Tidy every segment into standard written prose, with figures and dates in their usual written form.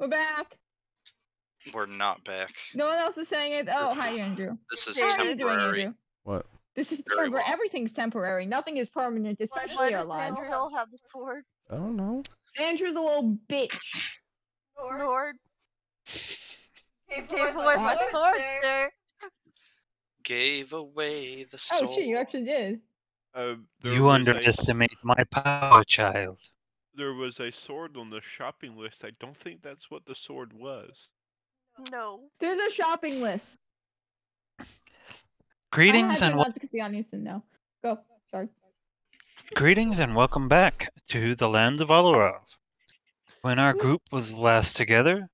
We're back. We're not back. No one else is saying it. Oh, hi, Andrew. This is How are you doing, temporary. Andrew? What? This is Very temporary. well. Everything's temporary. Nothing is permanent, Why especially our does lives. Andrew have the sword? I don't know. Andrew's a little bitch. Nord. Gave Gave away my sword, sir. Gave away the soul. Oh shit, you actually did. You underestimate my power, child. There was a sword on the shopping list. I don't think that's what the sword was. No. There's a shopping list. Greetings and because the audience didn't know. Go. Sorry. greetings and welcome back to the lands of Olorov. When our group was last together,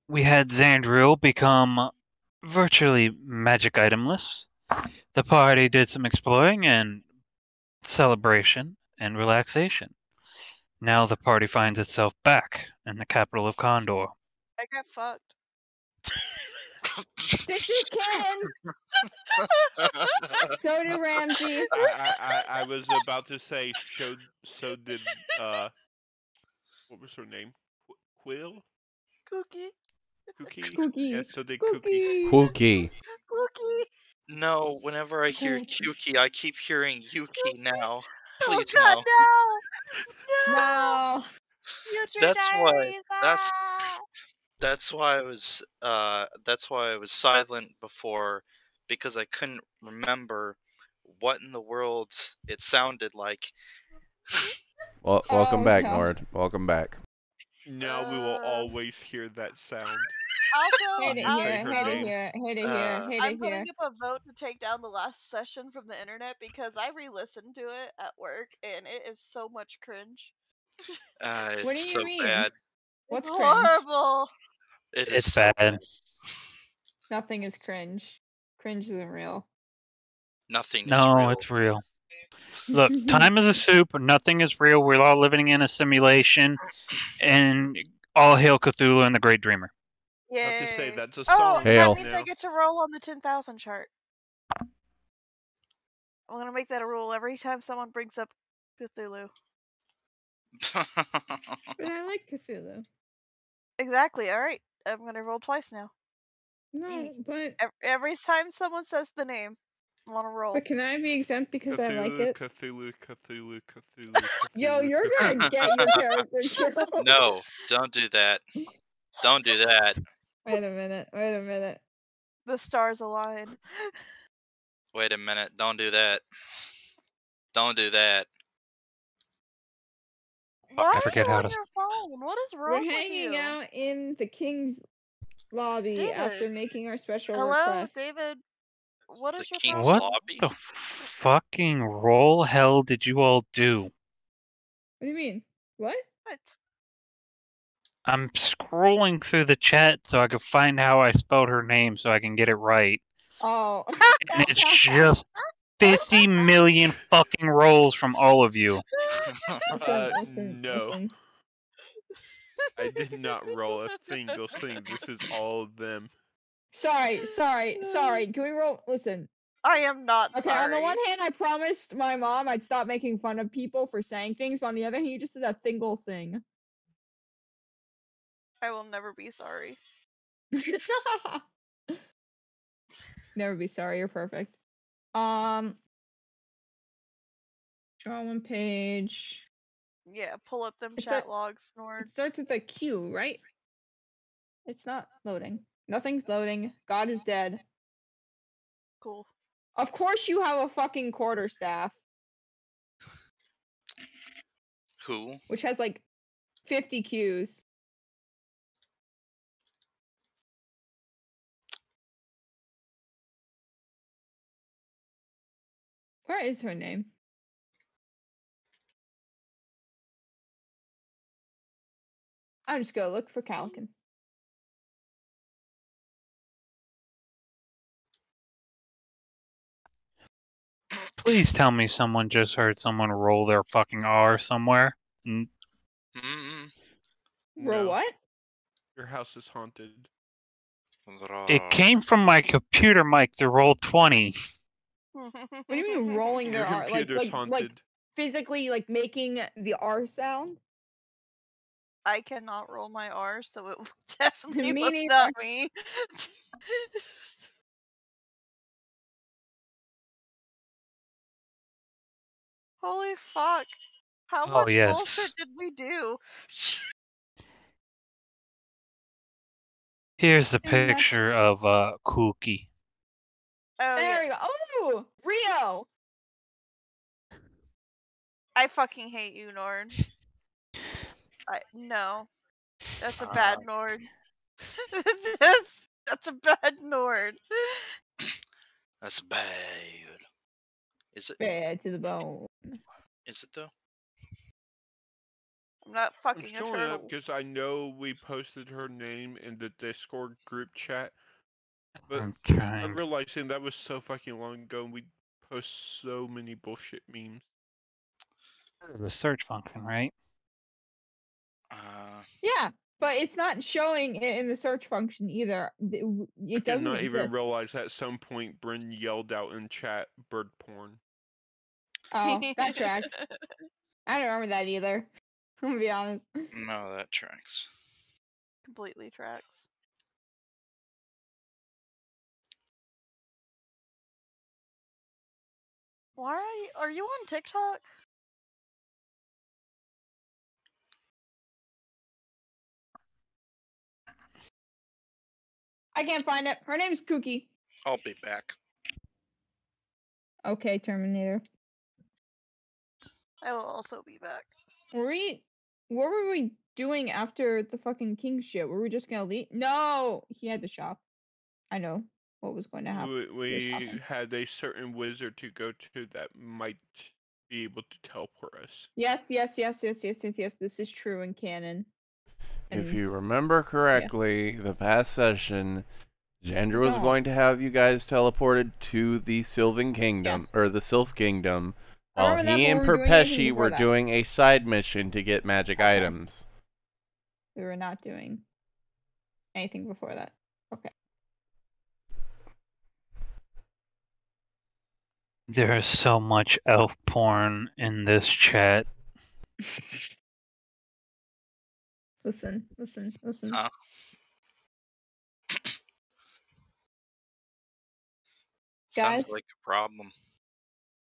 we had Xandriel become virtually magic itemless. The party did some exploring and celebration and relaxation. Now the party finds itself back in the capital of Condor. I got fucked. This is Ken. So did Ramsey. I was about to say, so did, what was her name? Quill? Cookie. Cookie. Yeah, so did Cookie. Quookie. Cookie. No, whenever I hear Yuki, I keep hearing Yuki now. Please Oh God, no. No. Future That's why. diaries, That's why I was silent before, because I couldn't remember what in the world it sounded like. Well, welcome back, no. Nord. Welcome back. Now we will always hear that sound. Also, Hate it Say here. her Hate it name. here. Hate it here. Hate I'm it here. putting up a vote to take down the last session from the internet because I re-listened to it at work and it is so much cringe. It's What do you so mean? bad. What's It's cringe? horrible. It is It's so bad. Nothing is cringe. Cringe isn't real. Nothing is No, real. it's real. Look, time is a soup. Nothing is real. We're all living in a simulation. And all hail Cthulhu and the Great Dreamer. Yay. I have to say, that's a Oh, song Hail. that means now. I get to roll on the 10,000 chart. I'm gonna make that a rule every time someone brings up Cthulhu. But I like Cthulhu. Exactly. All right. I'm gonna roll twice now. No, but Every time someone says the name, I'm on a roll. can I be exempt because I like it? Cthulhu. Yo, you're gonna get your character killed. No, don't do that. Don't do that. Wait a minute. Wait a minute. The stars align. Wait a minute. Don't do that. Don't do that. Why I are forget you how on to- your phone? What is wrong We're with hanging you? out in the king's lobby David. after making our special Hello, request. David. What The is your king's problem? What lobby? the fucking roll hell did you all do? What do you mean? What? What? I'm scrolling through the chat so I can find how I spelled her name so I can get it right. Oh. And it's just 50 million fucking rolls from all of you. Listen. No. I did not roll a single thing. This is all of them. Sorry. Can we roll? Listen. I am not Okay, sorry. on the one hand, I promised my mom I'd stop making fun of people for saying things, but on the other hand, you just did a single thing. I will never be sorry. Never be sorry, you're perfect. Draw one page. Yeah, pull up them It's chat a- logs, Nord. It starts with a Q, right? It's not loading. Nothing's loading. God is dead. Cool. Of course you have a fucking quarterstaff, Who? which has like 50 Qs. Where is her name? I'm just gonna look for Calican. Please tell me someone just heard someone roll their fucking R somewhere. Mm. Roll No. what? Your house is haunted. It came from my computer mic to roll 20. What do you mean rolling Your their R? computer's haunted. Like physically like making the R sound? I cannot roll my R, so it definitely Me was neither. not me. Holy fuck. How Oh, much yes. bullshit did we do? Here's the Isn't that- picture of Cookie. Oh, yeah. There we go. Oh, Rio. I fucking hate you, Nord. No. That's a bad Nord. That's a bad Nord. That's bad. Is it? Bad to the bone. Is it though? I'm not I'm fucking a showing up turtle. because I know we posted her name in the Discord group chat, but I'm I'm trying. realizing that was so fucking long ago, and we post so many bullshit memes. There's a search function, right? Yeah, but it's not showing it in the search function either. I It did doesn't not even exist. realize at some point Bryn yelled out in chat bird porn. Oh, that tracks. I don't remember that either. I'm gonna be honest. No, that tracks. Completely tracks. Why are you on TikTok? I can't find it. Her name's Cookie. I'll be back. Okay, Terminator. I will also be back. What were we doing after the fucking king shit? Were we just gonna leave? No, he had to shop. I know what was going to happen. We had a certain wizard to go to that might be able to teleport us. Yes. This is true in canon. If you And- remember correctly, the past session, Xandra was don't. going to have you guys teleported to the Sylvan Kingdom, Yes. or the Sylph Kingdom, I while remember that, he but and we were doing anything Perpeshi before were that. doing a side mission to get magic Okay. items. We were not doing anything before that. Okay. There is so much elf porn in this chat. Listen. Huh? Sounds Guys? like a problem.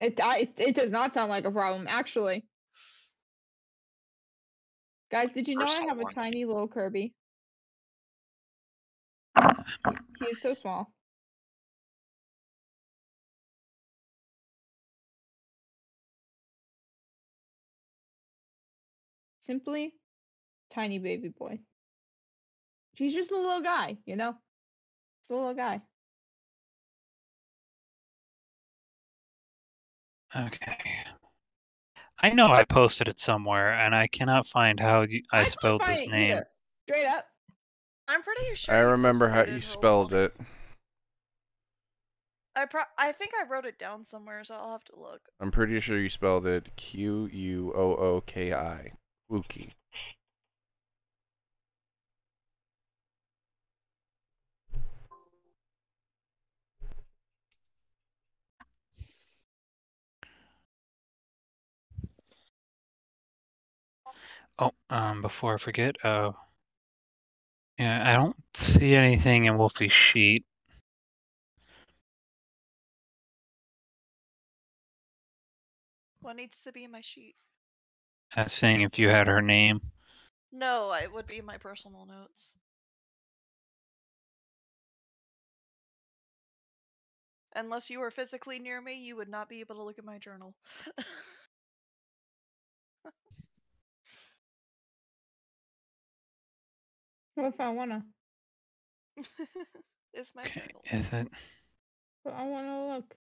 It does not sound like a problem, actually. Guys, did you know I Personal have a one. tiny little Kirby? He is so small. Simply tiny baby boy. He's just a little guy, you know? Just a little guy. Okay. I know I posted it somewhere, and I cannot find how I can't spelled find his it name. either. Straight up. I'm pretty sure. I you remember how posted you in Roll spelled 20. it. I think I wrote it down somewhere, so I'll have to look. I'm pretty sure you spelled it Quooki. Wookie. Oh, before I forget, yeah, I don't see anything in Wolfie's sheet. What needs to be in my sheet? Saying if you had her name. No, it would be my personal notes. Unless you were physically near me, you would not be able to look at my journal. What if I wanna? It's my Okay, journal. is it? But I wanna look.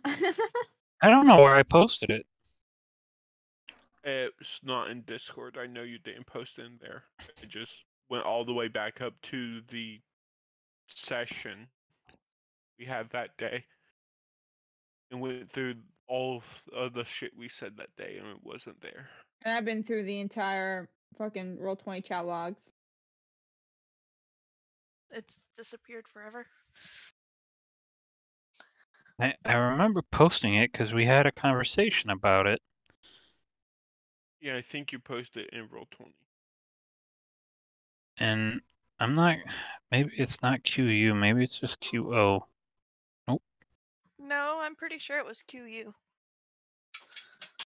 I don't know where I posted it. It's not in Discord. I know you didn't post it in there. I just went all the way back up to the session we had that day and went through all of the shit we said that day, and it wasn't there. And I've been through the entire fucking Roll20 chat logs. It's disappeared forever. I remember posting it because we had a conversation about it. Yeah, I think you posted in Roll20. And I'm not. Maybe it's not QU. Maybe it's just QO. No, I'm pretty sure it was QU.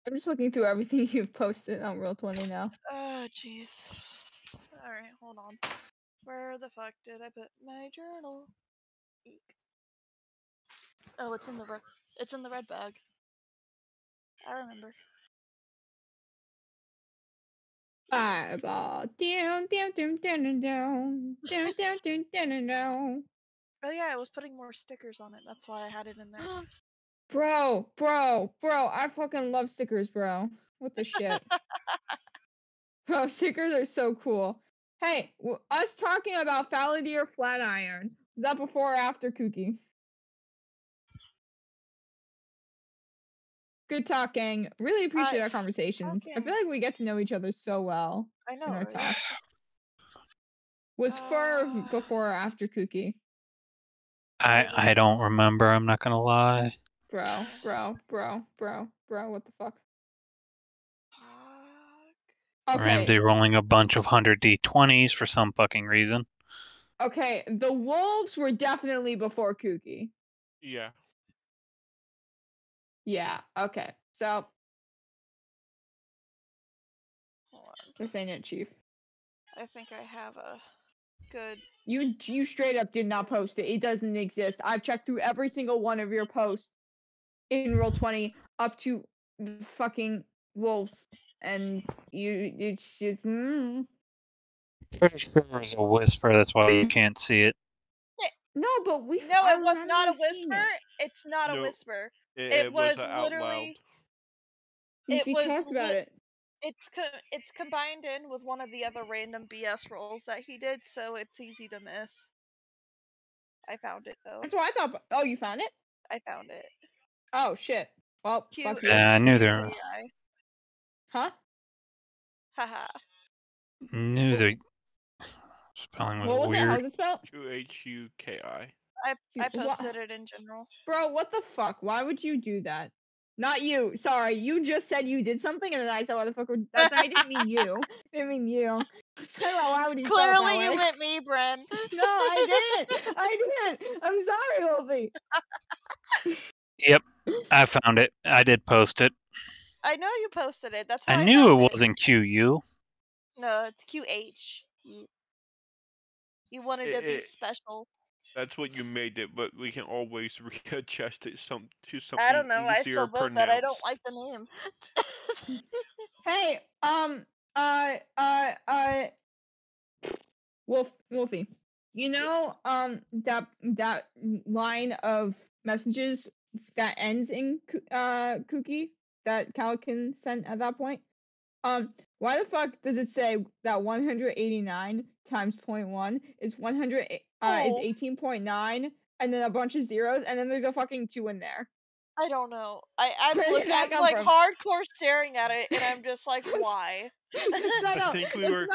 I'm just looking through everything you've posted on Roll20 now. Oh, jeez. Alright, hold on. Where the fuck did I put my journal? Eek. Oh, it's in the red bag. I remember. Fireball. Down, down, down, down, down, down, down, down, down, down, down. Oh yeah, I was putting more stickers on it. That's why I had it in there. Bro, I fucking love stickers, bro. What the shit? Bro, stickers are so cool. Hey, us talking about Faladier Flatiron. Was that before or after Kooky? Good talk, gang. Really appreciate our conversations. I feel like we get to know each other so well I know, in our right? talk. Was Fur before or after Kooky? I don't remember. I'm not gonna lie. Bro, what the fuck? Okay. Ramsey rolling a bunch of 100 D20s for some fucking reason. Okay, the wolves were definitely before Kooky. Yeah. Yeah, okay. So Hold on. this ain't it, Chief. I think I have a good. You straight up did not post it. It doesn't exist. I've checked through every single one of your posts in Roll20 up to the fucking wolves, and it's just. Pretty sure it was a whisper. That's why you can't see it. No, but we. No, I it was not a remember seeing whisper. it. It's not a No, whisper. It was was out loud. literally. We talked about it. It's combined in with one of the other random BS rolls that he did, so it's easy to miss. I found it though. That's what I thought. Oh, you found it? I found it. Oh shit. Well, fuck you. I knew there. Huh? Haha. Knew the spelling was What was it? weird. How's it spelled? QHUKI. I posted it in general. Bro, what the fuck? Why would you do that? Not you. Sorry, you just said you did something, and then I said, "Why the fuck would?" I didn't mean you. I didn't mean you. Why would you spell it that Clearly, you way? meant me, Bren. No, I didn't. I didn't. I'm sorry, Wolfie. Yep, I found it. I did post it. I know you posted it. That's how I I knew found it wasn't QU. No, it's QH. You wanted to be special. That's what you made it, but we can always readjust it to something I don't know. I easier still to vote pronounce. that I don't like the name. Hey, Wolfie. You know, that line of messages that ends in Kooky that Calican sent at that point. Why the fuck does it say that 189 times 0.1 is 100 is 18.9 and then a bunch of zeros and then there's a fucking 2 in there? I don't know. I'm Where did that I'm come like from? hardcore staring at it, and I'm just like, why? I think we were.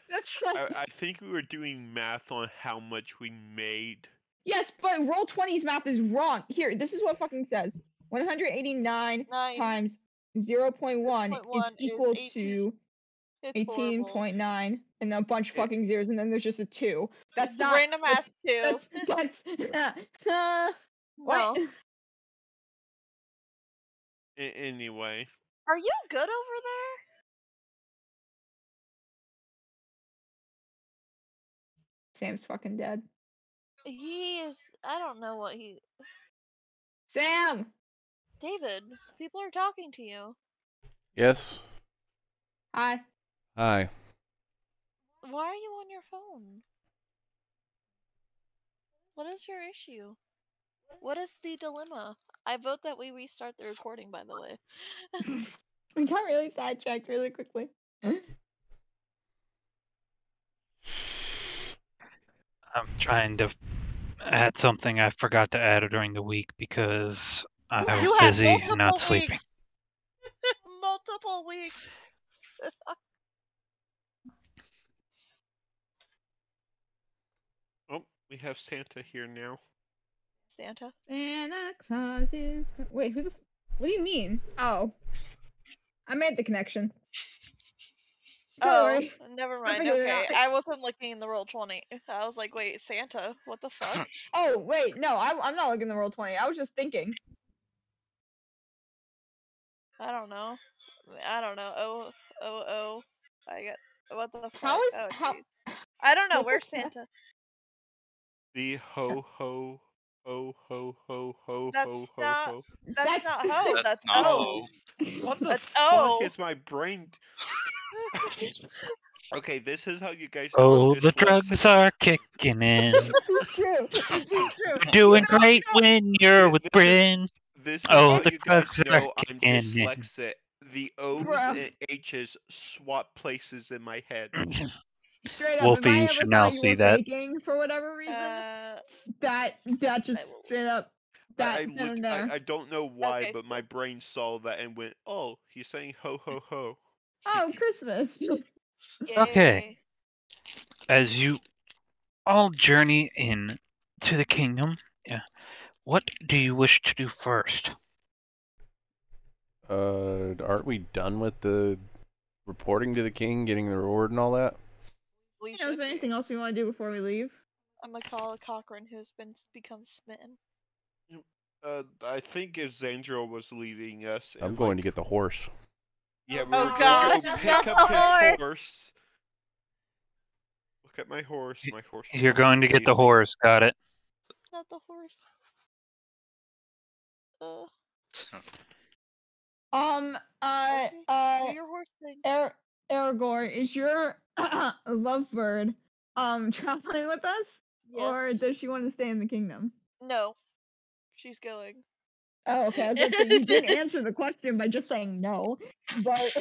That's not. I think we were doing math on how much we made. Yes, but Roll20's math is wrong. Here, this is what fucking says. 189 times 0.1 is equal to 18.9 and a bunch of fucking zeros, and then there's just a 2. That's not random ass 2. That's what? Anyway. Are you good over there? Sam's fucking dead. He is. I don't know what he. Sam! David, people are talking to you. Yes. Hi. Hi. Why are you on your phone? What is your issue? What is the dilemma? I vote that we restart the recording, by the way. We got really sidetracked really quickly. I'm trying to add something I forgot to add during the week because I was busy and not sleeping. Multiple weeks. Oh, we have Santa here now. Santa. Santa Claus is. Wait, who the? What do you mean? Oh, I made the connection. Don't Oh, worry. never I mind. figured it Okay, out. I wasn't looking in the roll 20. I was like, wait, Santa? What the fuck? Oh wait, no, I'm not looking at the roll 20. I was just thinking. I don't know. I don't know. Oh. I got. What the fuck? How is Oh, how? jeez. I don't know. What the Where's fuck? Santa? The ho ho ho ho ho ho That's ho ho not. ho. That's not ho. That's That's not O. What the That's fuck O. is my brain? Okay, this is how you guys. Oh, I'm the drugs dyslexic. are kicking in. This is true. This is true. You're doing great when you're with This is- Bryn. This is Oh, how the you guys drugs are know I'm kicking in. dyslexic. The O's Bruh. and H's swap places in my head. Straight up, Wolfie, if I you ever should thought now you see were that. faking for whatever reason, that just will- straight up that then and there. I don't know why, Okay, but my brain saw that and went, "Oh, he's saying ho ho ho." Oh, Christmas. Okay. Yay. As you all journey in to the kingdom, what do you wish to do first? Aren't we done with the reporting to the king, getting the reward and all that? We You know, is should there be. anything else we want to do before we leave? I'm gonna call Cochrane, who's become smitten. I think if Xandriel was leading us, I'm and, going like, to get the horse. Yeah, we Oh, were God, gonna go not pick the up horse! his horse. Look at my horse. My horse. is You're going to get the amazing. horse, got it. Not the horse. Okay. Do your horse thing. Aragorn, is your lovebird traveling with us, or Yes. does she want to stay in the kingdom? No. She's going. Oh, okay. I was about to say you did answer the question by just saying no, but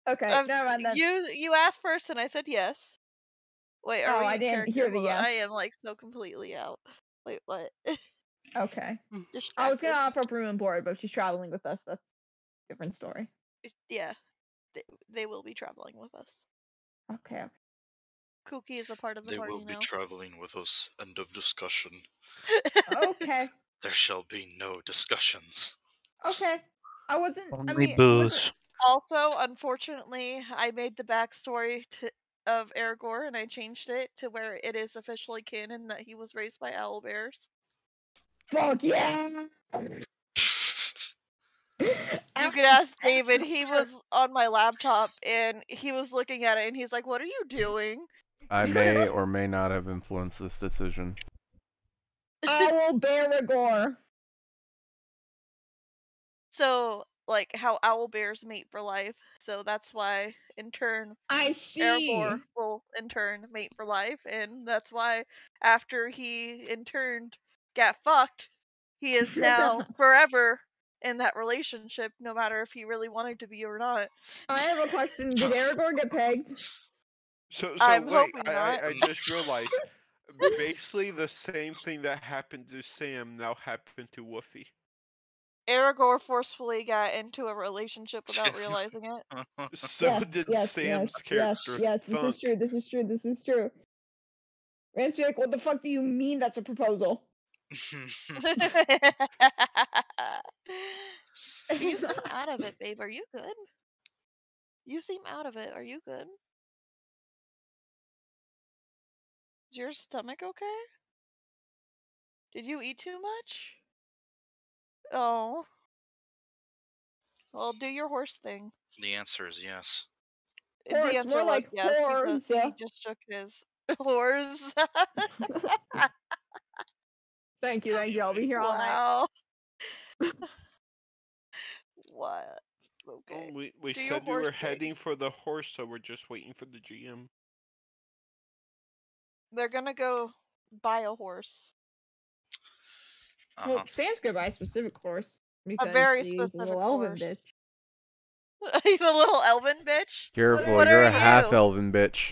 okay, never mind then. You asked first, and I said yes. Wait, are Oh, we I in didn't character? hear the Hold on, yes. I am like so completely out. Wait, what? Okay. Distracted. I was gonna offer up room and board, but if she's traveling with us, that's a different story. Yeah, they will be traveling with us. Okay. Kooky is a part of the They party will be now. traveling with us. End of discussion. Okay. There shall be no discussions. Okay. I wasn't. Only I mean, booze. Also, unfortunately, I made the backstory of Aragorn, and I changed it to where it is officially canon that he was raised by owlbears. Fuck yeah! You could ask David. He was on my laptop, and he was looking at it, and he's like, "What are you doing?" I may or may not have influenced this decision. Owl Baragor. So, like how owlbears mate for life. So that's why, in turn, I see. Aragorn will in turn mate for life, and that's why after he in turn got fucked, he is now forever in that relationship, no matter if he really wanted to be or not. I have a question. Did Aragorn get pegged? So I'm wait, hoping I not. just realized basically the same thing that happened to Sam now happened to Woofy. Aragorn forcefully got into a relationship without realizing it. So did Sam's character. Yes, this Thunk. is true. This is true. Ranswick, what the fuck do you mean that's a proposal? You seem out of it, babe. Are you good? You seem out of it. Are you good? Is your stomach okay? Did you eat too much? Oh. Well, do your horse thing. The answer is yes. Horse, The answer more was like yes because horse. he just shook his horse. Thank you. I'll be here all night. Wow. What? Okay. We Do your said we horse were thing. heading for the horse, so we're just waiting for the GM. They're gonna go buy a horse. Well, Sam's gonna buy a specific horse because very he's a specific little elven horse. bitch. He's a little elven bitch. Careful, What you're are a half you? elven bitch.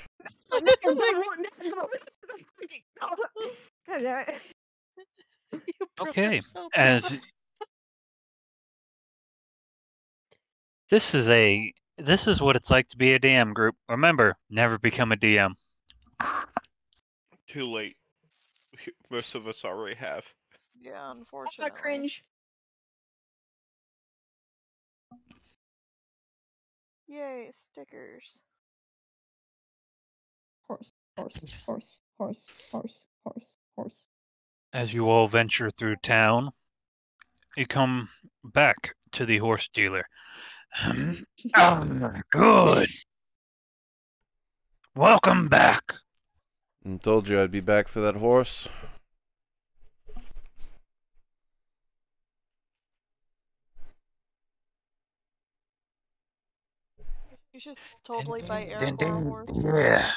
God damn it. You broke Okay, up so as bad. this is what it's like to be a DM group. Remember, never become a DM. Too late. Most of us already have. Yeah, unfortunately. Cringe. Yay, stickers. Horse, horse, horse, horse, horse, horse, horse. As you all venture through town, you come back to the horse dealer. Good. Welcome back. I told you I'd be back for that horse. You should totally buy Aragorn a horse. Yeah.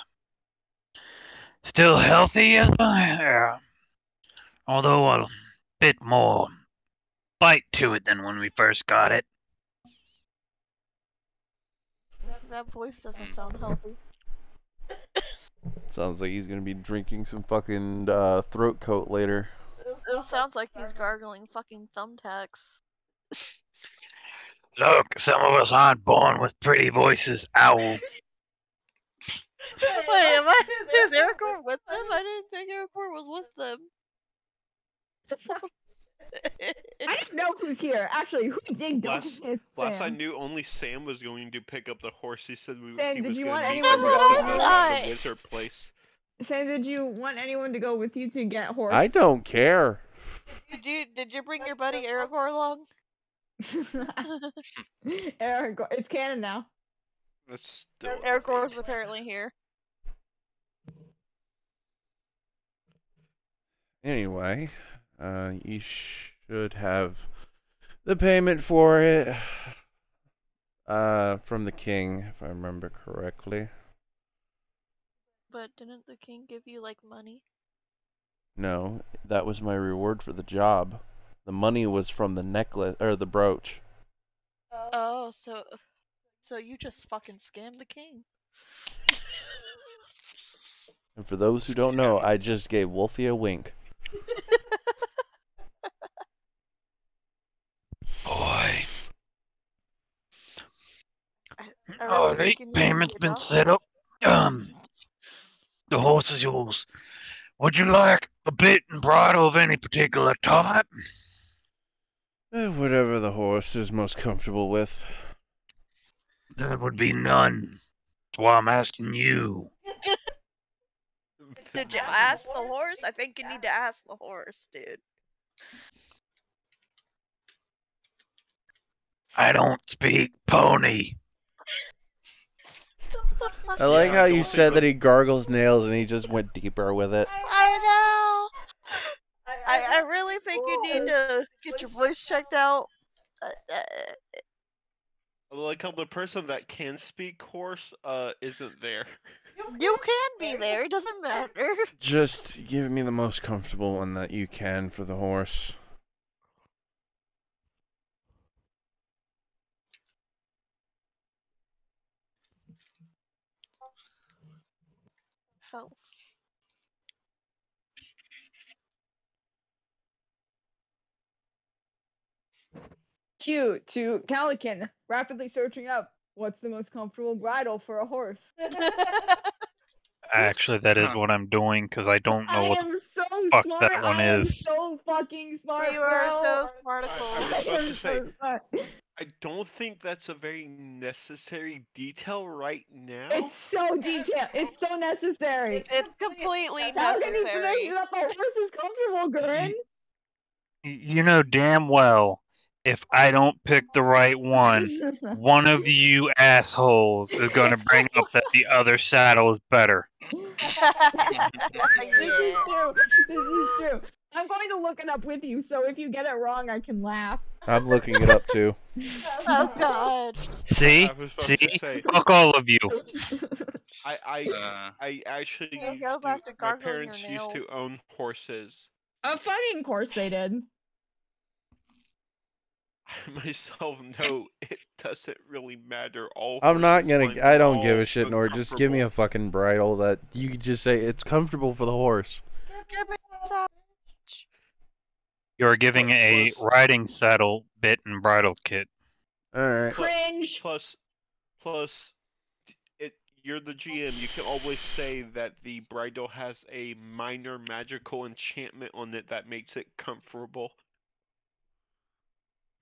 Still healthy as I although a bit more bite to it than when we first got it. That voice doesn't sound healthy. Sounds like he's gonna be drinking some fucking throat coat later. It sounds like he's gargling fucking thumbtacks. Look, some of us aren't born with pretty voices, owl. Wait, is Aragorn with them? I didn't think Aragorn was with them. I don't know who's here. Actually, who did go? Last I Sam. knew, only Sam was going to pick up the horse. He said Sam, he did was you going want to meet anyone the to go with you? at the wizard place. Sam, did you want anyone to go with you to get horse? I don't care. Did you bring your buddy Aragorn along? Aragorn. It's canon now. That's still Aragorn's apparently here. Anyway, you should have the payment for it from the king, if I remember correctly. But didn't the king give you, like, money? No, that was my reward for the job. The money was from the necklace, or the brooch. Oh, so you just fucking scammed the king. And for those who don't know, I just gave Wolfie a wink. Boy. I All really right, think you need to payment's get been up. set up. The horse is yours. Would you like a bit and bridle of any particular type? Whatever the horse is most comfortable with. There would be none. That's why I'm asking you. Did you ask the horse? I think you need to ask the horse, dude. I don't speak pony. I like Yeah, how I you don't said think that he gargles nails and he just went deeper with it. I know. I really think you need to get your voice checked out. I like how the person that can speak horse isn't there. You can be there. It doesn't matter. Just give me the most comfortable one that you can for the horse. Health. Q to Calican, rapidly searching up what's the most comfortable bridle for a horse. Actually, that is what I'm doing because I don't know I what am so fuck smart. that one I am is. so fucking smart. You are bro. so smart. I I was about to am say, so smart. I don't think that's a very necessary detail right now. It's so detailed. It's so necessary. It's completely How can you necessary. feel that the horse is comfortable, Gurren? You know damn well if I don't pick the right one of you assholes is going to bring up that the other saddle is better. This is true. This is true. I'm going to look it up with you, so if you get it wrong, I can laugh. I'm looking it up too. Oh god. See? I was about See? to say, Fuck all of you. I actually You used go back to my gargling your parents used to nails. own horses. A fucking course they did. I myself know it doesn't really matter. All I'm not horses gonna. find I don't all give a shit, nor just give me a uncomfortable. fucking bridle that you could just say it's comfortable for the horse. Give me some. You're giving a riding saddle, bit, and bridle kit. All right. Cringe. Plus, you're the GM. You can always say that the bridle has a minor magical enchantment on it that makes it comfortable.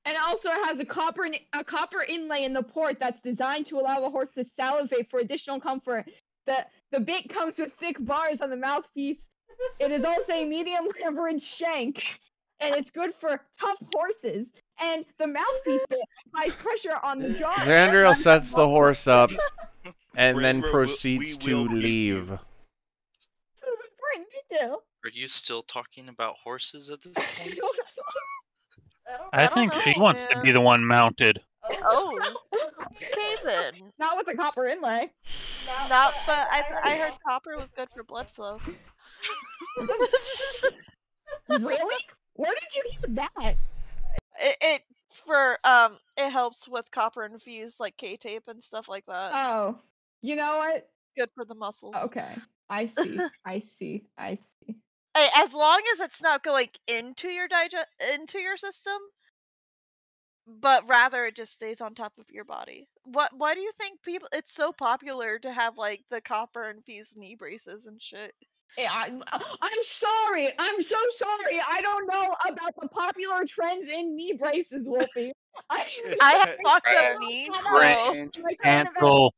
And also it has a copper inlay in the port that's designed to allow the horse to salivate for additional comfort. The bit comes with thick bars on the mouthpiece. It is also a medium leverage shank, and it's good for tough horses. And the mouthpiece bit applies pressure on the jaw. Xandriel sets the horse up and Brit, then we proceeds to will keep you. leave. This is important detail. Are you still talking about horses at this point? I don't think know, she wants to man. be the one mounted. Oh, okay then. Not with the copper inlay. Not, but I heard copper was good for blood flow. Really? Where did you hear that? It helps with copper infused like K-tape and stuff like that. Oh, you know what? Good for the muscles. Okay, I see. I see. I see. Hey, as long as it's not going into your system, but rather it just stays on top of your body. Why do you think it's so popular to have like the copper infused knee braces and shit? Yeah, I'm sorry. I'm so sorry. I don't know about the popular trends in knee braces, Wolfie. I have fucked up knees, bro. Cancel.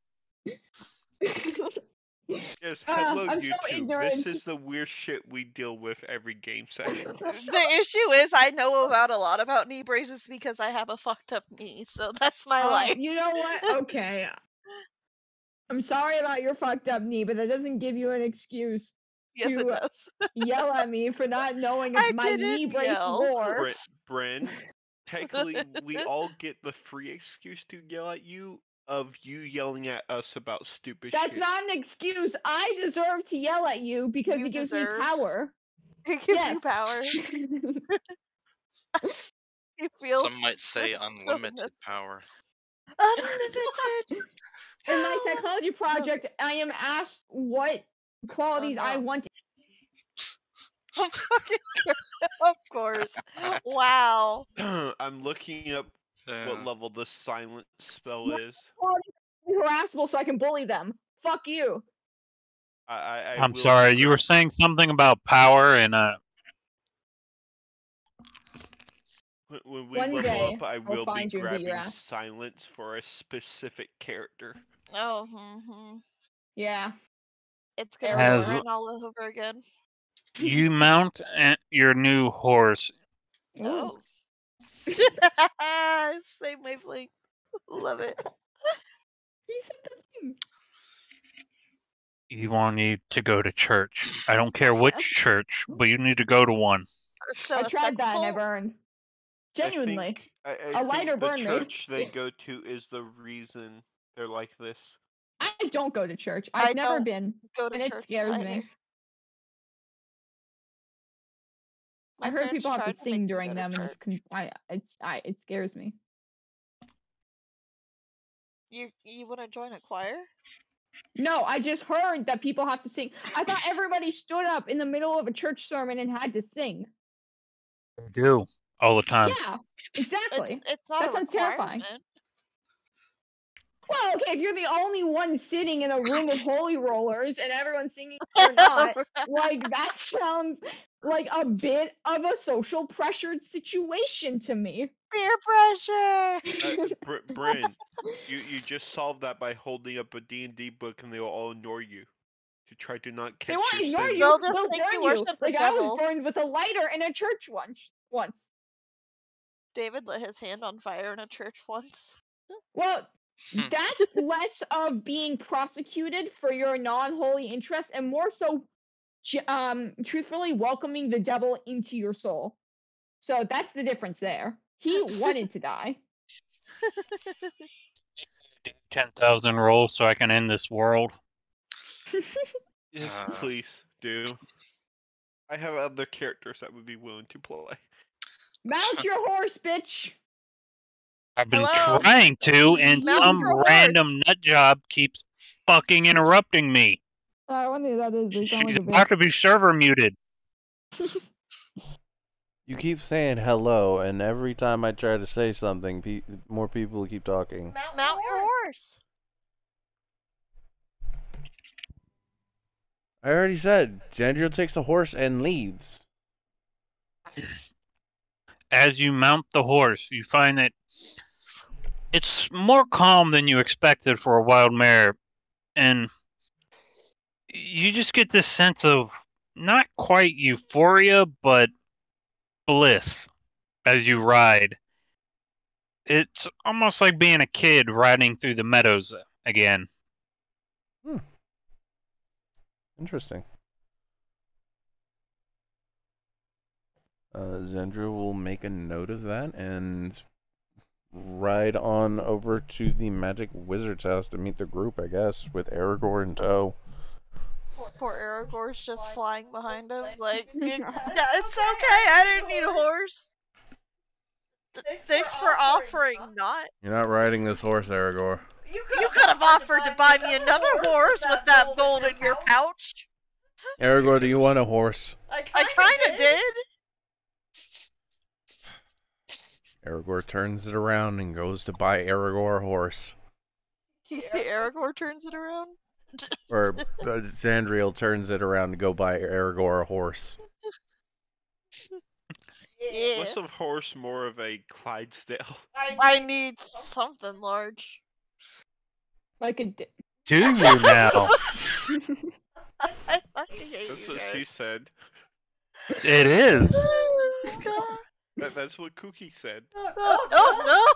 Yes, hello I'm so YouTube. ignorant. This is the weird shit we deal with every game session. The issue is I know about a lot about knee braces because I have a fucked up knee, so that's my life. You know what? Okay. I'm sorry about your fucked up knee, but that doesn't give you an excuse Yes, it to does. yell at me for not knowing I my didn't knee brace yell. lore. Bren, technically, we all get the free excuse to yell at you of you yelling at us about stupid That's shit. not an excuse. I deserve to yell at you because You it gives deserve. me power. It gives Yes. you power. You feel Some might say unlimited nuts. power. Unlimited. In my psychology project, I am asked what qualities I no. want. Of course. Wow. I'm looking up what level the silent spell is. Harassable so I can bully them. Fuck you. I'm sorry, you were saying something about power and When we One level day, up, I I'll will be find you and beat your grabbing ass. silence for a specific character. Oh, Yeah. It's gonna Has- be written all over again. you mount your new horse. Oh. Same wavelength. Love it. He said that thing. You want need to go to church. I don't care which church, but you need to go to one. So I a tried that and I sexual- burned. Genuinely. I A lighter think burn, the maybe. church they go to is the reason they're like this. I don't go to church. I I've never don't been. Go to And it church scares either. me. My I heard parents people have to tried make sing me during go to them, and it scares me. You want to join a choir? No, I just heard that people have to sing. I thought everybody stood up in the middle of a church sermon and had to sing. I do all the time. Yeah, exactly. It's not That a sounds terrifying. requirement. Well, okay, if you're the only one sitting in a room of holy rollers and everyone's singing or not, like that sounds like a bit of a social pressured situation to me. Peer pressure. Bryn, you just solved that by holding up a D&D book and they will all ignore you to try to not catch They won't your ignore sin. you. They'll just They'll think you burn worship you. the Like I was devil. burned with a lighter in a church once. David lit his hand on fire in a church once. Well, that's less of being prosecuted for your non-holy interests and more so truthfully welcoming the devil into your soul. So that's the difference there. He wanted to die. 10,000 roll so I can end this world. Yes, please do. I have other characters that would be willing to play. Mount your horse, bitch. I've been Hello? trying to, and Mount some your horse. random nut job keeps fucking interrupting me. I wonder who that is. They sound She's like a about bitch. to be server muted. You keep saying hello, and every time I try to say something, more people keep talking. Mount your horse. I already said, Xandriel takes the horse and leaves. As you mount the horse, you find that it's more calm than you expected for a wild mare, and you just get this sense of not quite euphoria, but bliss as you ride. It's almost like being a kid riding through the meadows again. Interesting. Xandriel will make a note of that and ride on over to the Magic Wizard's house to meet the group, I guess, with Aragorn in tow. Poor Aragorn's just flying behind him. Like, it's okay. I didn't need a horse. Thanks for offering not. You're not riding this horse, Aragorn. You could have offered to buy me another horse with that gold in your pouch. Aragorn, do you want a horse? I kinda did. Aragorn turns it around and goes to buy Aragorn a horse. Aragorn turns it around? Or Xandriel turns it around to go buy Aragorn a horse. Yeah. Less of horse, more of a Clydesdale. I need something large. Like a. Do you now? I fucking hate That's you what guys. she said. It is. God. That's what Cookie said. Oh,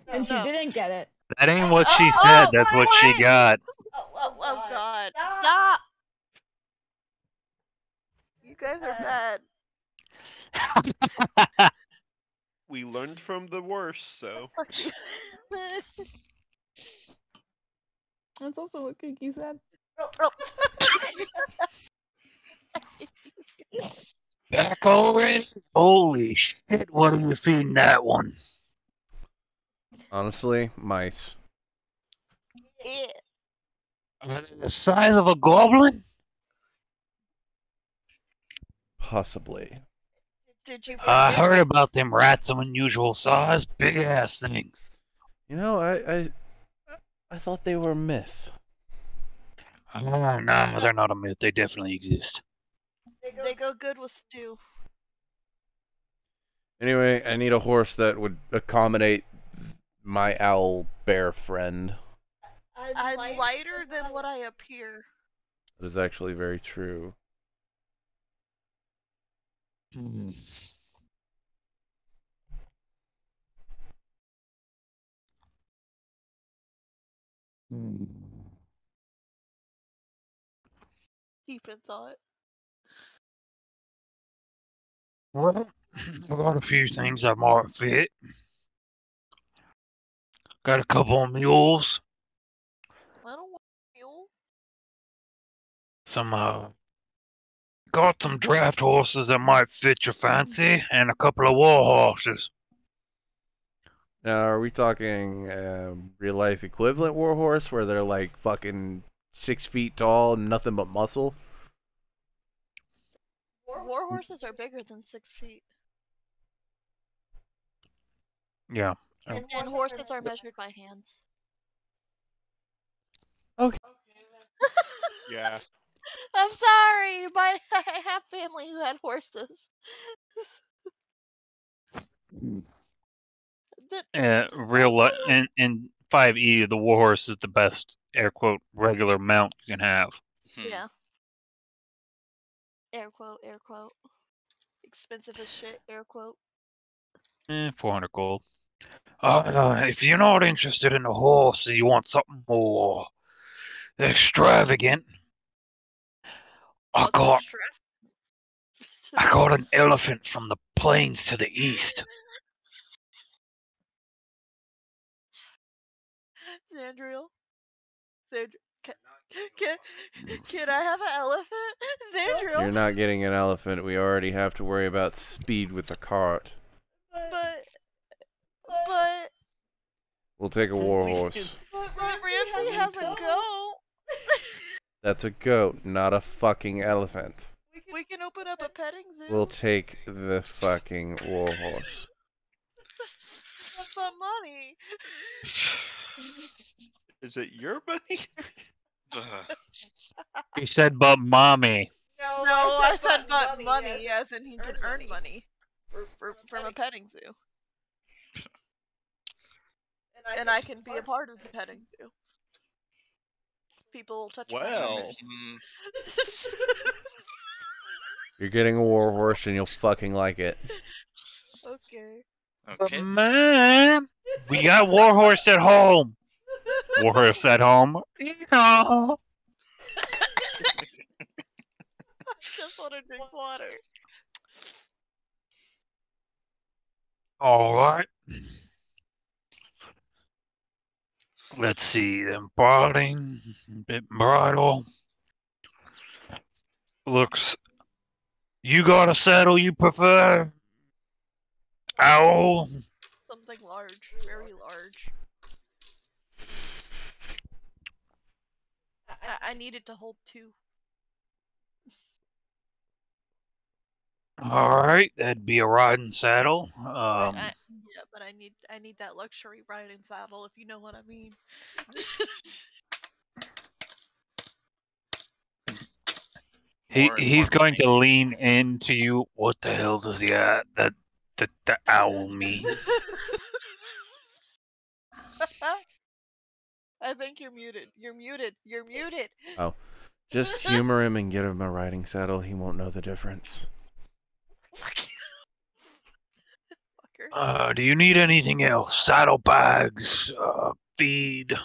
And she No. didn't get it. That ain't what she said. That's what she got. oh God. Stop! You guys are bad. We learned from the worst, so. That's also what Cookie said. Back already? Holy shit, what are you feeding that one? Honestly, mice. Yeah. The size of a goblin? Possibly. Did you I forget? heard about them rats of unusual size, big ass things. You know, I thought they were a myth. Oh, no, they're not a myth. They definitely exist. They go good with stew. Anyway, I need a horse that would accommodate my owl bear friend. I'm lighter than what I appear. That is actually very true. Deep in thought. Well, I've got a few things that might fit. Got a couple of mules. I don't want a mule. Some, got some draft horses that might fit your fancy, and a couple of war horses. Now, are we talking real life equivalent warhorse where they're like fucking 6 feet tall, nothing but muscle? War horses are bigger than 6 feet. Yeah. And horses are measured by hands. Yeah. I'm sorry, but I have family who had horses. In 5e, the warhorse is the best air quote regular mount you can have. Yeah. Air quote, air quote. Expensive as shit, air quote. 400 gold. If you're not interested in a horse, you want something more extravagant. I got an elephant from the plains to the east. Xandriel? Can I have an elephant? Xandriel? You're not getting an elephant. We already have to worry about speed with the cart. But We'll take a warhorse. Ramsey has a goat. That's a goat, not a fucking elephant. We can open up a petting zoo. We'll take the fucking warhorse. That's my money. Is it your money? He said, but mommy. No, I said but money, as in he can earn money from a petting zoo. And I can be a part of the petting zoo. People touch my Well, fingers. You're getting a warhorse and you'll fucking like it. Okay. But Okay. mom, we got Warhorse at home. Warhorse at home. Yeah. Just want to drink water. All right. Let's see. Then balding, bit bridle. Looks. You got a saddle you prefer? Owl. Something large, very large. I need it to hold two. All right, that'd be a riding saddle. Yeah, but I need that luxury riding saddle, if you know what I mean. He's going to lean into you. What the hell does the owl mean? I think you're muted. You're muted. You're muted. Oh, just humor him and get him a riding saddle. He won't know the difference. Do you need anything else? Saddlebags, feed.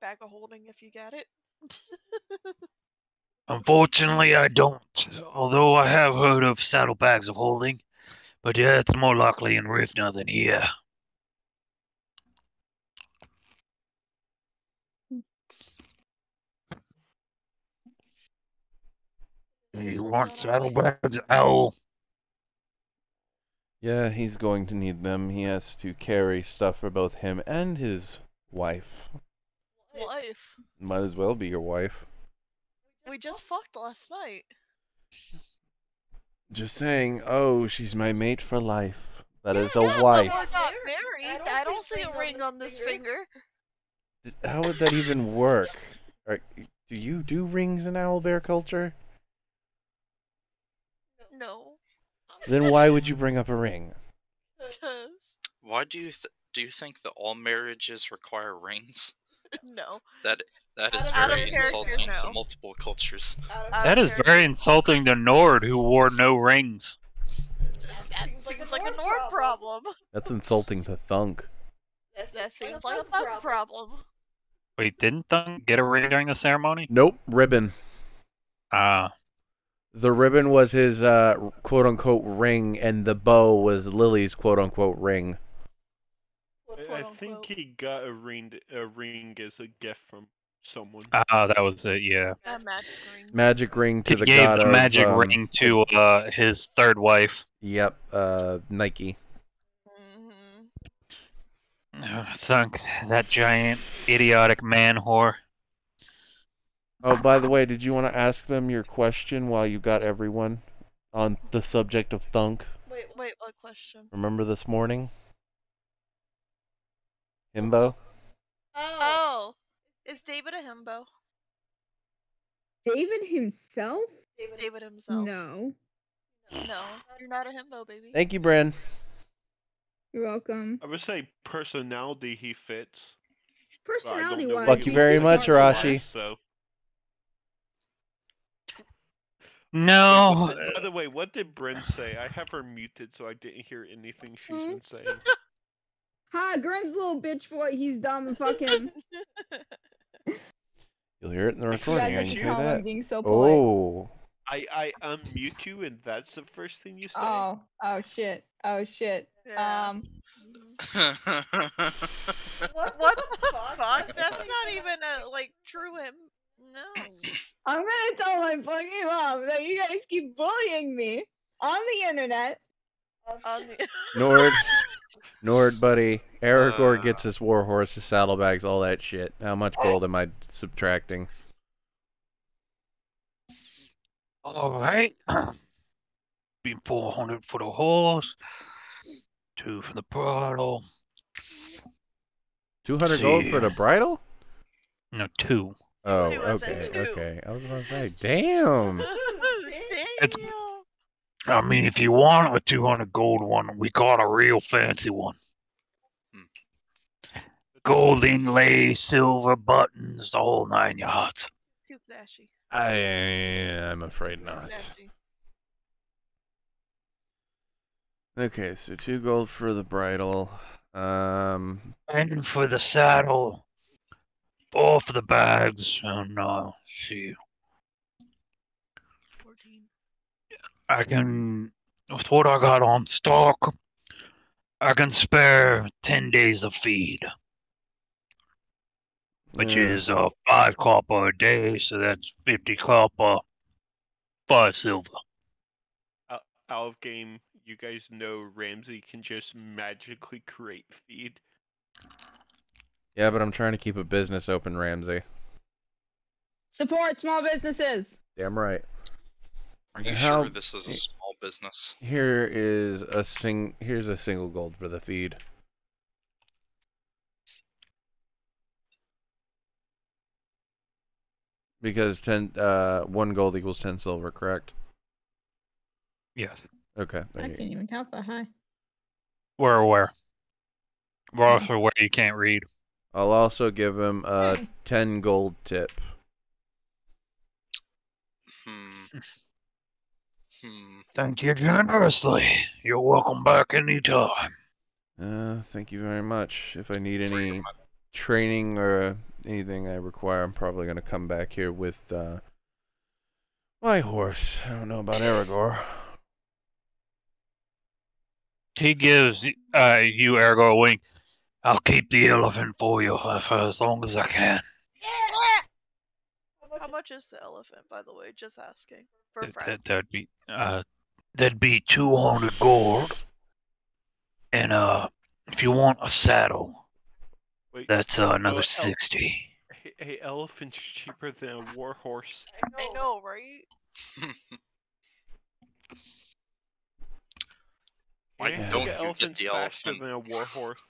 Bag of holding if you get it. Unfortunately, I don't. Although I have heard of saddlebags of holding, but yeah, it's more likely in Rivna than here. You want saddlebags, Owl? Yeah, he's going to need them. He has to carry stuff for both him and his wife. Wife. Might as well be your wife. We just fucked last night. Just saying, oh, she's my mate for life. That is a Yeah, wife. but we're not married. I don't see a ring on this finger. How would that even work? Do you do rings in owlbear culture? No. Then why would you bring up a ring? Because. Why do you think that all marriages require rings? No. That is Out of very character, insulting to no. multiple cultures. That is very insulting to Nord, who wore no rings. That seems like a Nord problem. That's insulting to Thunk. That seems like a Thunk problem. Wait, didn't Thunk get a ring during the ceremony? Nope, ribbon. The ribbon was his quote-unquote ring, and the bow was Lily's quote-unquote ring. I think he got a ring as a gift from someone. That was it, yeah. A magic ring. Magic ring to He the gave god the of, magic ring to his third wife. Yep, Nike. Thunk, that giant, idiotic man whore. Oh, by the way, did you want to ask them your question while you got everyone on the subject of Thunk? Wait, what question? Remember this morning? Himbo? Oh, is David a himbo? David himself? David himself. No. No, you're not a himbo, baby. Thank you, Bren. You're welcome. I would say personality he fits. Personality wise. Thank you very much, Arashi. So. No. By the way, what did Bryn say? I have her muted, so I didn't hear anything she's been saying. Hi, Grin's little bitch boy. He's dumb and fuck him. You'll hear it in the recording. You I guys can are tell you that. being so polite. Oh. I unmute you, and that's the first thing you say. Oh shit. Oh shit. Yeah. What the fuck? That's not even a true him. No. I'm gonna tell my fucking mom that you guys keep bullying me on the internet. Nord, buddy. Aragorn gets his warhorse, his saddlebags, all that shit. How much gold am I subtracting? Alright. Be 400 for the horse. 2 for the bridle. 200 gold for the bridle? No, 2. Oh, Two as in okay, two. okay. I was about to say, damn. It's- Damn. I mean, if you want a 200 gold one, we got a real fancy one. Gold inlay, silver buttons, the whole 9 yards. Too flashy. I'm afraid Too not. flashy. Okay, so 2 gold for the bridle. And for the saddle, 4 for the bags, and see. 14. I can, with what I got on stock, I can spare 10 days of feed, which yeah. is 5 copper a day, so that's 50 copper, 5 silver. Out of game, you guys know Ramsey can just magically create feed. Yeah, but I'm trying to keep a business open, Ramsey. Support small businesses. Damn right. Are you How- sure this is a small business? Here is here's a single gold for the feed. Because 1 gold equals 10 silver, correct? Yes. Okay, I thank can't you. even count that high. We're aware. We're also aware you can't read. I'll also give him a Hey. 10 gold tip. Thank you generously. You're welcome back anytime. Thank you very much. If I need For your any money. training or anything I require, I'm probably gonna come back here with my horse. I don't know about Aragorn. He gives you Ergo a wink. I'll keep the elephant for you for as long as I can. How much is the elephant, by the way? Just asking. For a friend. That'd be 200 gold. And if you want a saddle, Wait, that's another no, 60. a elephant's cheaper than a war horse. I know, right? Why You Yeah. don't think an you get elephant's the faster elephant? than a war horse?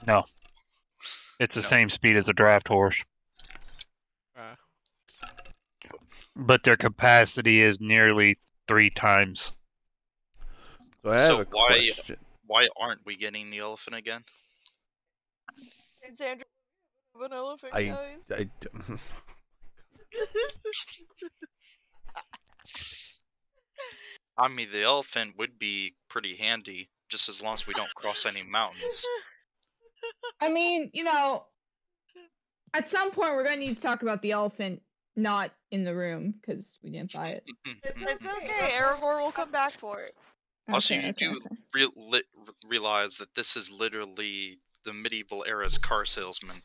No. It's the No. same speed as a draft horse. But their capacity is nearly 3 times. So I have So a why- question. Why aren't we getting the elephant again? Xander, an elephant, I- guys. I mean, the elephant would be pretty handy, just as long as we don't cross any mountains. I mean, you know, at some point we're gonna need to talk about the elephant not in the room because we didn't buy it. It's okay. Aragorn will come back for it. Also, Okay, you okay, do okay. realize that this is literally the medieval era's car salesman.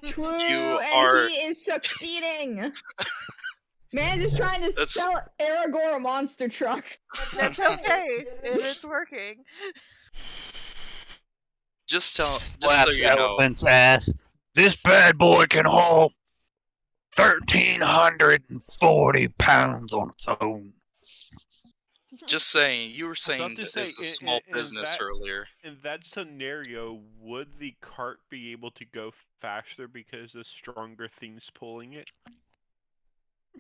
True, You and are- he is succeeding. Man is trying to That's- sell Aragorn a monster truck. That's okay. And it's working. Just so Slaps you know, elephant's ass. This bad boy can haul 1,340 pounds on its own. just saying, you were about saying to that say, it's a in- small in business that- earlier. In that scenario, would the cart be able to go faster because of stronger things pulling it?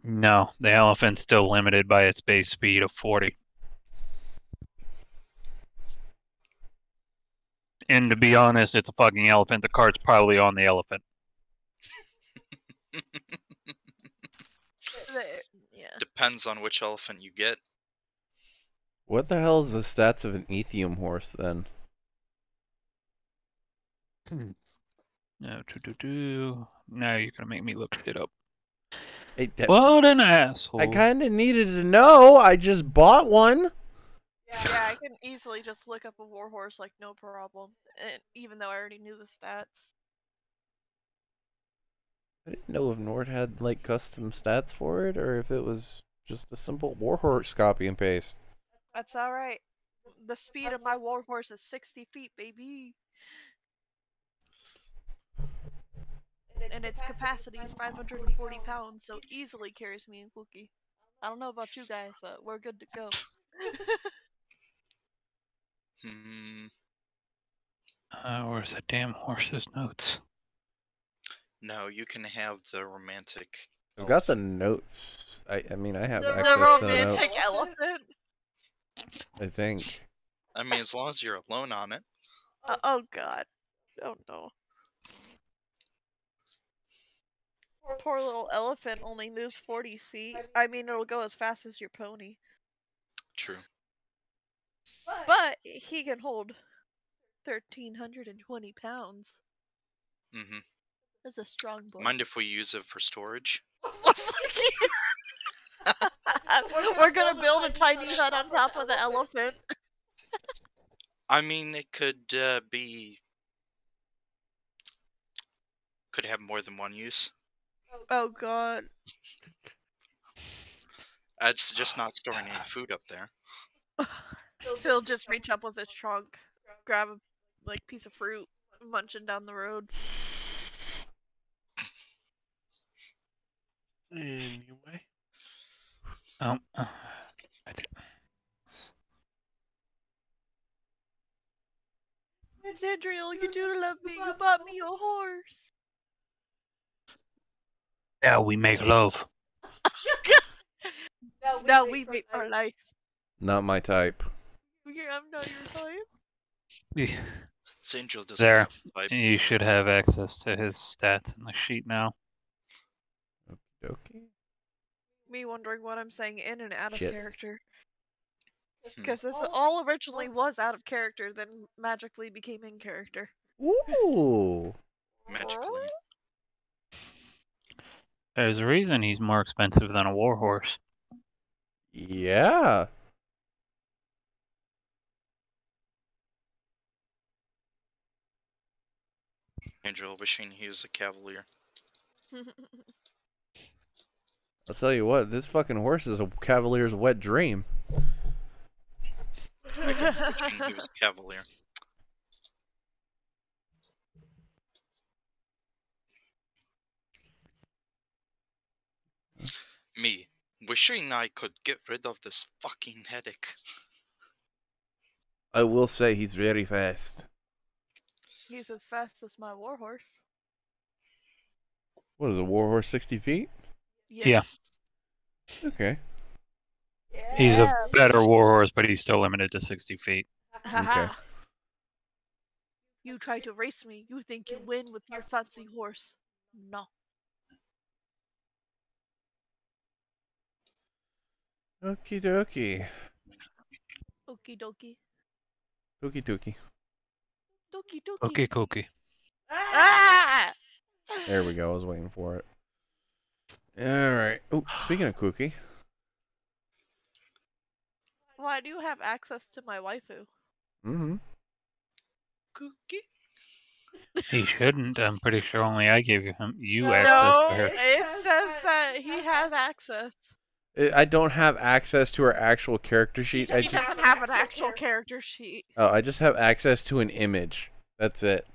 No, the elephant's still limited by its base speed of 40. And to be honest, it's a fucking elephant. The cart's probably on the elephant. Yeah. Depends on which elephant you get. What the hell is the stats of an Ethium horse then? No, now you're gonna make me look it up. It, What an asshole! I kind of needed to know. I just bought one. Yeah, I can easily just look up a warhorse like no problem. And even though I already knew the stats. I didn't know if Nord had like custom stats for it, or if it was just a simple warhorse copy and paste. That's alright. The speed of my warhorse is 60 feet, baby. And its capacity is 540 pounds, so easily carries me and Cookie. I don't know about you guys, but we're good to go. Where's that damn horse's notes? No, you can have the romantic. I've got the elephant. notes. I mean, I have The access The to the romantic notes. elephant. I think. I mean, as long as you're alone on it. Oh god. Oh no. Poor little elephant only moves 40 feet. I mean, it'll go as fast as your pony. True. But he can hold 1,320 pounds. Mm-hmm. That's a strong boy. Mind if we use it for storage? We're gonna build a tiny hut on top of the elephant. I mean, it could be. Could have more than one use. Oh god. It's just not storing any food up there. He'll just reach up with his trunk, grab a piece of fruit, munching down the road. Anyway. I did. Zandriel, you do love me. You bought me a horse. Now we make love. Now we make our life. Not my type. Yeah, I'm not your type. Zandriel doesn't There. have a type. You should have access to his stats in the sheet now. Okay. Me wondering what I'm saying in and out of Shit. character. Because this all originally was out of character, then magically became in character. Ooh. Magically. There's a reason he's more expensive than a warhorse. Yeah. Angel wishing he was a cavalier. I'll tell you what, this fucking horse is a cavalier's wet dream. Again, wishing he was a cavalier. Me, wishing I could get rid of this fucking headache. I will say he's very fast. He's as fast as my warhorse. What is a warhorse, 60 feet? Yeah. Okay. He's a better warhorse, but he's still limited to 60 feet. Haha. You try to race me. You think you win with your fancy horse. No. Okie dokie. Okie dokie. Okie dokie. Dokie dokie. Okay, cookie. Ah! There we go, I was waiting for it. Alright. Oh, speaking of cookie. Why do you have access to my waifu? Mm-hmm. Cookie? He shouldn't. I'm pretty sure only I gave you No, access to her. it says that he has access. I don't have access to her actual character sheet. He doesn't have an actual character sheet. Oh, I just have access to an image. That's it.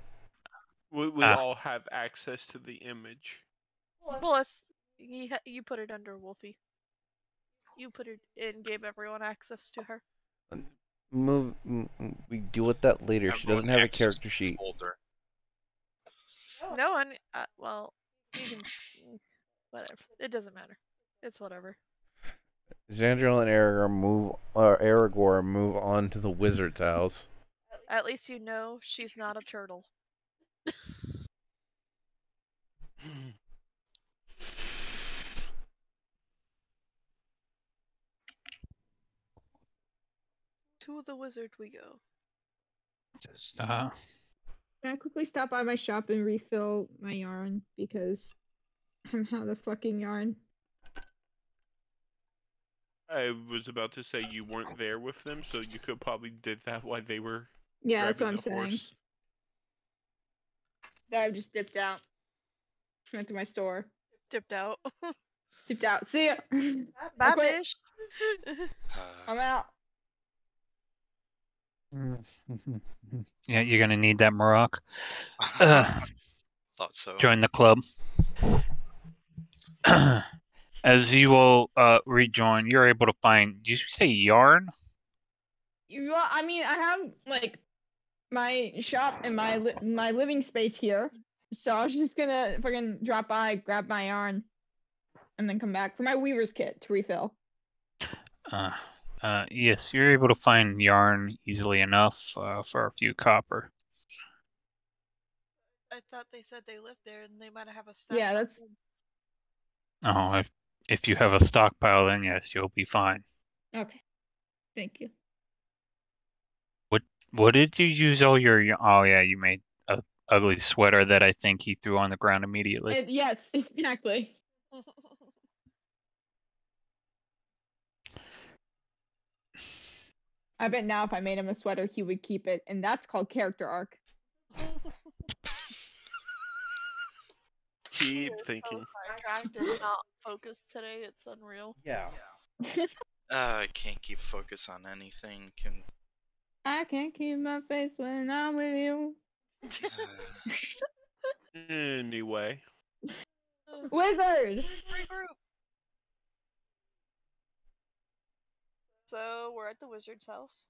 We all have access to the image. Plus, you put it under Wolfie. You put it and gave everyone access to her. We deal with that later. She doesn't have a character sheet. Folder. No one. Well, you can. Whatever. It doesn't matter. It's whatever. Zandriel and Aragorn move on to the wizard's house. At least you know she's not a turtle. To the wizard we go. Just, Can I quickly stop by my shop and refill my yarn because I'm out of fucking yarn. I was about to say you weren't there with them, so you could probably did that while they were. Yeah, that's what grabbing I'm the saying. horse. I've just dipped out. Went to my store. Dipped out. Dipped out. See ya. Bye, quit. bitch. I'm out. yeah, you're gonna need that Maroc. Thought so. Join the club. As you will rejoin, you're able to find. Did you say yarn? Well, I mean, I have like my shop and my living space here, So I was just gonna fucking drop by, grab my yarn, and then come back for my weaver's kit to refill. Yes, you're able to find yarn easily enough for a few copper. I thought they said they lived there and they might have a stack. Yeah, that's Oh, if you have a stockpile, then yes, you'll be fine. okay. Thank you. What did you use all your? Oh yeah, you made a ugly sweater that I think he threw on the ground immediately. Yes, exactly. I bet now if I made him a sweater, he would keep it, and that's called character arc. Keep You're thinking. so sidetracked, not focused today. It's unreal. Yeah. I can't keep focus on anything. I can't keep my face when I'm with you. Anyway. Wizard! Regroup. So we're at the wizard's house.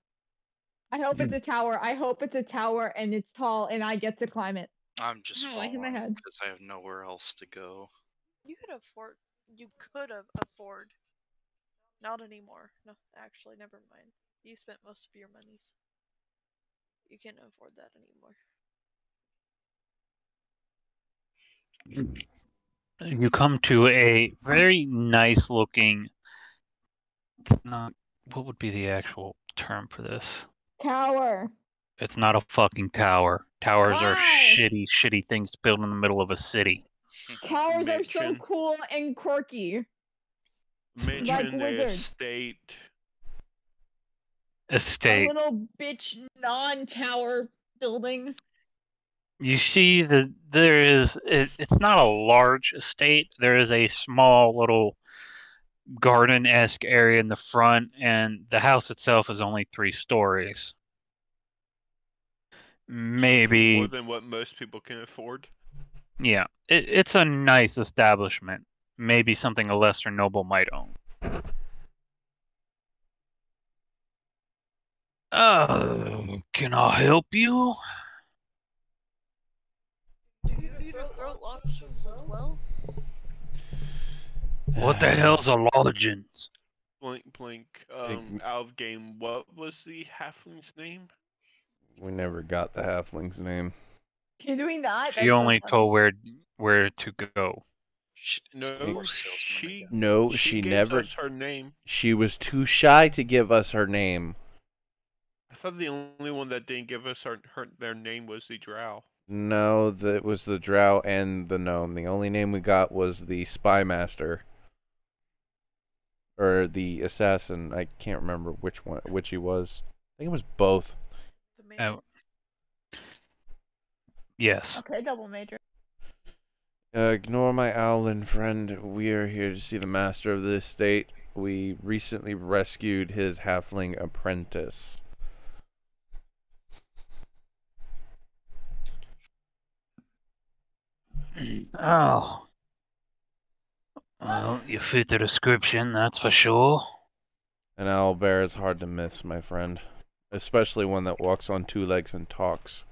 I hope it's a tower. I hope it's a tower and it's tall and I get to climb it. I'm just Oh, I hit my following head. because I have nowhere else to go. You could afford. You could have afford. Not anymore. No, actually, never mind. You spent most of your monies. You can't afford that anymore. You come to a very nice looking. It's not. What would be the actual term for this? Tower. It's not a fucking tower. Towers are Why? shitty things to build in the middle of a city. Towers are so Mansion. cool and quirky. Mention Like the wizard. estate. A Estate. little bitch non-tower building. You see that there is. It's not a large estate. There is a small little garden-esque area in the front, and the house itself is only 3 stories. Maybe. More than what most people can afford. Yeah, it's a nice establishment. Maybe something a lesser noble might own. Can I help you? Do you need a throat lotions as well? What the hell's a lodgings? Blink. Out of game. What was the halfling's name? We never got the halfling's name. Can we not? She only told where to go. No, she No, she she gave never. us her name. She was too shy to give us her name. I thought the only one that didn't give us their name was the drow. No, that was the drow and the gnome. The only name we got was the spy master. Or the assassin. I can't remember which he was. I think it was both. The main. Oh. Yes. Okay, double major. Ignore my owlin friend. We are here to see the master of the estate. We recently rescued his halfling apprentice. Oh. Well, you fit the description, that's for sure. An owlbear is hard to miss, my friend. Especially one that walks on 2 legs and talks.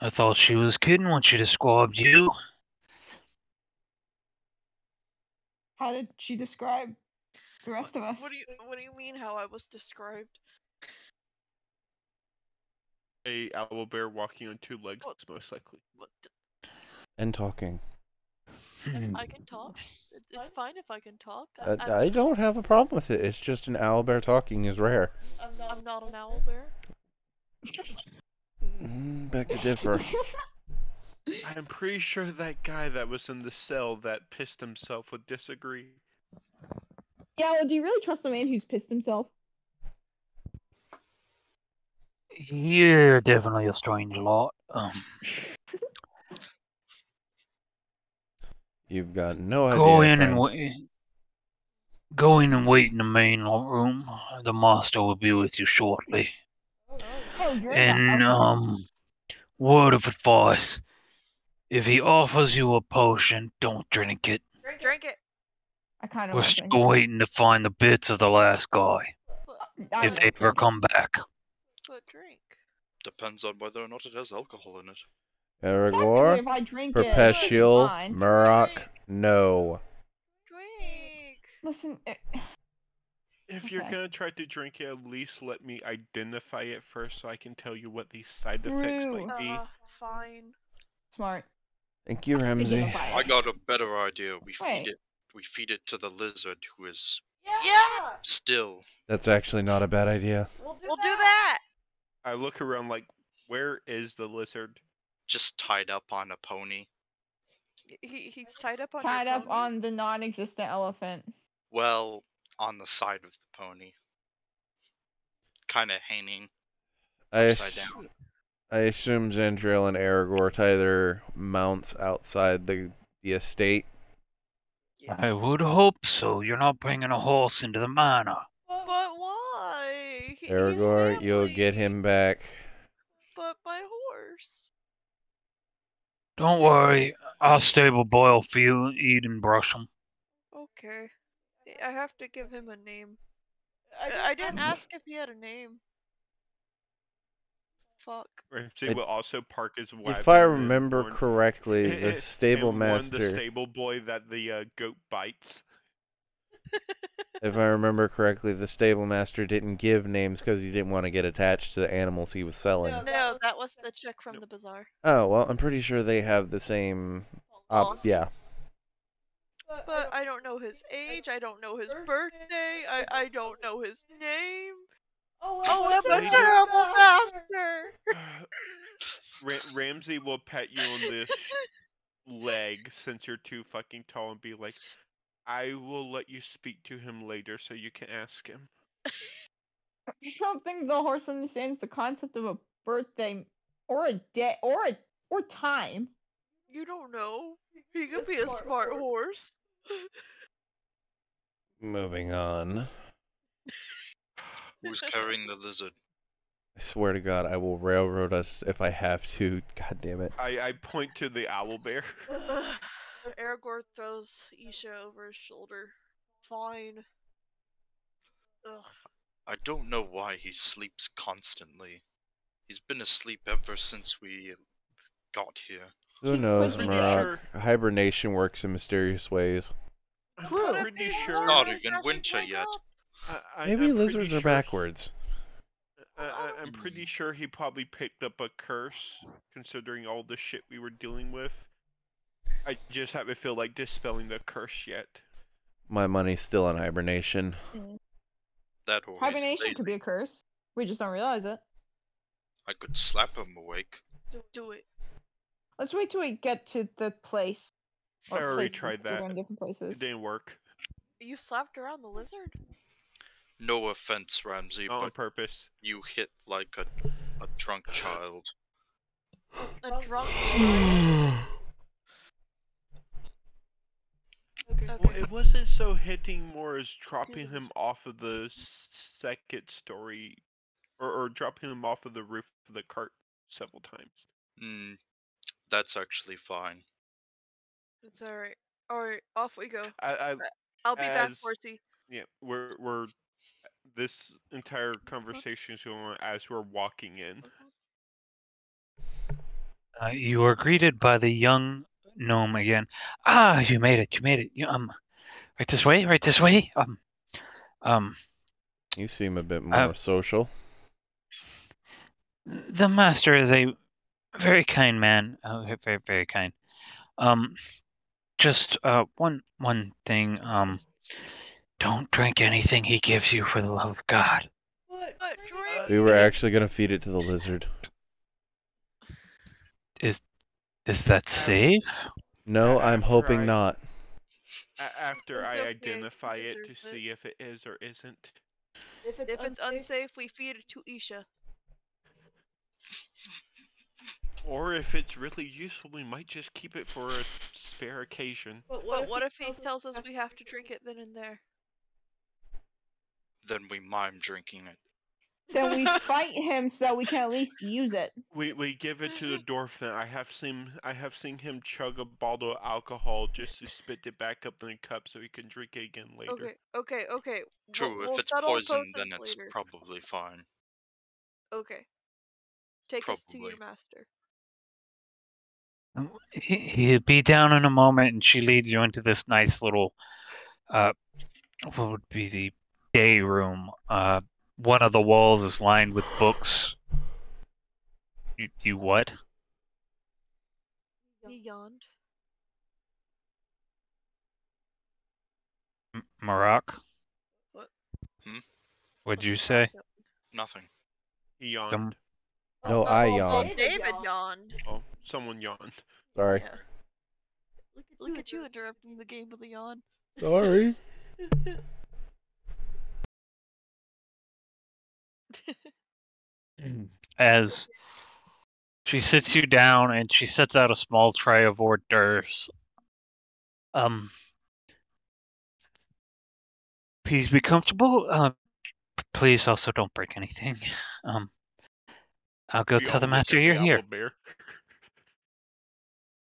I thought she was kidding when she described you. How did she describe the rest of us? What do you mean how I was described? A owlbear walking on 2 legs, What? most likely. What? And talking. I can talk. It's fine if I can talk. I don't have a problem with it. It's just an owlbear talking is rare. I'm not an owl bear. Beg to differ. I'm pretty sure that guy that was in the cell that pissed himself would disagree. Yeah, well, do you really trust a man who's pissed himself? You're definitely a strange lot. You've got no idea. Go in friend. and go in and wait in the main room. The master will be with you shortly. Oh, you're And word of advice: if he offers you a potion, don't drink it. Drink it. I kind of We're want to still waiting to find the bits of the last guy, if they ever come back. But drink. Depends on whether or not it has alcohol in it. Technically, Aragorn, if I drink it, it should be Perpetual, fine. Murok, no. Drink. Listen, If you're Okay. gonna try to drink it, at least let me identify it first so I can tell you what these side effects True. might be. Fine. smart. Thank you, I have to Ramsey. identify I it. got a better idea. We Wait. feed it to the lizard who is Yeah. still. That's actually not a bad idea. We'll do that. I look around like, where is the lizard? Just tied up on a pony. He's tied up on Tied your up pony? on the non-existent elephant. Well, on the side of the pony. Kind of hanging upside down. I assume Zandriel and Aragorn tie their mounts outside the estate. Yes. I would hope so. You're not bringing a horse into the manor. But why? He's Aragorn, you'll get family. him back. But my horse. Don't worry. Our stable boy will feel, eat, and brush him. Okay. I have to give him a name. I didn't ask if he had a name. Fuck. Ramsey It- will also park his wagon. If I and remember warn- correctly, the and stable warn master. the stable boy that the goat bites. If I remember correctly, the stable master didn't give names because he didn't want to get attached to the animals he was selling. No, that was the chick from the bazaar. Oh well, I'm pretty sure they have the same. Laws. Yeah. But I don't know his age, I don't know his birthday, I don't know his name. Oh, I'm a Maybe- terrible master! Ramsey will pet you on the leg since you're too fucking tall and be like, I will let you speak to him later so you can ask him. I don't think the horse understands the concept of a birthday or a day or time. You don't know. He could be a smart horse. Moving on. Who's carrying the lizard? I swear to God, I will railroad us if I have to. God damn it. I point to the owl bear. Aragorn throws Isha over his shoulder. Fine. Ugh. I don't know why he sleeps constantly. He's been asleep ever since we got here. Who Keep knows, pushing Murok? Hibernation works in mysterious ways. True. I'm pretty sure. It's not even winter yet. Maybe I'm pretty lizards are sure backwards. I'm pretty sure he probably picked up a curse, considering all the shit we were dealing with. I just haven't feel like dispelling the curse yet. My money's still in hibernation. That or he's Hibernation lazy. could be a curse. We just don't realize it. I could slap him awake. Do it. Let's wait till we get to the place. I already places, tried 'cause we're that. going different places. It didn't work. You slapped around the lizard? No offense, Ramsey, Not on but purpose. you hit like a drunk child. A drunk child? Well, Okay. it wasn't so hitting more as dropping him off of the second story, or dropping him off of the roof of the cart several times. Hmm, that's actually fine. It's alright. Alright, off we go. I I'll be back, as- horsey. yeah, we're this entire conversation is going on as we're walking in. You are greeted by the young gnome again. Ah, you made it. You made it. Right this way. Right this way. You seem a bit more social. The master is a very kind man. Very, very kind. Just one thing. Don't drink anything he gives you, for the love of God. But drink. We were actually gonna feed it to the lizard. Is that safe? No, I'm After hoping I- not. After It's I okay, identify he it to deserves it. see if it is or isn't. If If it's unsafe, we feed it to Isha. Or if it's really useful, we might just keep it for a spare occasion. But what if he tells us we have to drink it then and there? Then we mime drinking it. Then we fight him so that we can at least use it. We give it to the dwarf. Then I have seen him chug a bottle of alcohol just to spit it back up in a cup so he can drink it again later. Okay. True, We'll if it's settle poison, then potions it's later. probably fine. Okay. Take us to your Probably. master. He'll be down in a moment, and she leads you into this nice little, what would be the day room. One of the walls is lined with books. You what? He yawned. Marak? What? What'd you say? Nothing. He yawned. Come- No, I Well, yawned. David yawned. Oh, someone yawned. Sorry. Yeah. Look at you interrupting the game with a yawn. Sorry. As she sits you down and she sets out a small tray of hors d'oeuvres. Please be comfortable. Please also don't break anything. I'll go We tell all the look master at you're the here. owlbear.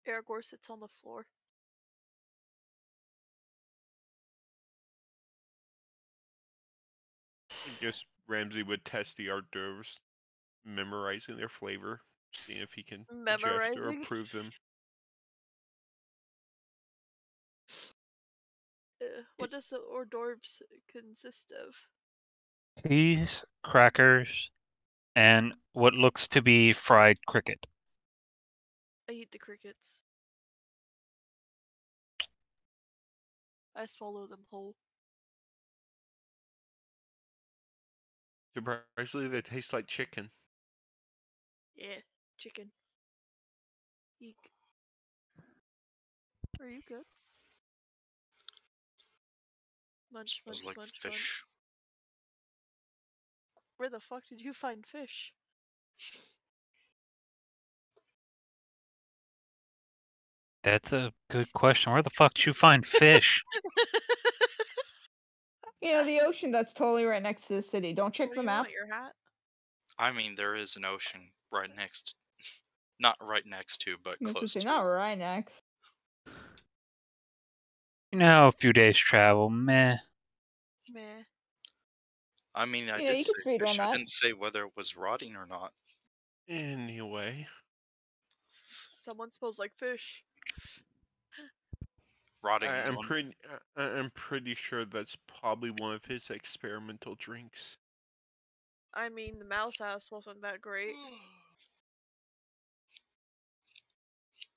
Aragorn sits on the floor. I guess Ramsey would test the hors d'oeuvres, memorizing their flavor, seeing if he can suggest or Memorizing? approve them. What does the hors d'oeuvres consist of? Cheese, crackers, and what looks to be fried cricket. I eat the crickets. I swallow them whole. Surprisingly, they taste like chicken. Yeah, chicken. Eek. Are you good? Munch, munch, Smells like munch, fish. munch. Where the fuck did you find fish? That's a good question. Where the fuck did you find fish? You know, the ocean that's totally right next to the city. Don't check What the do you map. want, your hat? I mean, there is an ocean right next. Not right next to, but I was close just to. saying, not right next. You know, a few days travel, meh. Meh. I mean, I Yeah, did you say could speed fish. run I that. didn't say whether it was rotting or not. Anyway, Someone smells like fish. Rotting I'm one. pretty sure that's probably one of his experimental drinks. I mean, the mouse ass wasn't that great.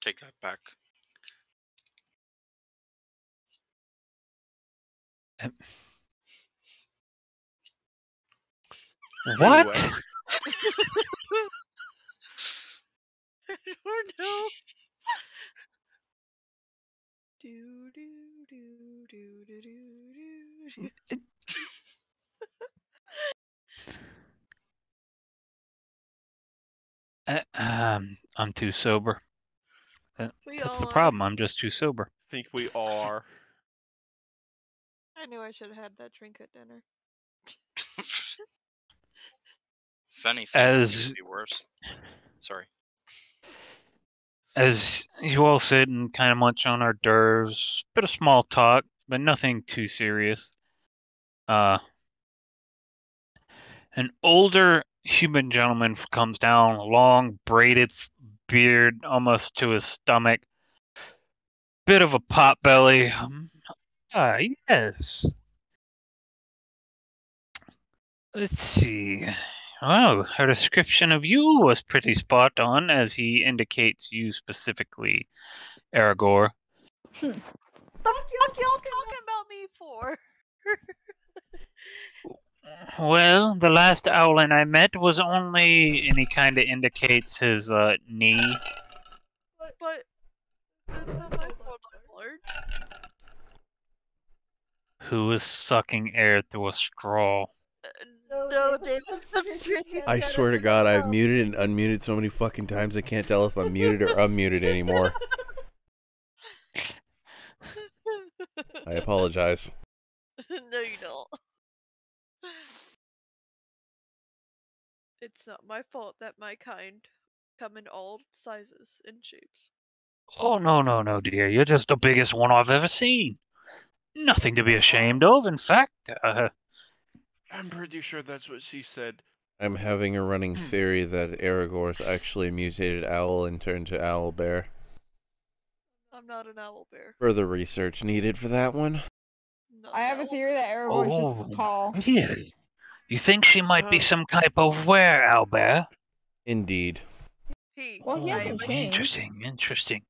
Take that back. What? Anyway. I don't know. Do do do do do do do. I'm too sober. We That's all the are. problem. I'm just too sober. I think we all are. I knew I should have had that drink at dinner. If anything, it As could be worse. Sorry. as you all sit and kind of munch on hors d'oeuvres, bit of small talk, but nothing too serious. An older human gentleman comes down, long braided beard almost to his stomach, bit of a pot belly. Yes. Let's see. Well, her description of you was pretty spot on, as he indicates you specifically, Aragorn. What y'all talking about me for? Well, the last owlin I met was only, and he kind of indicates his knee. But that's not my fault, I'm large. Who was sucking air through a straw. No, David was drinking. I swear to God, I've muted and unmuted so many fucking times I can't tell if I'm muted or unmuted anymore. I apologize. No, you don't. It's not my fault that my kind come in all sizes and shapes. Oh, no, dear. You're just the biggest one I've ever seen. Nothing to be ashamed of. In fact, I'm pretty sure that's what she said. I'm having a running theory that Aragorn's actually a mutated owl and turned to owlbear. I'm not an owl bear. Further research needed for that one. Not I an have a owl theory that Aragorn's Oh, just tall. really? You think she might be Oh. some type of were-owlbear? Indeed. Well, he Oh, hasn't changed. interesting, interesting.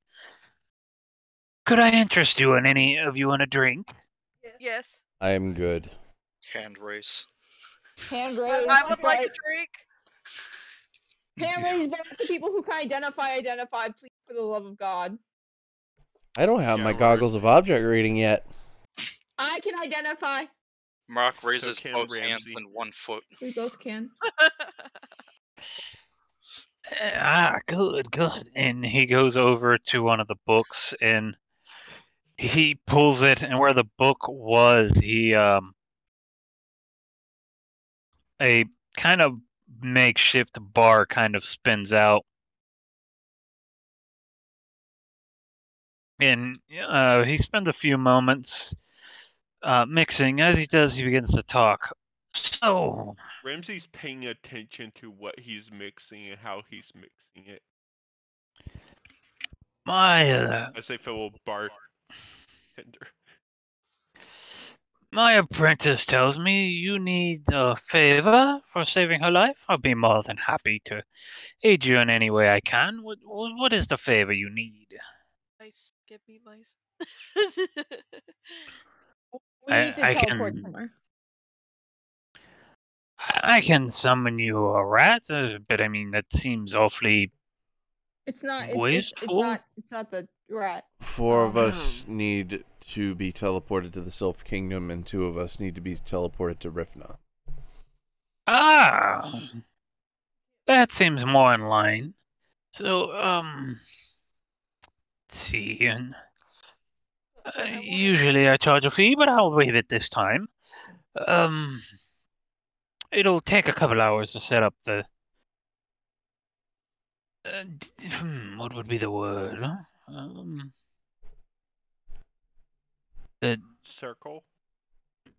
Could I interest you in any of you in a drink? Yes. I am good. Hand race. Hand raised, I would like a but drink. hand raised, but if the people who can identify, please, for the love of God. I don't have Yeah, my right. goggles of object reading yet. I can identify. Mark raises can both hands Ramsey. and 1 foot. We both can. Good, good. And he goes over to one of the books and he pulls it, and where the book was, he a kind of makeshift bar kind of spins out. And he spends a few moments mixing. As he does, he begins to talk. So, Ramsey's paying attention to what he's mixing and how he's mixing it. my As a fellow bartender. my apprentice tells me you need a favor for saving her life. I'll be more than happy to aid you in any way I can. What is the favor you need? Mice. Give me mice. We need to I teleport can somewhere. I can summon you a rat, but I mean that seems awfully It's not. It's wasteful. not. It's not the rat. 4 of Um, us need to be teleported to the Sylph Kingdom, and 2 of us need to be teleported to Rifna. Ah, that seems more in line. So, let's see. And usually I charge a fee, but I'll waive it this time. It'll take a couple hours to set up the. What would be the word? The Circle?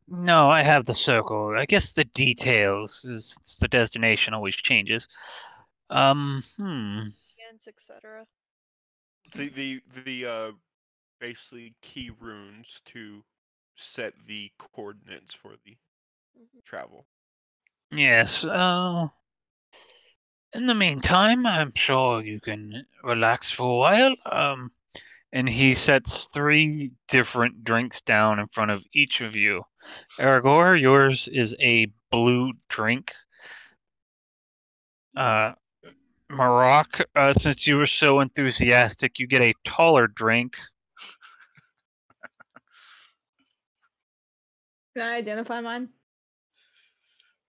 No, I have the circle. I guess the details, since the destination always changes. Hands, etc. The basically key runes to set the coordinates for the travel. Yes. In the meantime, I'm sure you can relax for a while. And he sets 3 different drinks down in front of each of you. Aragorn, yours is a blue drink. Maroc, since you were so enthusiastic, you get a taller drink. Can I identify mine?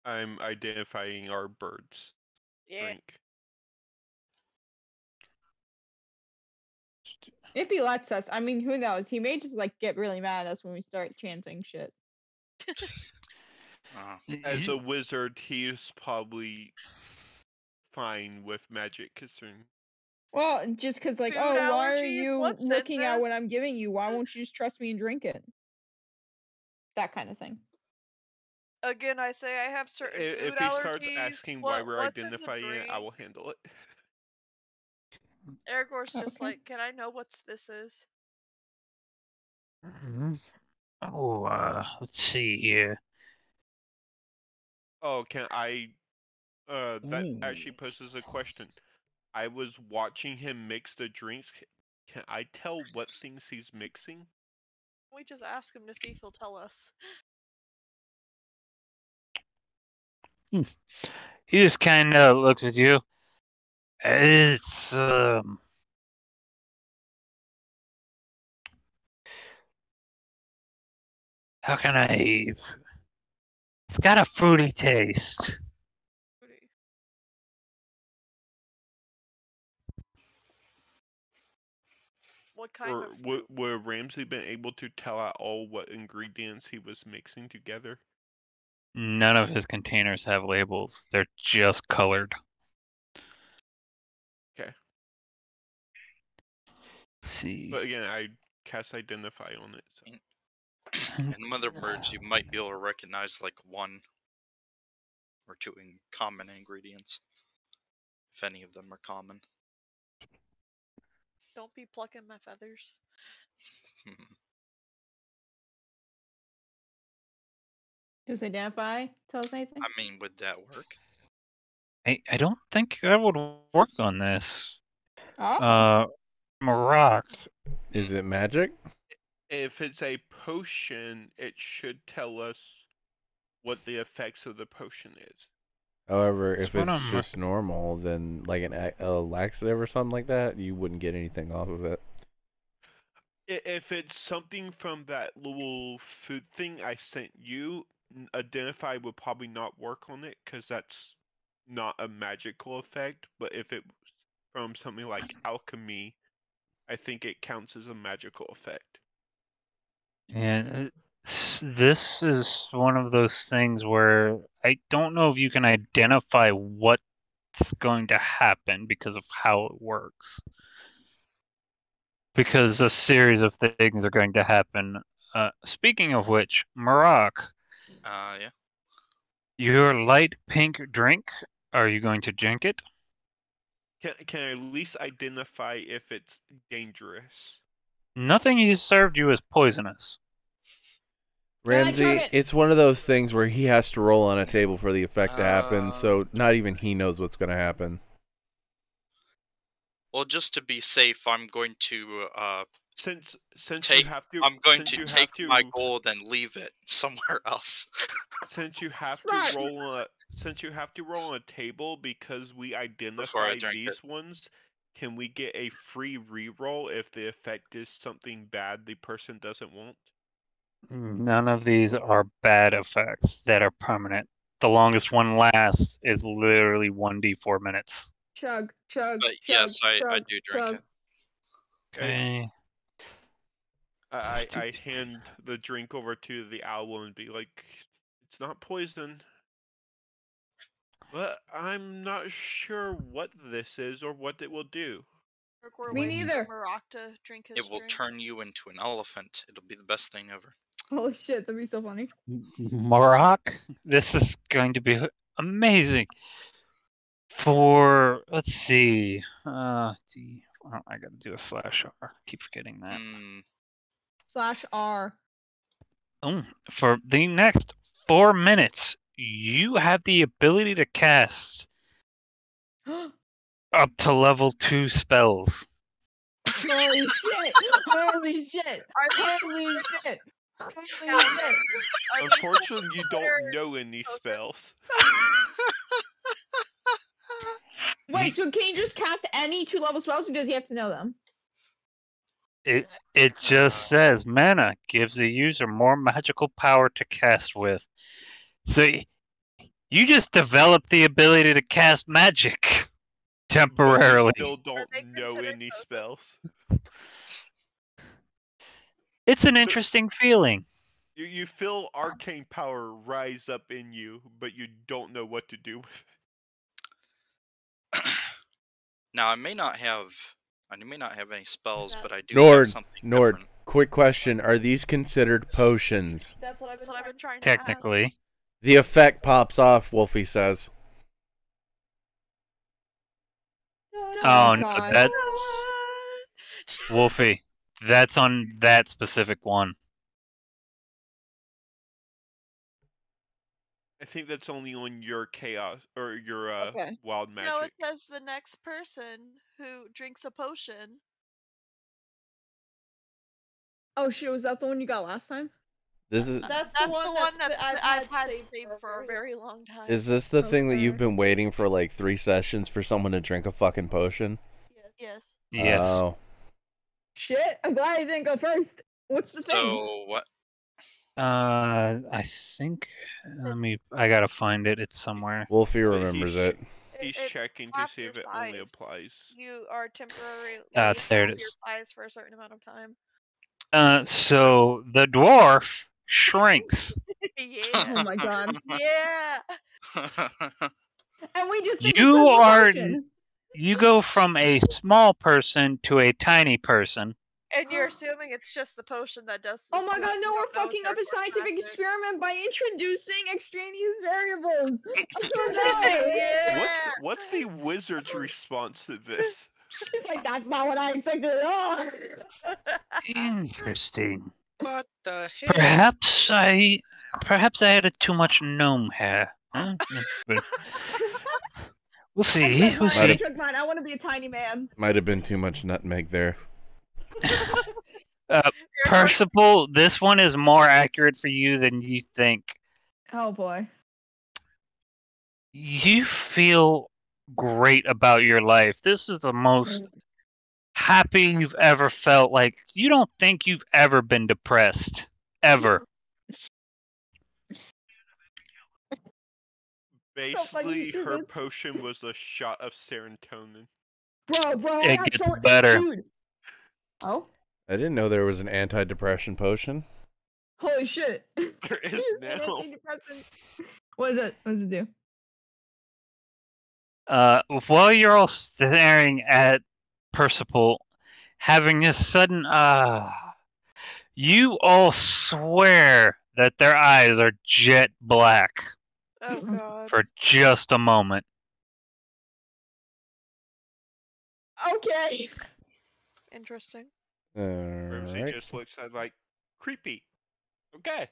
I'm identifying our birds. Yeah. Drink. If he lets us. I mean, who knows? He may just like get really mad at us when we start chanting shit. As a wizard, he is probably fine with magic concern. Well, just because like, Food oh, why are allergies? you What's in looking at this? what I'm giving you? Why won't you just trust me and drink it? That kind of thing. Again, I say I have certain food If he starts allergies. asking why we're What's in the identifying it, I will drink? handle it. Aragorn's just Okay. like, can I know what this is? Oh, let's see here. Oh, can I? That actually Ooh. poses a question. I was watching him mix the drinks. Can I tell what things he's mixing? We just ask him to see if he'll tell us. He just kind of looks at you. It's how can I? It's got a fruity taste. What kind Or of fruit? would Ramsey been able to tell at all what ingredients he was mixing together? None of his containers have labels. They're just colored. Okay. Let's see. But again, I cast identify on it. So. In Mother Birds, you might be able to recognize like 1 or 2 common ingredients, if any of them are common. Don't be plucking my feathers. Does identify tell us anything? I mean, would that work? I don't think that would work on this. Oh. Marak. Is it magic? If it's a potion, it should tell us what the effects of the potion is. However, That's if what it's I'm just normal, then like a laxative or something like that, you wouldn't get anything off of it. If it's something from that little food thing I sent you, Identify would probably not work on it because that's not a magical effect. But if it's from something like alchemy, I think it counts as a magical effect. And this is one of those things where I don't know if you can identify what's going to happen because of how it works. Because a series of things are going to happen. Speaking of which, Marak, Yeah. your light pink drink, are you going to drink it? Can I at least identify if it's dangerous? Nothing he served you is poisonous. Ramsey, chug it. it's one of those things where he has to roll on a table for the effect to happen, so not even he knows what's going to happen. Well, just to be safe, I'm going to Since take. you have to, I'm going since to you take have my to, gold and leave it somewhere else. since you have Smart. to roll on a, since you have to roll on a table because we Before I identify drink these ones, can we get a free reroll if the effect is something bad the person doesn't want? None of these are bad effects that are permanent. The longest one lasts is literally 1d4 minutes. Chug, chug, But chug, yes, I chug, do drink chug. it. Okay. I hand the drink over to the owl and be like, it's not poison. But I'm not sure what this is or what it will do. We're Me waiting neither. for Marak to drink his It will drink. turn you into an elephant. It'll be the best thing ever. Holy shit, that'd be so funny. Marak, this is going to be amazing. For, let's see. I gotta do a /R. Keep forgetting that. /R. For the next 4 minutes, you have the ability to cast up to level 2 spells. Holy shit! Holy shit! Holy shit! Holy shit! Unfortunately, you don't know any spells. Wait, so can you just cast any 2-level spells, or does he have to know them? It just says mana gives the user more magical power to cast with. So you just develop the ability to cast magic temporarily. But you still don't know any spells. It's an interesting feeling. You feel arcane power rise up in you, but you don't know what to do with it. Now I may not have any spells, but I do have Nord, something Nord, different. quick question. Are these considered potions? That's what I've been trying to Technically. The effect pops off, Wolfie says. Oh, no, God. that's... Wolfie, that's on that specific one. I think that's only on your chaos or your Okay. wild magic. No, it says the next person who drinks a potion. Oh shit, was that the one you got last time? This is. That's the the one one that I've had saved saved for for a very long time. Is this the thing that you've Okay. been waiting for like 3 sessions for someone to drink a fucking potion? Yes. Yes. Oh. Shit, I'm glad I didn't go first. What's the thing? So what? I think... I gotta find it. It's somewhere. Wolfie But remembers it. He's It's checking to half see if your it only size. applies. You are temporarily There it half your is. size for a certain amount of time. So the dwarf shrinks. Yeah. Oh my god. Yeah. And we just think You it's 'cause of the are- potion. You go from a small person to a tiny person. And you're assuming it's just the potion that does this. Oh my but god, you no, don't we're know if fucking up a there's more scientific magic. experiment by introducing extraneous variables. Oh no! Yeah. What's the wizard's response to this? He's like, that's not what I expected at all. Interesting. What the hell? Perhaps I had too much gnome hair. Huh? But we'll see. We'll I see. took mine. I want to be a tiny man. Might have been too much nutmeg there. Percival, this one is more accurate for you than you think. Oh boy. You feel great about your life. This is the most happy you've ever felt. Like, you don't think you've ever been depressed. Ever. Basically, her potion was a shot of serotonin. Bro, It I gets so better. Dude. Oh? I didn't know there was an anti-depression potion. Holy shit. There is It's an now. antidepressant. What is it? What does it do? While you're all staring at Percival, having this sudden you all swear that their eyes are jet black Oh god. for just a moment. Okay. Interesting. Grimsy Alright. just looks at like creepy. Okay.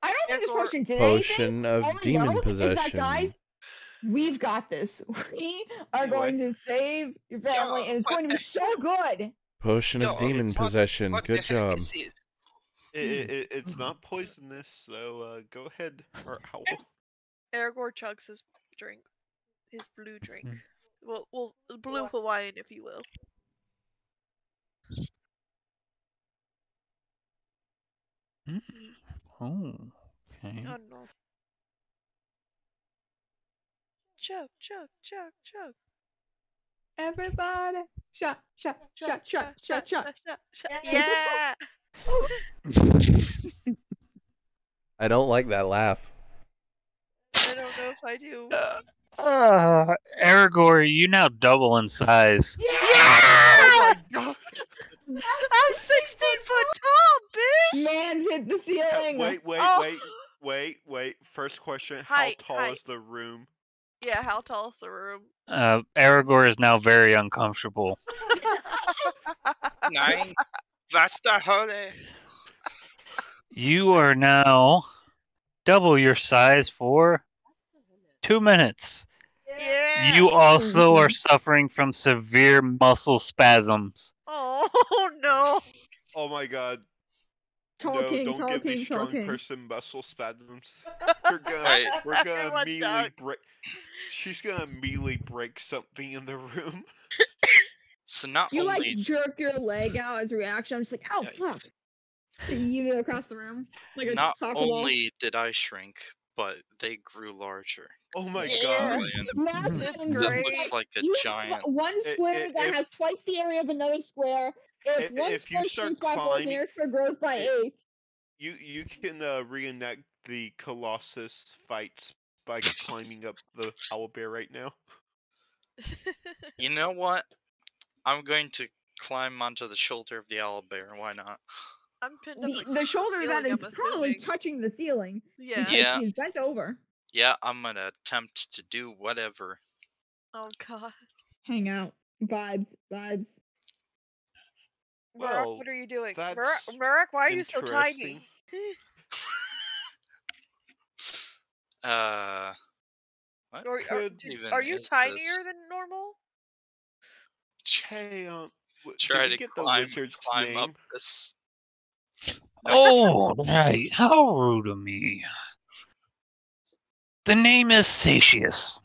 I don't think this Therefore- potion did anything. Potion of All I demon know is that, possession. guys, we've got this. We are Anyway. going to save your family, and it's what going to be the so good. Potion of Yo, demon what- possession. What the Good heck job. is this? It's not poisonous, so go ahead, or owl. Aragorn chugs his drink. His blue drink. Mhm. Well, blue Hawaiian, if you will. Hmm. Oh, okay. I don't know. Chug, chug, chug, chug. Everybody, shot. Yeah! I don't like that laugh. I don't know if I do. Aragorn, you now double in size. Oh my god! I'm 16 foot tall, bitch! Man hit the ceiling. Wait. First question: Height, how tall height. is the room? Yeah, how tall is the room? Aragorn is now very uncomfortable. Nine. What's the holy? You are now double your size for 2 minutes. Yeah! You also are suffering from severe muscle spasms. Oh no! Oh my god! Tall No, king, don't tall give me king, tall strong king. person muscle spasms. We're Right. gonna Everyone immediately duck. break. She's gonna immediately break something in the room. So not You only like jerk your leg out as a reaction. I'm just like, ow, fuck. Yikes. You it across the room like a not soccer ball. only did I shrink, but they grew larger. Oh my Yeah. god! And Imagine That's you that great. looks like a you giant. have one square I- that if- has twice the area of another square. If one if you square start shrinks by 4, the climbing- next square grows by i- 8. You can reenact the Colossus fights by climbing up the owlbear right now. You know what? I'm going to climb onto the shoulder of the owlbear. Why not? I'm pinned up The shoulder that ceiling, is I'm probably assuming. touching the ceiling. Yeah. because Yeah. He's bent over. Yeah, I'm gonna attempt to do whatever. Oh god. Hang out. Vibes. Murak, Well, what are you doing? that's Murak, why are you so tiny? interesting. What Or, could even are you is tinier this? than normal? Hey, Try did to we get the climb wizard's up name? this. Oh, right. How rude of me. The name is Satius.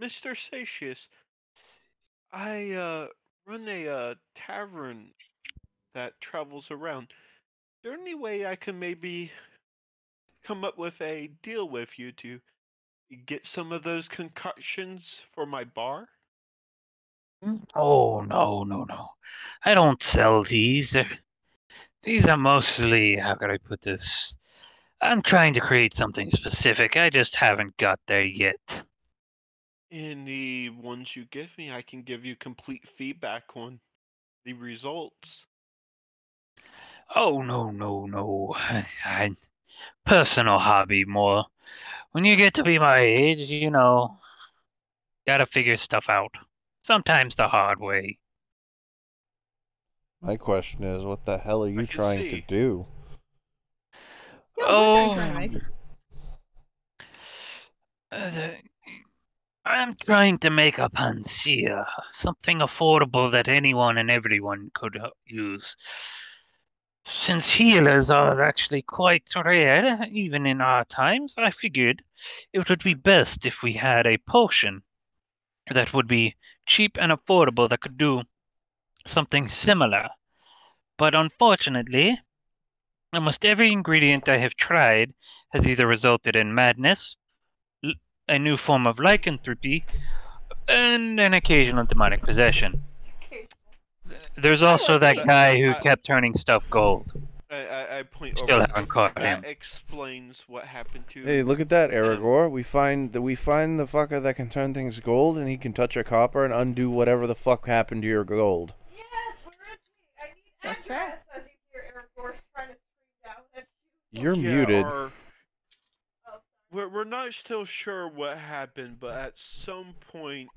Mr. Satius, I run a tavern that travels around. Is there any way I can maybe come up with a deal with you to get some of those concoctions for my bar? Oh, no. I don't sell these. These are mostly, how could I put this? I'm trying to create something specific. I just haven't got there yet. In the ones you give me, I can give you complete feedback on the results. Oh, no. I personal hobby more. When you get to be my age, gotta figure stuff out. sometimes the hard way. My question is, what the hell are you can trying to see. do? Yeah, what are you trying to make? I'm trying to make a panacea, something affordable that anyone and everyone could use. Since healers are actually quite rare, even in our times, I figured it would be best if we had a potion that would be cheap and affordable that could do something similar. But unfortunately, almost every ingredient I have tried has either resulted in madness, a new form of lycanthropy, and an occasional demonic possession. There's also that guy who kept turning stuff gold. I point Still over. haven't caught him. That explains what happened to. Hey, look at that, Aragorn. We find the fucker that can turn things gold, and he can touch a copper and undo whatever the fuck happened to your gold. Yes, where is he? I need That's address. As you hear Aragorn trying to scream down at you. You're muted. We're not still sure what happened, but at some point,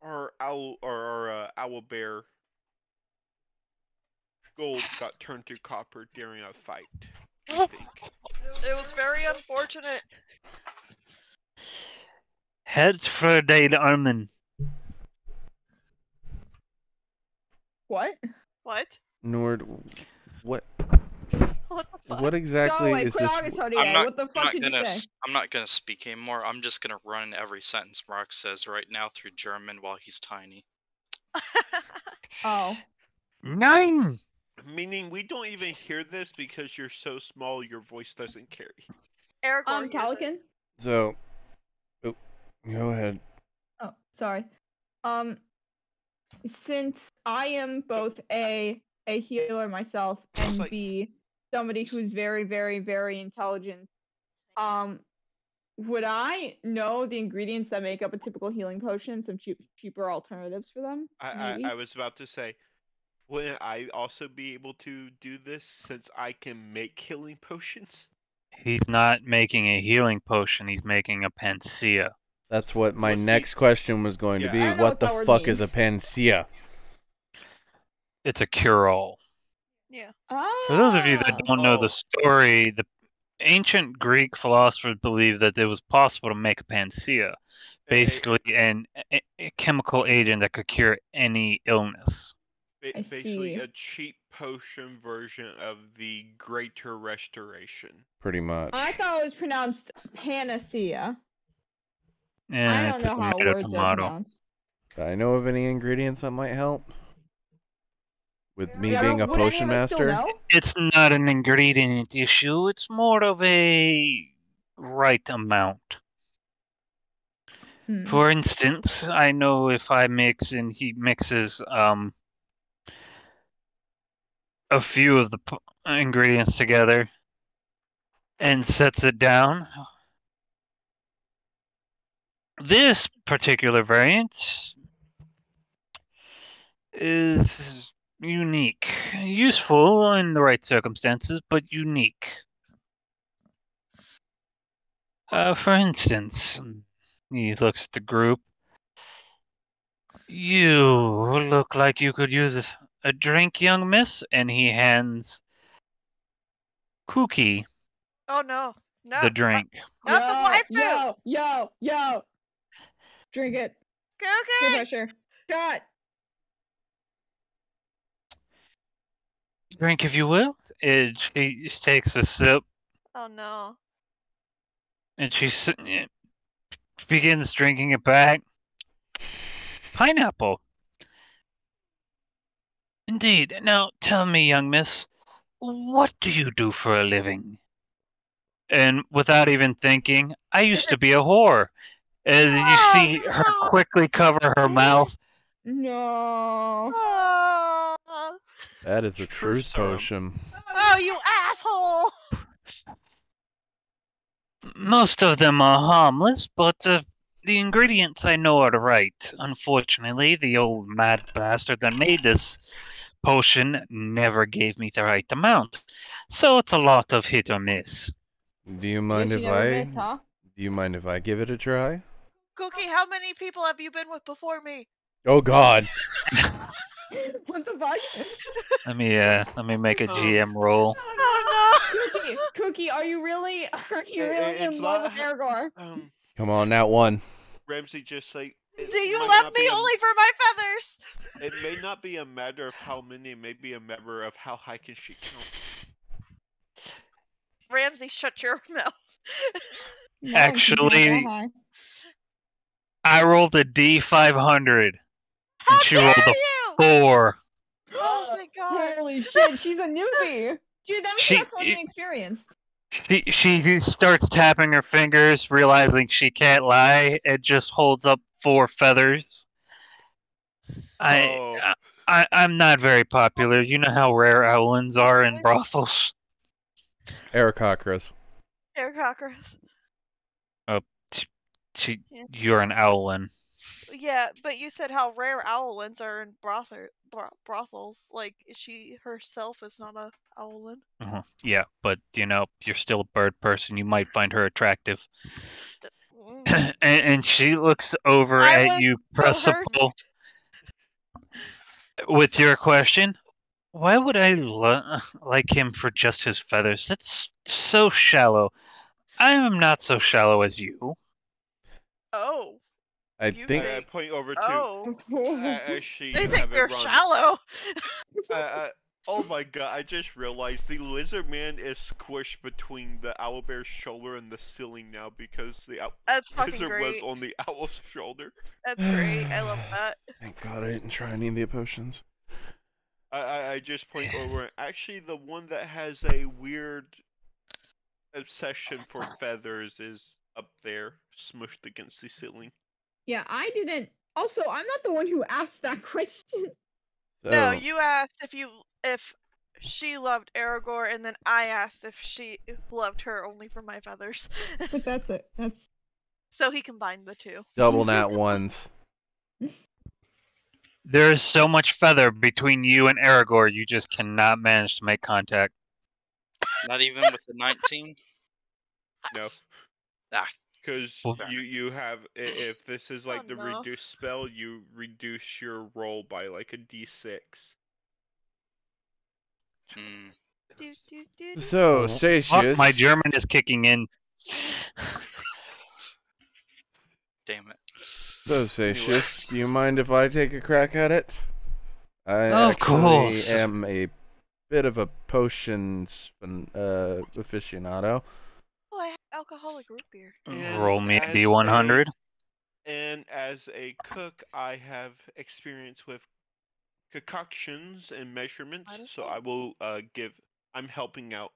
our owlbear gold got turned to copper during a fight. I think. It was very unfortunate. Heads for Dale Armin. What? What? Nord, what? What the fuck? What exactly is this? What the fuck did you say? I'm not gonna speak anymore. I'm just gonna run every sentence Mark says right now through German while he's tiny. Oh. 9! Meaning we don't even hear this because you're so small your voice doesn't carry. Aragorn. Calican? So, oh, go ahead. Oh, sorry. Since I am both a healer myself and B, somebody who's very, very, very intelligent, would I know the ingredients that make up a typical healing potion, some cheaper alternatives for them? I was about to say, wouldn't I also be able to do this since I can make healing potions? He's not making a healing potion, he's making a panacea. That's what my next question was going to be. What the fuck is a panacea? It's a cure-all. Yeah. For those of you that don't know the story, the ancient Greek philosophers believed that it was possible to make a panacea, basically a chemical agent that could cure any illness. Basically, a cheap potion version of the Greater Restoration. Pretty much. I thought it was pronounced panacea. Yeah, I don't know how words are pronounced. Do I know of any ingredients that might help? With me Yeah, being a would any potion of us still master? know? It's not an ingredient issue, it's more of a right amount. For instance, I know if I mix and he mixes a few of the ingredients together and sets it down. This particular variant is unique. Useful in the right circumstances, but unique. For instance, he looks at the group. You look like you could use a drink, young miss, and he hands Cookie Oh no. No. the drink. Not the waifu. Yo. Drink it. Peer Cookie. pressure. Shot. Drink, if you will. She takes a sip, Oh no. and she begins drinking it back. Pineapple. Indeed. Now, tell me, young miss, what do you do for a living? And without even thinking, I used to be a whore. And you see her quickly cover her mouth. No. Oh. That is a truth potion. Oh, you asshole! Most of them are harmless, but the ingredients I know are right. Unfortunately, the old mad bastard that made this potion never gave me the right amount. So it's a lot of hit or miss. Do you mind if Do you mind if I give it a try? Cookie, how many people have you been with before me? Oh God. What the fuck? Let me make a GM roll. Oh Cookie, are you really It's in love with not- Aragorn? Come on, that one. Ramsey, just like no! it Do you might love not me be a- only for my feathers? It may not be a matter of how many, it may be a matter of how high can she count. Ramsey, shut your mouth. No, she's not Actually, that high. I rolled a D500, How and she dare rolled a you! 4. Oh my god. Holy shit, she's a newbie. Dude, that means She- she has something experienced. She starts tapping her fingers, realizing she can't lie, and just holds up 4 feathers. Oh. I'm not very popular. You know how rare owlins are in brothels. Aarakocras. Air cockers. Yeah. You're an owlin. Yeah, but you said how rare owlins are in brothels. Like, she herself is not a owlin. Yeah, but you're still a bird person. You might find her attractive. and she looks over I at would you, put her- Principal, with your question. Why would I like him for just his feathers? That's so shallow. I am not so shallow as you. Oh. I You think I think- point over to Oh. actually They you think have it they're wrong. shallow. Oh my god, I just realized the lizard man is squished between the owlbear's shoulder and the ceiling now because the That's fucking lizard great. was on the owl's shoulder. That's great. I love that. Thank God I didn't try any of the potions. I just point over. Actually, the one that has a weird obsession for feathers is up there, smushed against the ceiling. Yeah, I didn't. Also, I'm not the one who asked that question. No, So, you asked if she loved Aragorn, and then I asked if she loved her only for my feathers. But that's it. That's So he combined the two. double nat ones. There is so much feather between you and Aragorn, you just cannot manage to make contact. Not even with the 19? No. Ah. Because Well- you have if this is like Oh, the no. reduce spell, you reduce your roll by like a d6. Hmm. Do, do, do, do. So, Fuck, Satius. my German is kicking in. Damn it. So, Satius, do you mind if I take a crack at it? I Of actually course. am a bit of a potions aficionado. Oh, I have alcoholic root beer. And Roll me a as D100. And as a cook, I have experience with concoctions and measurements, Might as so well. I will I'm helping out.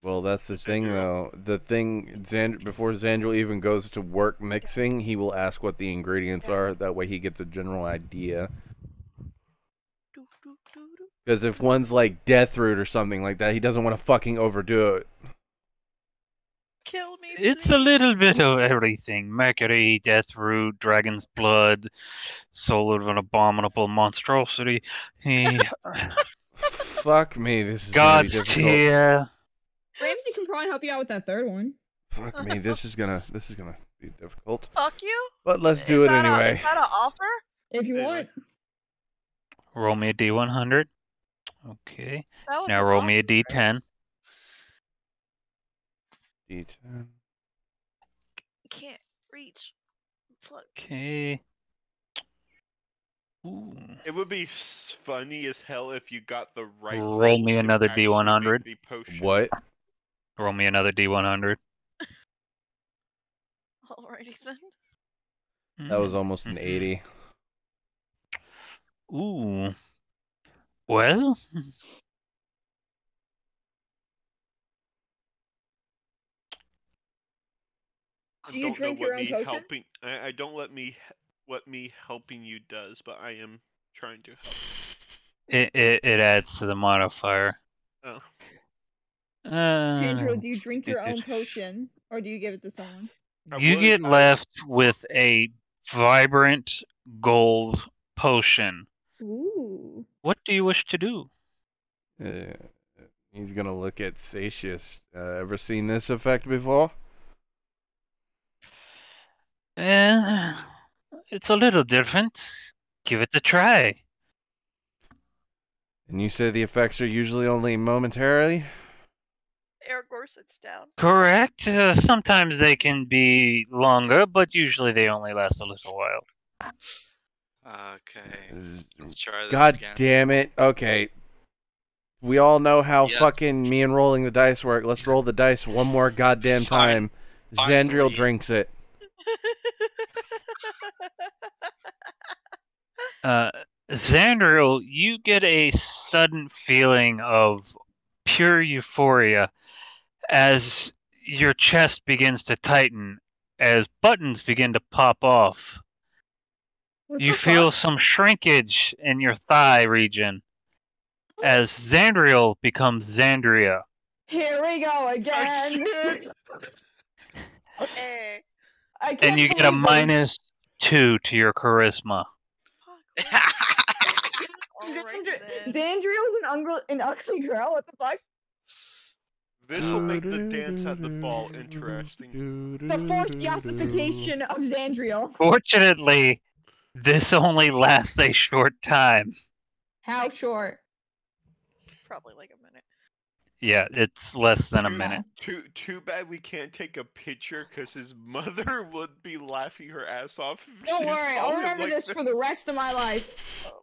Well, that's the thing, Xandriel. though. The thing, before Xandriel even goes to work mixing, he will ask what the ingredients Yeah. are. That way he gets a general idea. Do, do, do, do. Because if one's like Deathroot or something like that, he doesn't want to fucking overdo it. Kill me. It's please. a little bit of everything. Mercury, Deathroot, Dragon's Blood, Soul of an Abominable Monstrosity, Fuck me, this is gonna be God's difficult. Tear. Ramsey can probably help you out with that third one. Fuck me, this is gonna be difficult. Fuck you. But let's do it anyway. Is that an offer? If you Anyway. want. Roll me a D100. Okay. That was Now an roll me a offer. D10. D10. Can't reach. Fuck. Okay. Ooh. It would be funny as hell if you got the right. Roll rolls me to another actually D100. make the potion. What? Roll me another D100. Alrighty then. That was almost an Mhm. 80. Ooh. Well, Do you don't drink know your what own me potion? helping. I don't let me what me helping you does, but I am trying to help. it adds to the modifier. Oh. Sandro, do you drink your it own did. potion? Or do you give it to someone? I You would- get I- left with a vibrant gold potion. Ooh. What do you wish to do? He's gonna look at Satius. Ever seen this effect before? It's a little different. Give it a try. And you say the effects are usually only momentarily? Aragorn sits down. Correct. Sometimes they can be longer, but usually they only last a little while. Okay. Let's try this God again. damn it. Okay. We all know how Yes. fucking me and rolling the dice work. Let's roll the dice one more goddamn Fine. time. Zandriel Finally. drinks it. Xandriel, you get a sudden feeling of pure euphoria as your chest begins to tighten, as buttons begin to pop off. What You the feel fuck? some shrinkage in your thigh region as Xandriel becomes Xandria. Here we go again. Eh. I can't And you get a believe this. -2 to your charisma. Fuck. Alright then. Xandriel's an ugly girl. What the fuck? This will make the dance at the ball interesting. The forced yassification of Xandriel. Fortunately, this only lasts a short time. How short? Probably like a minute. Yeah, it's less than a Too- minute. Too bad we can't take a picture because his mother would be laughing her ass off. if Don't she worry, saw I'll him remember like this that. for the rest of my life. Oh.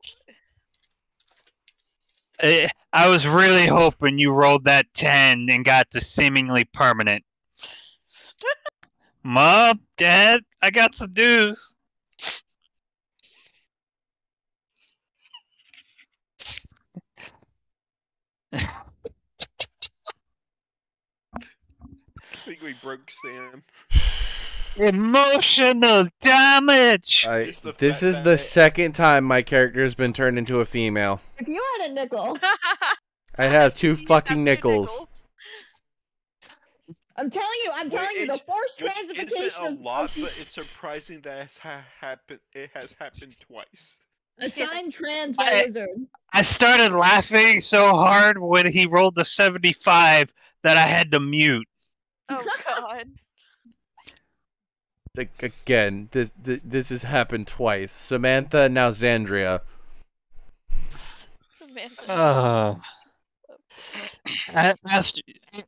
I was really hoping you rolled that 10 and got to seemingly permanent. Mom, Dad, I got some news. I think we broke Sam. Emotional damage. Just the This fact is that the it- second time my character has been turned into a female. If you had a nickel, I'd have two You got fucking two nickels. I'm telling you, the it's- forced Which transmutation isn't a of lot, but it's surprising that it has happened twice. assigned trans by I- wizard. I started laughing so hard when he rolled the 75 that I had to mute. Oh god. Again, this has happened twice. Samantha, now Xandria. Man.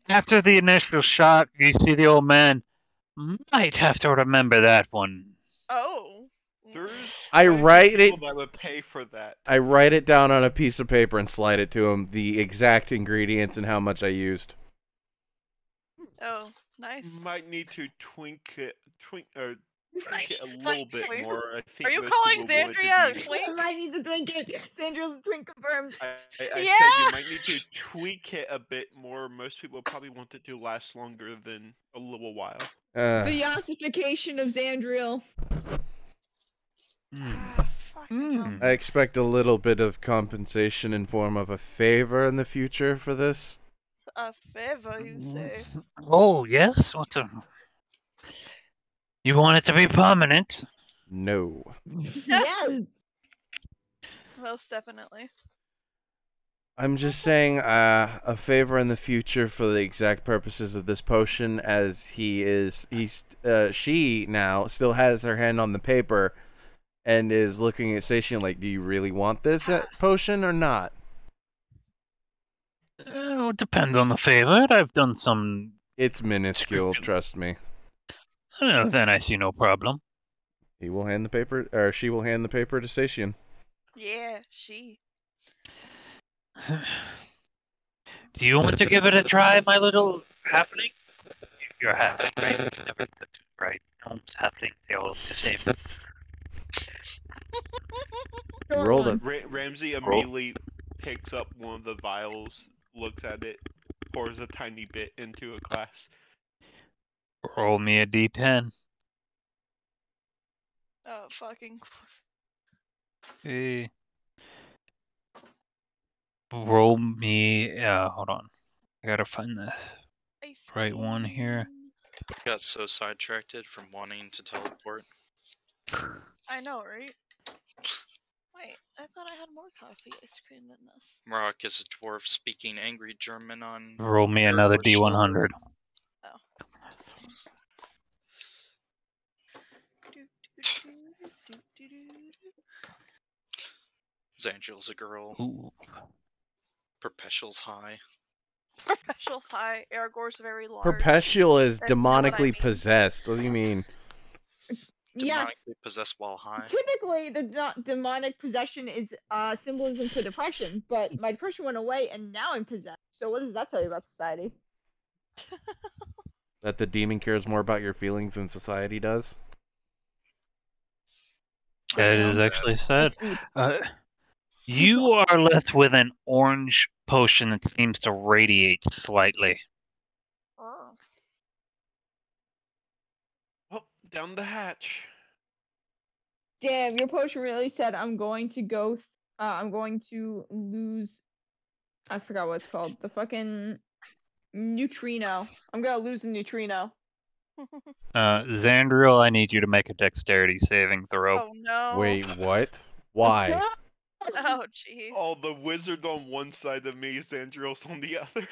After the initial shock, you see the old man might have to remember that one. Oh. There's I quite a few write it- people that would pay for that. I write it down on a piece of paper and slide it to him, the exact ingredients and how much I used. Oh, nice. Might need to tweak it a little bit Twink. more. I think Are you most calling people want it to Xandria a be- twink? I might need to drink it. Sandra's twink confirmed. I said Yeah! you might need to tweak it a bit more. Most people probably want it to last longer than a little while. The yassification of Xandriel. Ah, fucking hell. I expect a little bit of compensation in form of a favor in the future for this. A favor, you say? Oh, yes? What's a... You want it to be permanent? No. Yes. Most definitely. I'm just saying a favor in the future for the exact purposes of this potion, as she now still has her hand on the paper and is looking at Satian like, do you really want this potion or not? Oh, it depends on the favor. I've done some... It's minuscule, trust me. Then I see no problem. He will hand the paper, or she will hand the paper to Satian. Yeah, she. Do you want to give it a try, my little halfling? You're halfling, right? Never right. Gnomes, halfling, they all look the same. Short Roll one. Ramsey immediately picks up one of the vials, looks at it, pours a tiny bit into a glass. Roll me a d10. Oh, fucking. Okay. Roll me... hold on. I gotta find the Ice right one here. cream. Got so sidetracked from wanting to teleport. I know, right? Wait, I thought I had more coffee ice cream than this. Mrock is a dwarf speaking angry German on. Roll me another Aragorn's shoulder. d100. Do, do, do, do, do, do, do. Zandriel's a girl. Ooh. Perpetual's high. Perpetual's high. Aragorn's very large. Perpetual is You know what I demonically mean. possessed. What do you mean? Yes. Demonically possessed while high. Typically, the demonic possession is symbolism for depression, but my depression went away and now I'm possessed. So what does that tell you about society? That the demon cares more about your feelings than society does? I That doubt is that. actually sad. It's You are left with an orange potion that seems to radiate slightly. Oh. Oh, down the hatch. Damn, your potion really said I'm going to go. I'm going to lose. I forgot what it's called. The fucking neutrino. I'm gonna lose the neutrino. Zandriel, I need you to make a dexterity saving throw. Oh no. Wait, what? Why? Oh jeez. Oh, the wizard on one side of me, Zandriel's on the other.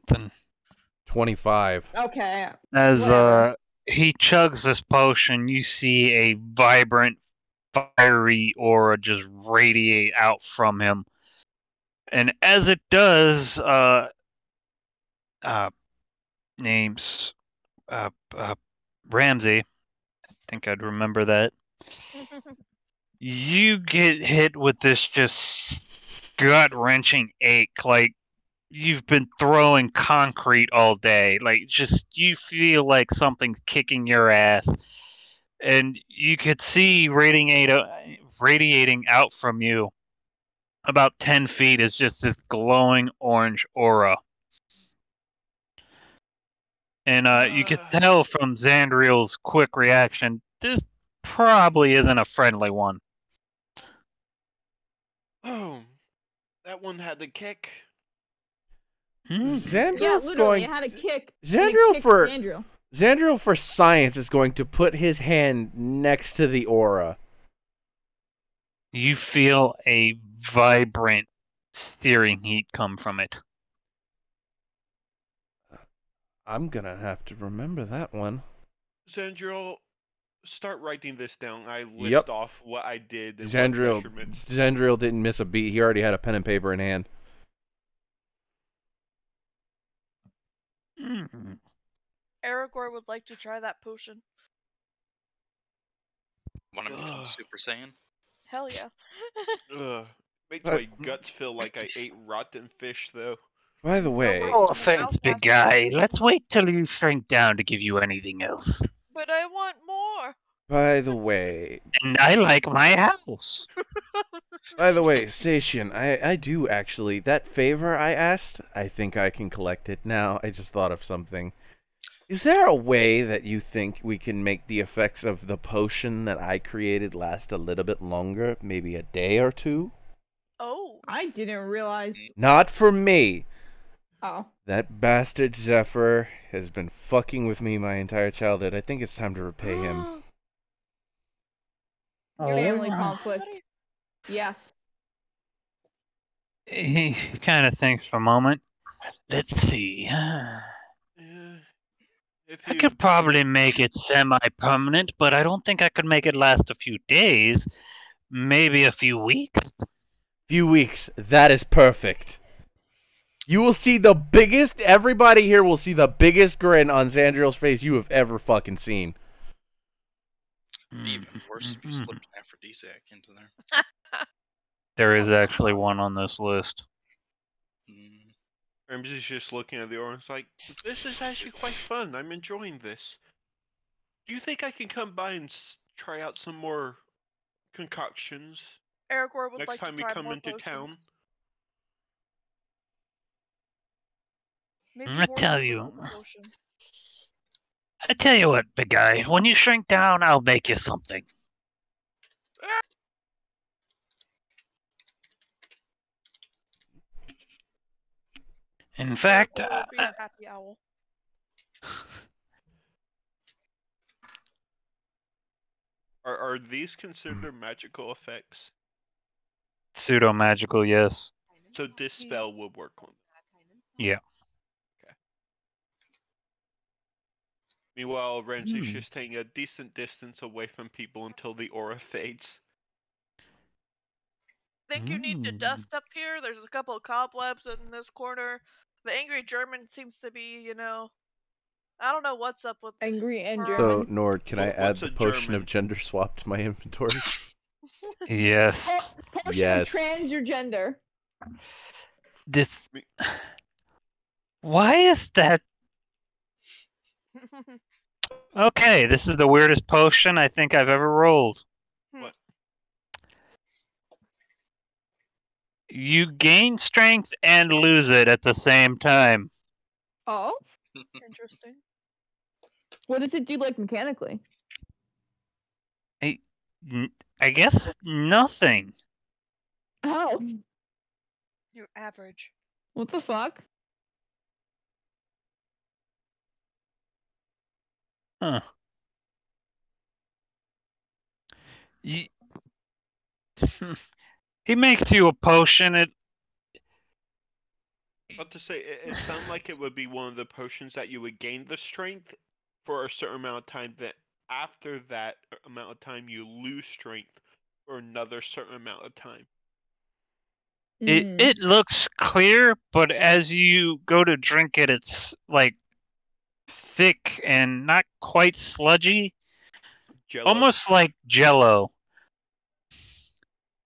Then, 25. Okay. as Whatever. he chugs this potion, you see a vibrant, fiery aura just radiate out from him. And as it does, names, Ramsey, I think I'd remember that. You get hit with this just gut-wrenching ache, like you've been throwing concrete all day. Like, just you feel like something's kicking your ass, and you could see radiating out from you about 10 feet is just this glowing orange aura. And you could tell from Zandriel's quick reaction, this probably isn't a friendly one. Oh, that one had the kick. Zandriel's Yeah, literally, going. I had a kick. Zandriel for Zandriel. Zandriel for science is going to put his hand next to the aura. You feel a vibrant searing heat come from it. I'm gonna have to remember that one. Zandriel, start writing this down. I list Yep. off what I did and what Zandriel measurements. didn't miss a beat. He already had a pen and paper in hand. Mm. Aragorn would like to try that potion. Want to become Ugh. Super Saiyan? Hell yeah. Ugh. Makes But- my guts feel like I ate rotten fish, though. By the way, wait. No Oh, offense, big faster. guy. Let's wait till you shrink down to give you anything else. But I want more. And I like my house. Station, I do actually. That favor I asked, I think I can collect it now. I just thought of something. Is there a way that you think we can make the effects of the potion that I created last a little bit longer? Maybe a day or two? Oh. I didn't realize. Not for me. Oh. That bastard Zephyr has been fucking with me my entire childhood. I think it's time to repay him. Family Oh. conflict. Yes. He kind of thinks for a moment. Let's see. Yeah. If I you could probably make it semi-permanent, but I don't think I could make it last a few days. Maybe a few weeks. Few weeks. That is perfect. You will see the biggest. Everybody here will see the biggest grin on Zandriel's face you have ever fucking seen. Even worse if you Mhm. slipped an aphrodisiac into there. There is actually one on this list. Mm. Ramsey's just looking at the orange like, this is actually quite fun. I'm enjoying this. Do you think I can come by and try out some more concoctions Aragorn would next like time to we try come more into potions. town? Maybe I more tell than you. one potion. I tell you what, big guy. When you shrink down, I'll make you something. In fact, Aragorn will be a happy owl. Are these considered magical effects? pseudo-magical, yes. So this spell would work on. Yeah. Meanwhile, Ramsey's Hmm. just staying a decent distance away from people until the aura fades. Think you need to dust up here? There's a couple of cobwebs in this corner. The angry German seems to be, I don't know what's up with Angry and her. So, German. Nord, can I What's add a the potion German? of gender swap to my inventory? Yes. Potion Yes. of transgender. This. Why is that? Okay, this is the weirdest potion I think I've ever rolled. What? You gain strength and lose it at the same time. Oh, Interesting. what does it do, like, mechanically? I guess nothing. Oh, You're average. what the fuck? Huh. He makes you a potion. About to say, it sounded like it would be one of the potions that you would gain the strength for a certain amount of time. That after that amount of time, you lose strength for another certain amount of time. It looks clear, but as you go to drink it, it's like thick and not quite sludgy. Jello. Almost like Jello.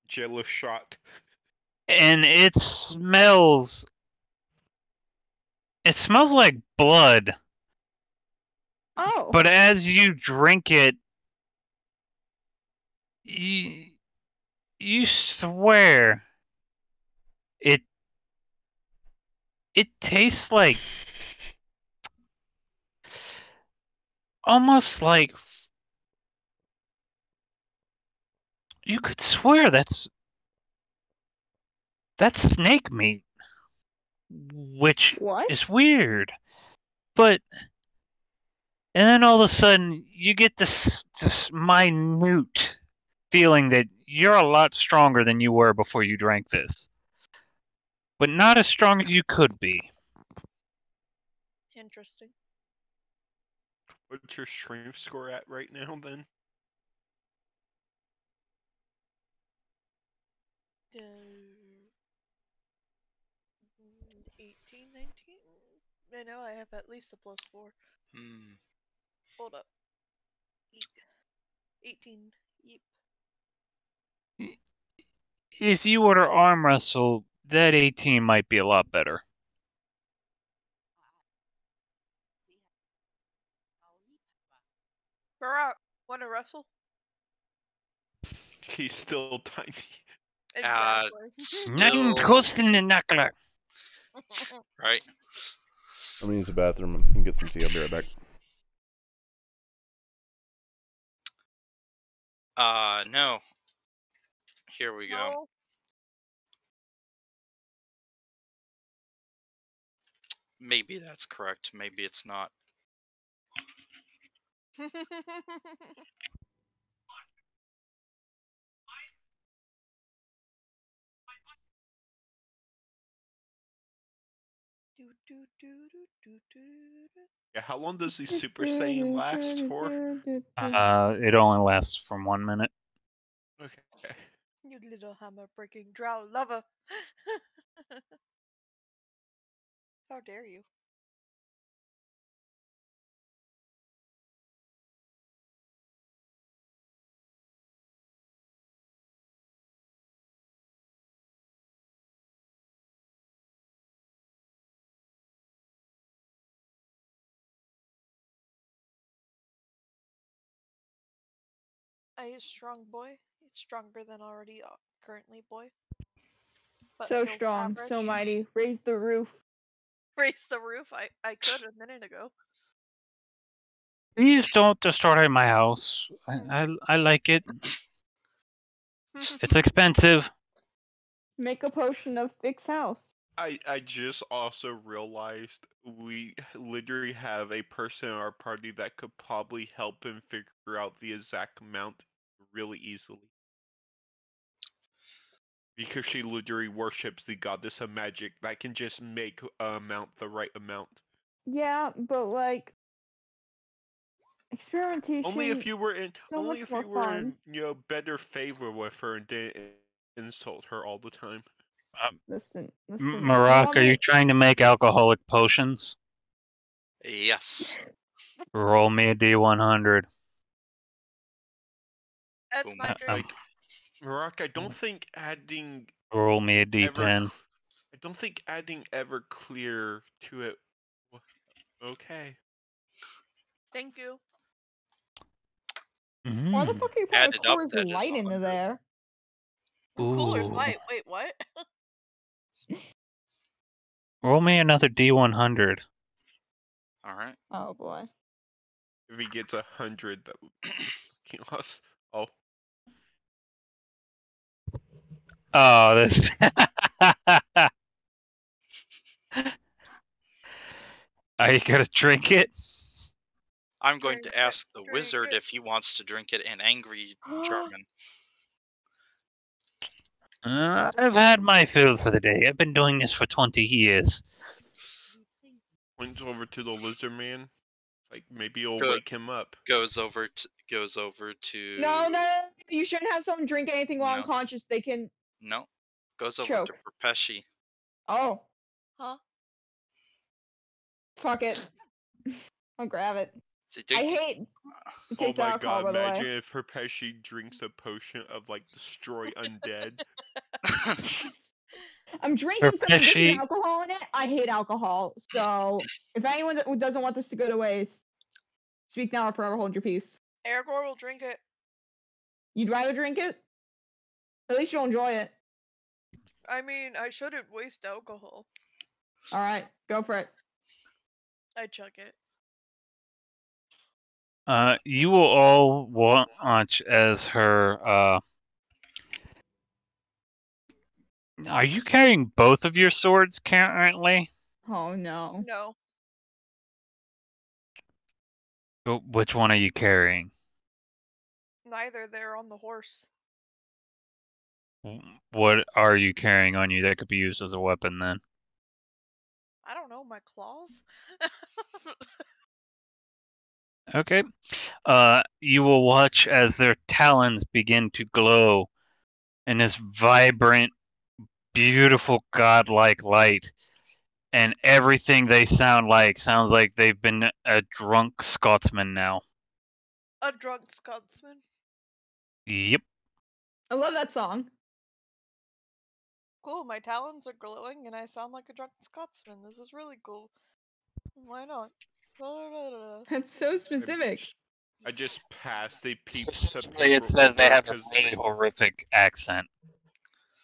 Jello shot. And it smells like blood. Oh. But as you drink it, you swear it tastes like almost like you could swear that's snake meat, which What? is weird. But and then all of a sudden you get this minute feeling that you're a lot stronger than you were before you drank this. But not as strong as you could be. Interesting. What's your strength score at right now, then? 18, 19? I know I have at least a +4. Hold up. Eek. 18. Yeep. If you were to arm wrestle, that 18 might be a lot better. Barack, wanna wrestle? He's still tiny. Exactly. Still, right? I'm gonna use the bathroom and get some tea. I'll be right back. No. Here we go. No. Maybe that's correct. Maybe it's not. Yeah, how long does the Super Saiyan last for? It only lasts from 1 minute. Okay. You little hammer breaking drow lover. How dare you? A strong boy. It's stronger than already currently boy. But So feels strong, average. so mighty. Raise the roof. Raise the roof. I could a minute ago. Please don't destroy my house. I like it. It's expensive. Make a potion of fix house. I just also realized we literally have a person in our party that could probably help him figure out the exact amount really easily. Because she literally worships the goddess of magic that can just make an amount the right amount. Yeah, but like Experimentation. Only if you were in, so only much if more you were fun. in, better favor with her and didn't insult her all the time. Listen. You Marak, want are you me- trying to make alcoholic potions? Yes. Roll me a D100. That's Boom. my turn. Like, Marak, I don't think adding Roll me a ever. D10. I don't think adding Everclear to it. Okay. Thank you. Why the Mm. fuck are you Add putting it up, Coors that is Light into 100. there? Cooler's Ooh. light. Wait, what? Roll me another D100. All right. Oh boy. If he gets 100, that would be lost. Oh, Oh, this. Are you gonna drink it? I'm going Drink to it, ask the drink wizard it. if he wants to drink it in angry German. I've had my fill for the day. I've been doing this for 20 years. points over to the lizard man. Like maybe it'll Good. wake him up. Goes over to. No, you shouldn't have someone drink anything while No. unconscious. They can No. Goes over choke. to Perpeshi. Oh, Huh? fuck it. I'll grab it. So I hate the Oh taste of my alcohol, god, by the imagine way. if Perpeshi drinks a potion of like destroy undead. I'm drinking something with Perpeshi- alcohol in it. I hate alcohol. So if anyone that doesn't want this to go to waste, speak now or forever hold your peace. Aragorn will drink it. You'd rather drink it? At least you'll enjoy it. I mean, I shouldn't waste alcohol. Alright, go for it. I chug it. You will all watch as her. Are you carrying both of your swords currently? Oh no. No. Which one are you carrying? Neither. They're on the horse. What are you carrying on you that could be used as a weapon then? I don't know, my claws? Okay. You will watch as their talons begin to glow in this vibrant, beautiful, godlike light. And everything they sounds like they've been a drunk Scotsman now. A drunk Scotsman. Yep. I love that song. Cool, my talons are glowing and I sound like a drunk Scotsman. This is really cool. Why not? That's so specific. I just passed a piece of Specifically, it paper says they over have a 'cause really horrific accent.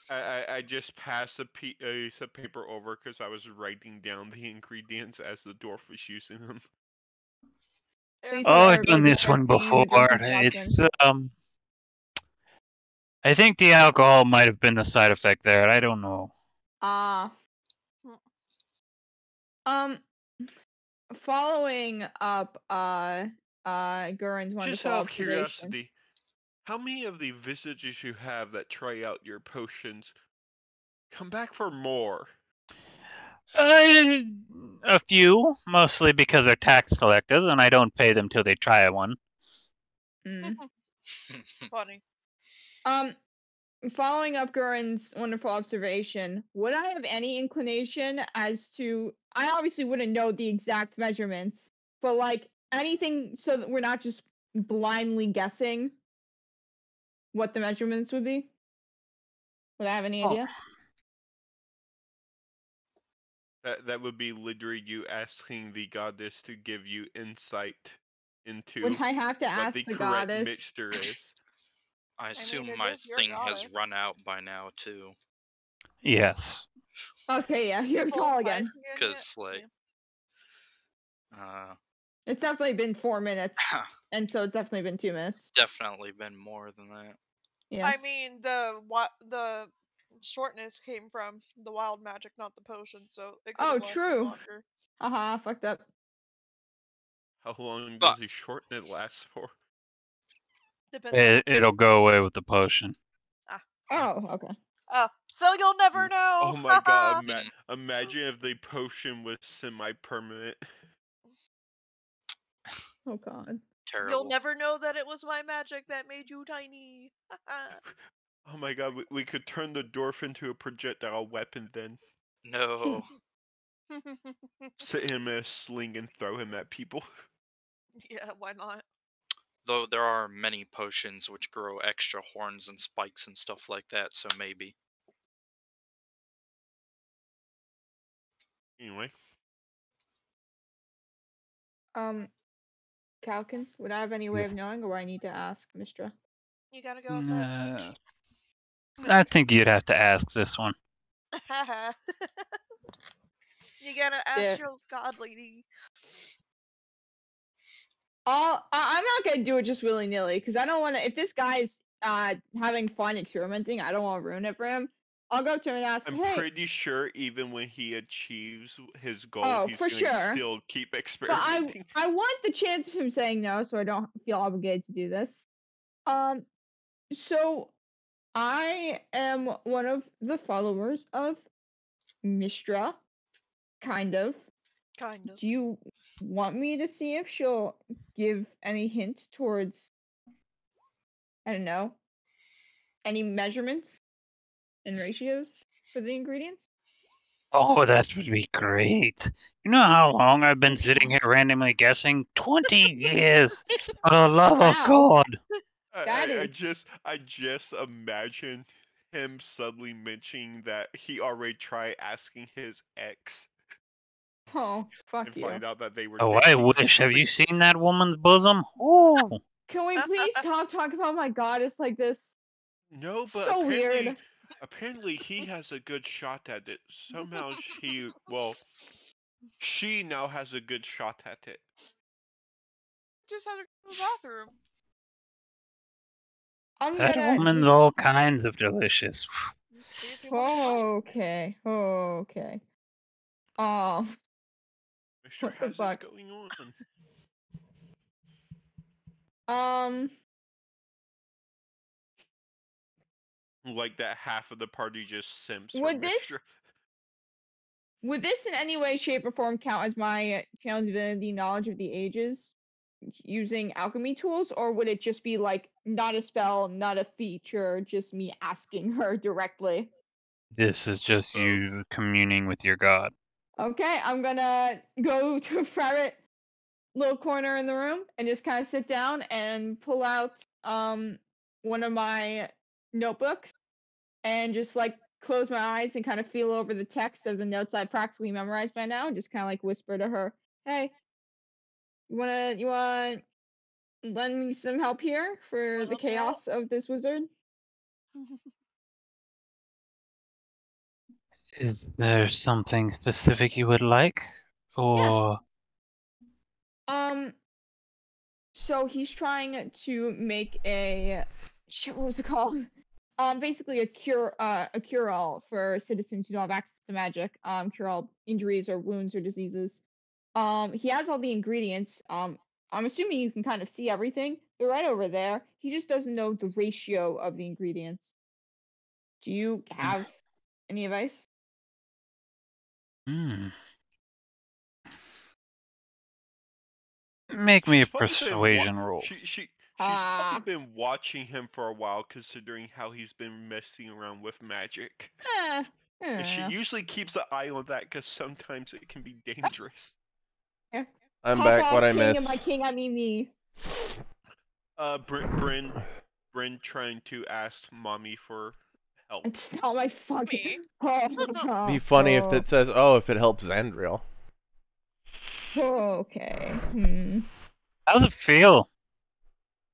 I just passed a piece of paper over because I was writing down the ingredients as the dwarf was using them. Please Oh, Eric I've done was this one expecting the before. drunken Scotsman. It's I think the alcohol might have been the side effect there. I don't know. Following up Gurin's wonderful Just out of observation. curiosity, how many of the visitors you have that try out your potions come back for more? A few, mostly because they're tax collectors, and I don't pay them till they try one. Mm. Funny. Following up Gurin's wonderful observation, would I have any inclination as to I obviously wouldn't know the exact measurements, but like anything so that we're not just blindly guessing what the measurements would be? Would I have any idea? That would be literally you asking the goddess to give you insight into Would I have to what ask the the correct goddess? mixture is. I assume it my is your thing has goddess. run out by now too. Yes. Okay, yeah, you're Full tall size again. yet? Cause like, It's definitely been 4 minutes, and so it's definitely been 2 minutes. definitely been more than that. Yes. I mean, the shortness came from the wild magic, not the potion, so it could Oh, have lasted true. longer. Haha, fucked up. How long But- does the shorten it last for? Depends on It'll go away with the potion. Oh, okay. Oh, so you'll never know. Oh my god! Mhm. Imagine if the potion was semi-permanent. Oh god. Terrible. You'll never know that it was my magic that made you tiny. Oh my god, we could turn the dwarf into a projectile weapon then. No. Sit him in a sling and throw him at people. Yeah, why not? Though there are many potions which grow extra horns and spikes and stuff like that, so maybe. Anyway. Calkin, would I have any way of knowing, or I need to ask Mistra? You gotta go outside. I think you'd have to ask this one. You gotta ask Shit. your god lady. I'm not gonna do it just willy nilly because I don't want to. If this guy's having fun experimenting, I don't want to ruin it for him. I'll go up to him and ask. I'm Hey, pretty sure even when he achieves his goal, Oh, he's for going sure. to still keep but experimenting. I want the chance of him saying no, so I don't feel obligated to do this. So I am one of the followers of Mistra, kind of. Kind of. Do you want me to see if she'll give any hint towards, I don't know, any measurements and ratios for the ingredients? Oh, that would be great. You know how long I've been sitting here randomly guessing? 20 years. For the love of Wow. God. That I is- just imagine him suddenly mentioning that he already tried asking his ex Oh, fuck and you. find out that they were Oh, I dating or wish. Have something. you seen that woman's bosom? Oh. Can we please stop talking about my goddess like this? No, but So weird. apparently he has a good shot at it. Somehow she now has a good shot at it. Just had to go to the bathroom. I'm That gonna. woman's all kinds of delicious. See if he wants to Okay. Mister, What the how's fuck? this going on? Like that half of the party just simps for Would this- Mister. Would this in any way, shape, or form count as my channel divinity knowledge of the ages using alchemy tools, or would it just be like not a spell, not a feature, just me asking her directly? This is just you communing with your god. Okay, I'm gonna go to a private little corner in the room and just kind of sit down and pull out one of my notebooks and just like close my eyes and kind of feel over the text of the notes I practically memorized by now and just kind of like whisper to her, "Hey, you wanna lend me some help here for Wanna the help me out?" chaos of this wizard?" Is there something specific you would like? Or So he's trying to make a shit, what was it called? Basically a cure-all for citizens who don't have access to magic. Cure all injuries or wounds or diseases. He has all the ingredients. I'm assuming you can kind of see everything. They're right over there. He just doesn't know the ratio of the ingredients. Do you have any advice? Make me a She's probably been persuasion roll. She's Ah. probably been watching him for a while, considering how he's been messing around with magic. And she usually keeps an eye on that because sometimes it can be dangerous. I'm back. What I king, missed? and by king I mean me. Bryn trying to ask mommy for help. It's not my fucking. Me? Be funny if it says, "Oh, if it helps Zandriel." Okay. How's it feel?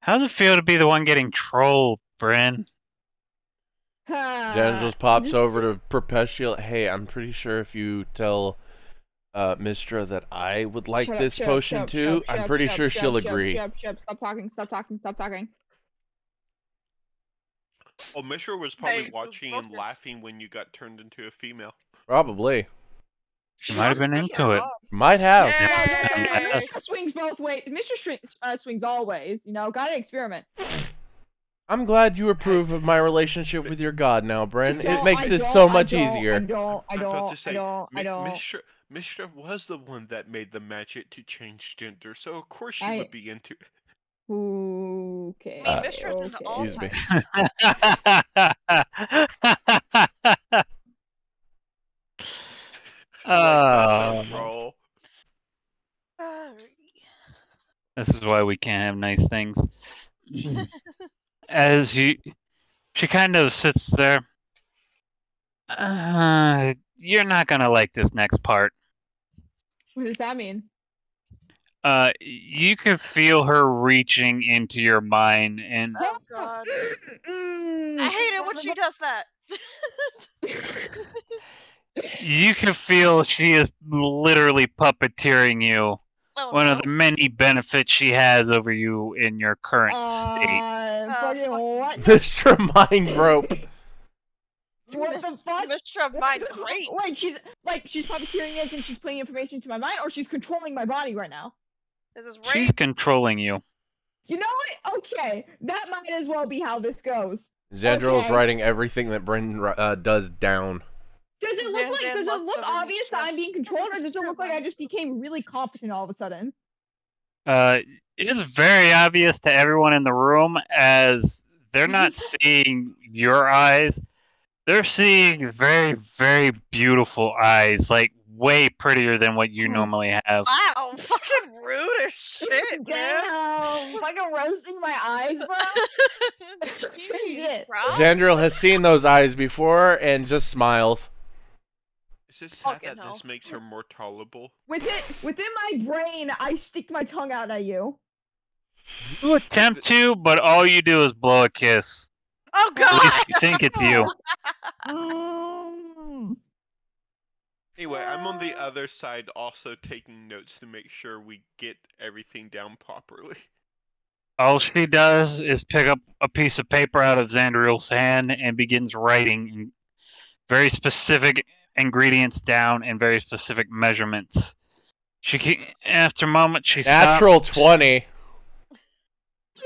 How's it feel to be the one getting trolled, Bryn? Jen just pops over to Perpetual. Hey, I'm pretty sure if you tell Mistra that I would like this potion too, I'm pretty sure she'll agree. Stop talking. Oh, Mishra was probably Hey, watching and focus. laughing when you got turned into a female. Probably. She might have been into it. Might have. Yay! Mr. swings both ways. Mr. Swings always. You know, gotta experiment. I'm glad you approve of my relationship with your god now, Bryn. It No, makes I this don't, so I much don't, easier. I don't. I'm about to say, I don't. Mishra was the one that made the magic to change gender, so of course she I- would be into it. Okay. I mean, Mishra's into all Excuse me. That's a Oh, roll. Alrighty. this is why we can't have nice things. As she kind of sits there. You're not gonna like this next part. What does that mean? You can feel her reaching into your mind, and Oh god. Mm. I hate it when she does that. you can feel she is literally puppeteering you. Oh, One no. of the many benefits she has over you in your current state. Fucking fuck. what? Mr. Mind Rope. What the fuck? Mishra Mind Rape. Wait, she's puppeteering it and she's putting information into my mind, or she's controlling my body right now. This is She's rape. controlling you. You know what? Okay, that might as well be how this goes. Xandriel's Okay. writing everything that Brendan does down. Does it look like? Zan Does loves it look the obvious that Mishra. I'm being controlled, or does it Mishra look like I Mind. just became really competent all of a sudden? It is very obvious to everyone in the room as they're not seeing your eyes. They're seeing very, very beautiful eyes, like way prettier than what you normally have. Wow, fucking rude as shit, man. Damn, fucking roasting my eyes, bro. Jeez, Shit. bro. Xandriel has seen those eyes before and just smiles. It's just sad Fucking that hell. this makes her more tolerable. Within my brain, I stick my tongue out at you. You attempt to, but all you do is blow a kiss. Oh At god. least you think it's you. Anyway, I'm on the other side also taking notes to make sure we get everything down properly. All she does is pick up a piece of paper out of Xandriel's hand and begins writing very specific ingredients down and very specific measurements. After a moment, she Natural stops. 20.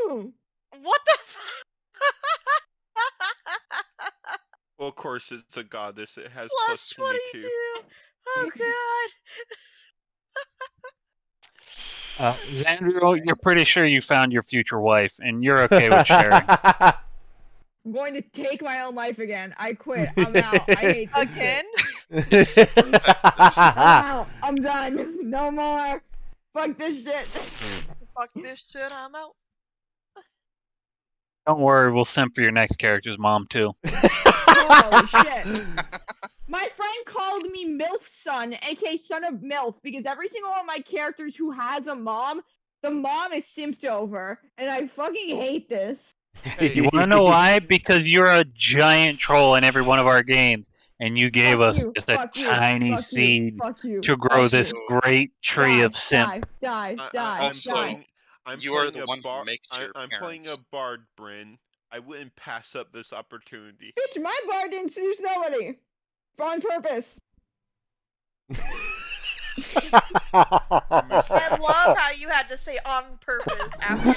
What the Well, of course, it's a goddess. It has plus 22. Oh god. Xandriel, you're pretty sure you found your future wife, and you're okay with sharing. I'm going to take my own life again. I quit. I'm out. I hate this shit. Again? I'm out. I'm done. No more. Fuck this shit. Fuck this shit, I'm out. Don't worry, we'll simp for your next character's mom, too. Holy shit. My friend called me MILF son, aka son of MILF, because every single one of my characters who has a mom, the mom is simped over, and I fucking hate this. You wanna know why? Because you're a giant troll in every one of our games, and you gave Fuck us you, just a fuck you, tiny fuck you, seed fuck you, to grow fuck this you. great tree Die, of simp. Die, I'm die. playing. I'm You are playing the a one who bar- makes your I'm playing a parents. bard, Bryn. I wouldn't pass up this opportunity. Bitch, my bar didn't seduce nobody. On purpose. I love how you had to say on purpose after.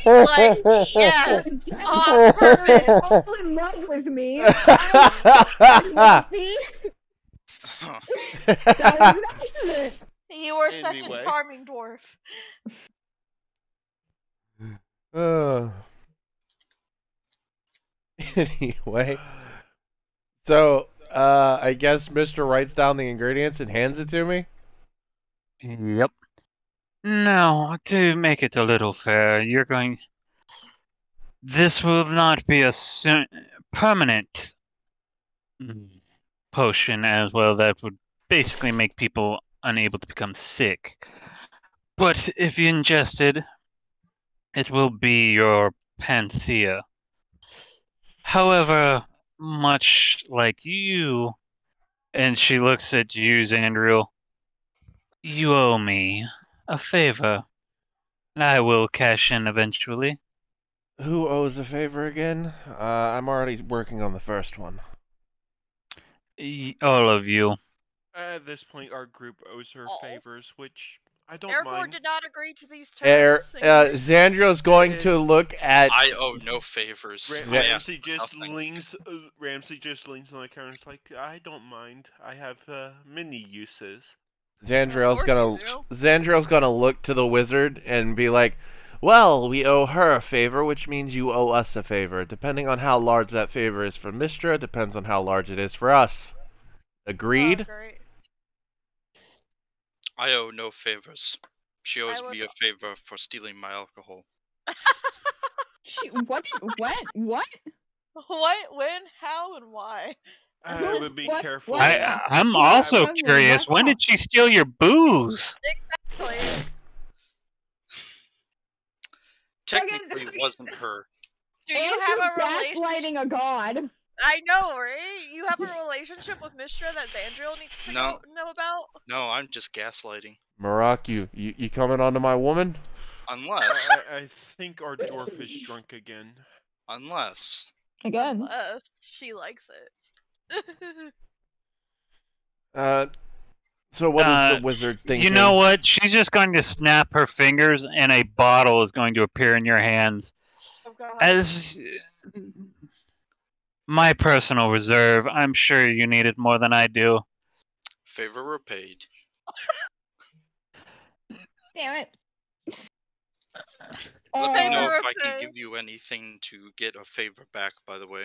Like, yeah, on purpose. Fall in love with me. I was me. That was an accident. You were such a Anyway. charming dwarf. Anyway. So, I guess Mr. writes down the ingredients and hands it to me? Yep. Now, to make it a little fair, you're going. This will not be a permanent potion as well. That would basically make people unable to become sick. But if you ingested, it will be your panacea. However, much like you, and she looks at you, Xandriel, you owe me a favor. I will cash in eventually. Who owes a favor again? I'm already working on the first one. All of you. At this point, our group owes her Oh. favors, which I don't Aragorn mind. did not agree to these terms. Xandriel's going to look at... I owe no favors. I asked Ramsey for just nothing. leans. Ramsey just leans on the counter and is like, I don't mind. I have many uses. Xandriel's Of gonna course you Xandriel's gonna look to the wizard and be like, Well, we owe her a favor, which means you owe us a favor. Depending on how large that favor is for Mystra, depends on how large it is for us. Agreed? Oh, great. I owe no favors. She owes I me would- a favor for stealing my alcohol. What? What? What? When? How? And why? I would be What- careful. what? I'm Yeah, also I'm curious. When did she steal your booze? Like, Technically, it wasn't her. do you have a relationship? gaslighting a god? I know, right? You have a relationship with Mystra that Zandriel needs to No. know about? No, I'm just gaslighting. Marak, you coming on to my woman? Unless, I think our dwarf is drunk again. unless. Again. Unless she likes it. So what is Uh, the wizard thinking? You know what? She's just going to snap her fingers, and a bottle is going to appear in your hands. Oh god. As my personal reserve, I'm sure you need it more than I do. Favor repaid. Damn it. Let me know Favor if I can repaid. give you anything to get a favor back, by the way.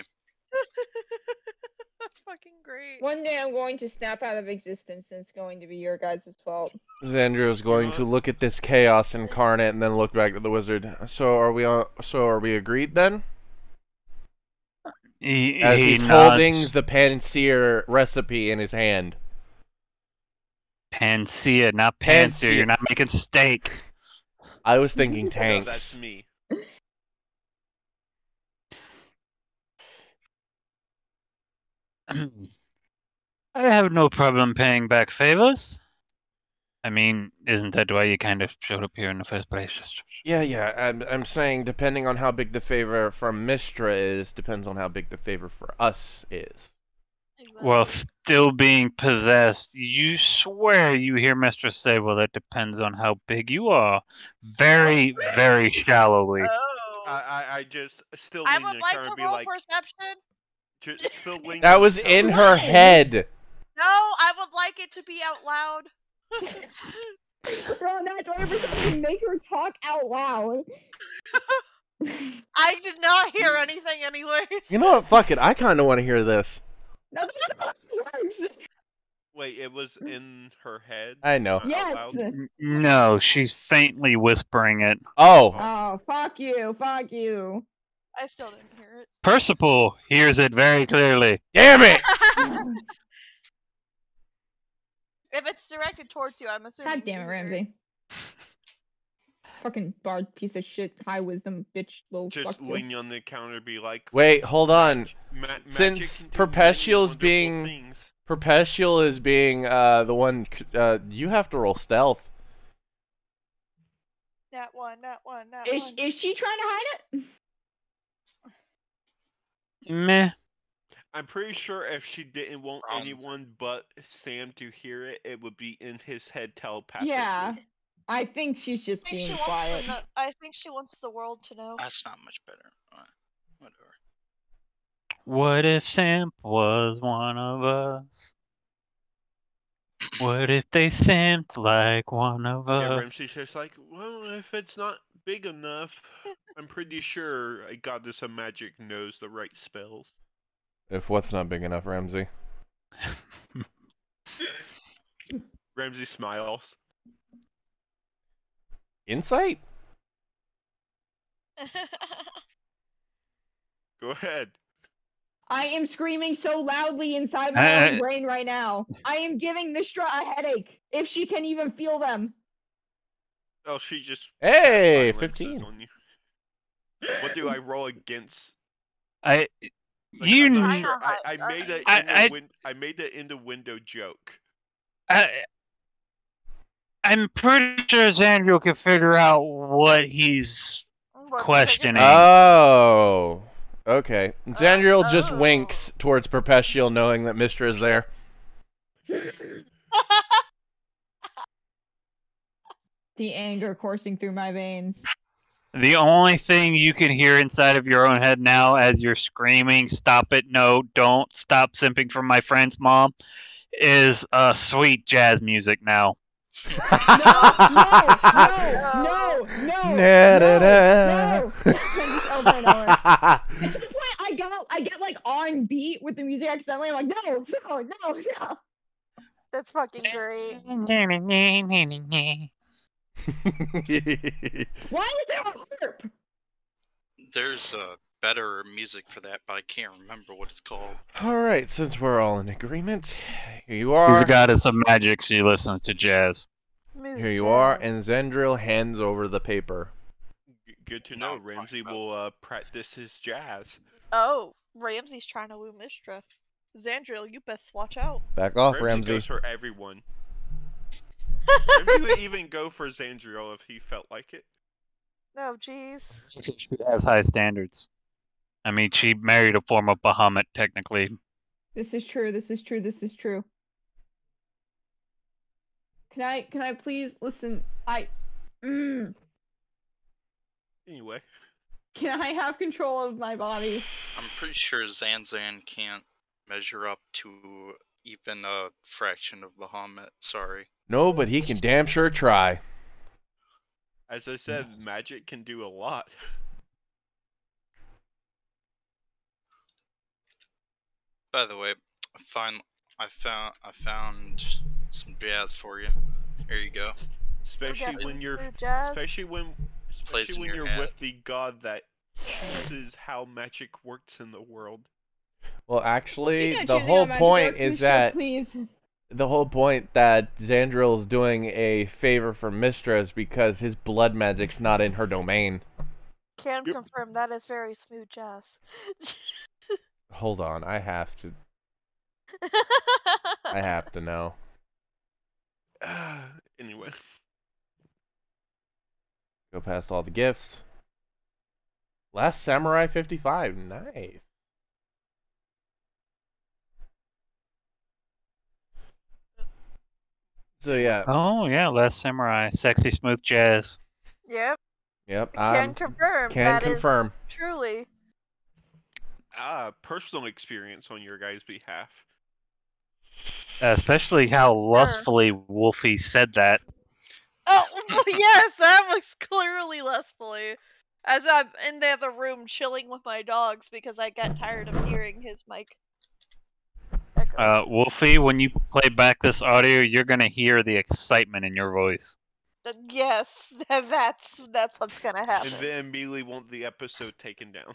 That's fucking great. One day I'm going to snap out of existence, and it's going to be your guys' fault. Xandrio's going to look at this chaos incarnate and then look back at the wizard. So are we agreed then? As He he's nods. holding the panseer recipe in his hand. Panacea, not Panseer. You're not making steak. I was thinking So tanks. that's me. I have no problem paying back favors. I mean, isn't that why you kind of showed up here in the first place? Yeah. I'm saying depending on how big the favor from Mystra is, depends on how big the favor for us is. While Exactly. still being possessed, you swear you hear Mistress say, well, that depends on how big you are. Very, very shallowly. Oh. I just still I lean would the like counter to and be roll like, perception. just still lean That the was counter. in her head. No, I would like it to be out loud. Bro, not 20% to make her talk out loud. I did not hear anything anyway. You know what? Fuck it. I kind of want to hear this. No, that's not how it works. Wait, it was in her head? I know. not out Yes. loud? No, she's faintly whispering it. Oh, Oh, fuck you. Fuck you. I still didn't hear it. Percival hears it very clearly. damn it! If it's directed towards you, I'm assuming. God damn it, you hear Ramsey. Fucking bard piece of shit, high wisdom, bitch, little Just fuck you. lean on the counter and be like, Wait, hold on. magic Since can do Perpetual's many being- wonderful things." Perpetual is being the one. You have to roll stealth. Nat one. Is she trying to hide it? Meh. I'm pretty sure if she didn't want Wrong. anyone but Sam to hear it, it would be in his head telepathically. Yeah. I think she's just I think, being she quiet. wants to know, I think she wants the world to know. That's not much better. Whatever. What if Simp was one of us? What if they simped like one of Yeah, us? Ramsey's just like, well, if it's not big enough, I'm pretty sure a goddess of magic knows the right spells. If what's not big enough, Ramsey. Ramsey smiles. Insight? Go ahead. I am screaming so loudly inside my own Uh, brain right now. I am giving Mystra a headache, if she can even feel them. Oh, she just. Hey, cast silences 15. on you. What do I roll against? I, Like, you, I'm not kn- sure. I I know made a I- in the I made it in the window joke. I'm pretty sure Xandriel can figure out what he's What, questioning. Oh. Okay. Xandriel just oh. winks towards Perpetual, knowing that Mystra is there. The anger coursing through my veins. The only thing you can hear inside of your own head now as you're screaming, stop it, no, don't, stop simping for my friend's mom, is sweet jazz music now. No, no, no, no, no, Na-da-da. no. Just over and over. And to the point I get like on beat with the music accidentally. I'm like, no. That's fucking great. Why is there a harp? There's better music for that, but I can't remember what it's called. Alright, since we're all in agreement, here you She's are. a goddess of magic. She listens to jazz. Smooth Here you are, jazz. and Zandril hands over the paper. Good to No, know. Ramsey will practice his jazz. Oh, Ramsey's trying to woo Mistra. Zandril, you best watch out. Back off, Ramsey Ramsey. goes for everyone. Ramsey would even go for Zandriel if he felt like it. Oh, jeez. She has high standards. I mean, she married a former Bahamut, technically. This is true. Can I please listen? Anyway, Can I have control of my body? I'm pretty sure Zanzan can't measure up to even a fraction of Bahamut. Sorry. No, but he can damn sure try. as I said, magic can do a lot. By the way, I found some jazz for you. Here you go. Especially Forget when some you're smooth jazz. especially when Place in your you're hat. with the god that chooses how magic works in the world. Well, You're actually, not the choosing whole our magic point arts, is Mistra, that please. the whole point that Zandril is doing a favor for Mistra is because his blood magic's not in her domain. Can Yep. confirm that is very smooth jazz. Hold on, I have to know. Anyway, Go past all the gifts. Last Samurai 55, nice. So yeah, Oh, yeah, Last Samurai. Sexy, smooth jazz. Yep, yep, can confirm can that is confirm. truly. personal experience on your guys' behalf. Especially how lustfully Wolfie said that. Oh, yes, that was clearly lustfully. As I'm in the other room chilling with my dogs because I got tired of hearing his mic echo. Wolfie, when you play back this audio, you're gonna hear the excitement in your voice. Yes, that's what's gonna happen. And then immediately want the episode taken down.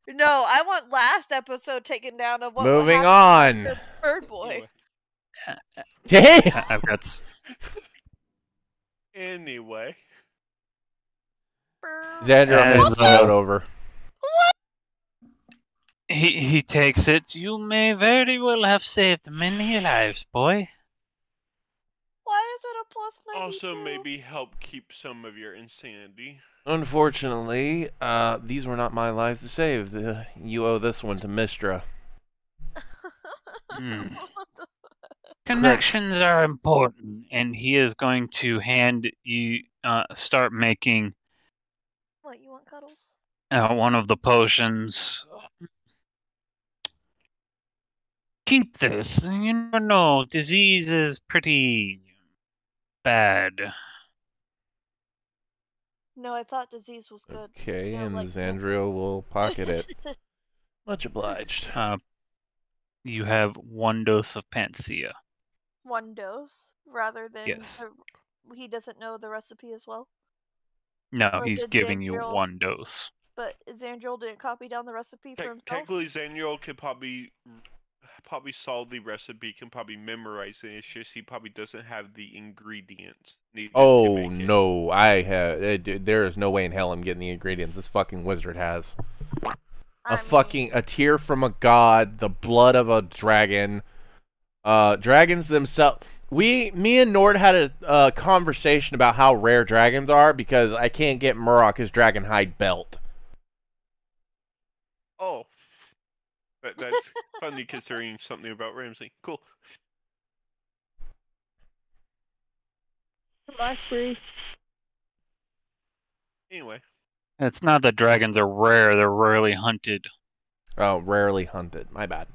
No, I want last episode taken down of what Moving happened on. to Bird Boy. Damn. I've got. Anyway, Xander, I'm As, gonna start over. He takes it. You may very well have saved many lives, boy. Why is it a plus 92? also maybe help keep some of your insanity. Unfortunately, these were not my lives to save. You owe this one to Mistra. Hmm. Connections are important, and he is going to hand you, start making What, you want cuddles? one of the potions. Keep this. You never know. Disease is pretty bad. No, I thought disease was good. Okay, Yeah, and like- Xandrio will pocket it. Much obliged. You have one dose of Panacea. One dose, rather than Yes. he doesn't know the recipe as well. No, Or he's did giving you Xandriel- one dose. But Xandriel didn't copy down the recipe for himself. Technically, Zaniel could probably solve the recipe, can probably memorize it. It's just he probably doesn't have the ingredients needed to Oh make it. no, there is no way in hell I'm getting the ingredients this fucking wizard has. I mean, A tear from a god, the blood of a dragon. Dragons themselves. Me and Nord had a conversation about how rare dragons are because I can't get Murok his dragon hide belt. Oh, that's funny considering something about Ramsey. Cool. Blackberry. Anyway, It's not that dragons are rare, they're rarely hunted. Oh, rarely hunted. My bad.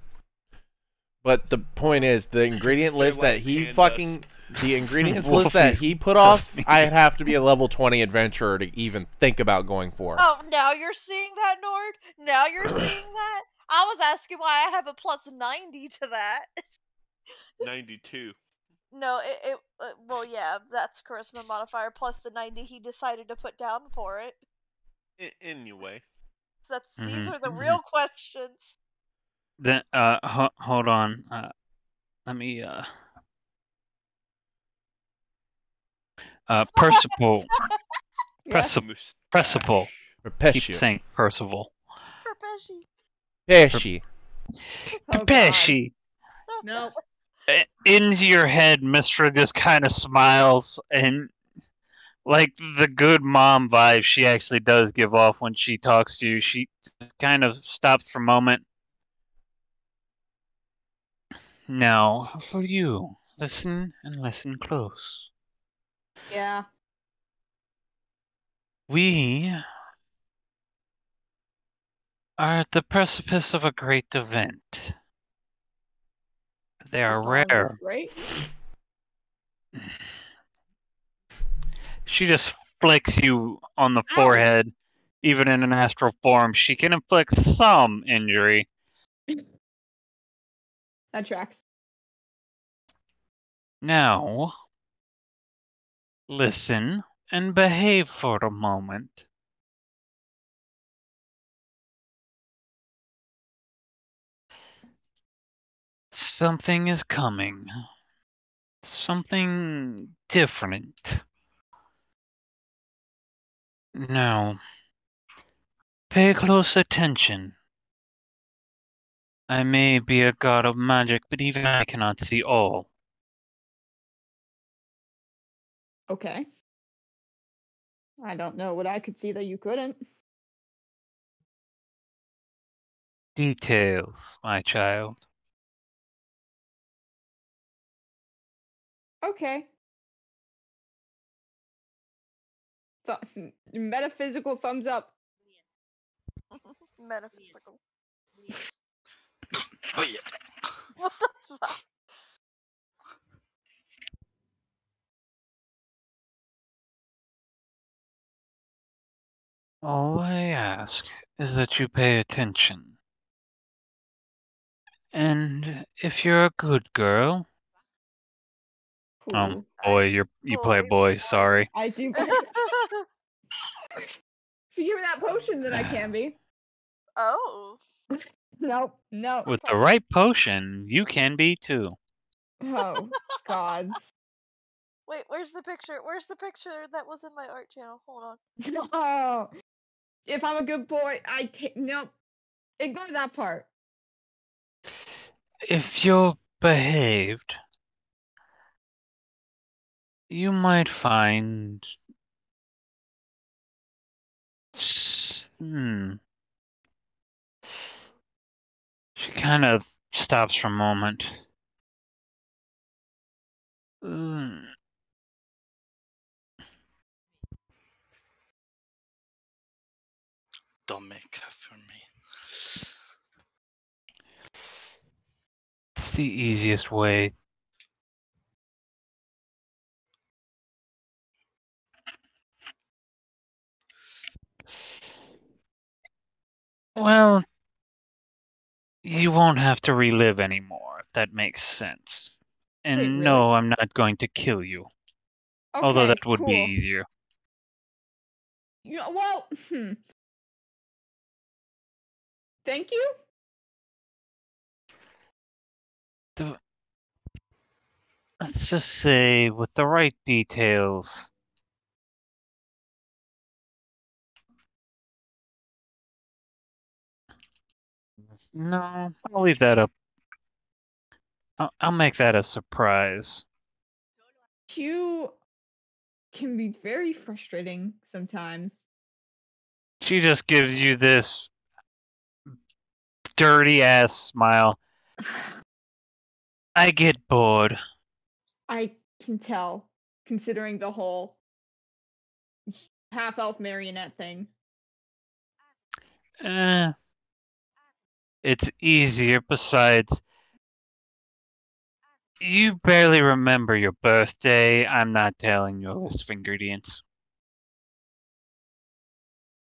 But the point is, the ingredient They're list that like he pandas. fucking the ingredients Wolf list that is he put off, trust me. I'd have to be a level 20 adventurer to even think about going for. Oh, now you're seeing that, Nord? Now you're seeing that? I was asking why I have a plus 90 to that. 92. No, well, yeah, that's charisma modifier plus the 90 he decided to put down for it. Anyway. So these Mhm, are the mhm. real questions. Then, hold on. Let me, Percival. Yes. Percival. Keep Perpetual. saying Percival. Perpeshi. Pesci. Oh, God. Pepeshi. Nope. Into your head, Mistra just kind of smiles, and like the good mom vibe she actually does give off when she talks to you, she kind of stops for a moment. Now, for you, listen and listen close. Yeah. We are at the precipice of a great event. They are Calling this rare. great. She just flicks you on the Ow. forehead. Even in an astral form, she can inflict some injury. That tracks. Now, listen and behave for a moment. Something is coming. Something different. Now, pay close attention. I may be a god of magic, but even I cannot see all. Okay. I don't know what I could see that you couldn't. Details, my child. Okay. Metaphysical thumbs up. Metaphysical. Oh yeah. What the fuck? All I ask is that you pay attention. And if you're a good girl, Cool. boy, you play boy. Sorry. I do. Figure that potion that I can be. Oh. Nope. Nope. With the right potion, you can be too. Oh, gods. Wait, where's the picture? Where's the picture that was in my art channel? Hold on. No. If I'm a good boy, I take. Nope. Ignore that part. If you're behaved, you might find. She kind of stops for a moment. Don't make that for me. It's the easiest way. Well, you won't have to relive anymore, if that makes sense. And Wait, really? no, I'm not going to kill you. Okay, Although that would cool. be easier. Yeah, well, Thank you? Let's just say, with the right details. No, I'll leave that up. I'll make that a surprise. You can be very frustrating sometimes. She just gives you this dirty ass smile. I get bored. I can tell, considering the whole half-elf marionette thing. It's easier. Besides, You barely remember your birthday. I'm not telling you a list of ingredients.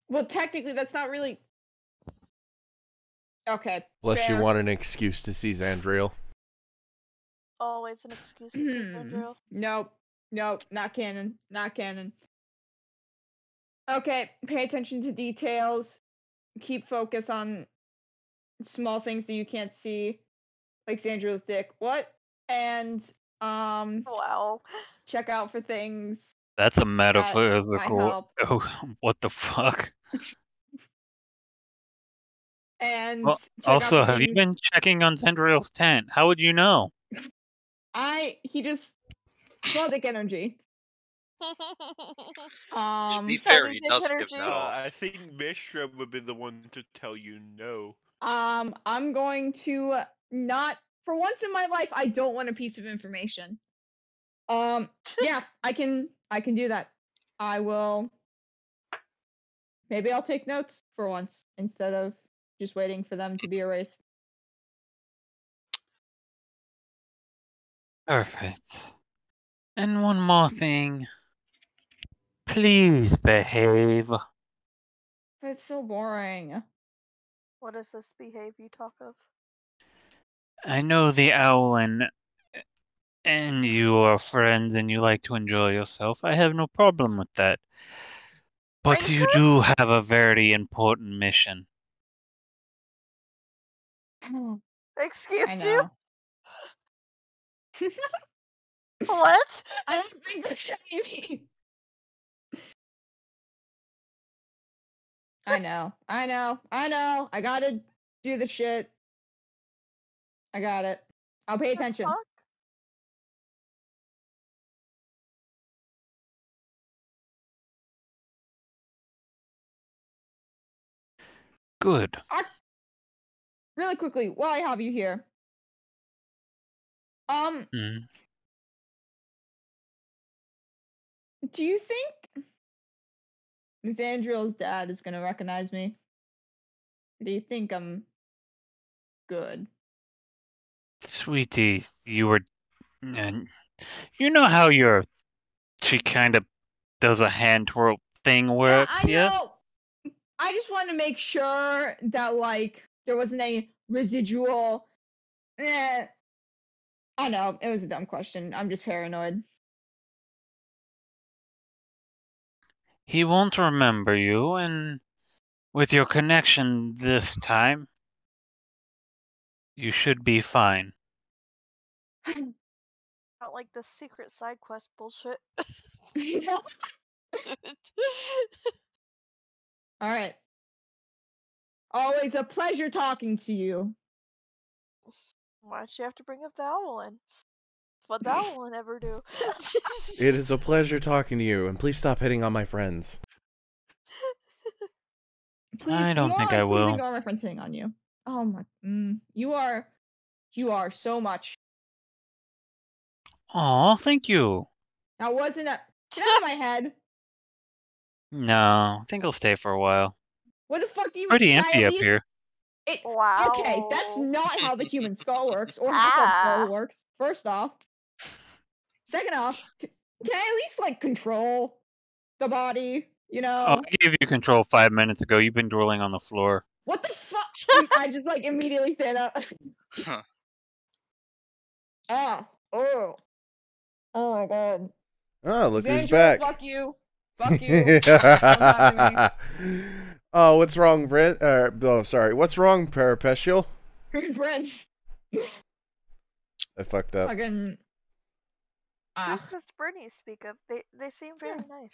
Well, technically, that's not really. Okay. Unless you fair. want an excuse to see Zandriel. Always an excuse to see Zandriel. Nope. Nope. Not canon. Not canon. Okay. Pay attention to details. Keep focus on small things that you can't see, like Zandriel's dick. What? And Wow. check out for things. That's a might metaphysical. help. Oh, what the fuck? And Well, check out also, for have you things. been checking on Zandriel's tent? How would you know? He just small dick energy. To be fair, Tiny he dick does give energy. that off. I think Mishra would be the one to tell you no. I'm going to not for once in my life I don't want a piece of information. Yeah, I can do that. I will maybe I'll take notes for once instead of just waiting for them to be erased. Perfect. And one more thing. Please behave. That's so boring. What is this behave you talk of? I know the owl and you are friends and you like to enjoy yourself. I have no problem with that. But you do have a very important mission. Excuse I you? know. What? I don't think that's what you mean. I know. I gotta do the shit. I got it. I'll pay attention. Fuck? Good. Really quickly, while I have you here. Mm. Do you think Zandriel's dad is gonna recognize me? Or do you think I'm good? Sweetie, you were. And you know how she kind of does a hand twirl thing works, I yes? know. I just want to make sure that like there wasn't any residual. I know it was a dumb question. I'm just paranoid. He won't remember you, and with your connection this time, you should be fine. Not like the secret side quest bullshit. All right. Always a pleasure talking to you. Why'd you have to bring up the owl in? What the owl will ever do? It is a pleasure talking to you, and please stop hitting on my friends. Please, I don't think I please will. ignore my friends hitting on you. Oh my, you are so much. Aw, thank you. That wasn't a get out of my head. No, I think I'll stay for a while. What the fuck do you Pretty mean? Can I empty at up least- here. Wow. Okay, that's not how the human skull works, or how the skull works. First off. Second off, can I at least like control the body? You know? Oh, I gave you control 5 minutes ago. You've been drooling on the floor. What the fuck? I just like immediately stand up. Huh. Oh my god. Oh, look who's Zandriel, back. Fuck you. Fuck you. Don't talk to Oh, what's wrong, Brent? Oh, sorry. What's wrong, Parapestial? me. Brent. I fucked up. Fucking. Who's this Brittany speak of? They seem very nice.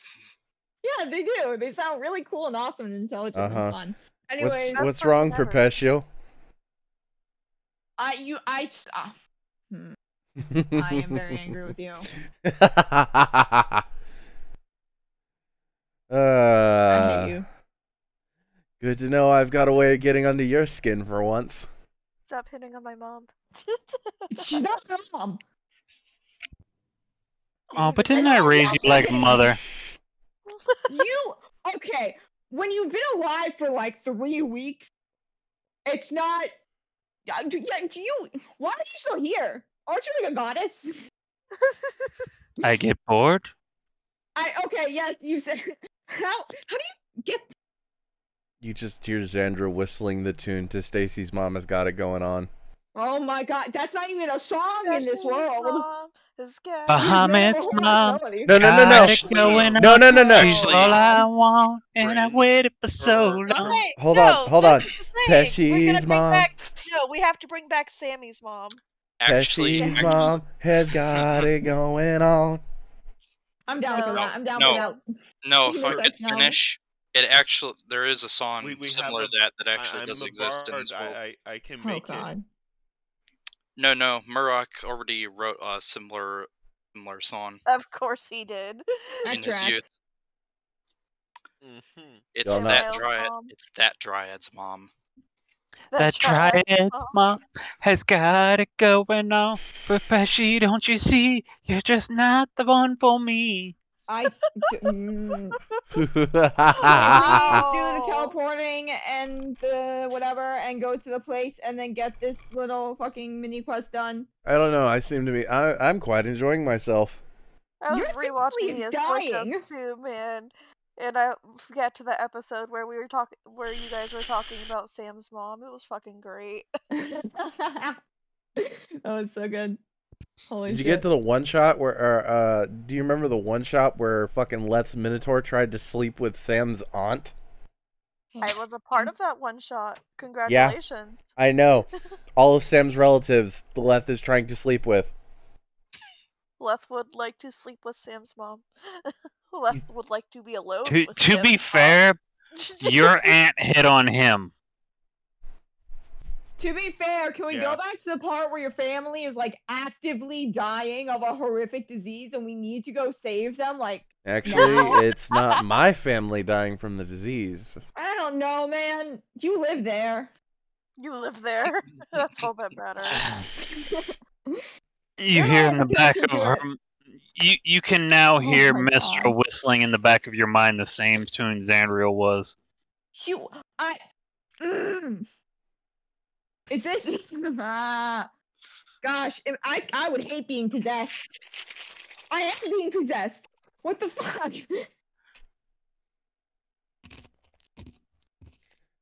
Yeah, they do. They sound really cool and awesome and intelligent and fun. Anyways, What's wrong, person ever. Perpetual? I am very angry with you. I hate you. Good to know I've got a way of getting under your skin for once. Stop hitting on my mom. She's not your mom. Oh, but didn't I raise you like a mother? Okay, when you've been alive for like 3 weeks, it's not. Yeah, why are you still here? Aren't you like a goddess? I get bored. Okay, yes, you said. How do you get? You just hear Xandra whistling the tune to Stacy's Mom Has Got It Going On. Oh my god, that's not even a song in this world. Bahamut's mom No. got it Actually, going No, on. no, no, no. She's all I want, and I waited for so long. Okay, Hold no, on, hold on. that's the thing. We're gonna Pesci's bring mom. back. No, we have to bring back Sammy's mom. Pesci's mom has got it going on. I'm down for No. that. I'm down No. for that. No, You if know I could that's not- finish, it actually there is a song We have similar a- to that actually I'm does a exist in bard. this world. I can Oh make it. god. No, Murrock already wrote a similar song Of course he did. in his youth. Mhm. It's Y'all know- that Miles' dryad. mom. It's that dryad's mom. That Triad's mom has got it going on. But Pesci, don't you see? You're just not the one for me. Do the teleporting and the whatever and go to the place and then get this little fucking mini quest done. I don't know. I seem to be. I'm quite enjoying myself. I was Your rewatching family the is Astorcas dying. too, man. And I got to the episode where we were talking, where you guys were talking about Sam's mom. It was fucking great. That was so good. Holy Did you shit. get to the one shot where? Do you remember the one shot where fucking Let's Minotaur tried to sleep with Sam's aunt? I was a part of that one shot. Congratulations. I know. All of Sam's relatives, the Leth is trying to sleep with. Leth would like to sleep with Sam's mom. Leth would like to be alone To with to Sam's be mom. fair, your aunt hit on him. To be fair, can we Yeah. go back to the part where your family is like actively dying of a horrific disease and we need to go save them? Like, Actually, No. it's not my family dying from the disease. I don't know, man. You live there. You live there. That's all that matters. You They're hear not in the in a back position of to her. You can now hear my Mistral God. whistling in the back of your mind the same tune Xandriel was. Is this? Gosh, I would hate being possessed. I am being possessed. What the fuck?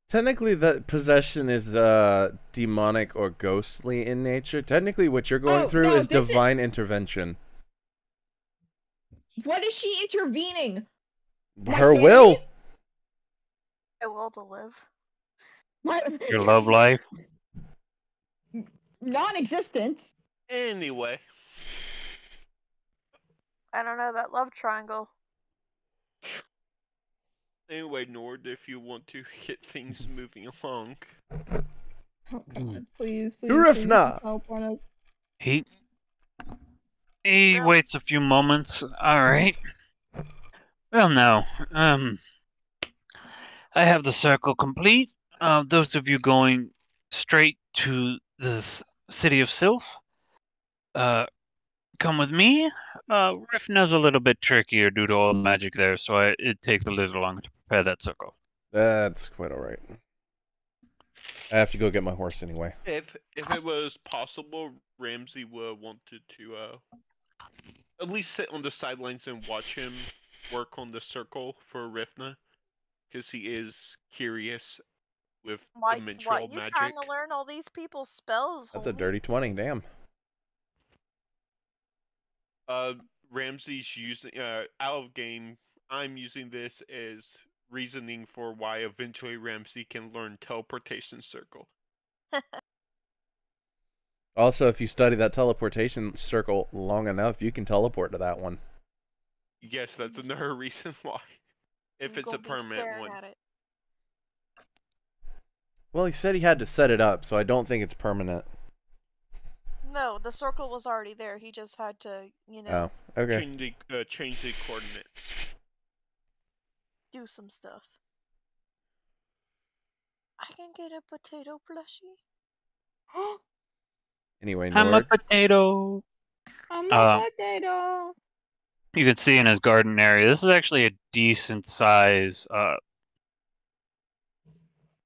Technically, the possession is demonic or ghostly in nature. Technically, what you're going Oh, through no, is this is- divine intervention. What is she intervening? My Her sanity? will. I will to live. Your love life. Non-existent. Anyway, I don't know that love triangle. Nord, if you want to get things moving along. Oh god, please, please, Urifna. just help on us. He Yeah. waits a few moments. All right. Well, now, I have the circle complete. Those of you going straight to the city of Sylph, come with me. Rifna's a little bit trickier due to all the magic there, so it takes a little longer to prepare that circle. That's quite alright. I have to go get my horse anyway. If it was possible, Ramsey would wanted to at least sit on the sidelines and watch him work on the circle for Rifna, because he is curious with Why dimensional you magic. trying to learn all these people's spells? That's a homie? dirty 20, damn. Ramsey's using out of game. I'm using this as reasoning for why eventually Ramsey can learn teleportation circle. Also, if you study that teleportation circle long enough, you can teleport to that one. Yes, that's another reason why. If I'm it's a gonna be permanent staring one. at it. Well, he said he had to set it up, so I don't think it's permanent. No, the circle was already there. He just had to, Oh, okay. Change the coordinates. do some stuff. I can get a potato plushie. Anyway, I'm a Nord. potato. I'm a potato. You can see in his garden area, this is actually a decent size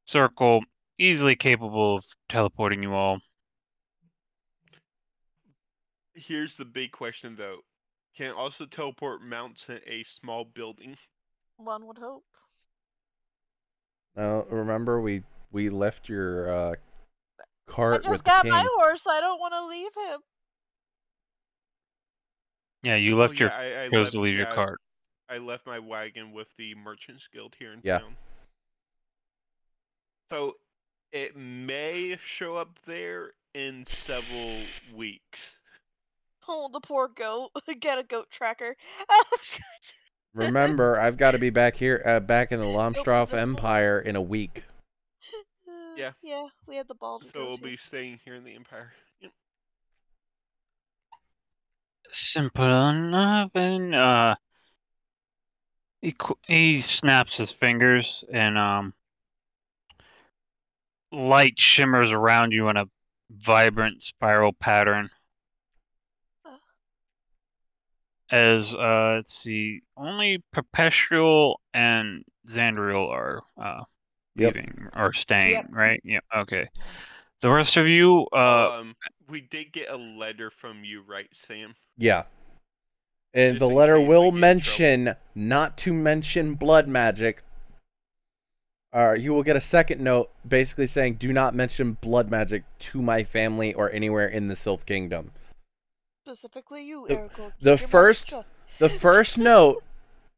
circle, easily capable of teleporting you all. Here's the big question, though. Can it also teleport mounts in a small building? One would hope. Now, remember we left your I cart just with the got king. my horse. I don't want to leave him. Yeah, you Oh, left your yeah, I chose left, to leave your yeah, cart. I left my wagon with the Merchants Guild here in Yeah. town. So it may show up there in several weeks. Oh, the poor goat. Get a goat tracker. Remember, I've got to be back here, back in the Lomstroff position. Empire in a week. Yeah. Yeah, we had the ball to So go we'll to. be staying here in the Empire. Yep. Simple enough, and he snaps his fingers, and light shimmers around you in a vibrant spiral pattern. As let's see, only Perpetual and Xandriel are Yep. leaving or staying, Yep. right? Yeah. Okay. The rest of you, We did get a letter from you, right, Sam? Yeah. And Just the in letter case we will get in trouble. mention not to mention blood magic. You will get a second note basically saying do not mention blood magic to my family or anywhere in the Sylph Kingdom. Specifically you, The- Eric. the first note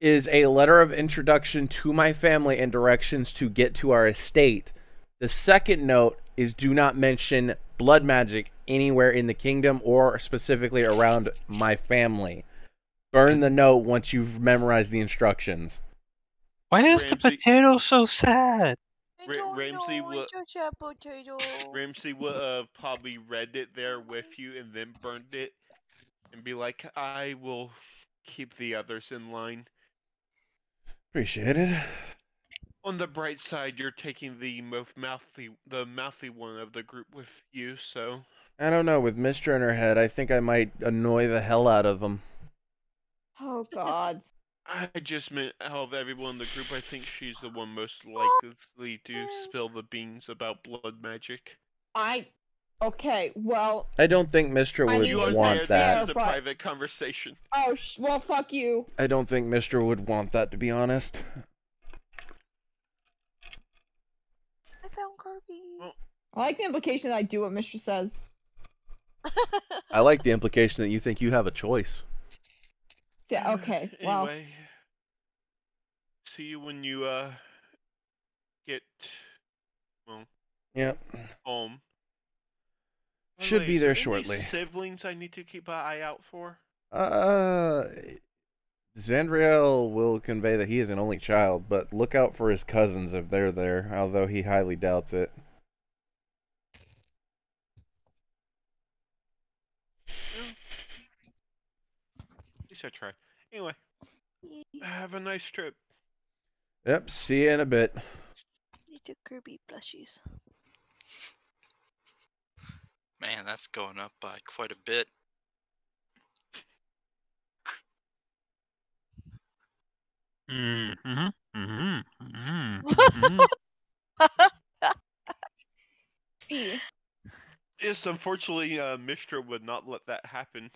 is a letter of introduction to my family and directions to get to our estate. The second note is do not mention blood magic anywhere in the kingdom or specifically around my family. Burn the note once you've memorized the instructions. why is the Ramsey- potato so sad? Ramsey will. Ramsey would have probably read it there with you and then burned it and be like, I will keep the others in line. Appreciate it. On the bright side, you're taking the mouthy one of the group with you, so I don't know. With Mistra in her head, I think I might annoy the hell out of them. Oh God. I just meant out of everyone in the group, I think she's the one most likely to spill the beans about blood magic. Okay, well. I don't think Mistra I would mean, You want understand that. this is a but- private conversation. Oh, well, fuck you. I don't think Mistra would want that, to be honest. I found Kirby. Well- I like the implication that I do what Mistress says. I like the implication that you think you have a choice. Yeah, okay, well. Anyway, see you when you get Yep. home. By the Should way, be is there any shortly. Siblings I need to keep an eye out for. Xandriel will convey that he is an only child, but look out for his cousins if they're there, although he highly doubts it. At least I tried. Anyway, have a nice trip. Yep, see you in a bit. Need to Kirby plushies. Man, that's going up by quite a bit. Yes, unfortunately, Mistra would not let that happen.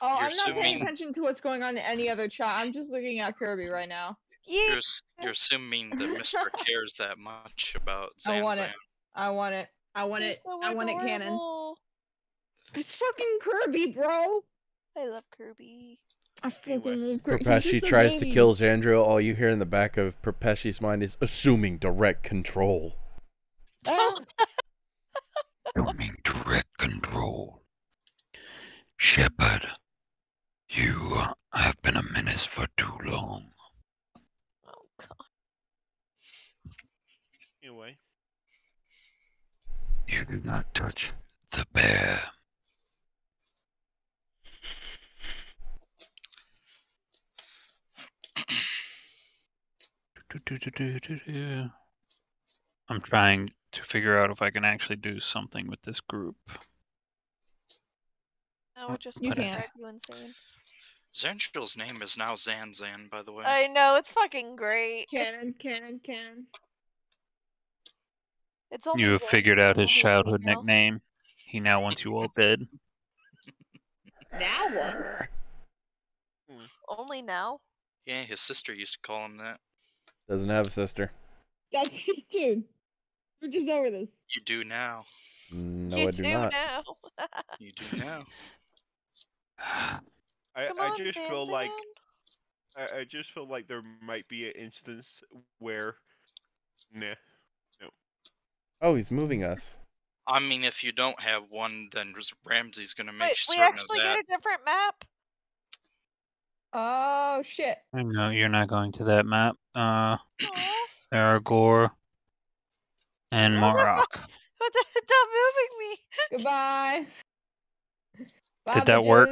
Oh, You're I'm not paying assuming- attention to what's going on in any other chat. I'm just looking at Kirby right now. Yeah. You're assuming that Mr. cares that much about Zan I want Zan. it. I want it. I want You're it. so I want it canon. adorable. It's fucking Kirby, bro. I love Kirby. I fucking Anyway. love Kirby. Perpeshi tries to kill Xandriel. All you hear in the back of Perpeshi's mind is assuming direct control. Assuming direct control. Shepard, you have been a menace for too long. Oh god. Anyway, You do not touch the bear. I'm trying to figure out if I can actually do something with this group. Now we're just You gonna can't. drive you insane. Xandriel's name is now Zan Zan, by the way. I know, it's fucking great. Canon. It's only You have Xandriel figured out his who we childhood know. nickname. He now wants you all dead. Now once. Only now? Yeah, his sister used to call him that. Doesn't have a sister. That's just dude. We're just over this. You do now. No, you I do not. now. You do now. Come I on, just Van feel like Van. I just feel like there might be an instance where, nah, no. Oh, he's moving us. I mean, if you don't have one, then Ramsey's gonna make Wait, we certain of actually that. get a different map? Oh shit. No, you're not going to that map. Aw. Aragorn and Marok. Stop moving me! Goodbye. Did that work?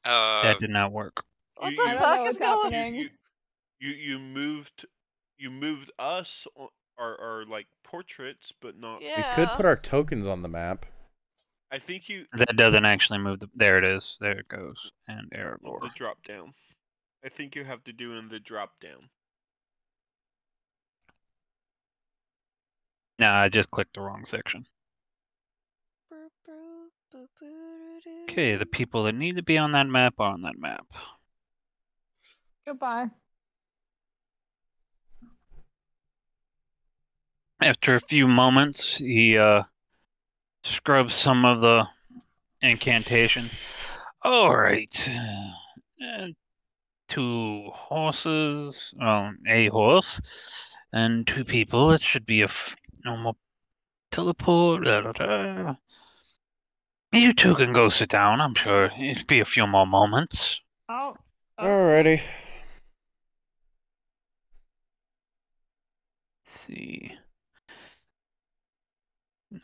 Babbajoos. That did not work. What You- the you- I don't fuck know is what's going happening. You moved us our like portraits, but not. Yeah. We could put our tokens on the map. I think you That doesn't actually move the. There it is. There it goes. And the Aragorn. drop down. I think you have to do in the drop down. Nah, I just clicked the wrong section. Okay, the people that need to be on that map are on that map. Goodbye. After a few moments, he scrubs some of the incantations. All right. 2 horses, a horse, and 2 people. It should be a normal teleport. You 2 can go sit down. I'm sure it'll be a few more moments. Oh. Alrighty. Let's see.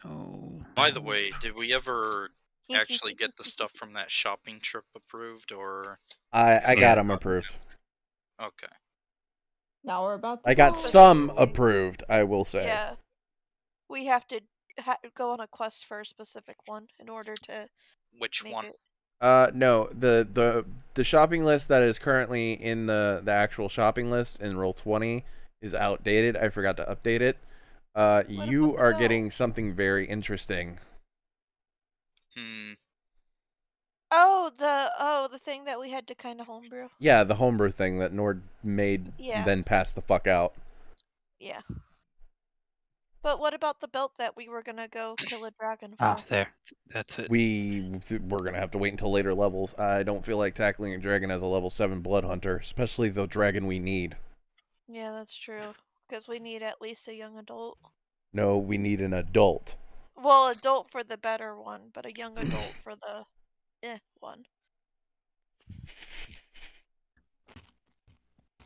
No. By the way, did we ever actually get the stuff from that shopping trip approved, or? I Yeah. got him approved. Okay. Now we're about to I got go. some approved, I will say. Yeah. We have to go on a quest for a specific one in order to Which make one? it. No, the shopping list that is currently in the actual shopping list in Roll20 is outdated. I forgot to update it. You about the are belt? getting something very interesting. Oh, the thing that we had to kind of homebrew. Yeah, the homebrew thing that Nord made, Yeah. then passed the fuck out. Yeah. But what about the belt that we were gonna go kill a dragon for? Ah, there. That's it. We're gonna have to wait until later levels. I don't feel like tackling a dragon as a level 7 blood hunter, especially the dragon we need. Yeah, that's true. Because we need at least a young adult. No, we need an adult. Well, adult for the better one, but a young adult for the one.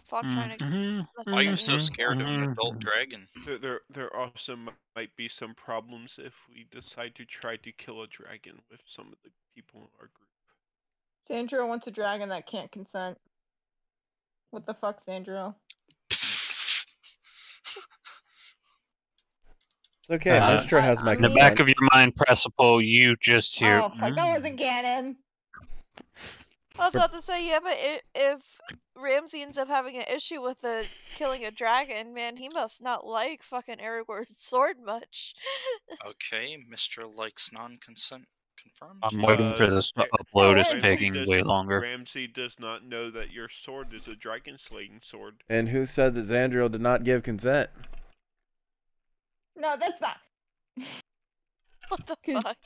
Fuck trying to. Why are you so scared of an adult dragon? There also might be some problems if we decide to try to kill a dragon with some of the people in our group. Sandro wants a dragon that can't consent. What the fuck, Sandro? It's okay, Mystra has my In the consent. back of your mind, Preciple, you just hear. Oh, fuck, that wasn't canon. I was about to say, yeah, but if Ramsey ends up having an issue with killing a dragon, man, he must not like fucking Aragorn's sword much. Okay, Mr. likes non-consent confirmed. I'm waiting for this to upload. It's taking way longer. Ramsey does not know that your sword is a dragon slaying sword. And who said that Xandriel did not give consent? No, that's not. What the fuck?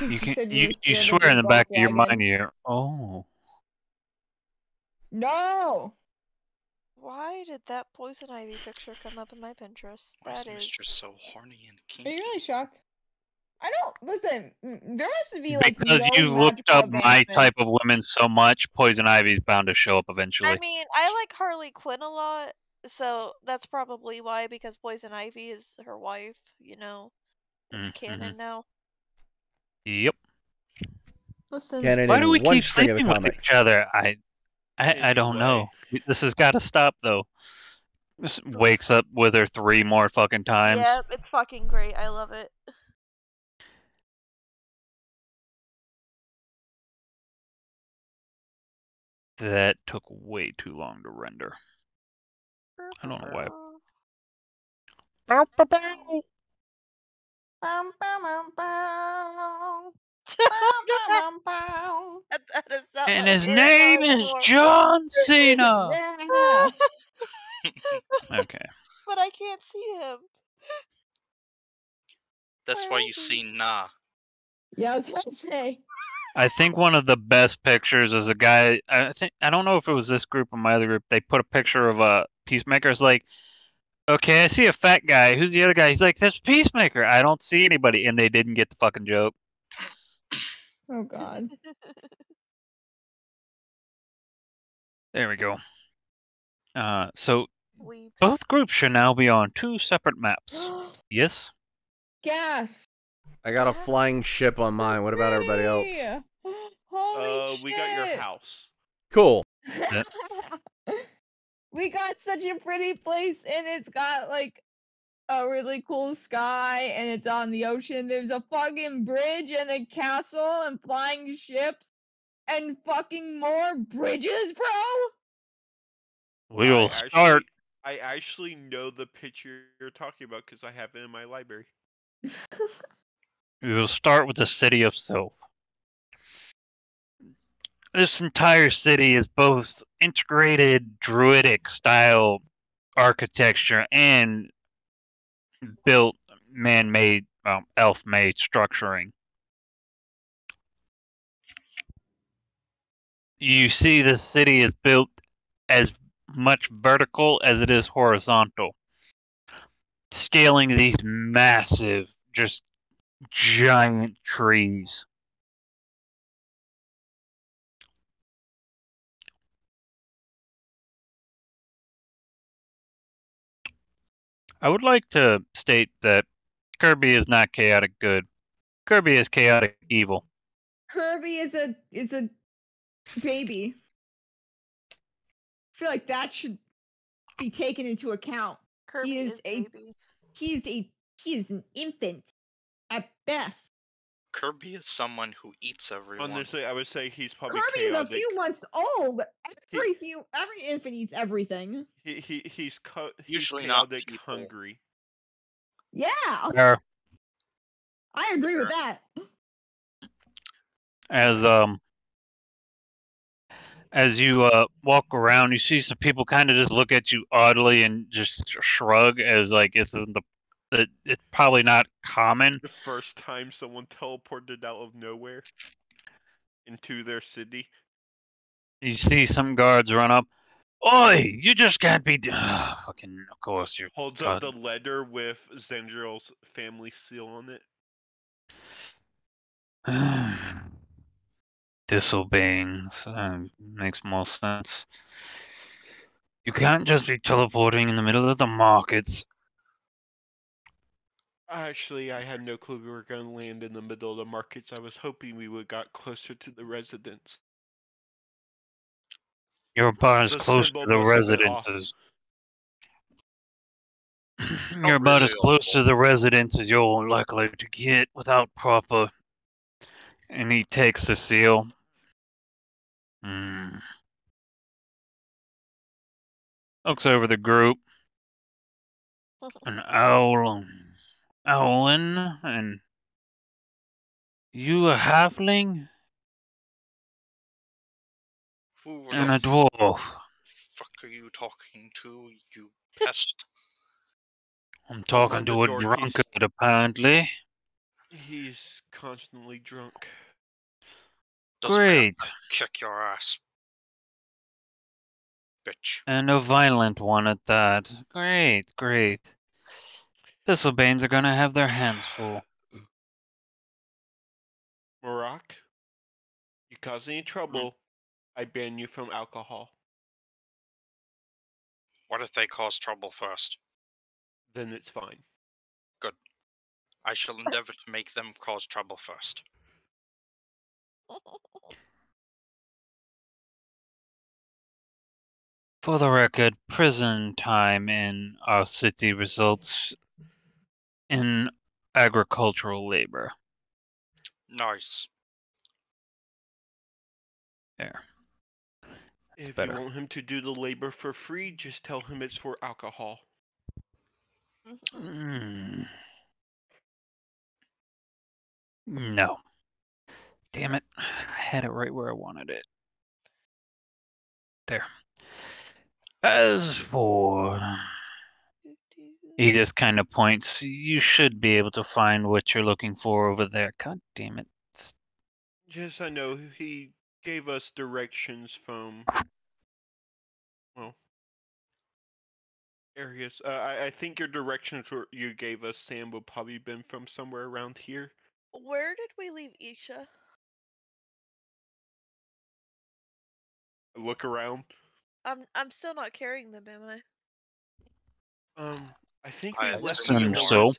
You can you swear in the back of your mind here. Oh. No. Why did that poison ivy picture come up in my Pinterest? Why is That is. Mr. so horny and kinky? Are you really shocked? I don't listen. There has to be like Because no you've looked magical up my type of women so much, Poison Ivy's bound to show up eventually. I mean, I like Harley Quinn a lot, so that's probably why. Because Poison Ivy is her wife. You know, it's canon now. Yep. Listen. Canon Why do in we one keep string of the sleeping with comics. each other? I don't know. This has got to stop though. This wakes up with her 3 more fucking times. Yeah, it's fucking great. I love it. That took way too long to render. I don't know why. Bum, bum, bum, bum. That is not And what his we were name going is for. John Cena. Yeah. Okay. But I can't see him. That's Where why is you he? see Nah. Yeah, I was about to say. I think one of the best pictures is a guy. I don't know if it was this group or my other group. They put a picture of a Peacemaker. It's like, okay, I see a fat guy. Who's the other guy? He's like, that's Peacemaker. I don't see anybody, and they didn't get the fucking joke. Oh God. There we go. So Weeps. both groups should now be on 2 separate maps. Yes. Gas. I got a Yes. flying ship on mine. What about everybody else? Pretty. Holy shit. We got your house. Cool. We got such a pretty place, and it's got like a really cool sky, and it's on the ocean. There's a fucking bridge and a castle and flying ships and fucking more bridges, bro. We'll start. I actually know the picture you're talking about because I have it in my library. We will start with the city of Sylph. This entire city is both integrated druidic style architecture and built man-made, elf-made structuring. You see the city is built as much vertical as it is horizontal, scaling these massive, just giant trees. I would like to state that Kirby is not chaotic good. Kirby is chaotic evil. Kirby is a baby. I feel like that should be taken into account. Kirby is is a- baby. He is an infant at best. Kirby is someone who eats everyone. Honestly, I would say he's probably Kirby is a chaotic. few months old. Every infant eats everything. He's Usually not chaotic people. hungry. Yeah, There, I agree with that. as you walk around, you see some people kind of just look at you oddly and just shrug, as like this isn't it's probably not common. The first time someone teleported out of nowhere into their city. You see some guards run up. Oi! You just can't be. Fucking, of course you. Holds up the letter with Zandril's family seal on it. Disobeying makes more sense. You can't just be teleporting in the middle of the markets. Actually, I had no clue we were going to land in the middle of the markets. I was hoping we would got closer to the residence. You're about as The close to symbol the must have been off. residences. You're about as really close to awful. the residence as you're likely to get without proper. And he takes the seal. Looks over the group. An owl. Owlin, and you a halfling Who and the a dwarf. fuck are you talking to, you pest? I'm talking the to a dork, drunkard, apparently. He's constantly drunk. Doesn't matter, Great. kick your ass, bitch. And a violent one at that. Great, great. Thistlebanes are gonna have their hands full. Marak, you cause any trouble, I ban you from alcohol. What if they cause trouble first? Then it's fine. I shall endeavor to make them cause trouble first. For the record, prison time in our city results in agricultural labor. Nice. There. If better. you want him to do the labor for free, just tell him it's for alcohol. No. Damn it. I had it right where I wanted it. There. As for... He just kind of points. You should be able to find what you're looking for over there. God damn it. Yes, I know. He gave us directions from, well, areas. I think your directions you gave us, Sam, would probably been from somewhere around here. Where did we leave Isha? Look around. I'm still not carrying them, am I? I think I we left him in assume the so.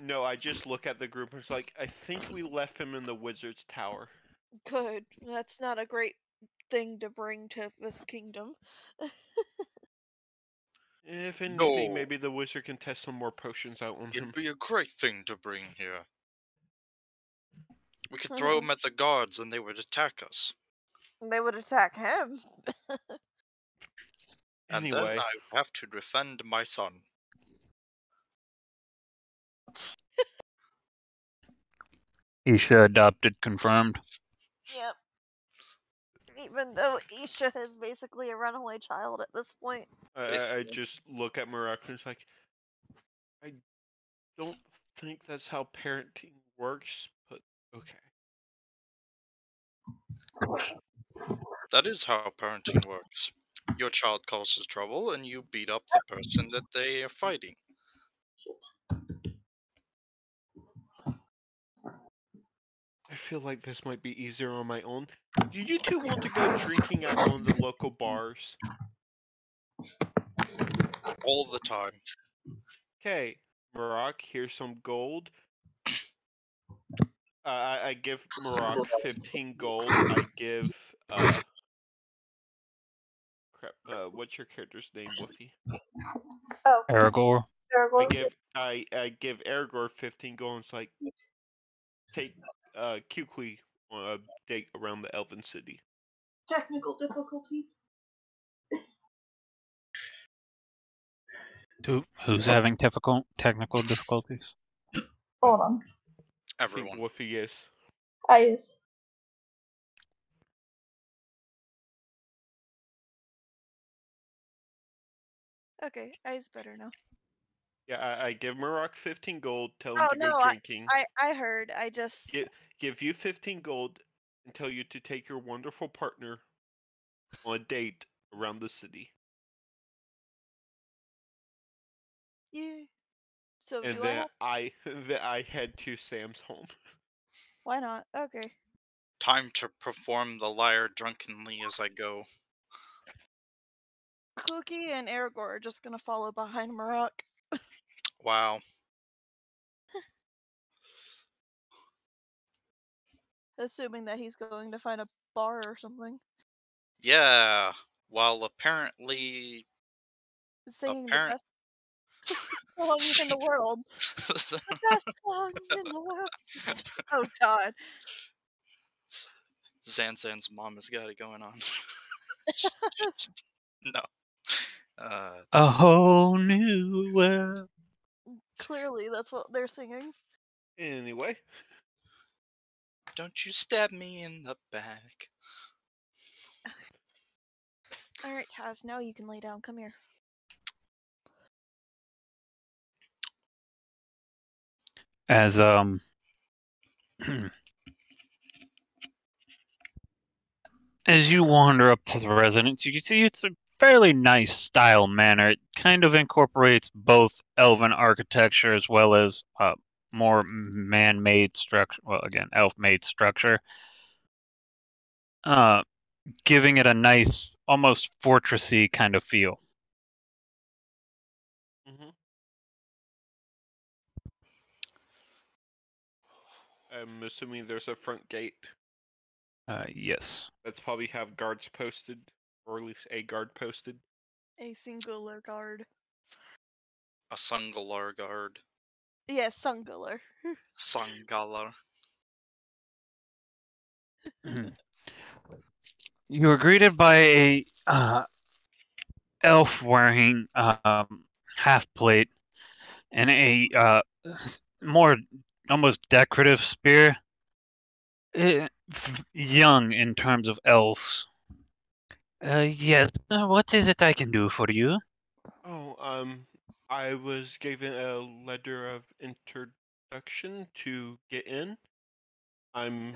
No, I just look at the group and it's like, I think we left him in the wizard's tower. Good. That's not a great thing to bring to this kingdom. If anything, No. maybe the wizard can test some more potions out on him. It'd be a great thing to bring here. We could throw them at the guards and they would attack us. They would attack him. And then Anyway, I would have to defend my son. Isha adopted confirmed. Yep. Even though Isha is basically a runaway child at this point. I Basically. just look at Marak and it's like, I don't think that's how parenting works, but okay. That is how parenting works. Your child causes trouble and you beat up the person that they are fighting. I feel like this might be easier on my own. Do you two want to go drinking at one of the local bars? All the time. Okay, Marak, here's some gold. I give Marak 15 gold. I give crap. What's your character's name, Woofy? Oh, Aragorn. Aragorn. I give Aragorn 15 gold. And it's like, take Kukui on a date around the Elven City. Technical difficulties. Who's having technical difficulties? Hold on. I think Everyone. Woofy is. I is. Okay, I's better now. Yeah, I give Marak 15 gold. Tell him Oh to go no, drinking. I heard. I just Give you 15 gold and tell you to take your wonderful partner on a date around the city. yeah. So And do then I have... I head to Sam's home. Why not? Okay. Time to perform the lyre drunkenly as I go. Cookie and Aragorn are just gonna follow behind Marak. Wow. Assuming that he's going to find a bar or something. Yeah. While apparently... Singing the best songs in the world. The best songs in the world. Oh god. Zanzan's mom has got it going on. No. A whole new world. Clearly, that's what they're singing. Anyway. Don't you stab me in the back. Alright, Taz, now you can lay down. Come here. As as you wander up to the residence, you can see it's a fairly nice style manor. It kind of incorporates both elven architecture as well as more man-made structure. Well, again, elf-made structure, giving it a nice, almost fortressy kind of feel. Mm-hmm. I'm assuming there's a front gate. Yes. That's probably have guards posted, or at least a guard posted. A singular guard. A Sungalar guard. Yes, singular. Sangalar. You are greeted by a elf wearing half plate and a more almost decorative spear. Young in terms of elves. Yes. What is it I can do for you? Oh, I was given a letter of introduction to get in. I'm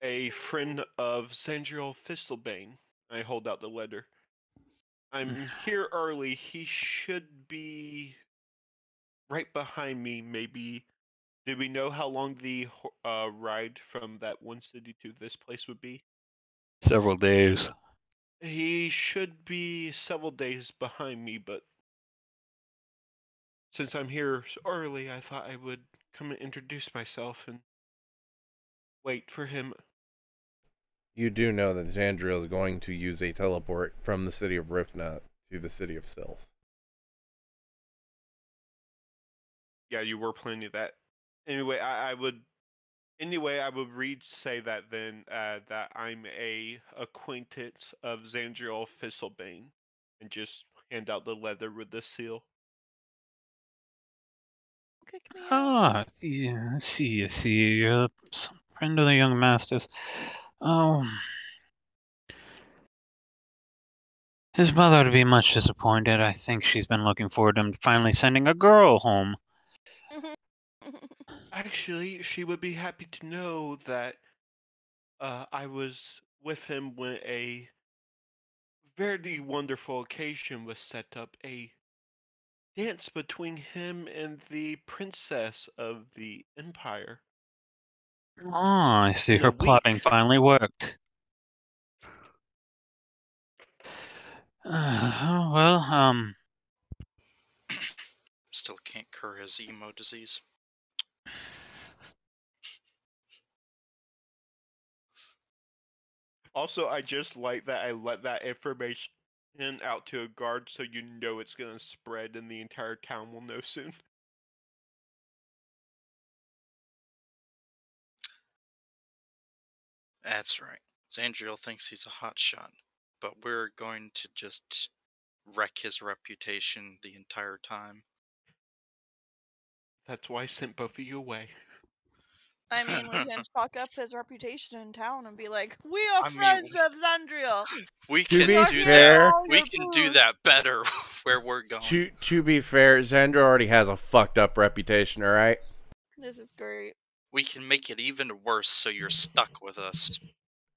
a friend of Sandriel Fistlebane. I hold out the letter. I'm here early. He should be right behind me, maybe. Do we know how long the ride from that one city to this place would be? Several days. He should be several days behind me, but since I'm here early, I thought I would come and introduce myself and wait for him. You do know that Xandriel is going to use a teleport from the city of Rifna to the city of Sylph. Yeah, you were planning that. Anyway, I would say that then that I'm a acquaintance of Xandriel Fistlebane, and just hand out the leather with the seal. Kick me out. Ah, I see. You're a friend of the young masters. Oh. His mother would be much disappointed. I think she's been looking forward to him finally sending a girl home. Actually, she would be happy to know that I was with him when a very wonderful occasion was set up. A dance between him and the princess of the empire. Oh, I see. In a Her plotting week. finally worked. Well, Still can't cure his emo disease. Also, I just like that I let that information out to a guard so you know it's gonna spread and the entire town will know soon. That's right. Xandriel thinks he's a hotshot, but we're going to just wreck his reputation the entire time. That's why I sent both of you away. I mean, we can fuck up his reputation in town and be like, "We are I mean, friends of Xandriel." We To can be do fair- that. We can do that better where we're going. To be fair, Xandra already has a fucked up reputation, alright? This is great. We can make it even worse so you're stuck with us.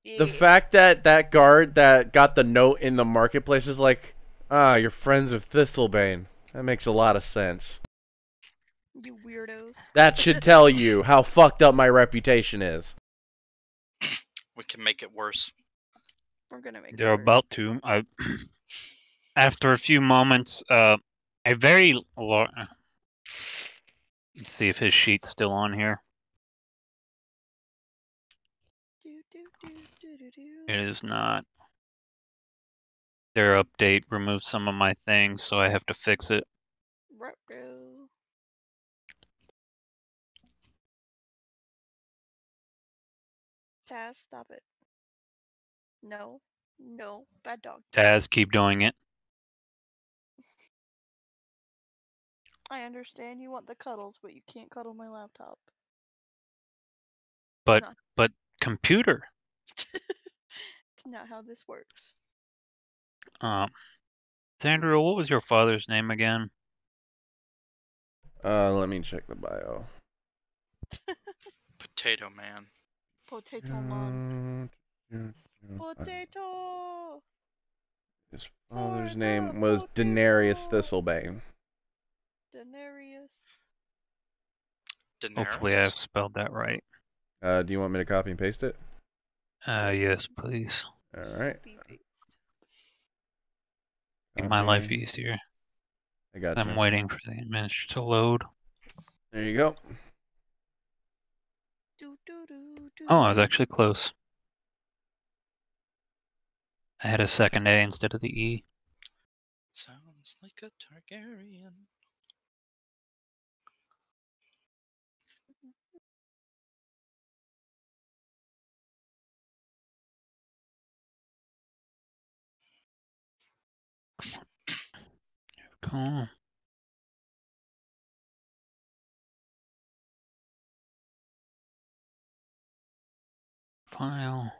Yeah. The fact that that guard that got the note in the marketplace is like, you're friends of Thistlebane. That makes a lot of sense. You weirdos. That should tell you how fucked up my reputation is. We can make it worse. We're gonna make. they're it worse. about to. After a few moments, a very large. Let's see if his sheet's still on here. Do, do, do, do, do, do. It is not. Their update removed some of my things, so I have to fix it. Ruh-roh. Taz, stop it. No, no, bad dog. Taz, keep doing it. I understand you want the cuddles, but you can't cuddle my laptop. But Not- but computer. It's not how this works. Sandra, what was your father's name again? Let me check the bio. Potato Man. Potato man. Mm, Potato! His father's For name the was Daenerys potato. Thistlebane. Daenerys. Daenerys. Hopefully I've spelled that right. Do you want me to copy and paste it? Yes, please. Alright. Be based. Make my life Copy. easier. I got I'm you. waiting for the image to load. There you go. Do, do, do, do. Oh, I was actually close. I had a second A instead of the E. Sounds like a Targaryen. Cool. File.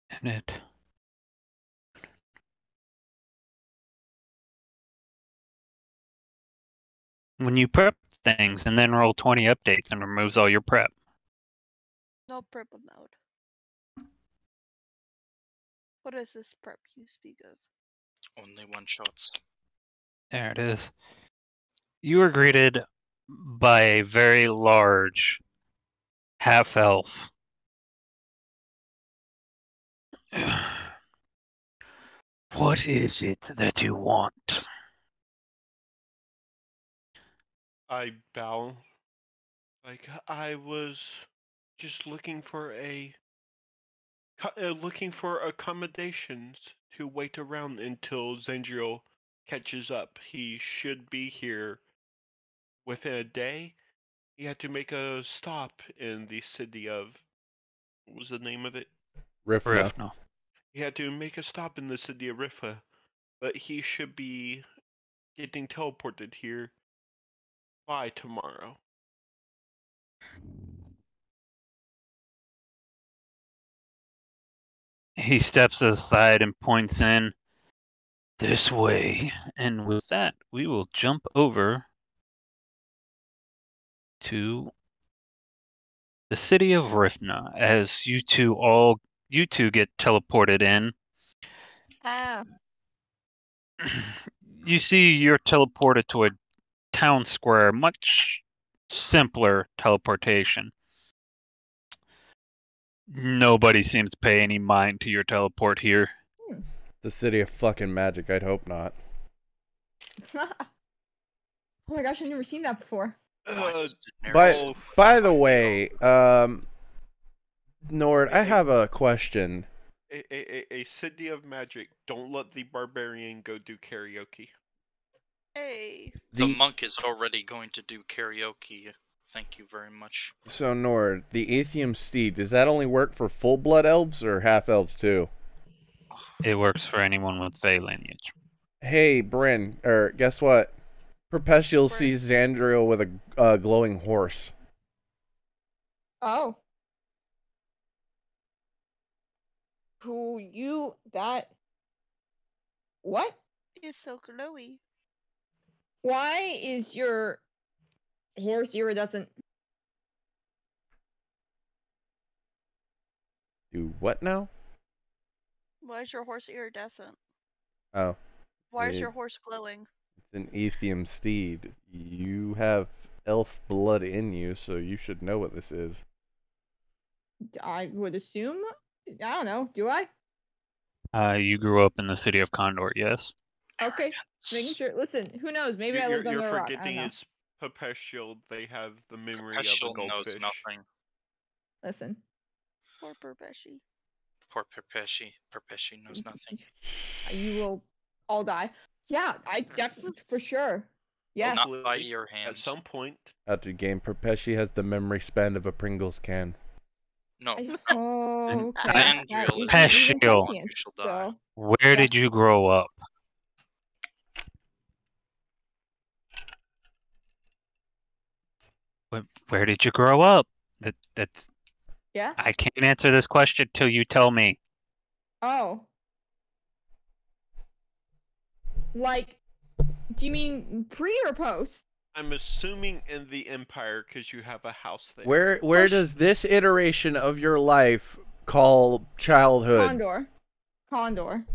Edit. When you prep things and then roll 20 updates and removes all your prep. No purple node. What is this prep you speak of? Only one shots. There it is. You are greeted by a very large half-elf. What is it that you want? I bow. Like, I was just looking for accommodations to wait around until Zandriel catches up. He should be here within a day. He had to make a stop in the city of, what was the name of it? Rifna. Rifna. He had to make a stop in the city of Rifa, but he should be getting teleported here by tomorrow. He steps aside and points in this way. And with that, we will jump over to the city of Rifna as you two get teleported in. Ah. You see you're teleported to a town square, much simpler teleportation. Nobody seems to pay any mind to your teleport here. The city of fucking magic. I'd hope not. Oh my gosh, I've never seen that before. By the way, Nord, I have a question. A city of magic. Don't let the barbarian go do karaoke. Hey. The monk is already going to do karaoke. Thank you very much. So, Nord, the Aethium Steed, does that only work for full-blood elves or half-elves too? It works for anyone with Fey lineage. Hey, Bryn, guess what? Perpetual sees Zandriel with a glowing horse. Oh. What? It's so glowy. Why is your horse iridescent? Do what now? Why is your horse iridescent? Oh. Why is your horse glowing? It's an Aethium Steed. You have elf blood in you, so you should know what this is. I would assume. I don't know. Do I? You grew up in the city of Condor, yes? Okay. Making sure. Listen, who knows? Maybe I lived under a rock. I don't forgetting know. it's Perpetual. They have the memory Perpetual of a goldfish. knows nothing. Listen. Poor Perpeshi. Poor Perpeshi. Perpeshi knows nothing. You will all die. Yeah, I definitely for sure. Yeah. Not by your hand. At some point. Out of game, Perpeshi has the memory span of a Pringles can. No. Oh, okay. Zandriel is Peshiel. you shall die. Where did you grow up? Where did you grow up? That's. Yeah. I can't answer this question till you tell me. Oh. Like, do you mean pre or post? I'm assuming in the Empire because you have a house there. Where does this iteration of your life call childhood? Condor.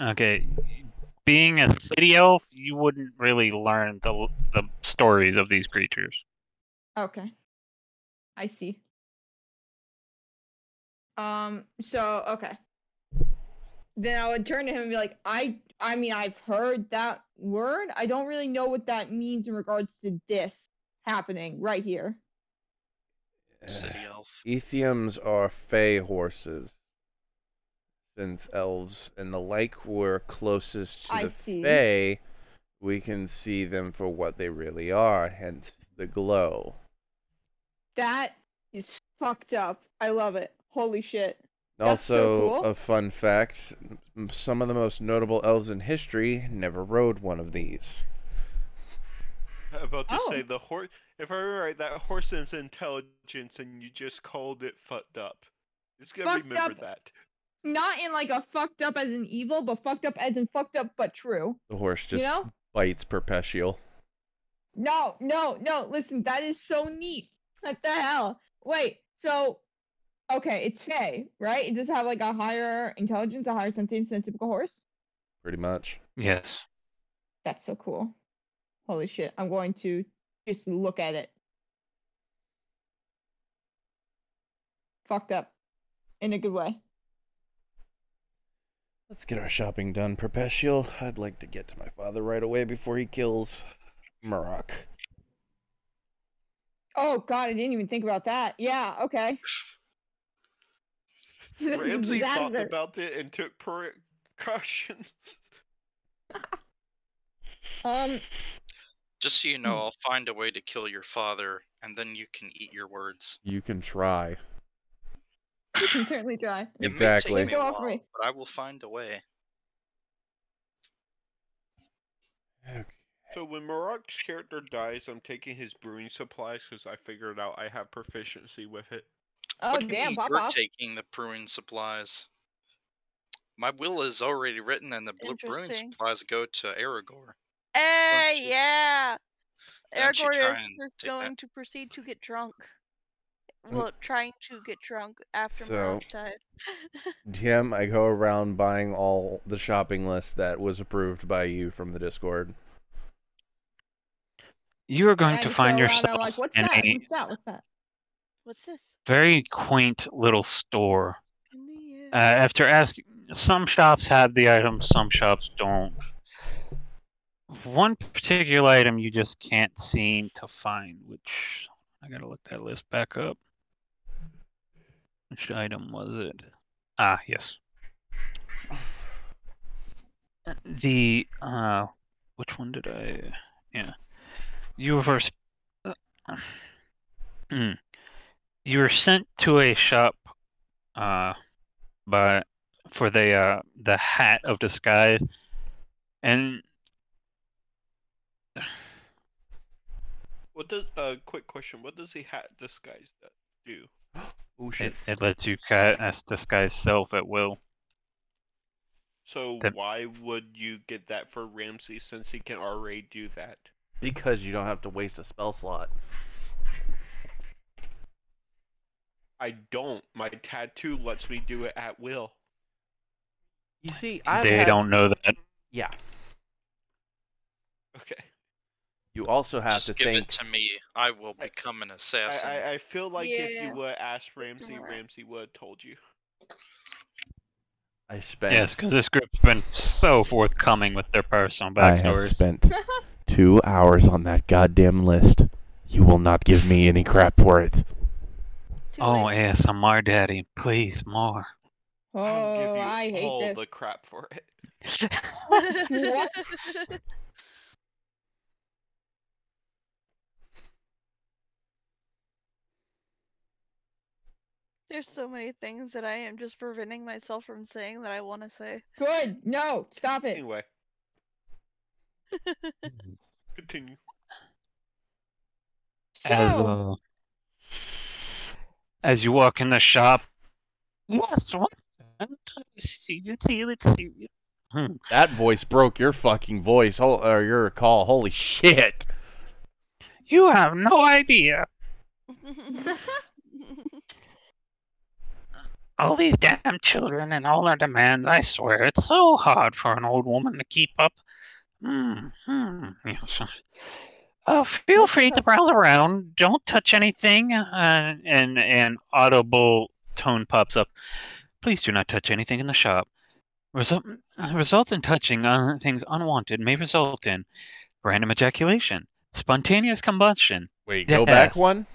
Okay. Being a city elf, you wouldn't really learn the stories of these creatures. Okay. I see. So okay. Then I would turn to him and be like, I mean, I've heard that word. I don't really know what that means in regards to this happening right here. City elf. Aethiums are fey horses. Since elves and the like were closest to the fey, we can see them for what they really are, hence the glow. That is fucked up. I love it. Holy shit. That's Also, so cool. a fun fact, some of the most notable elves in history never rode one of these. About to Oh. say the horse. If I remember right, that horse is intelligence, and you just called it fucked up. Just gonna Fucked remember up. that. Not in like a fucked up as in evil, but fucked up as in fucked up but true. The horse just You know? bites Perpetual. No. Listen, that is so neat. What the hell? Wait, so okay, it's Fey, right? It does have like a higher intelligence, a higher sentience than a typical horse. Pretty much. Yes. That's so cool. Holy shit! I'm going to just look at it. Fucked up, in a good way. Let's get our shopping done, Perpetual. I'd like to get to my father right away before he kills Murok. Oh god, I didn't even think about that. Yeah, okay. Ramsey thought Disaster. about it and took precautions. Just so you know, I'll find a way to kill your father, and then you can eat your words. You can try. You can certainly try. It Exactly. may take me a Go off while, me. but I will find a way. Okay. So when Marok's character dies, I'm taking his brewing supplies because I figured out I have proficiency with it. Oh What do you damn, mean pop you're off. taking the brewing supplies? My will is already written, and the brewing Interesting. supplies go to Aragorn. Hey, you- yeah. don't you Aragorn try is and just take that. going to proceed to get drunk. Well, trying to get drunk after So- Marok died. Tim, I go around buying all the shopping list that was approved by you from the Discord. You are going And I to just find go around and yourself I'm like, what's in that? a What's that? What's that? What's this? very quaint little store. In the air. After asking, some shops have the item, some shops don't. One particular item you just can't seem to find, which I gotta look that list back up. Which item was it? Ah, yes. The which one did I? Yeah, you were first. You were sent to a shop, but for the hat of disguise, and What does quick question? What does the hat disguise do? Oh shit. it lets you cast disguise self at will. So That- why would you get that for Ramsey since he can already do that? Because you don't have to waste a spell slot. I don't. My tattoo lets me do it at will. You see, They don't know that. Yeah. Okay. You also have Just to give think. it to me. I will become an assassin. I feel like if Yeah. you would have asked Ramsey, Alright. Ramsey would have told you. I spent. Yes, because this group's been so forthcoming with their personal I have backstories. spent 2 hours on that goddamn list. You will not give me any crap for it. Too Oh, late. ASMR daddy, please more. I'll give Oh, you I hate all this. the crap for it. What? There's so many things that I am just preventing myself from saying that I want to say. Good. No, stop it. Anyway, continue. As So, as you walk in the shop. Yes, what? Let's see. That voice broke your fucking voice, or your call. Holy shit! You have no idea. All these damn children and all their demands, I swear, it's so hard for an old woman to keep up. Yes. Feel free to browse around. Don't touch anything. And an audible tone pops up. Please do not touch anything in the shop. Result in touching things unwanted may result in random ejaculation, spontaneous combustion, Wait, go back Death. one.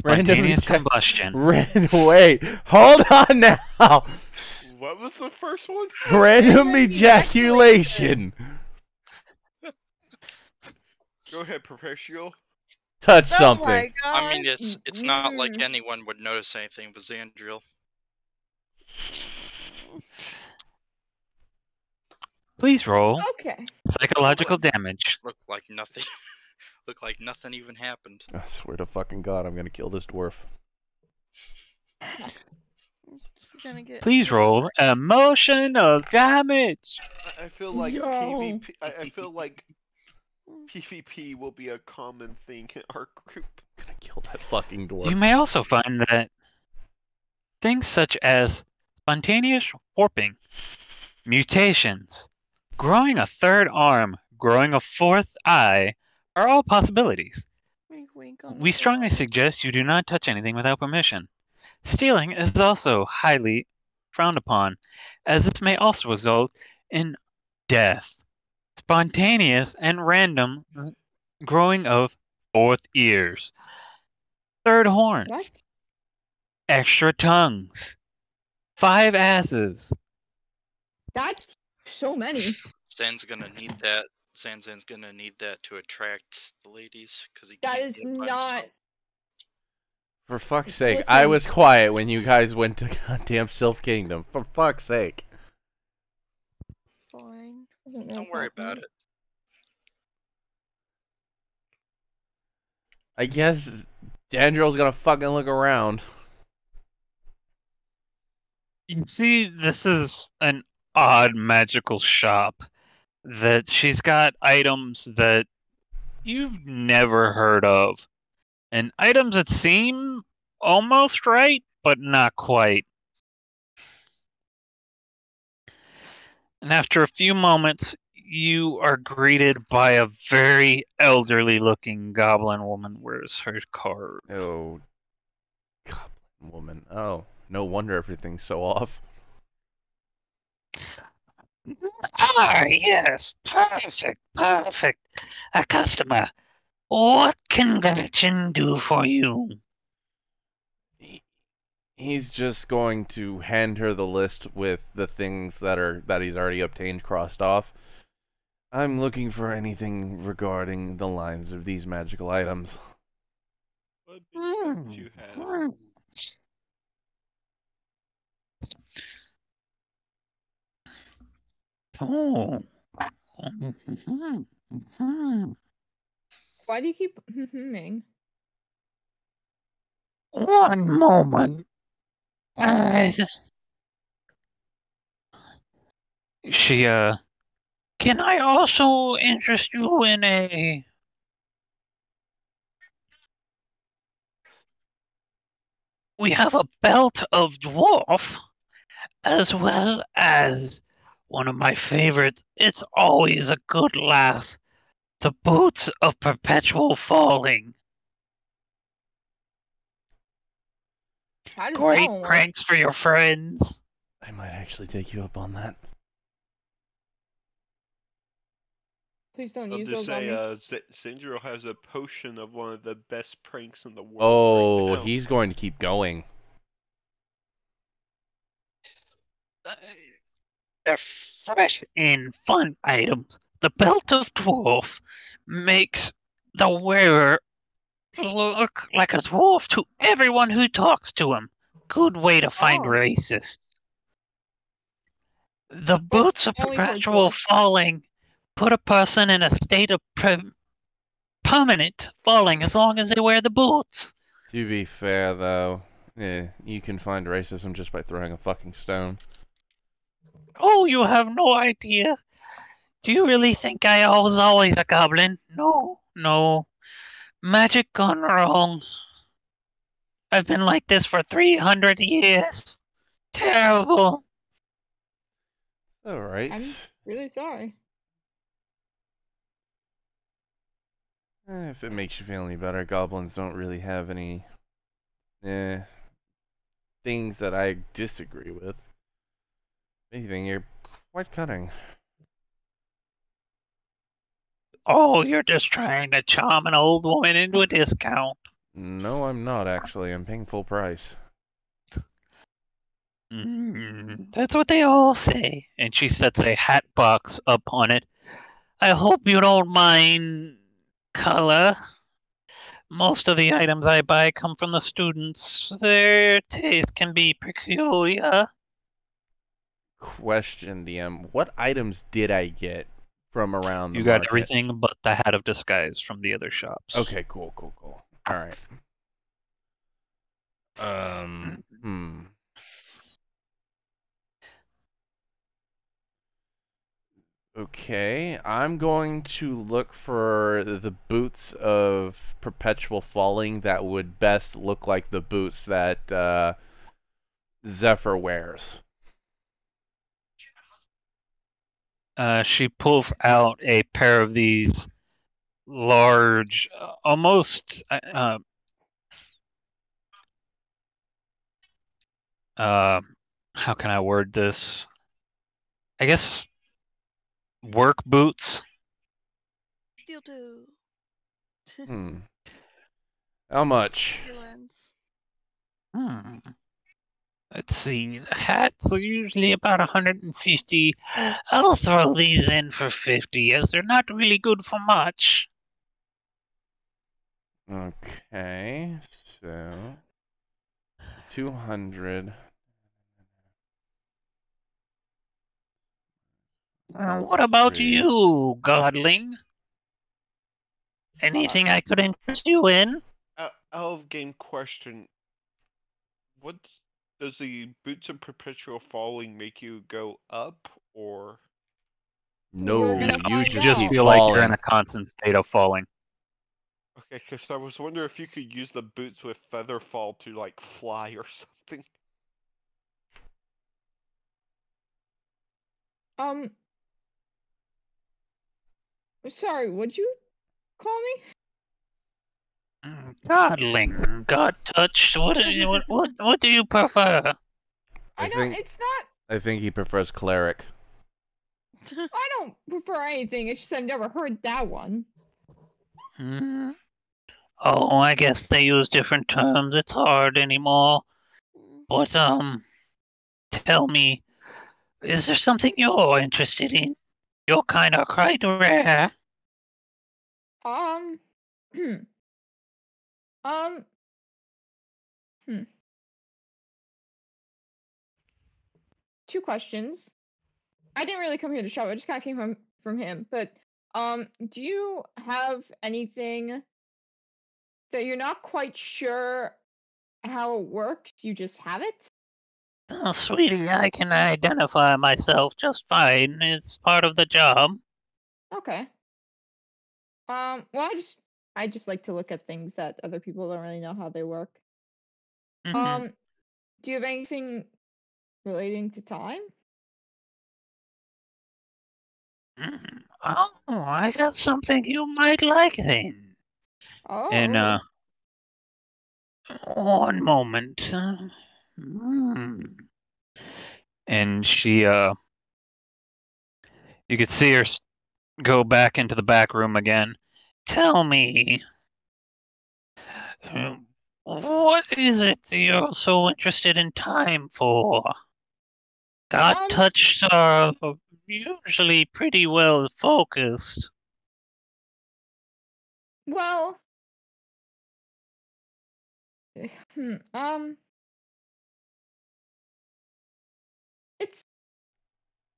Random spontaneous ejec- combustion. Wait, hold on now. What was the first one? Random ejaculation. Go ahead, Perpetual. Touch Oh something. my god. I mean, it's not like Mm. anyone would notice anything but Xandriel. Please roll Okay. psychological damage. Look like nothing. Look like nothing even happened. I swear to fucking God, I'm gonna kill this dwarf. It's gonna get Please roll emotional damage. I feel like Yo. PvP. I feel like PvP will be a common thing in our group. I'm gonna kill that fucking dwarf. You may also find that things such as spontaneous warping, mutations, growing a third arm, growing a fourth eye are all possibilities. Wink, wink on the We strongly tail. suggest you do not touch anything without permission. Stealing is also highly frowned upon, as this may also result in death. Spontaneous and random growing of fourth ears, third horns, What? extra tongues, 5 asses. That's so many. Zan's gonna need that. Zan's gonna need that to attract the ladies because he That can't is do it by not. himself. For fuck's sake, I Listen. was quiet when you guys went to goddamn Sylph Kingdom. For fuck's sake. Fine. Don't worry about it. I guess Dandrill's gonna fucking look around. You see, this is an odd magical shop that she's got items that you've never heard of, and items that seem almost right, but not quite. And after a few moments, you are greeted by a very elderly-looking goblin woman. Where's her card? Oh, goblin woman. Oh, no wonder everything's so off. Ah, yes, perfect. A customer. What can Gretchen do for you? He's just going to hand her the list with the things that he's already obtained crossed off. I'm looking for anything regarding the lines of these magical items. What defects you have? Oh. Why do you keep humming? One moment. She, can I also interest you in a... We have a belt of dwarf, as well as one of my favorites. It's always a good laugh. The boots of perpetual falling. How does Great that one work? pranks for your friends. I might actually take you up on that. Please don't I'll use just those on say, me. Zandro has a potion of one of the best pranks in the world. Oh, right now. he's going to keep going. They're fresh and fun items. The belt of dwarf makes the wearer look like a dwarf to everyone who talks to him. Good way to find Oh. racists. The boots of only for perpetual dwarves. falling put a person in a state of permanent falling as long as they wear the boots. To be fair, though, you can find racism just by throwing a fucking stone. Oh, you have no idea. Do you really think I was always a goblin? No. Magic gone wrong. I've been like this for 300 years. Terrible. Alright. I'm really sorry. If it makes you feel any better, goblins don't really have any things that I disagree with. If anything, you're quite cunning. Oh, you're just trying to charm an old woman into a discount. No, I'm not actually. I'm paying full price. That's what they all say. And she sets a hat box up on it. I hope you don't mind color. Most of the items I buy come from the students. Their taste can be peculiar. question, DM. What items did I get from around the You got market? everything but the Hat of Disguise from the other shops. Okay, cool. All right. Okay, I'm going to look for the boots of Perpetual Falling that would best look like the boots that Zephyr wears. She pulls out a pair of these large, almost how can I word this? I guess work boots. Steel toe. How much? Let's see. The hats are usually about 150. I'll throw these in for 50, as they're not really good for much. Okay, so 200. What about you, Godling? Anything I could interest you in? Out of game question. What does the Boots of Perpetual Falling make you go up, or? No, We're gonna you find just out. feel like you're in a constant state of falling. Okay, because I was wondering if you could use the boots with Featherfall to, like, fly or something. Sorry, what'd you call me? Godling, God touched. What do you prefer? I don't. It's not. I think he prefers cleric. I don't prefer anything. It's just I've never heard that one. Oh, I guess they use different terms. It's hard anymore. But tell me, is there something you're interested in? You're kind of quite rare. Two questions. I didn't really come here to shop. I just kind of came from him. But do you have anything that you're not quite sure how it works? You just have it? Oh, sweetie, I can identify myself just fine. It's part of the job. Okay. Well, I just like to look at things that other people don't really know how they work. Mm-hmm. Do you have anything relating to time? Oh, I have something you might like then. Oh. And one moment. And she you could see her go back into the back room again. Tell me, what is it you're so interested in time for? God touched are usually pretty well focused. Well, it's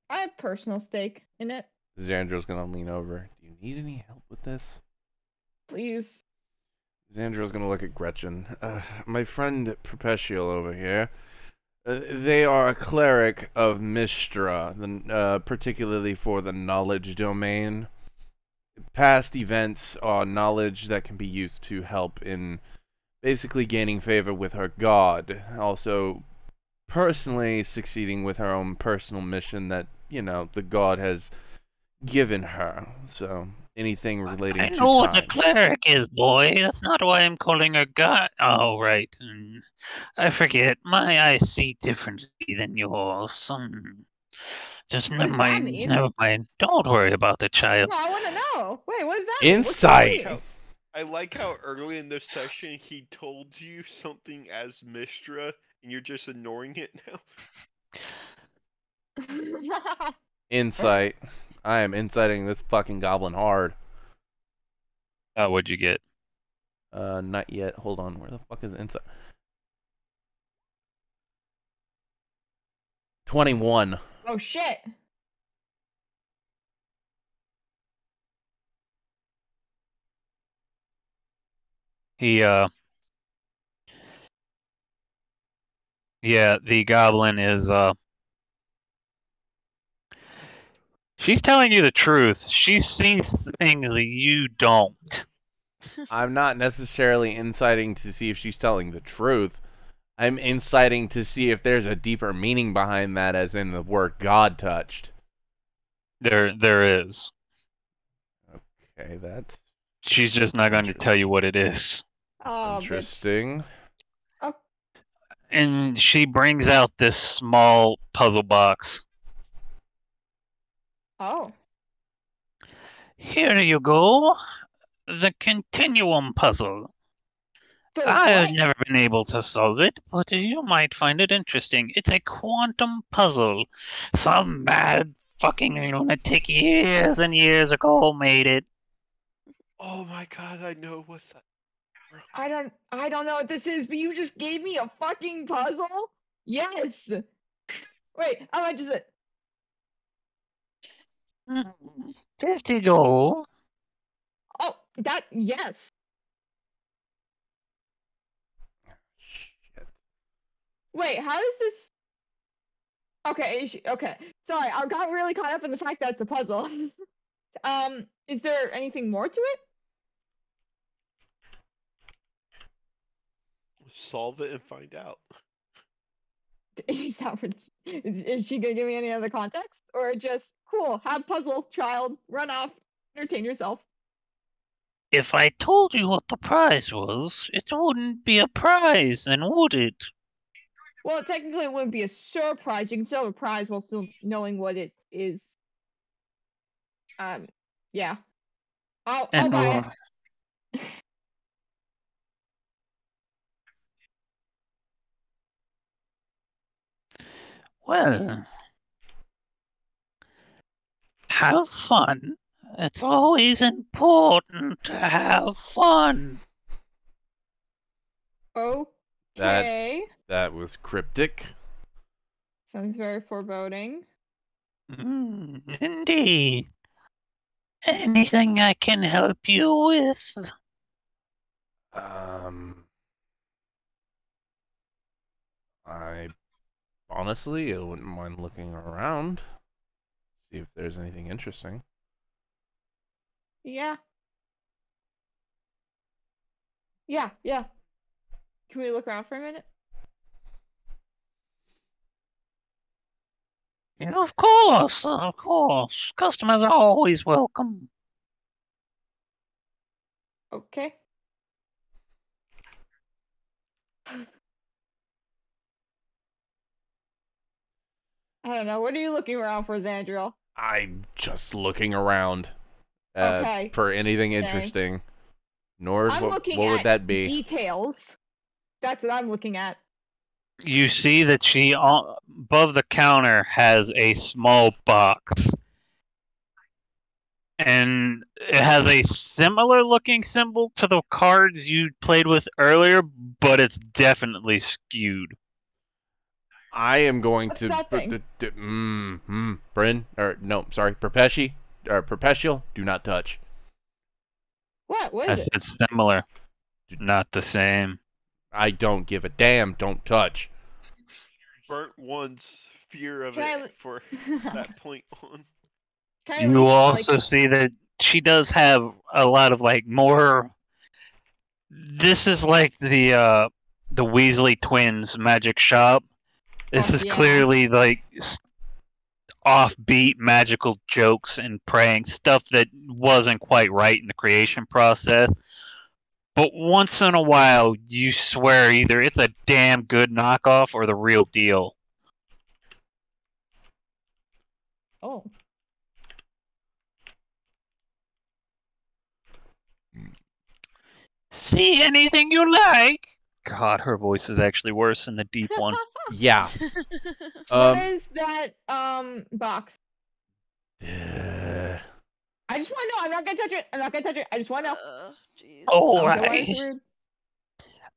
I have personal stake in it. Xandro's gonna lean over. Do you need any help with this? Please. Xandro's gonna look at Gretchen. My friend Perpetual over here. They are a cleric of Mystra, particularly for the knowledge domain. Past events are knowledge that can be used to help in basically gaining favor with her god. Also, personally succeeding with her own personal mission that, the god has given her. So, anything relating to time. I know what a cleric is, boy. That's not why I'm calling her god. Oh, right. I forget. My eyes see differently than yours. Just never mind. Never mind. Don't worry about the child. No, I want to know. Wait, what does that Insight. mean? I like how early in this session he told you something as Mystra, and you're just ignoring it now. Insight. I am inciting this fucking goblin hard. What'd you get? Not yet. Hold on. Where the fuck is insight? 21. Oh shit. He yeah, the goblin is she's telling you the truth. She's seen things that you don't. I'm not necessarily inciting to see if she's telling the truth. I'm inciting to see if there's a deeper meaning behind that, as in the word God touched. There is. Okay, that's She's just not going to tell you what it is. Oh, interesting. Oh. And she brings out this small puzzle box. Oh. Here you go. The continuum puzzle. For I have what? never been able to solve it, but you might find it interesting. It's a quantum puzzle. Some mad fucking lunatic years and years ago made it. Oh my god, I know what's that. I don't know what this is, but you just gave me a fucking puzzle? Yes. Wait, how much is it? 50 gold. Oh, yes. Shit. Wait, how does this? Okay, okay. Sorry, I got really caught up in the fact that it's a puzzle. Is there anything more to it? Solve it and find out. Is she gonna give me any other context, or just cool? Have puzzle, child, run off, entertain yourself. If I told you what the prize was, it wouldn't be a prize, then would it? Well, technically, it wouldn't be a surprise. You can still have a prize while still knowing what it is. Yeah. I'll buy it. Well, have fun. It's always important to have fun. Okay. That was cryptic. Sounds very foreboding. Indeed. Anything I can help you with? I honestly wouldn't mind looking around, see if there's anything interesting. Yeah. Yeah. Can we look around for a minute? Yeah, of course. Customers are always welcome. Okay. I don't know. What are you looking around for, Xandriel? I'm just looking around Okay. for anything interesting. Nor I'm what looking would at that be? details. That's what I'm looking at. You see that she, above the counter, has a small box. And it has a similar looking symbol to the cards you played with earlier, but it's definitely skewed. I am going What's to that thing? Bryn, or no, sorry, Perpetual, do not touch. What is it? It's similar, not the same. I don't give a damn. Don't touch. Burnt one's fear of Can it for that point on. Can I You at least, also see that she does have a lot of more. This is like the Weasley twins magic shop. This is clearly offbeat magical jokes and praying stuff that wasn't quite right in the creation process. But once in a while, you swear either it's a damn good knockoff or the real deal. Oh. See anything you like? God, her voice is actually worse than the deep one. Yeah. What is that box? Uh, I just want to know. I'm not gonna touch it. I just want to know. Jeez. All Okay, why right. is it rude?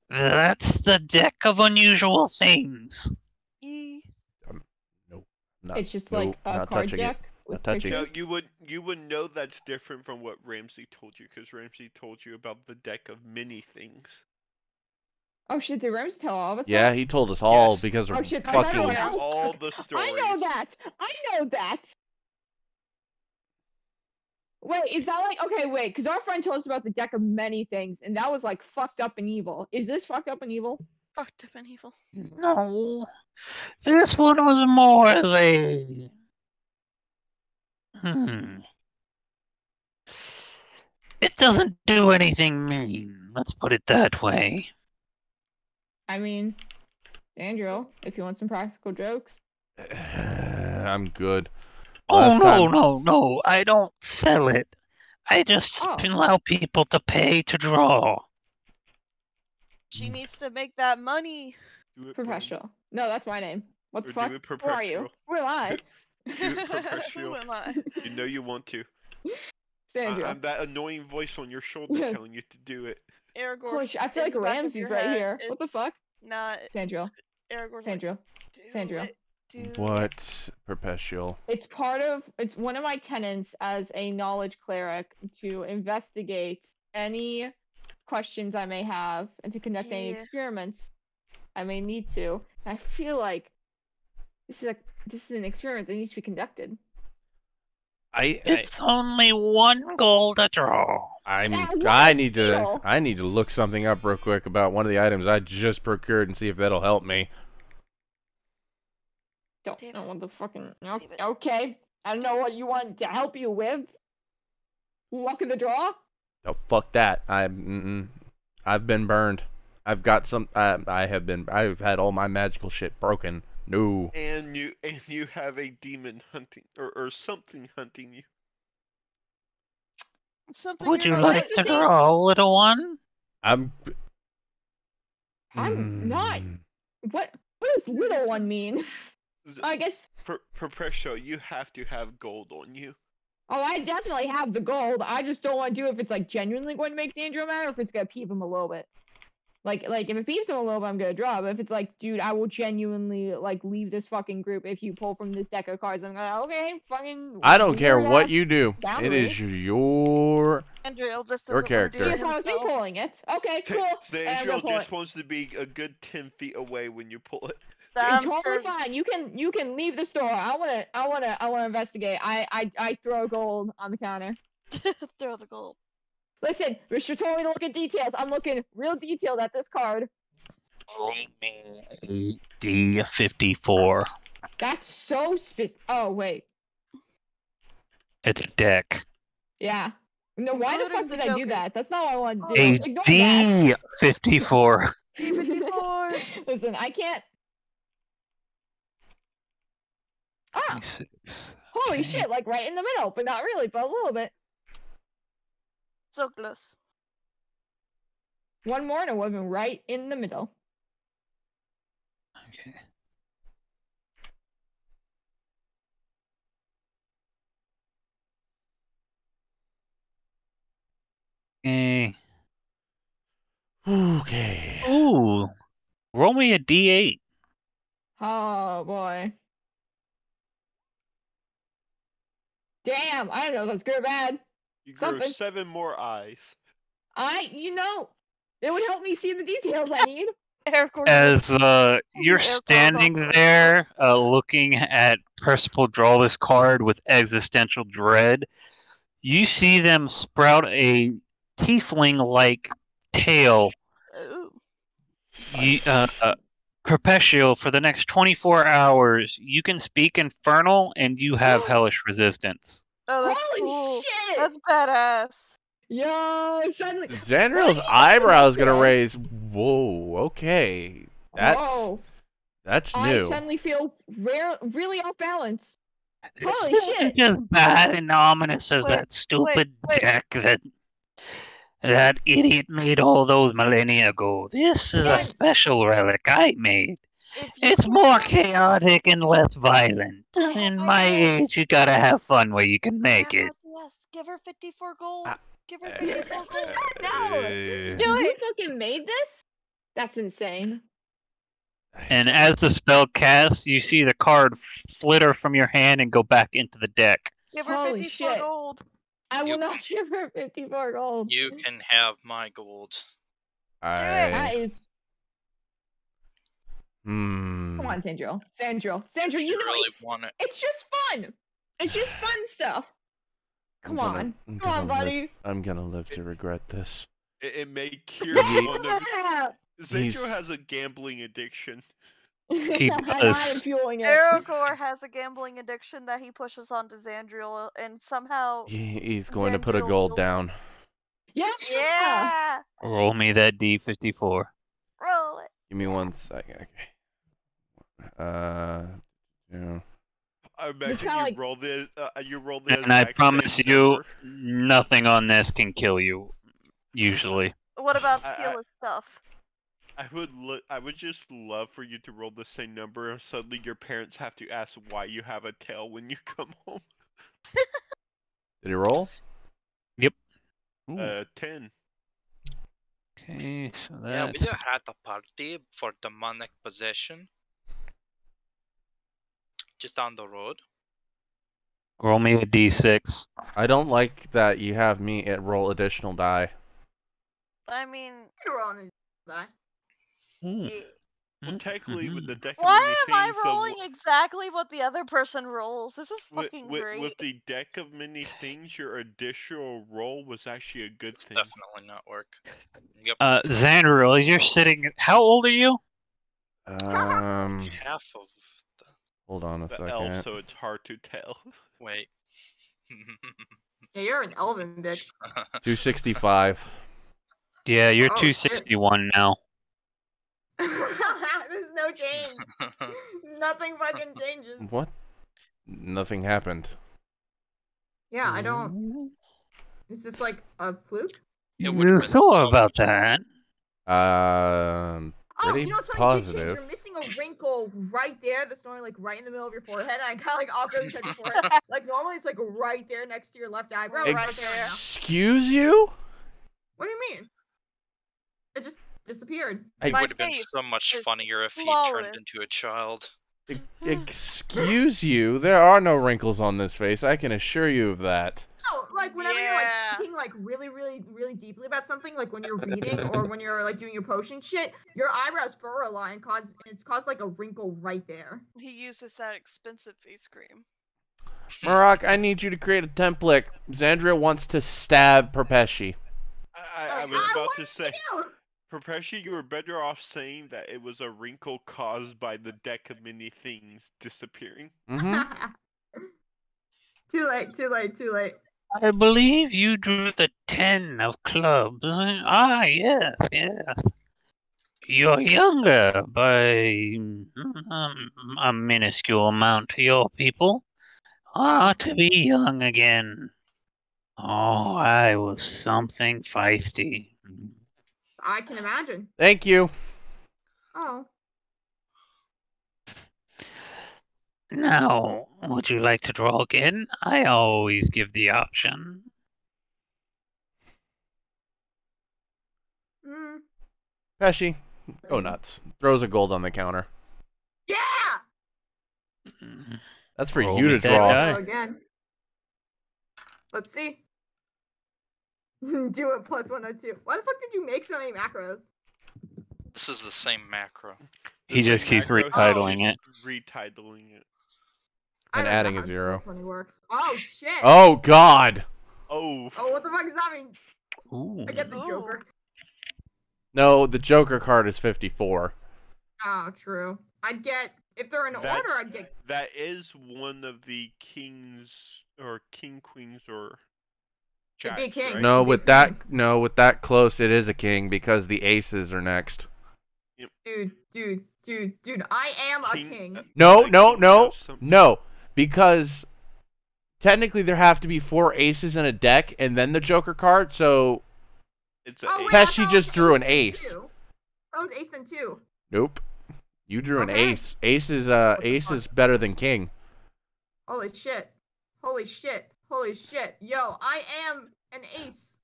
That's the deck of unusual things. E. Not, It's just nope, like a not card touching it. deck with touching it. No, pictures. you would know that's different from what Ramsey told you, because Ramsey told you about the deck of many things. Oh shit! Did Rams tell all of us Yeah, that? he told us all Yes. because of Oh shit! I fucking. know Told you that. all the stories. I know that. I know that. Wait, is that like okay? Wait, because our friend told us about the deck of many things, and that was like fucked up and evil. Is this fucked up and evil? Fucked up and evil. No, this one was more as a. It doesn't do anything mean. Let's put it that way. I mean, Andrew, if you want some practical jokes. I'm good. Oh Last no, time- no, no! I don't sell it. I just Oh. allow people to pay to draw. She needs to make that money. Do it, Brain. Professional. No, that's my name. What the Or fuck? do it Who are you? Who am I? Do it professional. Who am I? You know you want to. Sandra. I'm that annoying voice on your shoulder Yes. telling you to do it. Aragorn. Holy shit! I feel in like the back of Ramsey's your right head here. is What the fuck? Not Sandra. Aragorn. Sandra. Sandra. What? Perpetual. It's one of my tenets as a knowledge cleric to investigate any questions I may have and to conduct any Yeah. experiments I may need to. And I feel like this is an experiment that needs to be conducted. It's only one goal to draw. I what a need steal. to look something up real quick about one of the items I just procured and see if that'll help me. Don't David. know what the fucking David. okay. I don't know what you want to help you with. Luck of the draw? Oh fuck that! I've been burned. I've got some. I've had all my magical shit broken. No. And you have a demon hunting or something hunting you. Something Would you you're not like to That's the thing. draw, little one? I'm not. What does little one mean? I guess. Perpetual, you have to have gold on you. Oh, I definitely have the gold. I just don't want to do it if it's like genuinely going to make Sandro mad or if it's gonna peeve him a little bit. Like if it peeves him a little bit, I'm gonna draw. But if it's like, dude, I will genuinely like leave this fucking group if you pull from this deck of cards. I'm like, okay, fucking. I don't care weird what ass you do. It boundary. is your. Andrew just Your doesn't wanna do character. See it if I was me himself. pulling it. Okay, cool. And I'm Sandro gonna pull just it. wants to be a good 10 feet away when you pull it. I'm Totally sure- fine. You can leave the store. I wanna investigate. I throw gold on the counter. Throw the gold. Listen, Mr. told me to look at details. I'm looking real detailed at this card. Roll me a D54. That's so Oh wait, It's a deck. yeah. No, why the Including fuck the did I do Joker. that? That's not what I wanted to Oh, do. A Ignore that. D54. D54. Listen, I can't. Ah, 26. holy Okay. shit! Like right in the middle, but not really, but a little bit. So close. One more and it would have been right in the middle. Okay. Okay. Okay. Ooh. Roll me a D8. Oh boy. Damn, I don't know if that's good or bad. You grow Something. 7 more eyes. It would help me see the details I need. Aragorn. As you're Air standing quotes on there looking at Percival draw this card with existential dread, you see them sprout a tiefling-like tail. Ooh. Perpetual, for the next 24 hours, you can speak Infernal and you have hellish resistance. Oh, that's Holy cool. shit! That's badass. Yo, suddenly. Xandriel's eyebrows gonna raise. Whoa. Okay. Whoa. That's I new. suddenly feel really off balance. It's Holy not shit. just bad and ominous as Wait, that stupid wait. deck that idiot made all those millennia ago. This is a Yeah. special relic I made. If you It's can- more chaotic and less violent. In my age, you gotta have fun where you can make it. Yes, give her 54 gold. Ah, Give her 54 gold. No. Do You it. fucking made this? That's insane. And as the spell casts, you see the card flitter from your hand and go back into the deck. Give her Holy 54 shit. gold. I will You- not give her 54 gold. You can have my gold. That is. Hmm. Come on, Sandro. Sandro, If you know really it's, want it. it's just fun. It's just fun stuff. Come on. I'm Come on, gonna buddy. live- I'm gonna live to regret this. It may cure Ye- one of. Yeah. Zandro He's- has a gambling addiction. He I does. am fueling it. Aragorn has a gambling addiction that he pushes onto Zandriel, and somehow. He's going to put a Zandriel gold will- down. Yeah. Yeah! Roll me that D54. Roll it. Give me 1 second. Okay. Yeah. I imagine kinda you like- roll this. You roll the And I exact promise same you, number. nothing on this can kill you. Usually. What about I- steal his stuff? I would just love for you to roll the same number, and suddenly your parents have to ask why you have a tail when you come home. Did he roll? Ooh, 10. okay, so Yeah, we that's... just had a party for demonic possession. Just down the road. Roll me a D6. I don't like that you have me roll additional die. I mean, You're rolling a die. Ooh. yeah. Well, technically, with the deck of Why many am I things, the rolling exactly what the other person rolls? This is with, fucking with, great. with the deck of many things, your additional roll was actually a good It's thing. definitely not work. Yep. Xandril, you're sitting... How old are you? Half of the. Hold on a The second. elf, so it's hard to tell. Wait. Yeah, you're an elven bitch. 265. Yeah, you're Oh, shit. 261 now. There's no change. Nothing fucking changes. What? Nothing happened. Yeah, I don't. Is this like a fluke? It would've You been thought so about much- that. Oh, Pretty you know something did change. positive. You're missing a wrinkle right there that's only like right in the middle of your forehead. And I kind of like awkwardly touched your forehead. Like normally it's like right there next to your left eyebrow. Right Right there right now. Excuse you? What do you mean? It just disappeared. It My would have been face so much is funnier if he flawless. turned into a child. Excuse you? There are no wrinkles on this face. I can assure you of that. No, like whenever you're Yeah. like thinking like really deeply about something, like when you're reading or when you're like doing your potion shit, your eyebrows furrow a line it's caused like a wrinkle right there. He uses that expensive face cream. Murok, I need you to create a template. Xandria wants to stab Perpeshi. I was I about want to say, you. Perpeshi, you were better off saying that it was a wrinkle caused by the deck of many things disappearing. Mm-hmm. Too late. I believe you drew the 10 of clubs. Ah, yes. You're younger by a minuscule amount to your people. Ah, to be young again. Oh, I was something feisty. I can imagine. Thank you. Oh. Now, would you like to draw again? I always give the option. Mm. Pesci, go nuts. Throws a gold on the counter. Yeah! That's for Roll you me to that draw. die. Go again. Let's see. Do it plus 102. Why the fuck did you make so many macros? This is the same macro. He The just same keeps macro, retitling he's it. just Retitling it. I And don't know adding a how zero. 20 works. Oh shit! Oh, God. Oh. Oh, what the fuck does that mean? Ooh. I get the Ooh. Joker. No, the Joker card is 54. Oh, true. I'd get if they're in order. That's- I'd get. That is one of the kings or king queens or It'd be a jacks, king. right? No, Big with king. that, no, with that close, it is a king because the aces are next. Dude. I am a king. No, a no, king no, of some- no, because technically there have to be 4 aces in a deck and then the Joker card. So It's a Oh, eight. wait, I Pesci thought it just was drew an then ace. two. That was ace then 2. nope, you drew an Okay. ace. Ace is the ace fuck? is better than king. Holy shit. Yo, I am an ace.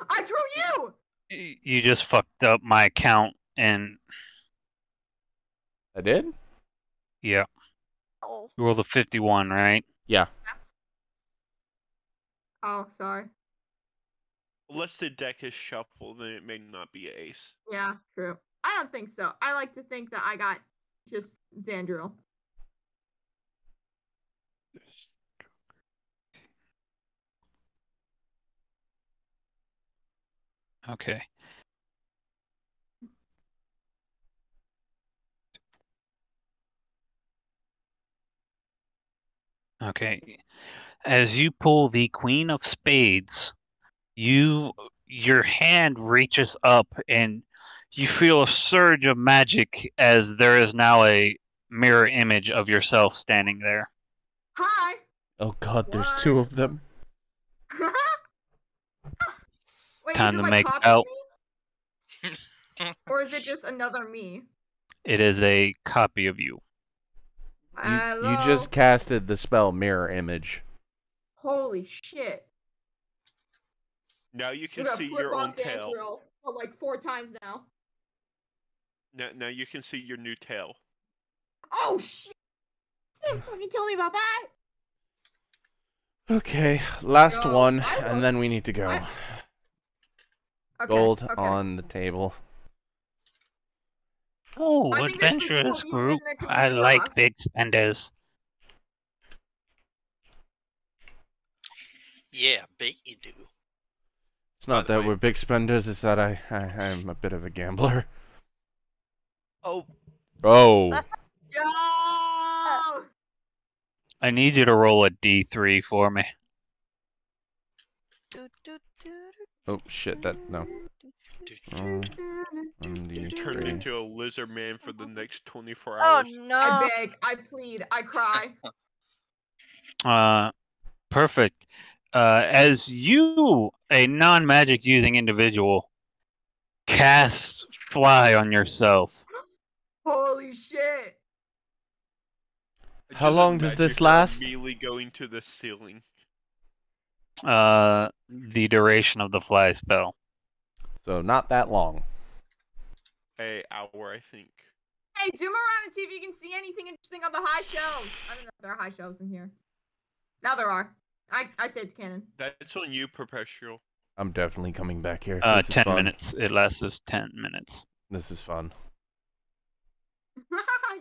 I drew you! You just fucked up my account and I did? Yeah. Oh. You rolled a 51, right? Yeah. Yes. Oh, sorry. Unless the deck is shuffled, then it may not be an ace. Yeah, true. I don't think so. I like to think that I got just Xandriel. Okay. Okay. As you pull the Queen of Spades, your hand reaches up and you feel a surge of magic as there is now a mirror image of yourself standing there. Hi! Oh god, there's What? 2 of them. Wait, Time is it to like make copy out. me? Or is it just another me? It is a copy of you. You just casted the spell Mirror Image. Holy shit. Now you We're can gonna see flip your own off tail. Xandriel for like 4 times now. Now you can see your new tail. Oh shit! Didn't fucking tell me about that! Okay, last Yo, one, I and look- then we need to go. I- Okay, Gold okay. on the table. Oh, I think this looks adventurous cool, group. even if it I was like rocks. big spenders. Yeah, bet you do. It's not By the that way- we're big spenders, it's that I'm a bit of a gambler. Oh, Oh! Yo! I need you to roll a D3 for me. Do, do, do, do, Oh shit, that, no. Oh, you turned into a lizard man for the next 24 Oh hours. no! I beg, I plead, I cry. Perfect. As you, a non-magic using individual, cast fly on yourself. Holy shit! I How just long does this imagine her last? Immediately going to the ceiling. The duration of the fly spell. So not that long. An hour, I think. Hey, zoom around and see if you can see anything interesting on the high shelves. I don't know if there are high shelves in here. Now there are. I say it's canon. That's on you, Perpetual. I'm definitely coming back here. This is 10 fun. minutes. It lasts us 10 minutes. This is fun.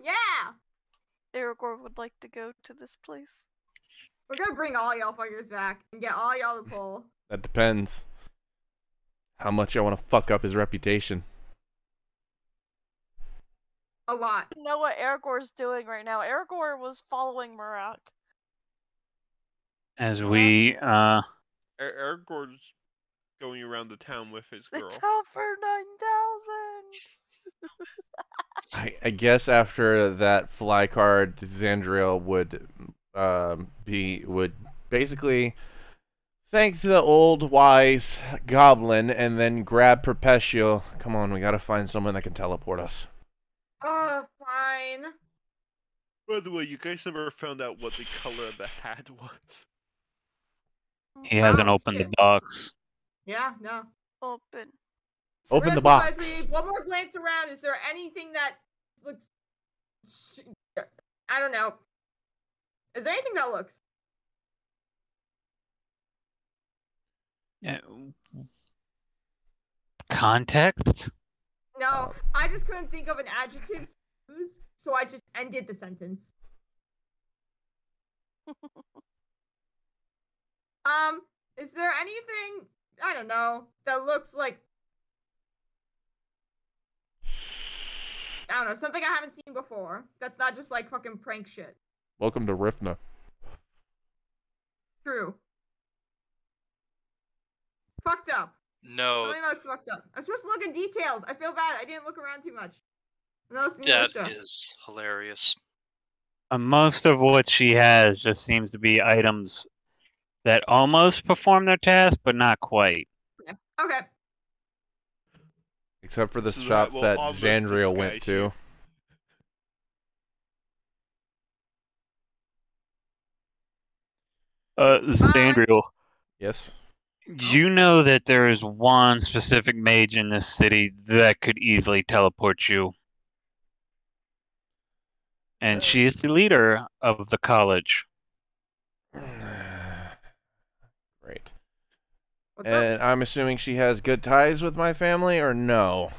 Yeah! Aragorn would like to go to this place. We're gonna bring all y'all fuckers back and get all y'all to pull. That depends. How much I want to fuck up his reputation. A lot. You know what Aragorn's doing right now? Aragorn was following Marak. As we, Aragorn's going around the town with his girl. It's out for 9,000! I guess after that fly card, Xandriel would would basically thank the old wise goblin and then grab Perpetual. Come on, we gotta find someone that can teleport us. Fine. By the way, you guys never found out what the color of the hat was. he hasn't Oh, opened the shit. box. Yeah, no. Open. Open Real the quick, box. Leslie, one more glance around. Is there anything that looks... I don't know. Is there anything that looks... Uh, Context? No, I just couldn't think of an adjective to use, so I just ended the sentence. Is there anything, I don't know, that looks like... I don't know, something I haven't seen before. That's not just like fucking prank shit. Welcome to Rifna. True. Fucked up. No, Something that looks fucked up. I'm supposed to look in details. I feel bad. I didn't look around too much. I'm listening to that stuff. is hilarious. Most of what she has just seems to be items that almost perform their task, but not quite. Okay. Except for the So that shops will that almost Xandriel went disguise to. you. Xandriel, Yes. you know that there is one specific mage in this city that could easily teleport you. and she is the leader of the college. Great. What's up? And I'm assuming she has good ties with my family, or no?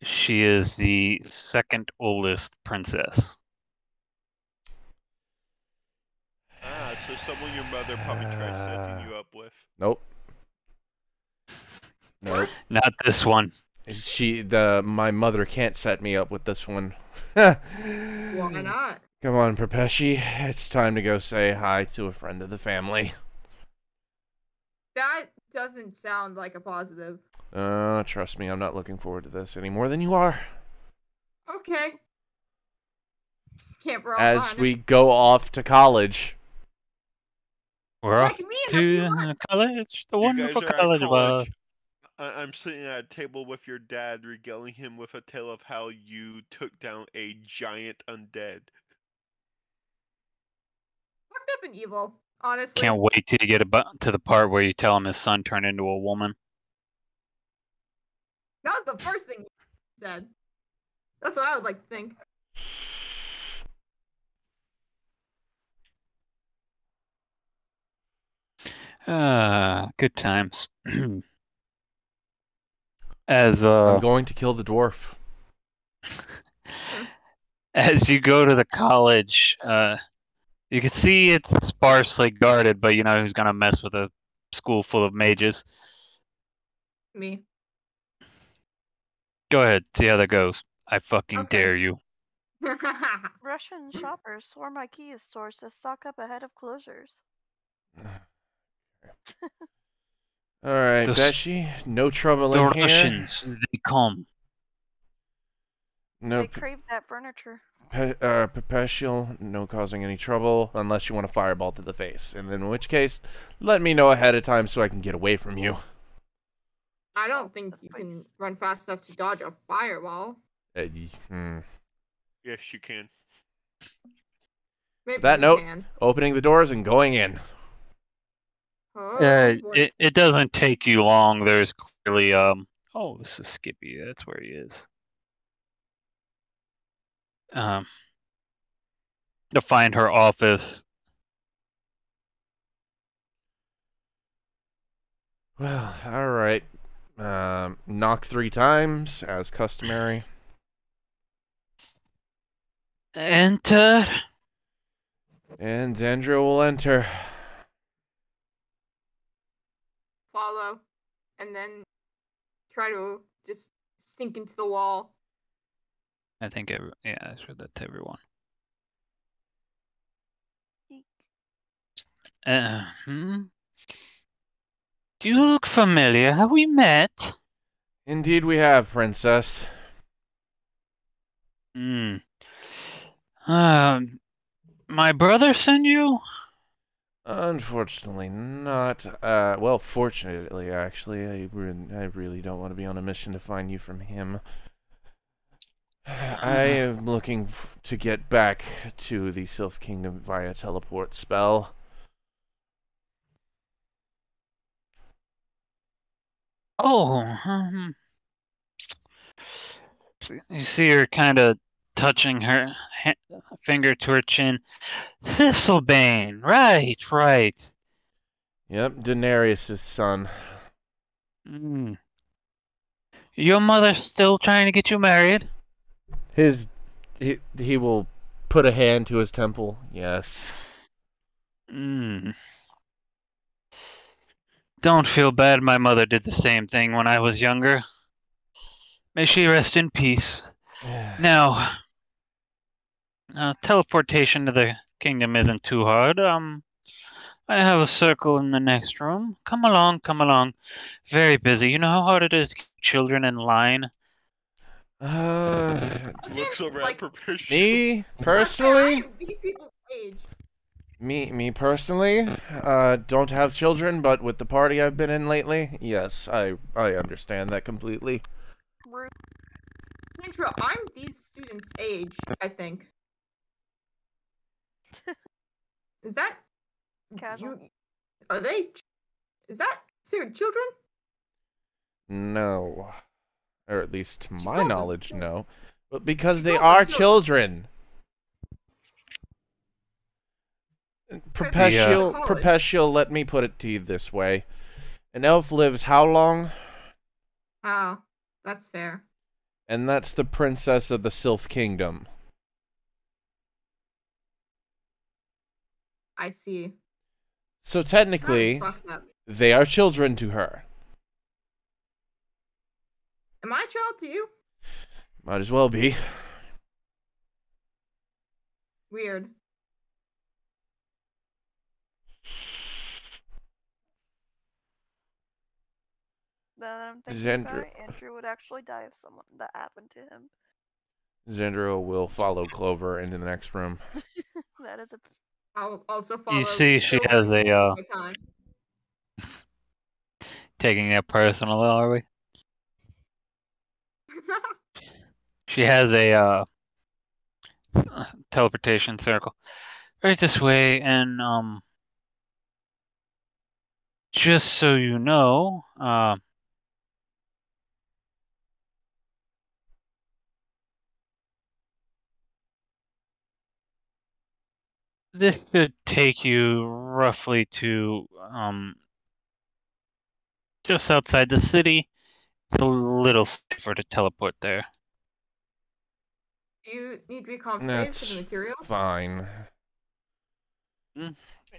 She is the second oldest princess. Ah, so someone your mother probably tried setting you up with. Nope. Nope. Not this one. My mother can't set me up with this one. Why not? Come on, Prapeshi. It's time to go say hi to a friend of the family. That doesn't sound like a positive. Trust me, I'm not looking forward to this any more than you are. Okay. Just can't roll As on. we go off to college. We're off Like me in a to few the months. college, the You wonderful guys are at college of college. I'm sitting at a table with your dad, regaling him with a tale of how you took down a giant undead. Fucked up and evil, honestly. Can't wait till you get to the part where you tell him his son turned into a woman. That was the first thing you said. That's what I would like to think. Good times. As I'm going to kill the dwarf. as you go to the college, you can see it's sparsely guarded, but you know who's gonna mess with a school full of mages. Me. Go ahead, see how that goes. I fucking Okay. dare you. Russian shoppers swarm IKEA stores to stock up ahead of closures. All right, The s- Beshi. No trouble The in here. Russians, they come. No They crave that furniture. perpetual, no causing any trouble, unless you want a fireball to the face. And in which case, let me know ahead of time so I can get away from you. I don't think you can run fast enough to dodge a fireball. Yes, you can. Maybe That you note, can. opening the doors and going in. Oh, boy. It doesn't take you long. There's clearly oh, this is Skippy. That's where he is. To find her office. Well, all right. Knock 3 times, as customary. Enter. And Zandra will enter. Follow. And then try to just sink into the wall. I think yeah, I said that to everyone. Eek. Do you look familiar? Have we met? Indeed we have, Princess. My brother sent you? Unfortunately not. Well, fortunately, actually. I really don't want to be on a mission to find you from him. I am looking to get back to the Sylph Kingdom via teleport spell. Oh, you see her kind of touching her finger to her chin. Thistlebane, right. Yep, Daenerys' son. Your mother's still trying to get you married? He will put a hand to his temple, yes. Don't feel bad, my mother did the same thing when I was younger. May she rest in peace. Now, teleportation to the kingdom isn't too hard. I have a circle in the next room. Come along. Very busy. You know how hard it is to keep children in line? Looks over like, at Perpetual. Me, I personally? am these people's age. Me personally, don't have children, but with the party I've been in lately, yes, I understand that completely. Rude. Sandra, I'm these students' age, I think. Is that Casual. Are they? Is that children? No. Or at least to She my called them knowledge, children. no. But because She they called them are children. children. Perpetual, college. Perpetual, let me put it to you this way. An elf lives how long? Oh, that's fair. And that's the princess of the Sylph Kingdom. I see. So That is technically, fucked up. they are children to her. Am I a child to you? Might as well be. Weird. Now that I'm thinking about Xandra- it, Andrew would actually die if someone that happened to him. Xandro will follow Clover into the next room. That is a I'll also follow. You see, she Silver has and a finish my time. taking it personal, are we? She has a teleportation circle right this way, and just so you know, this should take you roughly to just outside the city. It's a little safer to teleport there. Do you need to be compensated for That's the materials? fine.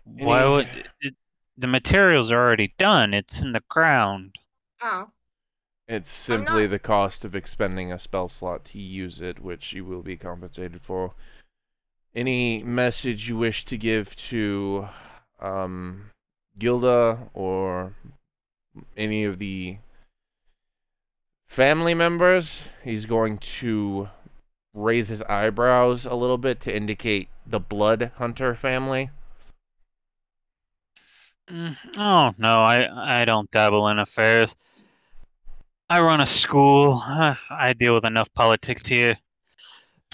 Why Any- would the materials are already done? It's in the ground. Oh, It's I'm simply not- the cost of expending a spell slot to use it, which you will be compensated for. Any message you wish to give to Gilda or any of the family members? He's going to raise his eyebrows a little bit to indicate the Blood Hunter family. Oh no, I don't dabble in affairs. I run a school. I deal with enough politics here.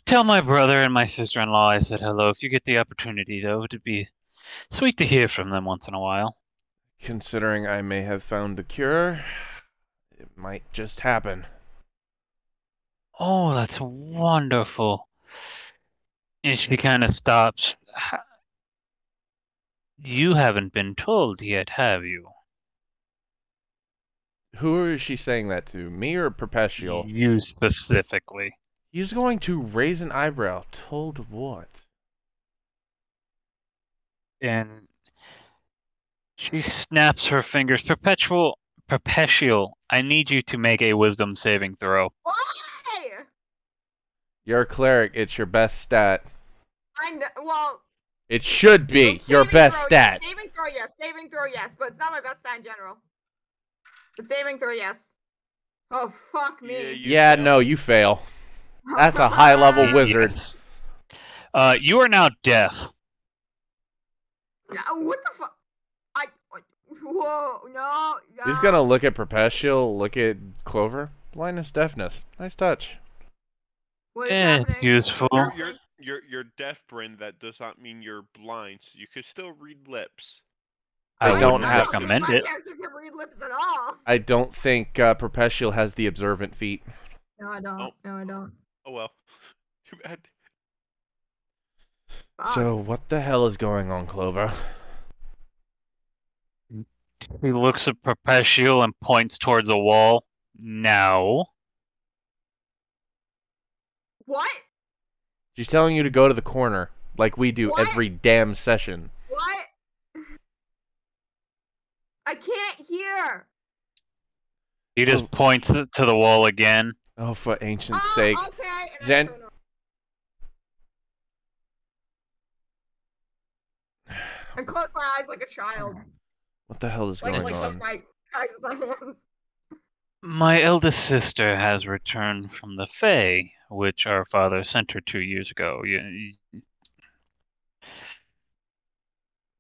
Tell my brother and my sister-in-law I said hello. If you get the opportunity, though, it'd be sweet to hear from them once in a while. Considering I may have found the cure, it might just happen. Oh, that's wonderful. And she kind of stops. You haven't been told yet, have you? Who is she saying that to? Me or Perpetual? You specifically. He's going to raise an eyebrow. Told what? And she snaps her fingers. Perpetual, I need you to make a wisdom saving throw. why? You're a cleric. It's your best stat. I know. Well, It should be your saving best throw, stat. Yes. Saving throw, yes, but it's not my best stat in general. But saving throw, yes. Oh fuck me. Yeah, no, you fail. That's a high-level wizard. Yes. You are now deaf. What the fuck? Whoa, no. He's gonna look at Perpetual, look at Clover. Blindness, deafness. Nice touch. What is It's happening? useful. You're deaf, Bryn. That does not mean you're blind. So you could still read lips. I I don't wouldn't have- recommend my it. character can read lips at all. I don't think Perpetual has the observant feat. No, I don't. Oh. No, I don't. Oh well. Too bad. Fuck. So what the hell is going on, Clover? He looks at Perpetual and points towards a wall. Now. What? She's telling you to go to the corner, like we do What? every damn session. What? I can't hear. He just points to the wall again. Oh, for ancient Oh, sake. okay. and Zen- I don't know. I close my eyes like a child. What the hell is Like going put on? my eyes with my hands. My eldest sister has returned from the Fae, which our father sent her 2 years ago.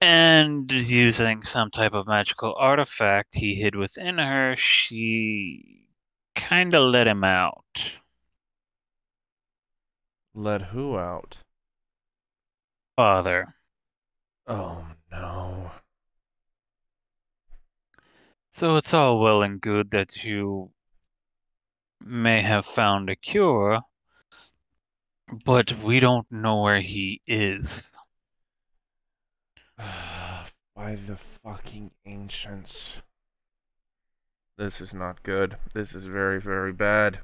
And using some type of magical artifact he hid within her, she kinda let him out. Let who out? Father. Oh, no. So it's all well and good that you may have found a cure, but we don't know where he is. By the fucking ancients. This is not good. This is very, very bad.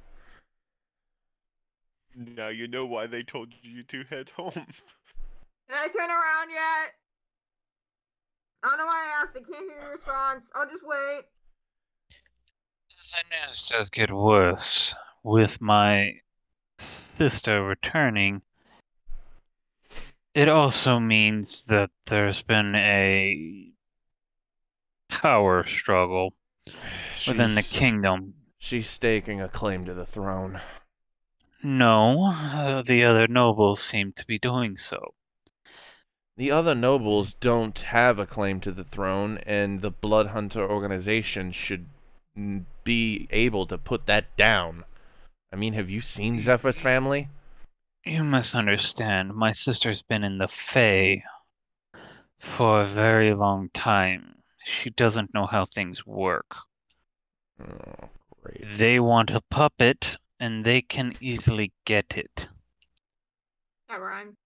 Now you know why they told you to head home. Did I turn around yet? I don't know why I asked. I can't hear your response. I'll just wait. The news does get worse. With my sister returning, it also means that there's been a power struggle within the kingdom. She's staking a claim to the throne. No, the other nobles seem to be doing so. The other nobles don't have a claim to the throne, and the Blood Hunter organization should be able to put that down. I mean, have you seen Zephyr's family? You misunderstand. My sister's been in the Fae for a very long time. She doesn't know how things work. Oh, great. They want a puppet, and they can easily get it. That rhymed.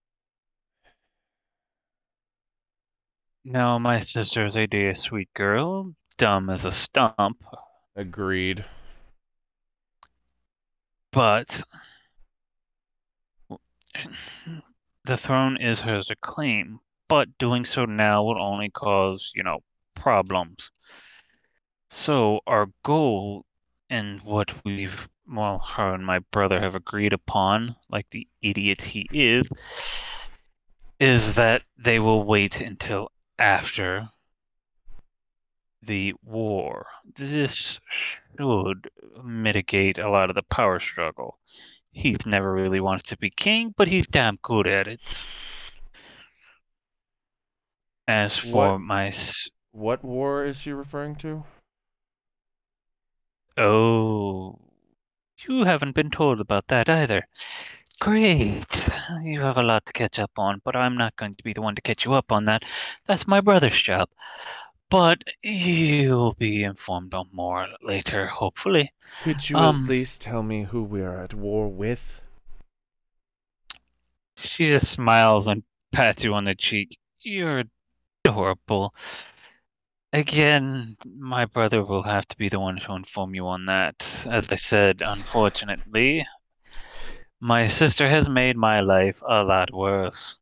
No, my sister's a dear sweet girl, dumb as a stump, Agreed. but the throne is hers to claim, but doing so now will only cause, problems. So our goal and what her and my brother have agreed upon, like the idiot he is that they will wait until after the war. This should mitigate a lot of the power struggle. He's never really wanted to be king, but he's damn good at it. As for What war is she referring to? Oh, you haven't been told about that either. Great. You have a lot to catch up on, but I'm not going to be the one to catch you up on that. That's my brother's job. But you'll be informed on more later, hopefully. Could you at least tell me who we're at war with? She just smiles and pats you on the cheek. You're adorable. Again, my brother will have to be the one to inform you on that. As I said, unfortunately, my sister has made my life a lot worse.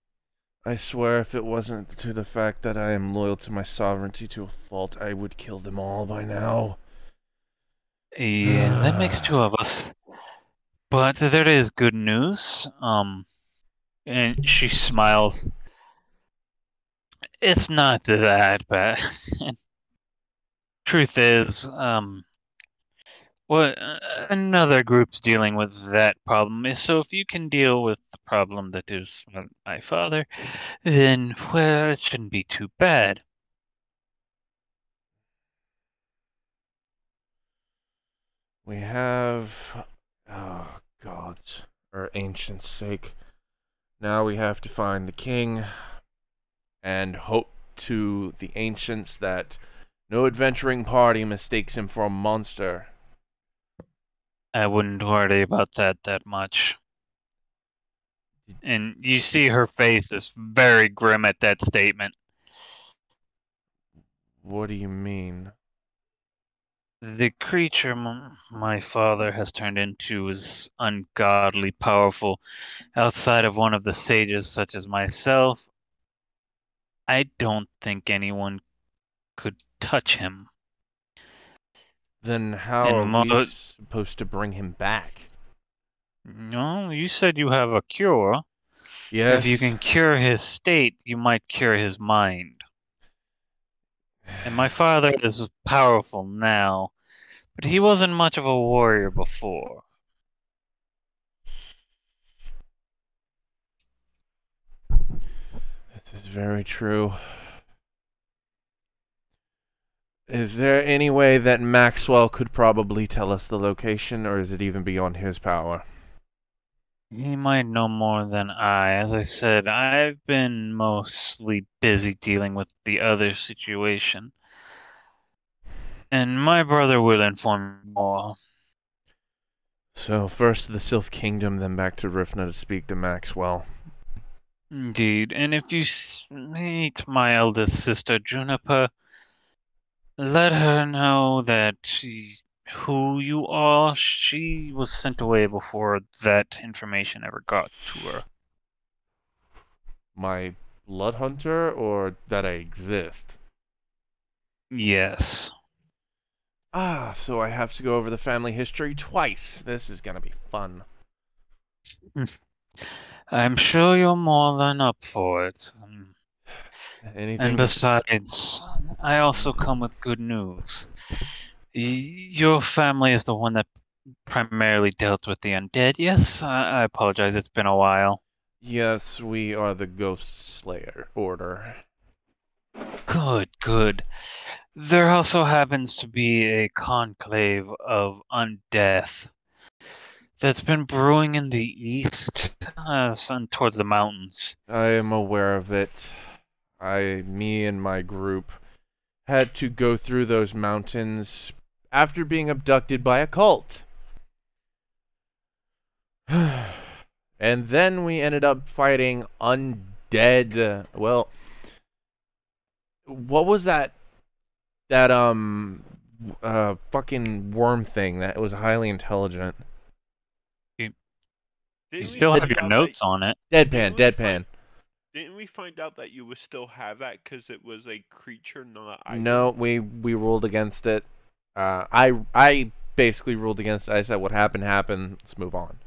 I swear if it wasn't to the fact that I am loyal to my sovereignty to a fault, I would kill them all by now. Yeah, that makes two of us. But there is good news. And she smiles. It's not that bad. Truth is, another group's dealing with that problem. So if you can deal with the problem that is my father, then, well, it shouldn't be too bad. We have... Oh, gods. For ancient's sake. Now we have to find the king, and hope to the ancients that no adventuring party mistakes him for a monster. I wouldn't worry about that much. And you see her face is very grim at that statement. What do you mean? The creature my father has turned into is ungodly powerful. Outside of one of the sages such as myself, I don't think anyone could touch him. Then how are we supposed to bring him back? No, you said you have a cure. Yes. If you can cure his state, you might cure his mind. And my father is powerful now, but he wasn't much of a warrior before. This is very true. Is there any way that Maxwell could probably tell us the location, or is it even beyond his power? He might know more than I. As I said, I've been mostly busy dealing with the other situation. And my brother will inform more. So, first to the Sylph Kingdom, then back to Rifna to speak to Maxwell. Indeed, and if you meet my eldest sister, Juniper, let her know that who you are. She was sent away before that information ever got to her. My blood hunter, or that I exist? Yes. Ah, so I have to go over the family history twice. This is gonna be fun. I'm sure you're more than up for it. Anything And to s- besides, I also come with good news. Your family is the one that primarily dealt with the undead. Yes, I apologize. It's been a while. Yes, we are the Ghost Slayer Order. Good, good. There also happens to be a conclave of undeath that's been brewing in the east, towards the mountains. I am aware of it. Me and my group had to go through those mountains after being abducted by a cult. And then we ended up fighting undead. Well, what was that fucking worm thing that was highly intelligent? You Didn't we still have find your out notes on it. Deadpan. Didn't we find out that you would still have that because it was a creature, not an item? No, we ruled against it. I basically ruled against it. I said what happened happened. Let's move on.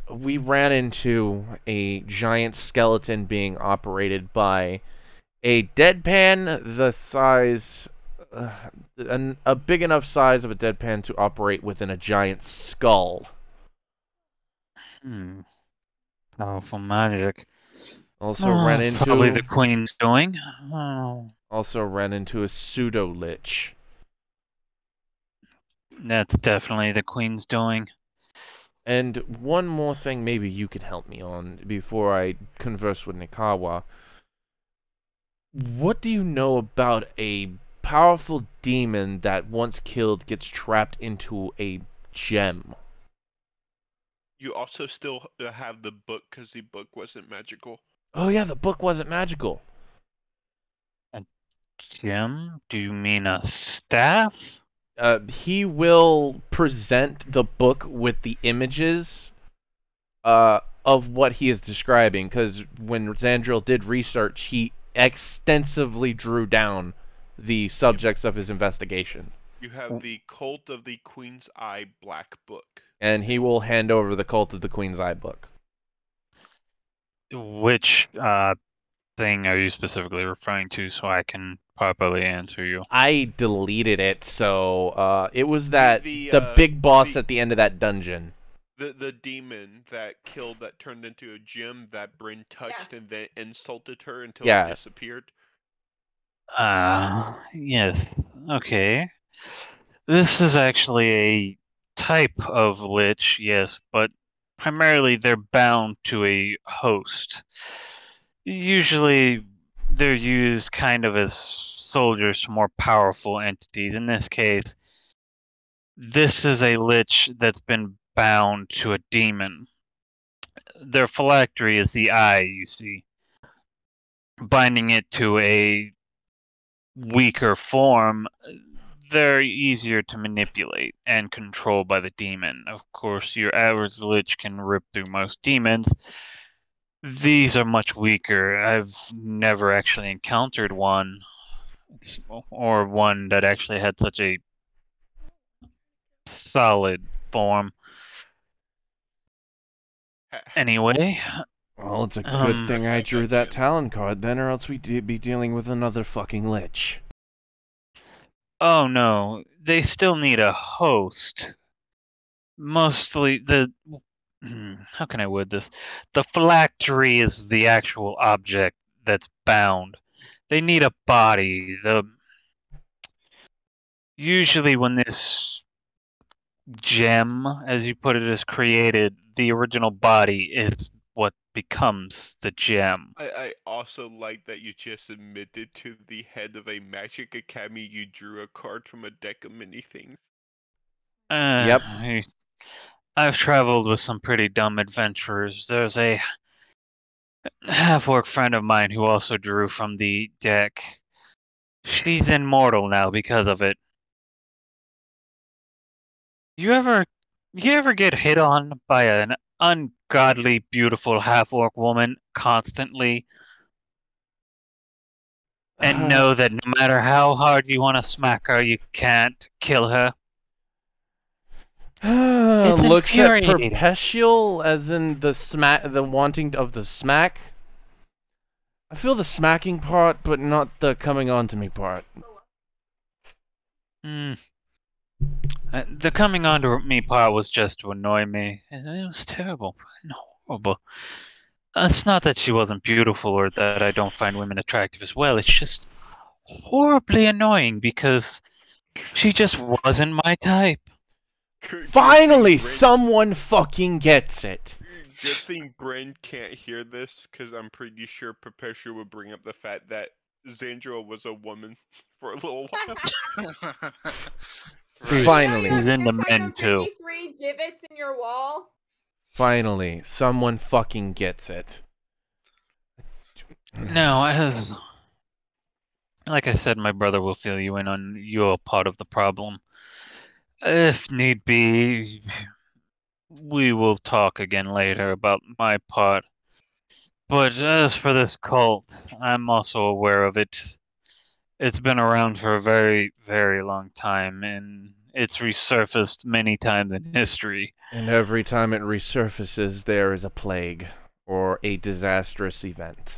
We ran into a giant skeleton being operated by a deadpan the size, a big enough size of a deadpan to operate within a giant skull. Powerful magic. Also ran into probably the Queen's doing. Also ran into a pseudo lich. That's definitely the Queen's doing. And one more thing maybe you could help me on before I converse with Nikawa. What do you know about a powerful demon that once killed gets trapped into a gem? You also still have the book because the book wasn't magical. Oh yeah, the book wasn't magical. A gem? Do you mean a staff? He will present the book with the images of what he is describing, because when Zandril did research, he extensively drew down the subjects of his investigation. You have the Cult of the Queen's Eye Black Book. And he will hand over the Cult of the Queen's Eye book. Which thing are you specifically referring to so I can properly answer you? I deleted it, so it was that the big boss at the end of that dungeon. The demon that killed, that turned into a gem that Bryn touched and then insulted her until it disappeared. Yes. Okay. This is actually a type of lich, yes, but primarily they're bound to a host. Usually they're used kind of as soldiers to more powerful entities. In this case, this is a lich that's been bound to a demon. Their phylactery is the eye, you see. Binding it to a weaker form, they're easier to manipulate and control by the demon. Of course, your average lich can rip through most demons. These are much weaker. I've never actually encountered one, or one that actually had such a solid form. Anyway. Well, it's a good thing I drew that Talon card then, or else we'd be dealing with another fucking lich. Oh no, they still need a host. Mostly how can I word this? The phylactery is the actual object that's bound. They need a body. Usually when this gem, as you put it, is created, the original body is what becomes the gem. I also like that you just admitted to the head of a Magic Academy you drew a card from a deck of mini things. Yep. I've traveled with some pretty dumb adventurers. There's a half-orc friend of mine who also drew from the deck. She's immortal now because of it. You ever get hit on by an ungodly beautiful half-orc woman constantly and know that no matter how hard you want to smack her, you can't kill her? It's Looks at infuriating. Perpetual as in the wanting of the smack. I feel the smacking part, but not the coming on to me part. The coming on to me part was just to annoy me. It was terrible and horrible. It's not that she wasn't beautiful or that I don't find women attractive as well. It's just horribly annoying because she just wasn't my type. Finally, someone fucking gets it. Good thing Bren can't hear this, because I'm pretty sure Perpetua would bring up the fact that Xandra was a woman for a little while. Finally. He's into men too. 653 divots in your wall. Finally, someone fucking gets it. No, like I said, my brother will fill you in on your part of the problem. If need be, we will talk again later about my part. But as for this cult, I'm also aware of it. It's been around for a very, very long time, and it's resurfaced many times in history. And every time it resurfaces, there is a plague or a disastrous event.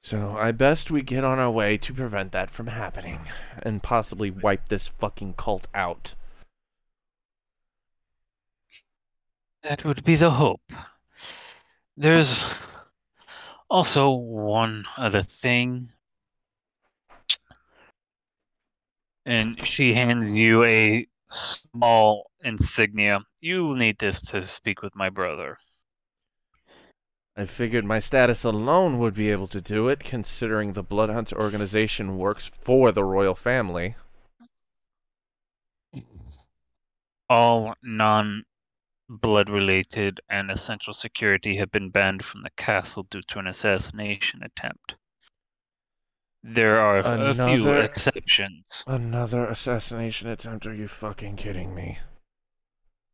So, I best we get on our way to prevent that from happening, and possibly wipe this fucking cult out. That would be the hope. There's also one other thing. And she hands you a small insignia. You need this to speak with my brother. I figured my status alone would be able to do it, considering the Bloodhunt organization works for the royal family. All non-blood-related and essential security have been banned from the castle due to an assassination attempt. There are a few exceptions. Another assassination attempt? Are you fucking kidding me?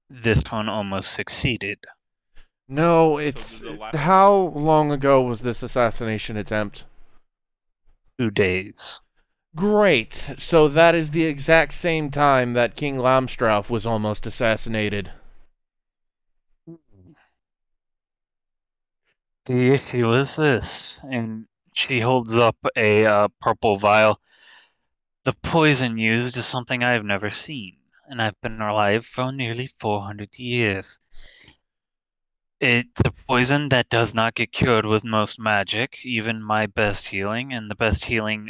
This one almost succeeded. No, it's... How long ago was this assassination attempt? 2 days. Great. So that is the exact same time that King Lamstrauf was almost assassinated. The issue is this, and she holds up a purple vial. The poison used is something I've never seen, and I've been alive for nearly 400 years. It's a poison that does not get cured with most magic, even my best healing, and the best healing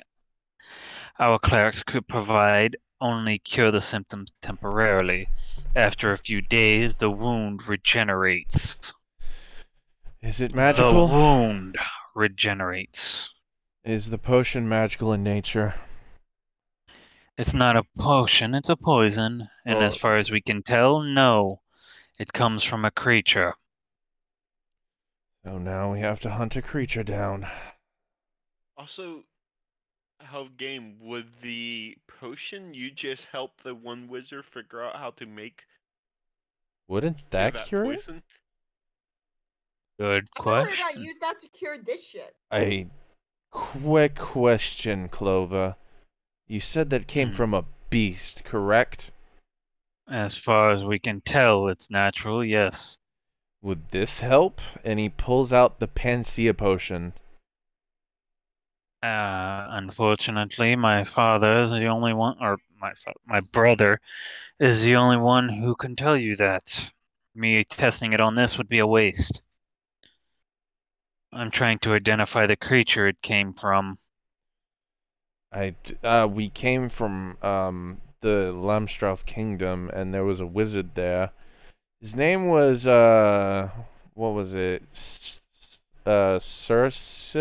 our clerics could provide only cure the symptoms temporarily. After a few days, the wound regenerates. Is it magical? The wound regenerates. Is the potion magical in nature? It's not a potion, it's a poison, and as far as we can tell, no. It comes from a creature. So now we have to hunt a creature down. Also, game, would the potion you just help the one wizard figure out how to make? Wouldn't that cure it? Poison? Good I question. thought use that to cure this shit. A quick question, Clova. You said that came from a beast, correct? As far as we can tell, it's natural, yes. Would this help? And he pulls out the Panacea potion. Unfortunately, my father is the only one, or my brother is the only one who can tell you that. Me testing it on this would be a waste. I'm trying to identify the creature it came from. We came from the Lamstrauf Kingdom, and there was a wizard there. His name was what was it? Circense?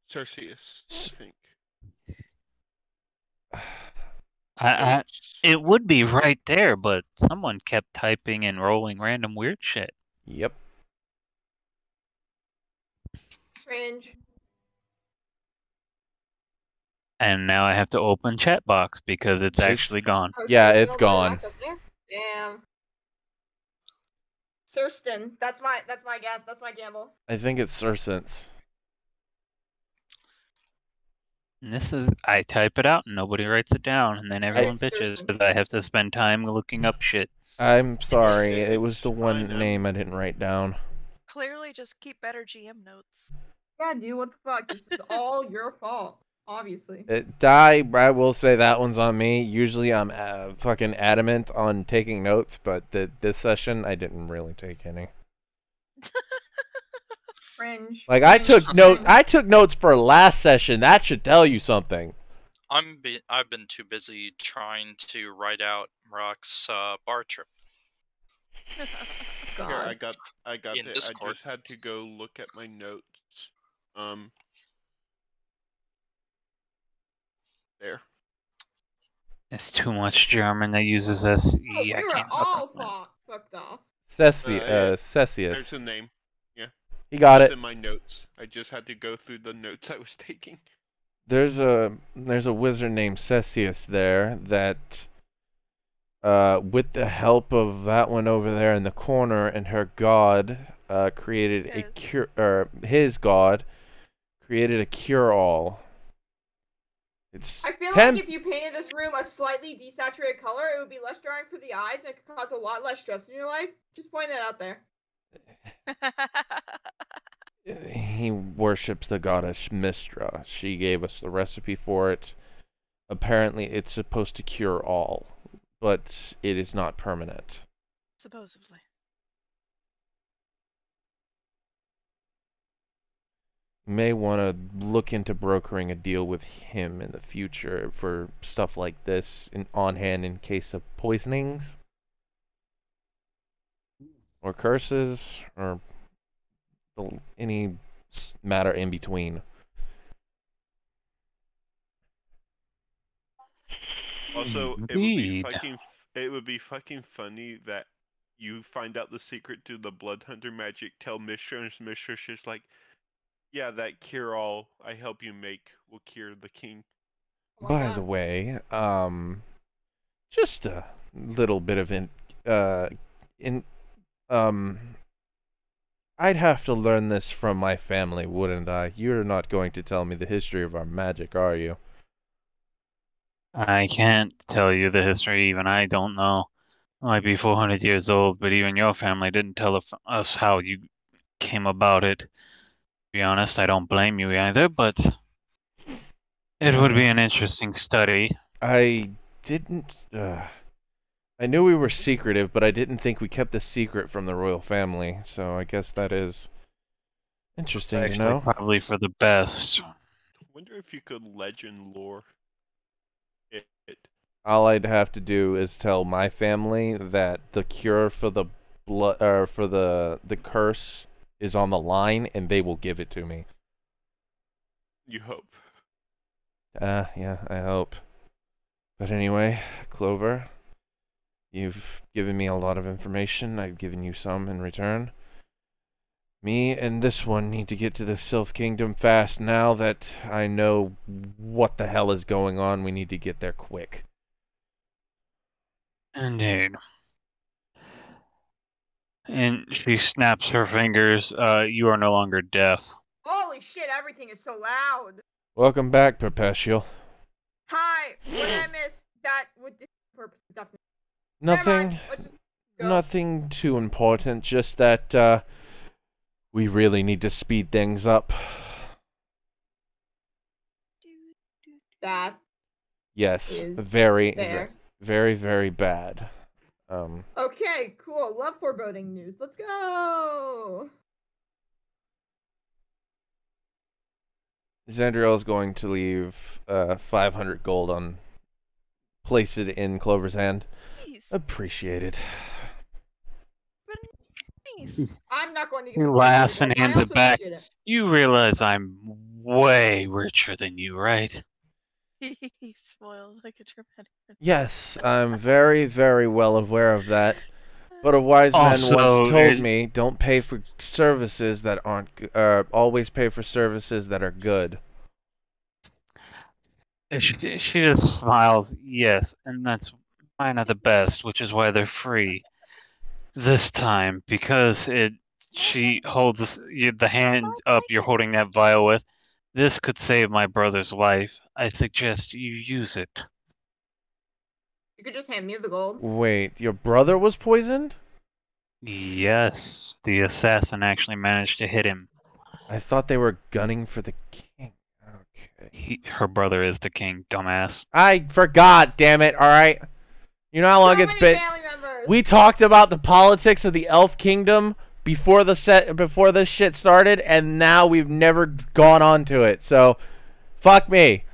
Cerseus, I think. It would be right there, but someone kept typing and rolling random weird shit. Yep. Cringe. And now I have to open chat box because it's actually gone. Oh, Yeah, shit, we it's don't gone. back up there? Damn. Surston. That's my guess. That's my gamble. I think it's Sursens. And this is, I type it out and nobody writes it down, and then everyone It's bitches Thurston. because I have to spend time looking up shit. I'm sorry, shit, it was the it's one fine, name I didn't write down. Clearly, just keep better GM notes. Yeah, dude, what the fuck? This is all your fault, obviously. I will say that one's on me. Usually I'm fucking adamant on taking notes, but this session I didn't really take any. Cringe. Like I cringe, took notes for last session. That should tell you something. I've been too busy trying to write out Rock's bar trip. Here, God. I got In it. Discord. I just had to go look at my notes. There. It's too much German that uses SE. Oh, we I were can't all fucking remember. fucked off. Yeah. Cesius. There's a name. He got It's it. in my notes. I just had to go through the notes I was taking. There's a wizard named Cesius there that with the help of that one over there in the corner and her god created a cure, or his god created a cure-all. It's I feel 10 like if you painted this room a slightly desaturated color, it would be less jarring for the eyes and it could cause a lot less stress in your life. Just point that out there. He worships the goddess Mistra. She gave us the recipe for it. Apparently it's supposed to cure all, but it is not permanent. Supposedly. May want to look into brokering a deal with him in the future for stuff like this on hand in case of poisonings or curses or any matter in between. Also, Indeed. it would be fucking funny that you find out the secret to the Blood Hunter magic, tell Mishra, and Mishra's just like, yeah, that cure-all I help you make will cure the king. By the way, just a little bit of I'd have to learn this from my family, wouldn't I? You're not going to tell me the history of our magic, are you? I can't tell you the history, even I don't know. It might be 400 years old, but even your family didn't tell us how you came about it. To be honest, I don't blame you either, but it would be an interesting study. I didn't. I knew we were secretive, but I didn't think we kept the secret from the royal family. So I guess that is interesting to Actually, know. probably for the best. I wonder if you could legend lore it. All I'd have to do is tell my family that the cure for the blood, or for the curse, is on the line, and they will give it to me. You hope. Yeah, I hope. But anyway, Clover, you've given me a lot of information. I've given you some in return. Me and this one need to get to the Sylph Kingdom fast. Now that I know what the hell is going on, we need to get there quick. Indeed. And she snaps her fingers. You are no longer deaf. Holy shit, everything is so loud. Welcome back, Perpetual. Hi, what did I miss? That would purpose definitely. Never mind, Nothing, let's just go. nothing too important. Just that we really need to speed things up. That Yes, is very, fair. very, very bad. Okay, cool. Love foreboding news. Let's go. Zandriel is going to leave 500 gold on, place it in Clover's hand. Nice. Appreciated. Nice. I'm not going to give He you laughs foreboding, and but I hands it also back. appreciate it. You realize I'm way richer than you, right? He's spoiled like a dramatic. Yes, I'm very, very well aware of that. But a wise man once Also, told me, don't pay for services that aren't, always pay for services that are good. she just smiles, yes, and that's mine are the best, which is why they're free. This time, because she holds the hand up you're holding that vial with. This could save my brother's life. I suggest you use it. You could just hand me the gold. Wait, your brother was poisoned? Yes, the assassin actually managed to hit him. I thought they were gunning for the king. Okay. Her brother is the king, dumbass. I forgot, damn it, alright? You know how long So it's many been? family members. We talked about the politics of the Elf Kingdom before this shit started, and now we've never gone on to it, so fuck me.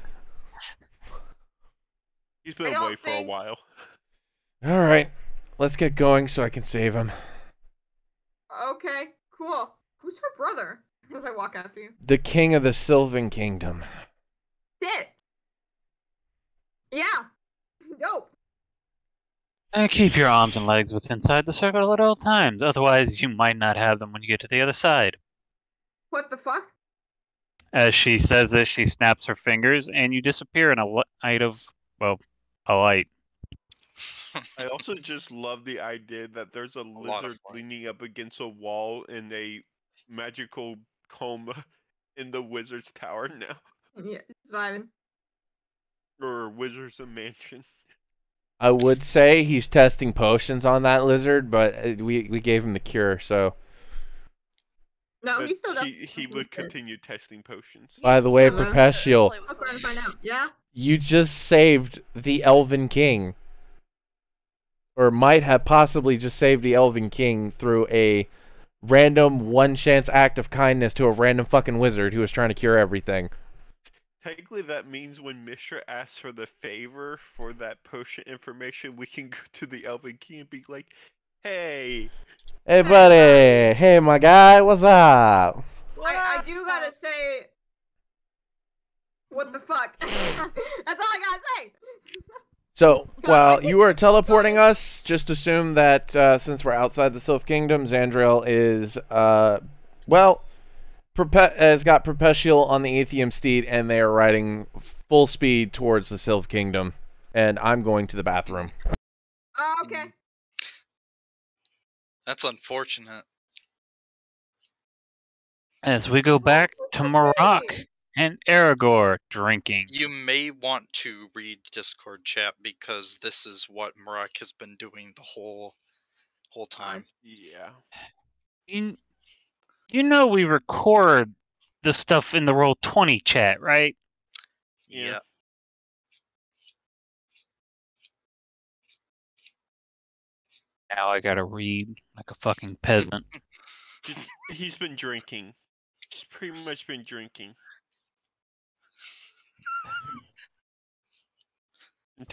He's been away for a while. Alright, let's get going so I can save him. Okay, cool. Who's her brother? As I walk after you. The king of the Sylvan Kingdom. Shit. Yeah. Dope. And keep your arms and legs within inside the circle at all times, otherwise you might not have them when you get to the other side. What the fuck? As she says this, she snaps her fingers, and you disappear in a light of, well, a light. I also just love the idea that there's a lizard leaning up against a wall in a magical coma in the wizard's tower now. Yeah, it's vibing. Or wizard's mansion. I would say he's testing potions on that lizard, but we gave him the cure, so... No, But he still does. he would continue testing potions. By the way, Yeah, Perpetual, I'm trying to find out. Yeah? you just saved the Elven King. Or might have possibly just saved the Elven King through a random one-chance act of kindness to a random fucking wizard who was trying to cure everything. Technically, that means when Mishra asks for the favor for that potion information, we can go to the Elven King and be like, hey. Hey, buddy. Hey, my guy. What's up? I do gotta say... What the fuck? That's all I gotta say! So, while you are teleporting us, just assume that since we're outside the Sylph Kingdom, Zandriel is, has got Perpetual on the Aethium steed, and they are riding full speed towards the Sylph Kingdom. And I'm going to the bathroom. Oh, okay. That's unfortunate. As we go back to Marak and Aragorn drinking. You may want to read Discord chat because this is what Marak has been doing the whole time. Yeah. You know we record the stuff in the Roll20 chat, right? Yeah. Now I gotta read like a fucking peasant. He's been drinking. He's pretty much been drinking.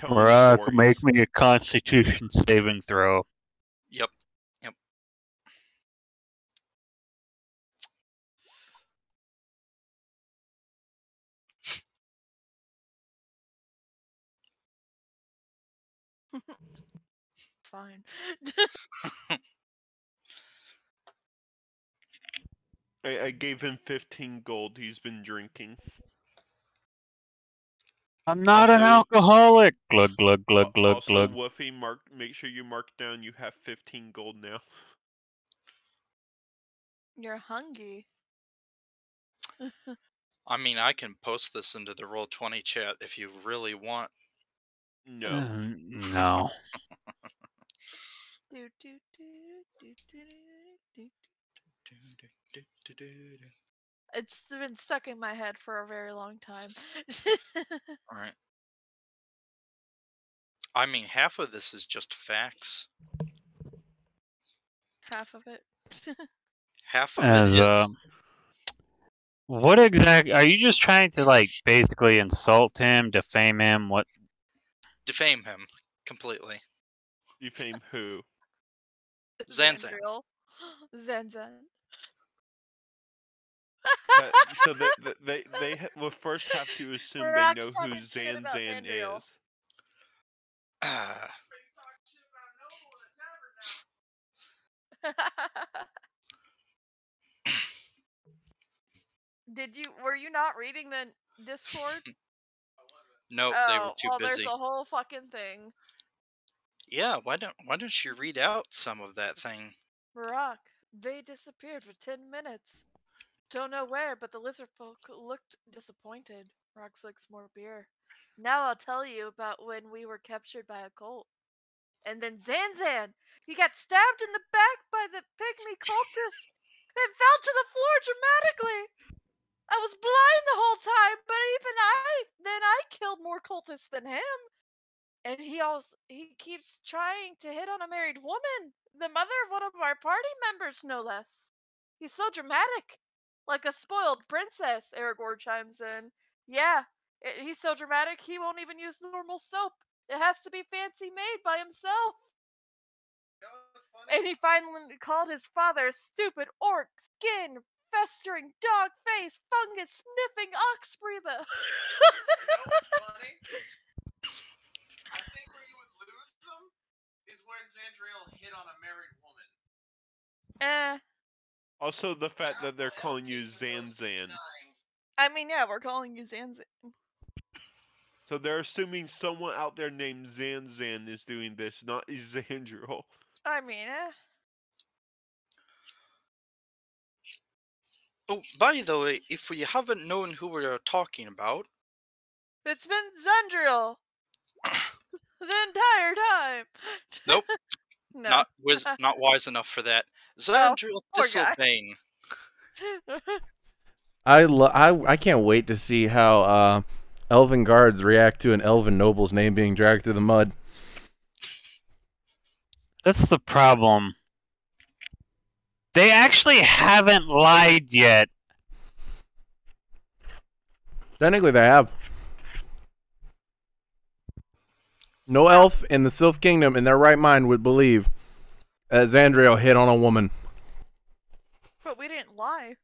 Marak, make me a Constitution saving throw. Yep. Fine. I gave him 15 gold. He's been drinking. I'm not an alcoholic. Glug glug glug glug Also, glug. Woofy, make sure you mark down you have 15 gold now. You're hungry. I mean, I can post this into the Roll20 chat if you really want. No. No. It's been stuck in my head for a very long time. Alright. I mean, half of this is just facts. Half of it. Half of it is. What exactly are you just trying to like basically insult him, defame him? What? Defame him completely. Defame who? Zanzan. Zandriel. Zanzan. So they will first have to assume they Rock's know who talking shit about Zanzan Zandriel. is. Ah, Were you not reading the Discord? nope, they were Oh, too well, busy. there's a whole fucking thing. Yeah, why don't you read out some of that thing? Rock, they disappeared for 10 minutes. Don't know where, but the lizard folk looked disappointed. Rock likes more beer. Now I'll tell you about when we were captured by a cult. And then Zanzan! He got stabbed in the back by the pygmy cultist and fell to the floor dramatically. I was blind the whole time, but even I killed more cultists than him. And he keeps trying to hit on a married woman, the mother of one of our party members, no less. He's so dramatic, like a spoiled princess. Aragorn chimes in. Yeah, he's so dramatic he won't even use normal soap. It has to be fancy made by himself. And he finally called his father stupid orc, skin, festering dog face, fungus sniffing ox breather. You know what's funny? I think where you would lose them is when Zandriel hit on a married woman. Also, the fact that they're calling you Zanzan. I mean, yeah, we're calling you Zanzan. So they're assuming someone out there named Zanzan is doing this, not Zandriel. I mean, Oh, by the way, if we haven't known who we are talking about, it's been Zandriel the entire time. nope, No. not wise enough for that. Zandriel poor guy. Thistledown. I can't wait to see how elven guards react to an elven noble's name being dragged through the mud. That's the problem. They actually haven't lied yet. Technically, they have. No elf in the Sylph Kingdom in their right mind would believe that Zandriel hit on a woman. But we didn't lie.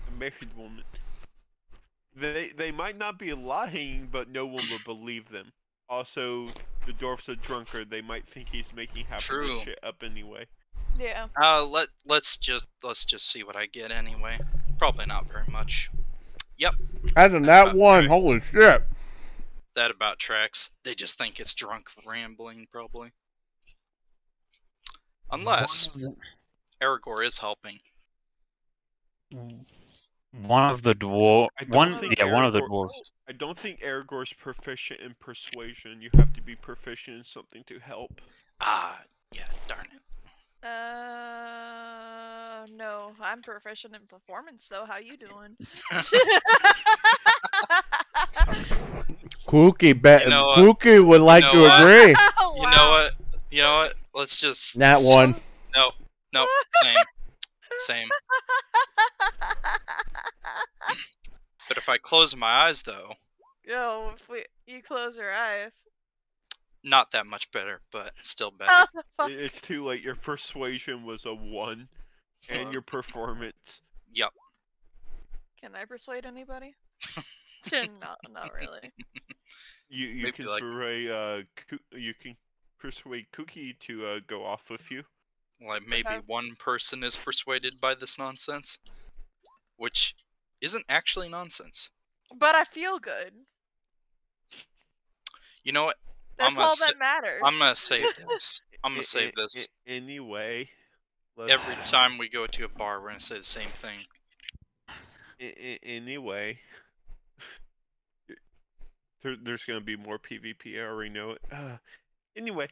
A married woman. They might not be lying, but no one would believe them. Also, the dwarf's a drunkard. They might think he's making half of this shit up anyway. Yeah. Let's just see what I get anyway. Probably not very much. Yep. That's a nat one. Holy shit. That about tracks. They just think it's drunk rambling, probably. Unless Aragorn is helping. One of the dwarves. One of the dwarves. I don't think Aragorn's proficient in persuasion. You have to be proficient in something to help. Ah, yeah, darn it. No, I'm proficient in performance though. How you doing? Kookie would like to agree. Oh, You know what? You know what? Let's just. Nat one. No, same. But if I close my eyes, though, Yo, if you close your eyes. not that much better, but still better. It's too late. Your persuasion was a 1, and your performance. Yep. Can I persuade anybody? not really. You can persuade Cookie to go off with you. Like maybe one person is persuaded by this nonsense, which isn't actually nonsense. But I feel good. You know what? That's all that matters. I'm gonna save this. I'm gonna save this. Anyway. Every time we go to a bar, we're gonna say the same thing. Anyway. There's gonna be more PvP, I already know it. Anyway.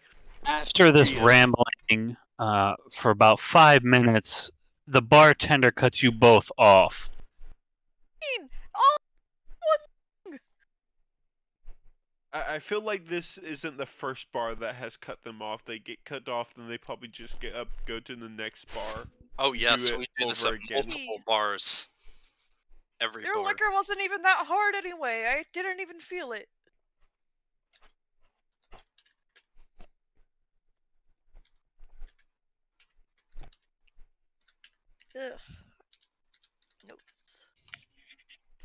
After this rambling for about 5 minutes, the bartender cuts you both off. I feel like this isn't the first bar that has cut them off. They get cut off, then they probably just get up, go to the next bar. Oh yes, we do this at multiple bars. Your liquor wasn't even that hard anyway. I didn't even feel it. Ugh. Notes.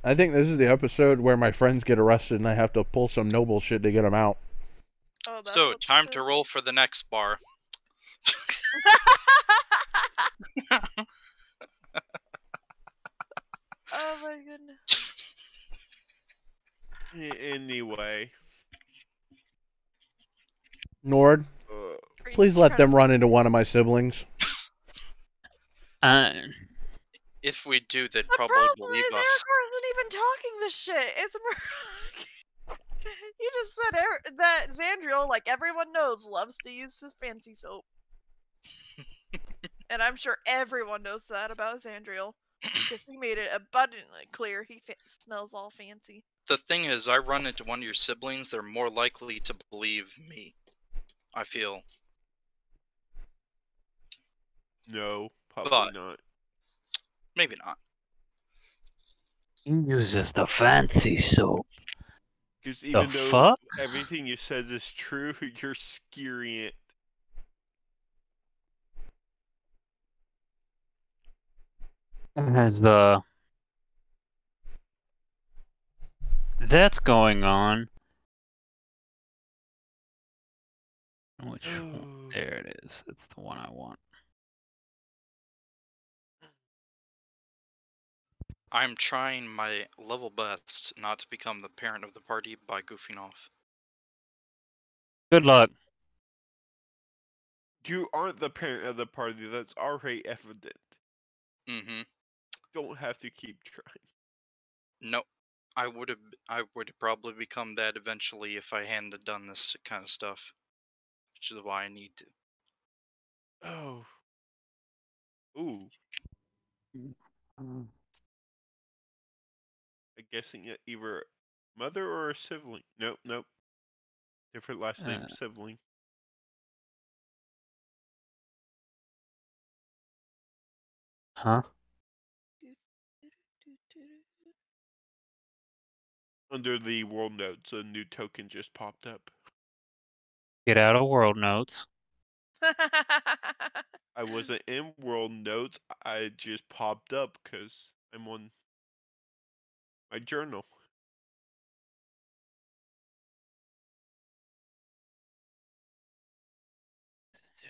I think this is the episode where my friends get arrested and I have to pull some noble shit to get them out. Oh, that's So, what time this to is? roll for the next bar. Oh my goodness. Anyway. Nord, Are you please just let trying them to run into one of my siblings. If we do, they'd The probably problem believe is us. Ericor isn't even talking this shit. It's you just said that Xandriel, like everyone knows, loves to use his fancy soap. And I'm sure everyone knows that about Xandriel. Because he made it abundantly clear he smells all fancy. The thing is, I run into one of your siblings, they're more likely to believe me. I feel. No, probably But- not. Maybe not. He uses the fancy soap. Because even though fuck? everything you said is true, you're scaring it. As that's going on. Which one? There it is. It's the one I want. I'm trying my level best not to become the parent of the party by goofing off. Good luck. You aren't the parent of the party, that's already evident. Mm-hmm. Don't have to keep trying. Nope. I would have probably become that eventually if I hadn't done this kind of stuff. Which is why I need to. Oh. Ooh. I'm guessing either mother or a sibling. Nope, nope. Different last name, sibling. Huh? Under the world notes, a new token just popped up. Get out of world notes. I wasn't in world notes, I just popped up because I'm on my journal.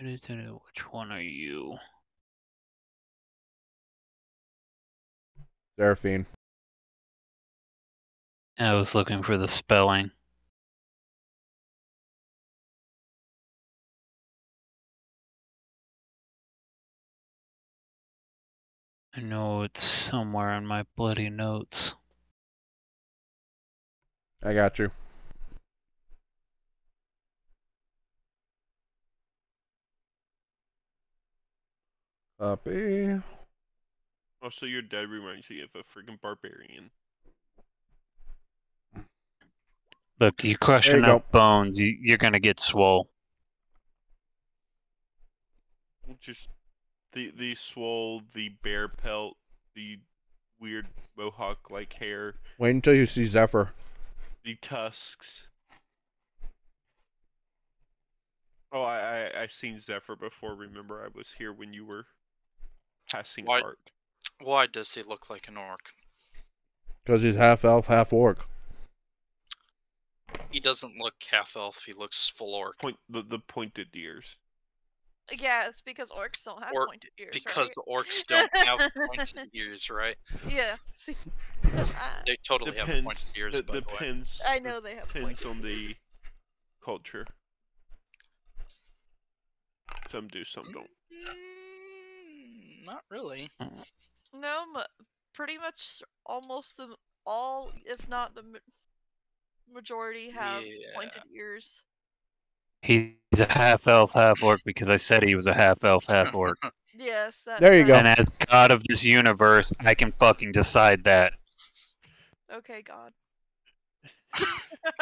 Which one are you? Seraphine. I was looking for the spelling. I know it's somewhere in my bloody notes. I got you. Copy. Also, your dad reminds me of a freaking barbarian. Look, you crush There you enough go. bones, you're gonna get swole. Just the swole, the bear pelt, the weird mohawk-like hair, Wait until you see Zephyr. the tusks. Oh, I seen Zephyr before. Remember, I was here when you were passing Why- art. Why does he look like an orc? Because he's half elf, half orc. He doesn't look half elf, he looks full orc. The pointed ears. Yeah, it's because orcs don't have Or pointed ears, because right? the orcs don't have pointed ears, right? Yeah. They totally have Depends. pointed ears, by the way. Depends. I know they have Depends pointed on ears. the culture. Some do, some don't. Not really. No, pretty much almost all, if not the majority, have pointed ears. He's a half elf, half orc because I said he was a half elf, half orc. Yes. There you go. And as god of this universe, I can fucking decide that. Okay, God.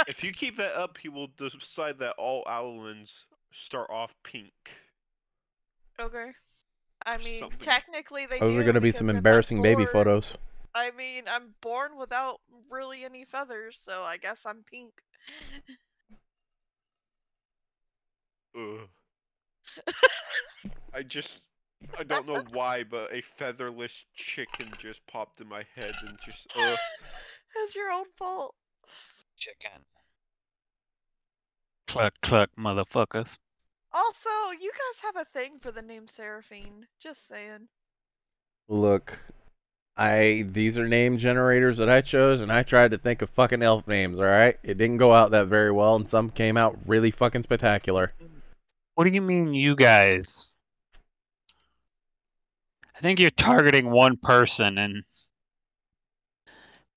If you keep that up, he will decide that all Owlins start off pink. Okay. I mean, Something. technically they Those do. are going to be because some if I'm embarrassing baby born- photos. I mean, I'm born without really any feathers, so I guess I'm pink. Ugh. I don't know why, but a featherless chicken just popped in my head and just, was your own fault. Chicken. Cluck, cluck, motherfuckers. Also, you guys have a thing for the name Seraphine. Just saying. Look, these are name generators that I chose, and I tried to think of fucking elf names, alright? It didn't go out that very well, and some came out really fucking spectacular. What do you mean, you guys? I think you're targeting one person and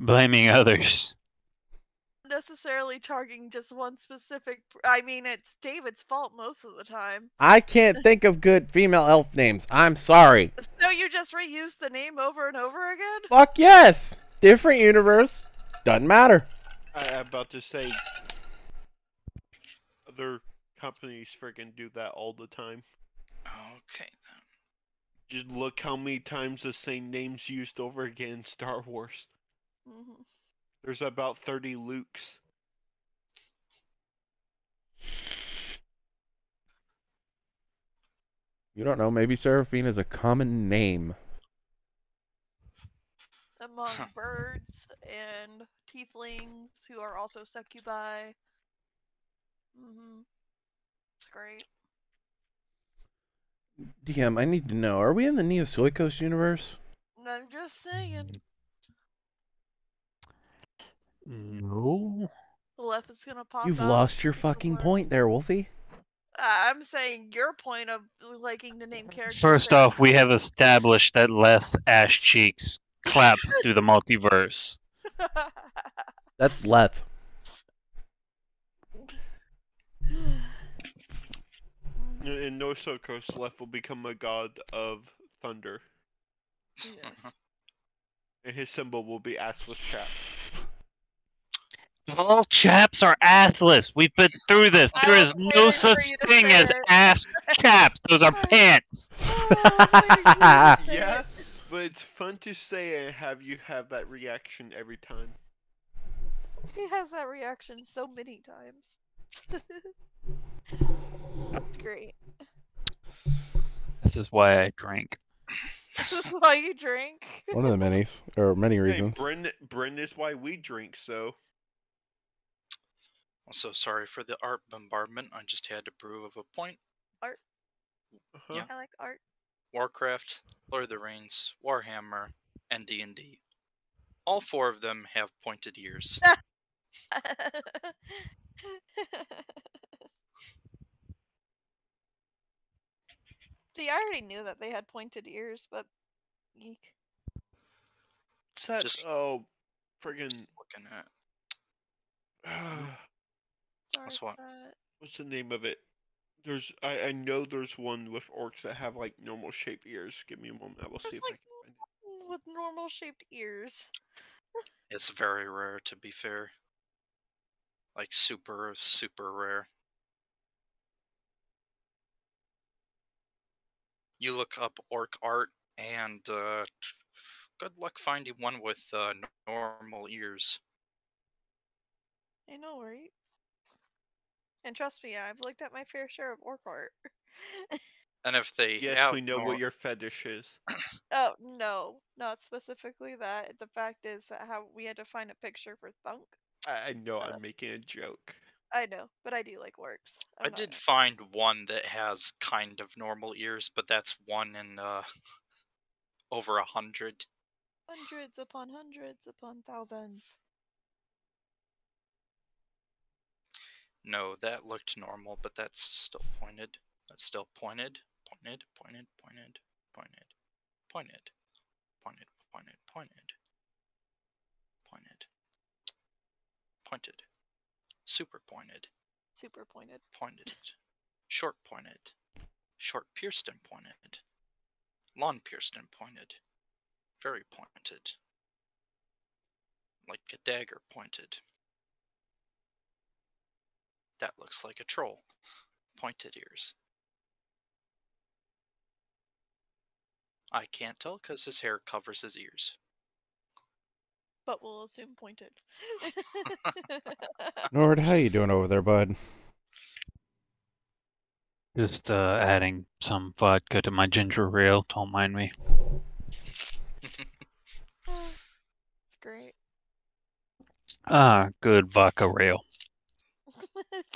blaming others. Necessarily targeting just one specific. I mean, it's David's fault most of the time. I can't think of good female elf names. I'm sorry. So you just reuse the name over and over again? Fuck yes! Different universe. Doesn't matter. I'm about to say, other companies friggin' do that all the time. Okay then. Just look how many times the same name's used over again in Star Wars. Mm-hmm. There's about 30 Lukes. You don't know, maybe Seraphine is a common name. Among birds and tieflings who are also succubi. Mm-hmm. It's great. DM, I need to know, are we in the Neozoikos universe? I'm just saying. No. Leth is gonna pop You've out lost your into fucking work. point there, Wolfie. I'm saying your point of liking to name characters. First off, we have established that less ass cheeks clap through the multiverse. That's Leth. In Nosokos, Leth will become a god of thunder, Yes. and his symbol will be assless chaps. All chaps are assless. We've been through this. I There was is no waiting for such you to thing say as it. ass chaps. Those are pants. Yeah, but it's fun to say and have you have that reaction every time. He has that reaction so many times. It's great. This is why I drink. This is why you drink. One of the many, or many Hey, reasons. Bryn is why we drink, so. Also, sorry for the art bombardment. I just had to prove a point. Art. Uh-huh. Yeah. I like art. Warcraft, Lord of the Rings, Warhammer, and D&D. All 4 of them have pointed ears. See, I already knew that they had pointed ears, but eek. What's that? Just- Oh, friggin'. Looking at What's what? What's the name of it? I know there's one with orcs that have like normal shaped ears. Give me a moment, I will see if I can find it. With normal shaped ears. it's very rare, to be fair. Like super, super rare. You look up orc art, and good luck finding one with normal ears. I know, right? And trust me, I've looked at my fair share of orc art. And if they Yes, have we know what your fetish is. Oh, no. Not specifically that. The fact is that how we had to find a picture for Thunk. I know I'm making a joke. I know, but I do like orcs. I did find one that has kind of normal ears, but that's one in over 100. Hundreds upon thousands. No, that looked normal, but that's still pointed. That's still pointed. Pointed, pointed, pointed, pointed, pointed, pointed, pointed, pointed, pointed, pointed, super pointed, Super pointed. pointed, short pointed, short pierced and pointed, long pierced and pointed, very pointed, like a dagger pointed. That looks like a troll. Pointed ears. I can't tell because his hair covers his ears. But we'll assume pointed. Nord, how you doing over there, bud? Just adding some vodka to my ginger ale. Don't mind me. It's great. Ah, good vodka rail.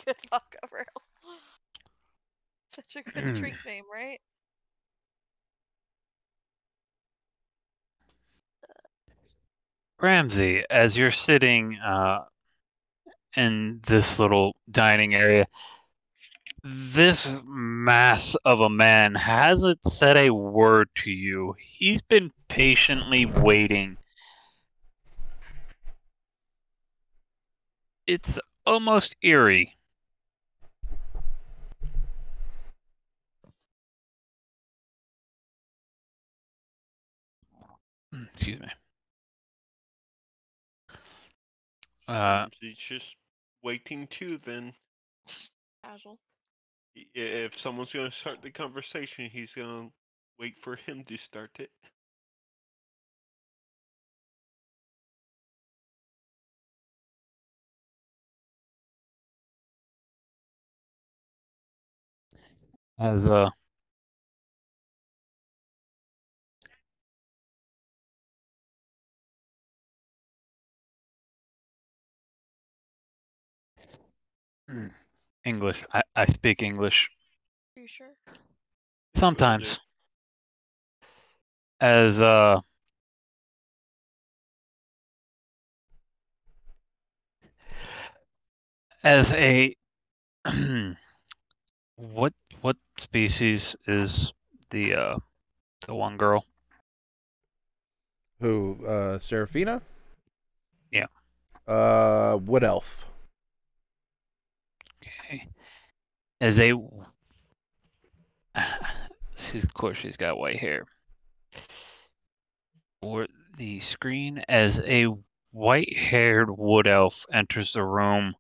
Good vodka rail. Such a good drink name, right? Ramsey, as you're sitting in this little dining area, this mass of a man hasn't said a word to you. He's been patiently waiting. It's almost eerie. Excuse me. He's just waiting too. Then, Casual. if someone's gonna start the conversation, he's gonna wait for him to start it. As English. I speak English Are you sure? sometimes. As a what species is the one girl? Who? Serafina? Yeah. Wood elf. Okay. As a of course she's got white hair. For the screen, as a white-haired wood elf enters the room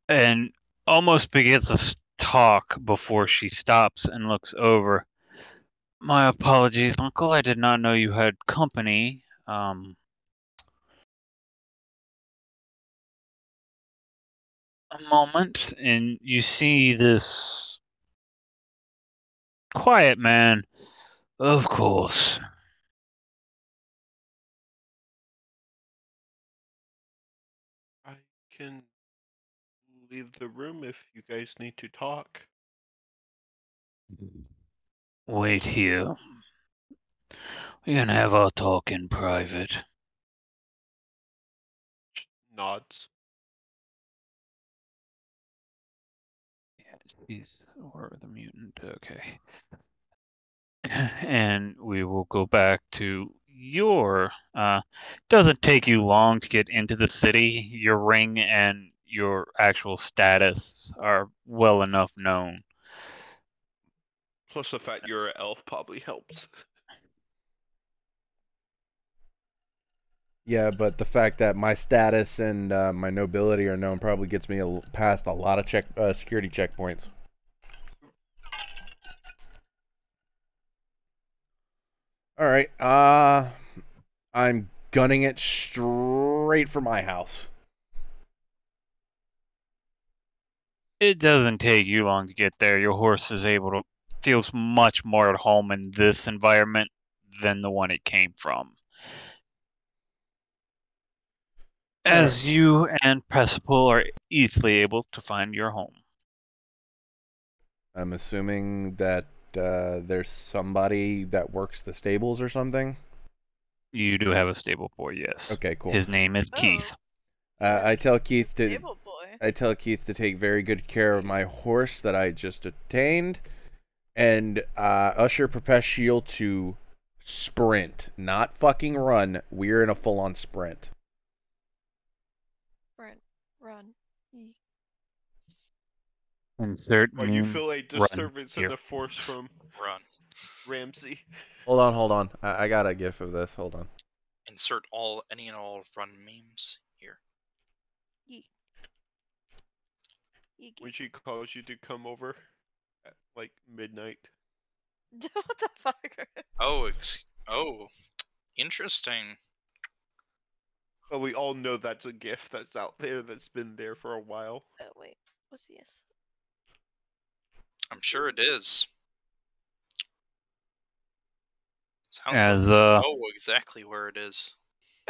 and almost begins to talk before she stops and looks over. My apologies, Uncle. I did not know you had company. A moment, and you see this quiet man. Of course. I can leave the room if you guys need to talk. Wait here. We can have our talk in private. Nods. He's or the mutant. Okay. And we will go back to your doesn't take you long to get into the city. Your ring and your actual status are well enough known. Plus the fact you're an elf probably helps. Yeah, but the fact that my status and my nobility are known probably gets me past a lot of security checkpoints. All right. I'm gunning it straight for my house. It doesn't take you long to get there. Your horse is able to feels much more at home in this environment than the one it came from. As you and Precipill are easily able to find your home. I'm assuming that there's somebody that works the stables or something. You do have a stable boy, yes. Okay, cool. His name is Keith. I tell Keith to Stable boy. I tell Keith to take very good care of my horse that I just obtained, and usher Perpetual to sprint, not fucking run. We're in a full-on sprint. Run. Insert Or you feel a disturbance in here. the force from Ramsey. Hold on. I got a gif of this. Hold on. Insert any and all run memes here. When she calls you to come over at like midnight. What the fuck? Oh, interesting. But we all know that's a gift that's out there that's been there for a while. Oh wait, what's this? I'm sure it is. Sounds As like I know exactly where it is.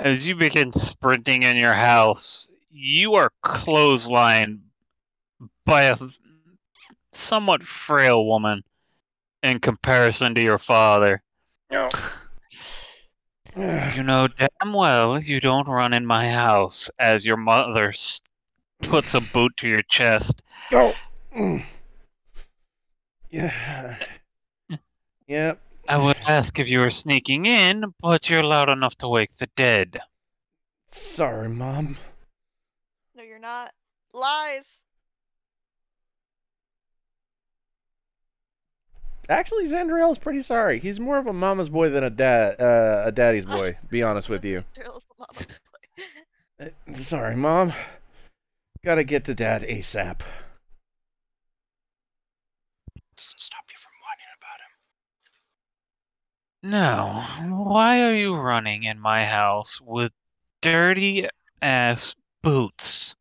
As you begin sprinting in your house, you are clotheslined by a somewhat frail woman in comparison to your father. No. You know damn well you don't run in my house, as your mother puts a boot to your chest. Go. Yeah. Yep. I would ask if you were sneaking in, but you're loud enough to wake the dead. Sorry, Mom. No, you're not. Lies. Actually, Zandriel's pretty sorry. He's more of a mama's boy than a daddy's boy. To be honest with you. Sorry, Mom. Gotta get to Dad ASAP. Doesn't stop you from whining about him. Now, why are you running in my house with dirty-ass boots?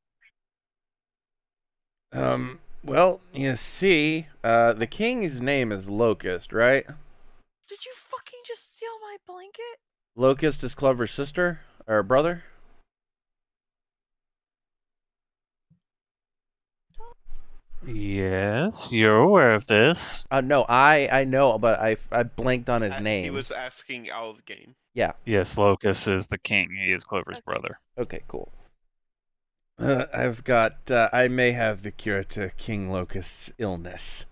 Well, you see, the king's name is Locust, right? Did you fucking just steal my blanket? Locust is Clover's sister, or brother? Yes, you're aware of this. No, I know, but I blanked on his He name. was asking out of the game. Yeah. Yes, Locust is the king. He is Clover's brother. Okay, cool. I've got, I may have the cure to King Locust's illness.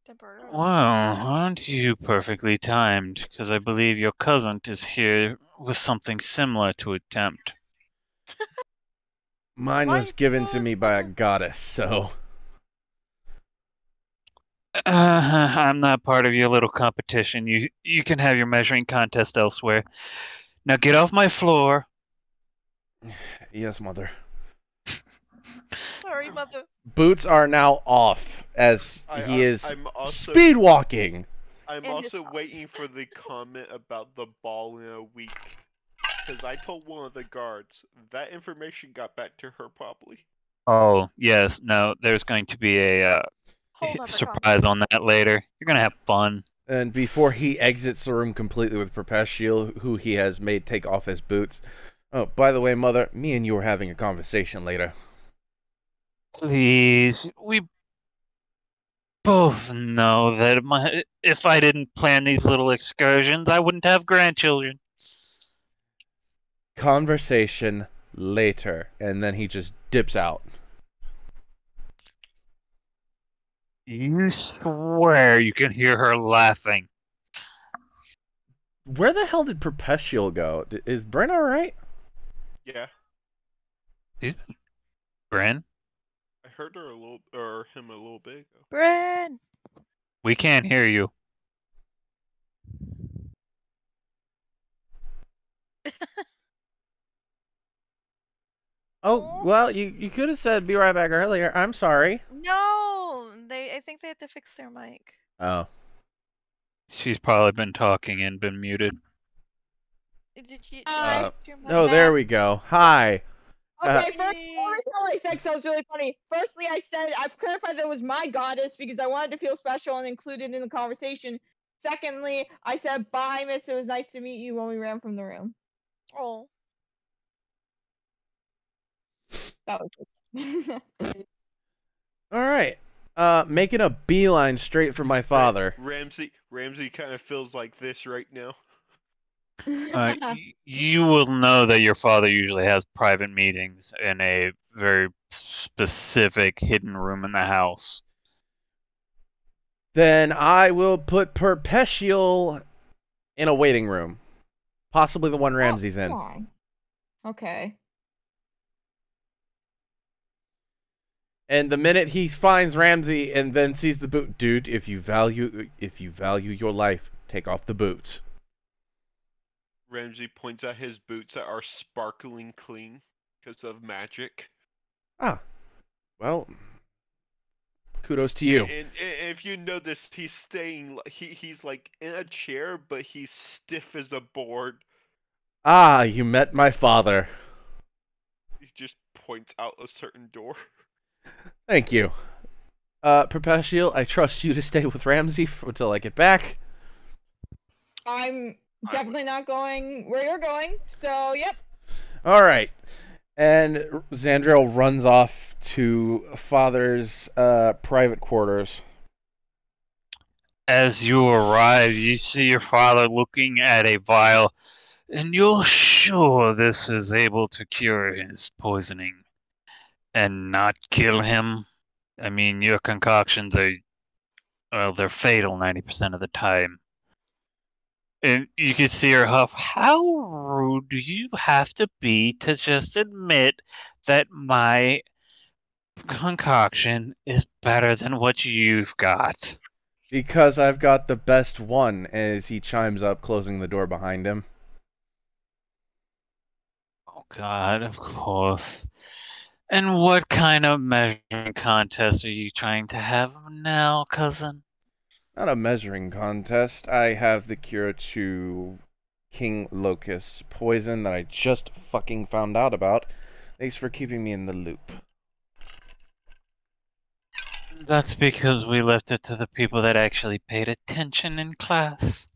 Temporarily. Well, aren't you perfectly timed? Because I believe your cousin is here with something similar to attempt. Mine was given to me by a goddess, so... I'm not part of your little competition. You can have your measuring contest elsewhere. Now get off my floor. Yes, Mother. Sorry, Mother. Boots are now off, as he is I'm also, speed walking. I'm also waiting for the comment about the ball in a week. Because I told one of the guards, that information got back to her probably. Oh, yes. No, there's going to be a surprise on that later. You're going to have fun. And before he exits the room completely with Perpetual, who he has made take off his boots. Oh, by the way, Mother, me and you were having a conversation later. Please, we both know that if I didn't plan these little excursions, I wouldn't have grandchildren. Conversation later, and then he just dips out. You swear you can hear her laughing. Where the hell did Perpetual go? Is Bryn alright? Yeah. Bryn? I heard her him a little bit ago. Bryn! We can't hear you. Oh, well, you could have said be right back earlier. I'm sorry. No! I think they had to fix their mic. Oh. She's probably been talking and been muted. Did you your mic? Oh, there we go. Hi. Okay, first, before we start, I said so it was really funny. Firstly, I've clarified that it was my goddess because I wanted to feel special and included in the conversation. Secondly, I said, bye, miss, it was nice to meet you when we ran from the room. Oh. That was it. Alright. Making a beeline straight for my father. Ramsey kind of feels like this right now. You will know that your father usually has private meetings in a very specific hidden room in the house. Then I will put Perpetual in a waiting room. Possibly the one Ramsey's in. Why? Okay. And the minute he finds Ramsey and then sees the boot, dude, if you value your life, take off the boots. Ramsey points out his boots that are sparkling clean because of magic. Ah, well, kudos to you. And if you notice, he's staying. He's like in a chair, but he's stiff as a board. Ah, you met my father. He just points out a certain door. Thank you. Perpetual, I trust you to stay with Ramsey until I get back. I'm Definitely not going where you're going. So, yep. All right. And Zandriel runs off to Father's private quarters. As you arrive, you see your father looking at a vial, and you're sure this is able to cure his poisoning and not kill him. I mean, your concoctions are, well, they're fatal 90% of the time. And you can see her huff. How rude do you have to be to just admit that my concoction is better than what you've got? Because I've got the best one, as he chimes up, closing the door behind him. Oh, God, of course. And what kind of measuring contest are you trying to have now, cousin? Not a measuring contest. I have the cure to King Locust's poison that I just fucking found out about. Thanks for keeping me in the loop. That's because we left it to the people that actually paid attention in class.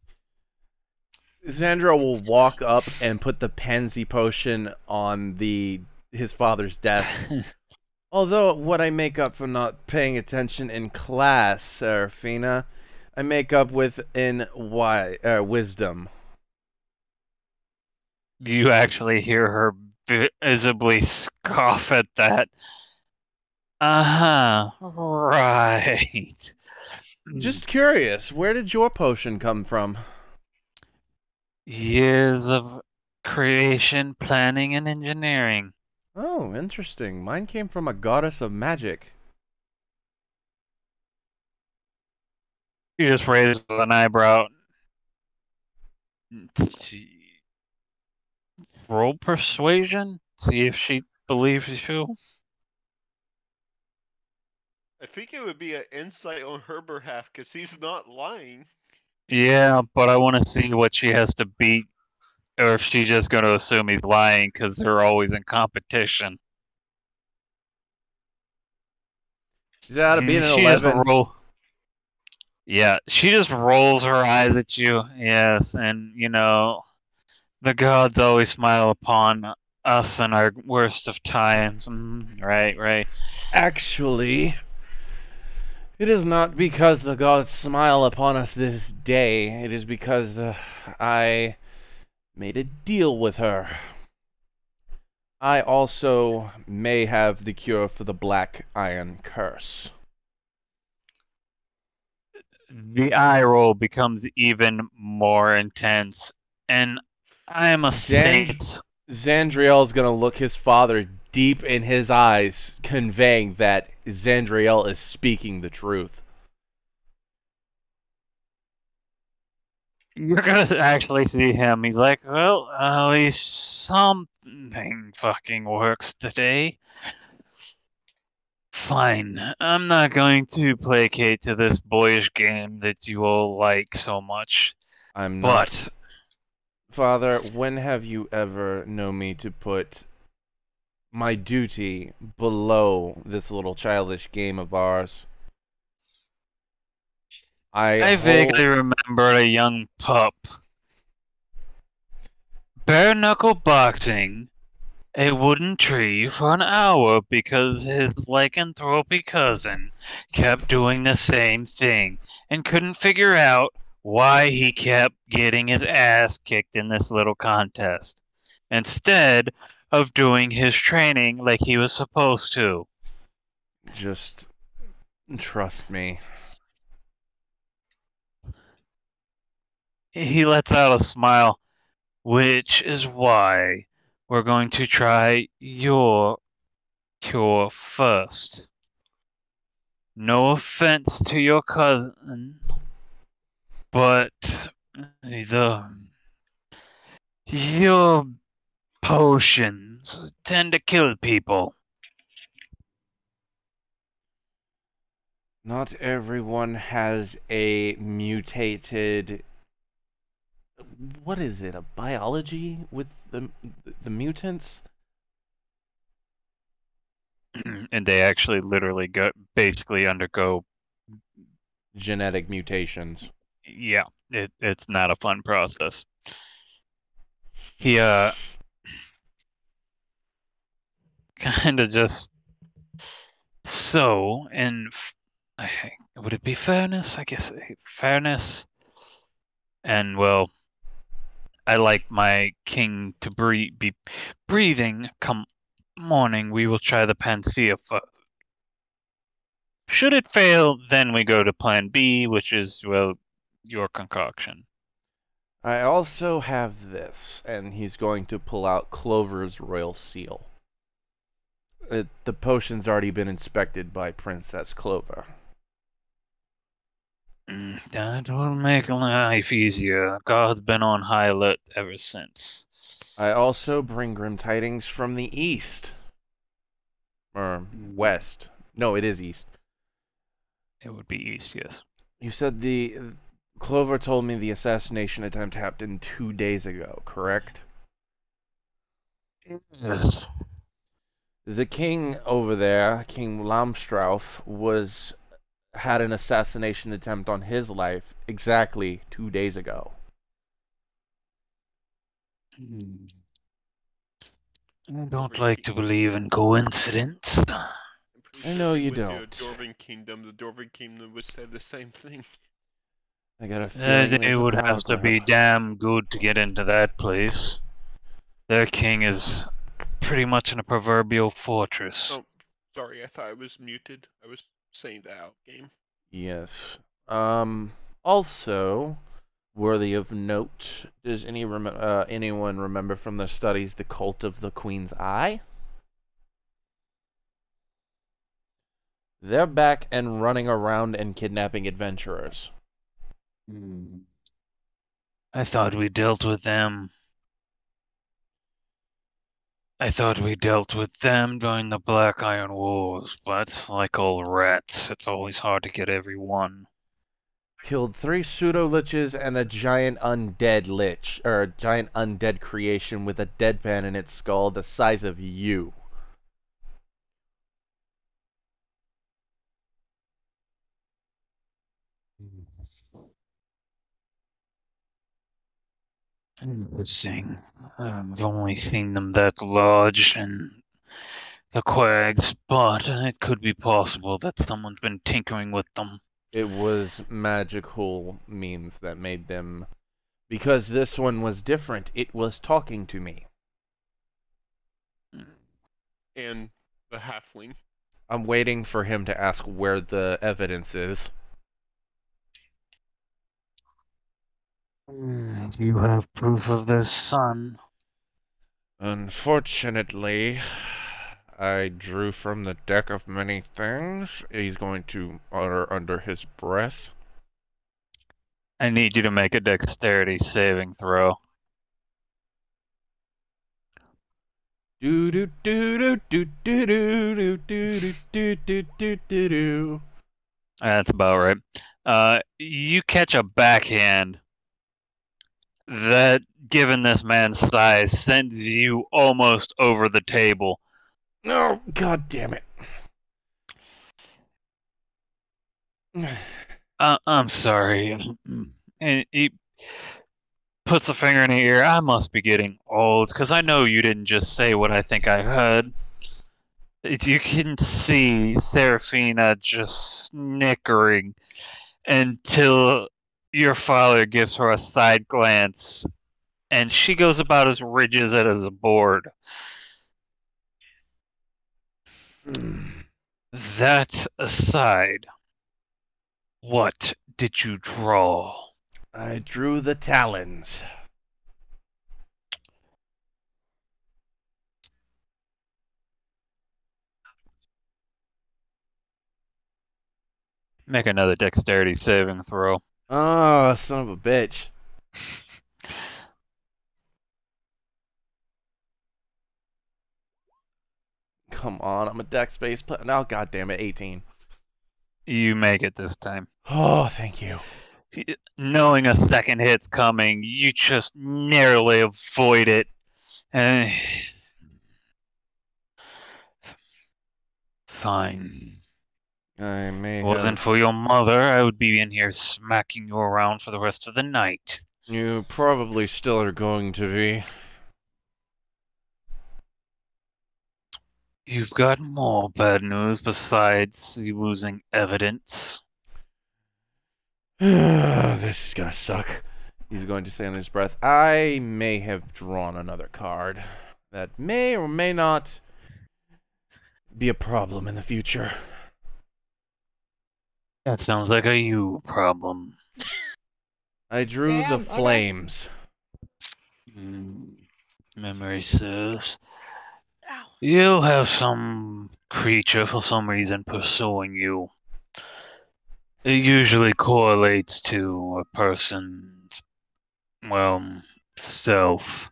Zandra will walk up and put the pansy potion on his father's desk. Although what I make up for not paying attention in class, Serafina, I make up with in wisdom. You actually hear her visibly scoff at that. Right. Just curious, where did your potion come from? Years of creation, planning, and engineering. Oh, interesting. Mine came from a goddess of magic. She just raises an eyebrow. Roll persuasion? See if she believes you. I think it would be an insight on her behalf because he's not lying. Yeah, but I want to see what she has to beat, or if she's just going to assume he's lying because they're always in competition. She's out of being an She just 11. Yeah, she just rolls her eyes at you. Yes, and you know, the gods always smile upon us in our worst of times. Right. Actually, it is not because the gods smile upon us this day. It is because I made a deal with her. I also may have the cure for the Black Iron Curse. The eye roll becomes even more intense, and I am a saint. Zandriel's gonna look his father deep in his eyes, conveying that Zandriel is speaking the truth. You're gonna actually see him. He's like, well, at least something fucking works today. Fine. I'm not going to placate to this boyish game that you all like so much. I'm not. Father, when have you ever known me to put my duty below this little childish game of ours? I vaguely remember a young pup. Bare knuckle boxing a wooden tree for an hour because his lycanthropy cousin kept doing the same thing and couldn't figure out why he kept getting his ass kicked in this little contest instead of doing his training like he was supposed to. Just trust me. He lets out a smile, which is why we're going to try your cure first. No offense to your cousin, but your potions tend to kill people. Not everyone has a mutated... What is it? A biology with the mutants? And they actually literally basically undergo genetic mutations. Yeah, it's not a fun process. he kind of just so would it be fairness? I guess fairness. And well, I like my king to be breathing. Come morning, we will try the panacea first. Should it fail, then we go to plan B, which is, well, your concoction. I also have this, and he's going to pull out Clover's royal seal. The potion's already been inspected by Princess Clover. That will make life easier. God's been on high alert ever since. I also bring grim tidings from the east. Or west. No, it is east. It would be east, yes. You said Clover told me the assassination attempt happened 2 days ago, correct? Yes. The king over there, King Lamstrauff, had an assassination attempt on his life exactly 2 days ago. I don't like to believe in coincidence. I know you With don't. The Dwarven Kingdom would say the same thing. I got a feeling They there's a would plan have with to that. be damn good to get into that place. Their king is pretty much in a proverbial fortress. Oh, sorry, I thought I was muted. I was saying that out game. Yes. Also, worthy of note, does anyone remember from their studies the Cult of the Queen's Eye? They're back and running around and kidnapping adventurers. I thought we dealt with them. I thought we dealt with them during the Black Iron Wars, but like all rats, it's always hard to get everyone. Killed 3 pseudo-liches and a giant undead lich, or a giant undead creation with a deadpan in its skull the size of you. Interesting. I've only seen them that large and the quags, but it could be possible that someone's been tinkering with them. It was magical means that made them... Because this one was different, it was talking to me. And the halfling. I'm waiting for him to ask where the evidence is. Do you have proof of this, son? Unfortunately, I drew from the deck of many things. He's going to utter under his breath. I need you to make a dexterity saving throw. Do do do do do do do do do do do do do. That's about right. You catch a backhand that, given this man's size, sends you almost over the table. No, god damn it. I'm sorry. And he puts a finger in her ear. I must be getting old, because I know you didn't just say what I think I heard. You can see Seraphina just snickering until your father gives her a side glance, and she goes about as rigid as a board. That aside, what did you draw? I drew the talons. Make another dexterity saving throw. Oh, son of a bitch. Come on, I'm a dex based player. No, god damn it, 18. You make it this time. Oh, thank you. Knowing a second hit's coming, you just narrowly avoid it. Fine. I may Wasn't have... for your mother, I would be in here smacking you around for the rest of the night. You probably still are going to be. You've got more bad news besides you losing evidence. This is gonna suck. He's going to say under his breath, I may have drawn another card that may or may not be a problem in the future. That sounds like a you problem. I drew Damn, the okay. flames. Memory serves. Ow. You have some creature for some reason pursuing you. It usually correlates to a person's, well, self.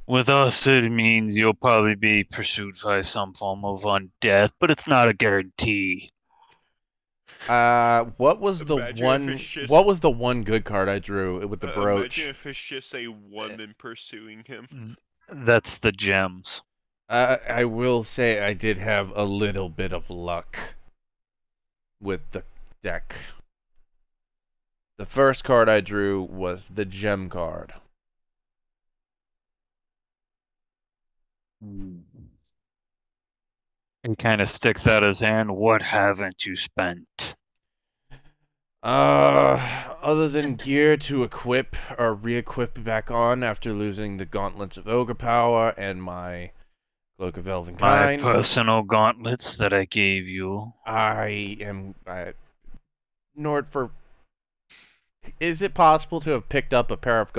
With us, it means you'll probably be pursued by some form of undeath, but it's not a guarantee. What was the Imagine if one? it's just- What was the one good card I drew with the brooch? Imagine if it's just a woman pursuing him. That's the gems. I will say I did have a little bit of luck with the deck. The first card I drew was the gem card. He kind of sticks out his hand. What haven't you spent? Other than gear to equip or re-equip back on after losing the Gauntlets of Ogre Power and my Cloak of Elven My Kind, personal gauntlets that I gave you. Nordfor, is it possible to have picked up a pair of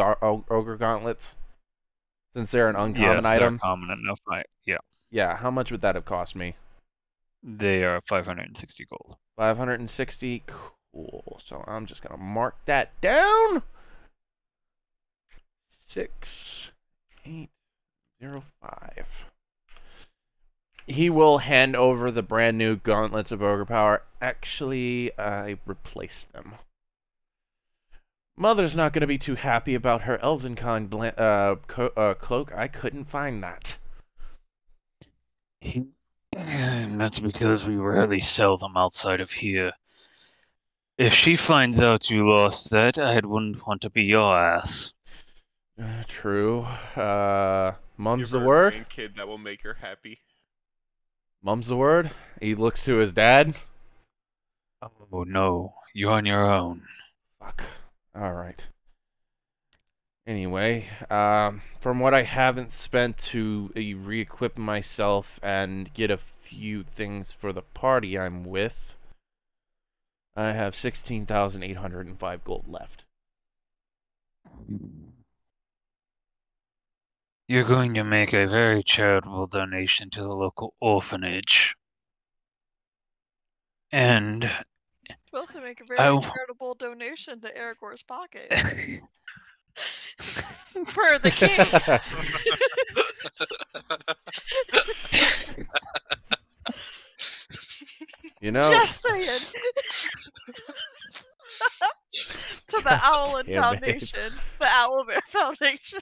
Ogre Gauntlets? Since they're an uncommon Yes, item? they're common enough. Yeah. Yeah, how much would that have cost me? They are 560 gold. 560? Cool. So I'm just going to mark that down. 6805. He will hand over the brand new Gauntlets of Ogre Power. Actually, I replaced them. Mother's not going to be too happy about her Elvenkind cloak. I couldn't find that. That's because we rarely sell them outside of here. If she finds out you lost that, I wouldn't want to be your ass. True. Mum's Give the her a word? grandkid that will make her happy. Mum's the word? He looks to his dad? Oh no, you're on your own. Fuck. Alright. Anyway, from what I haven't spent to re-equip myself and get a few things for the party I'm with, I have 16,805 gold left. You're going to make a very charitable donation to the local orphanage. And You also make a very Oh. charitable donation to Aragorn's pocket. Per the king. You know, Just saying. To the Owlin damn it. Foundation. The Owlbear Foundation.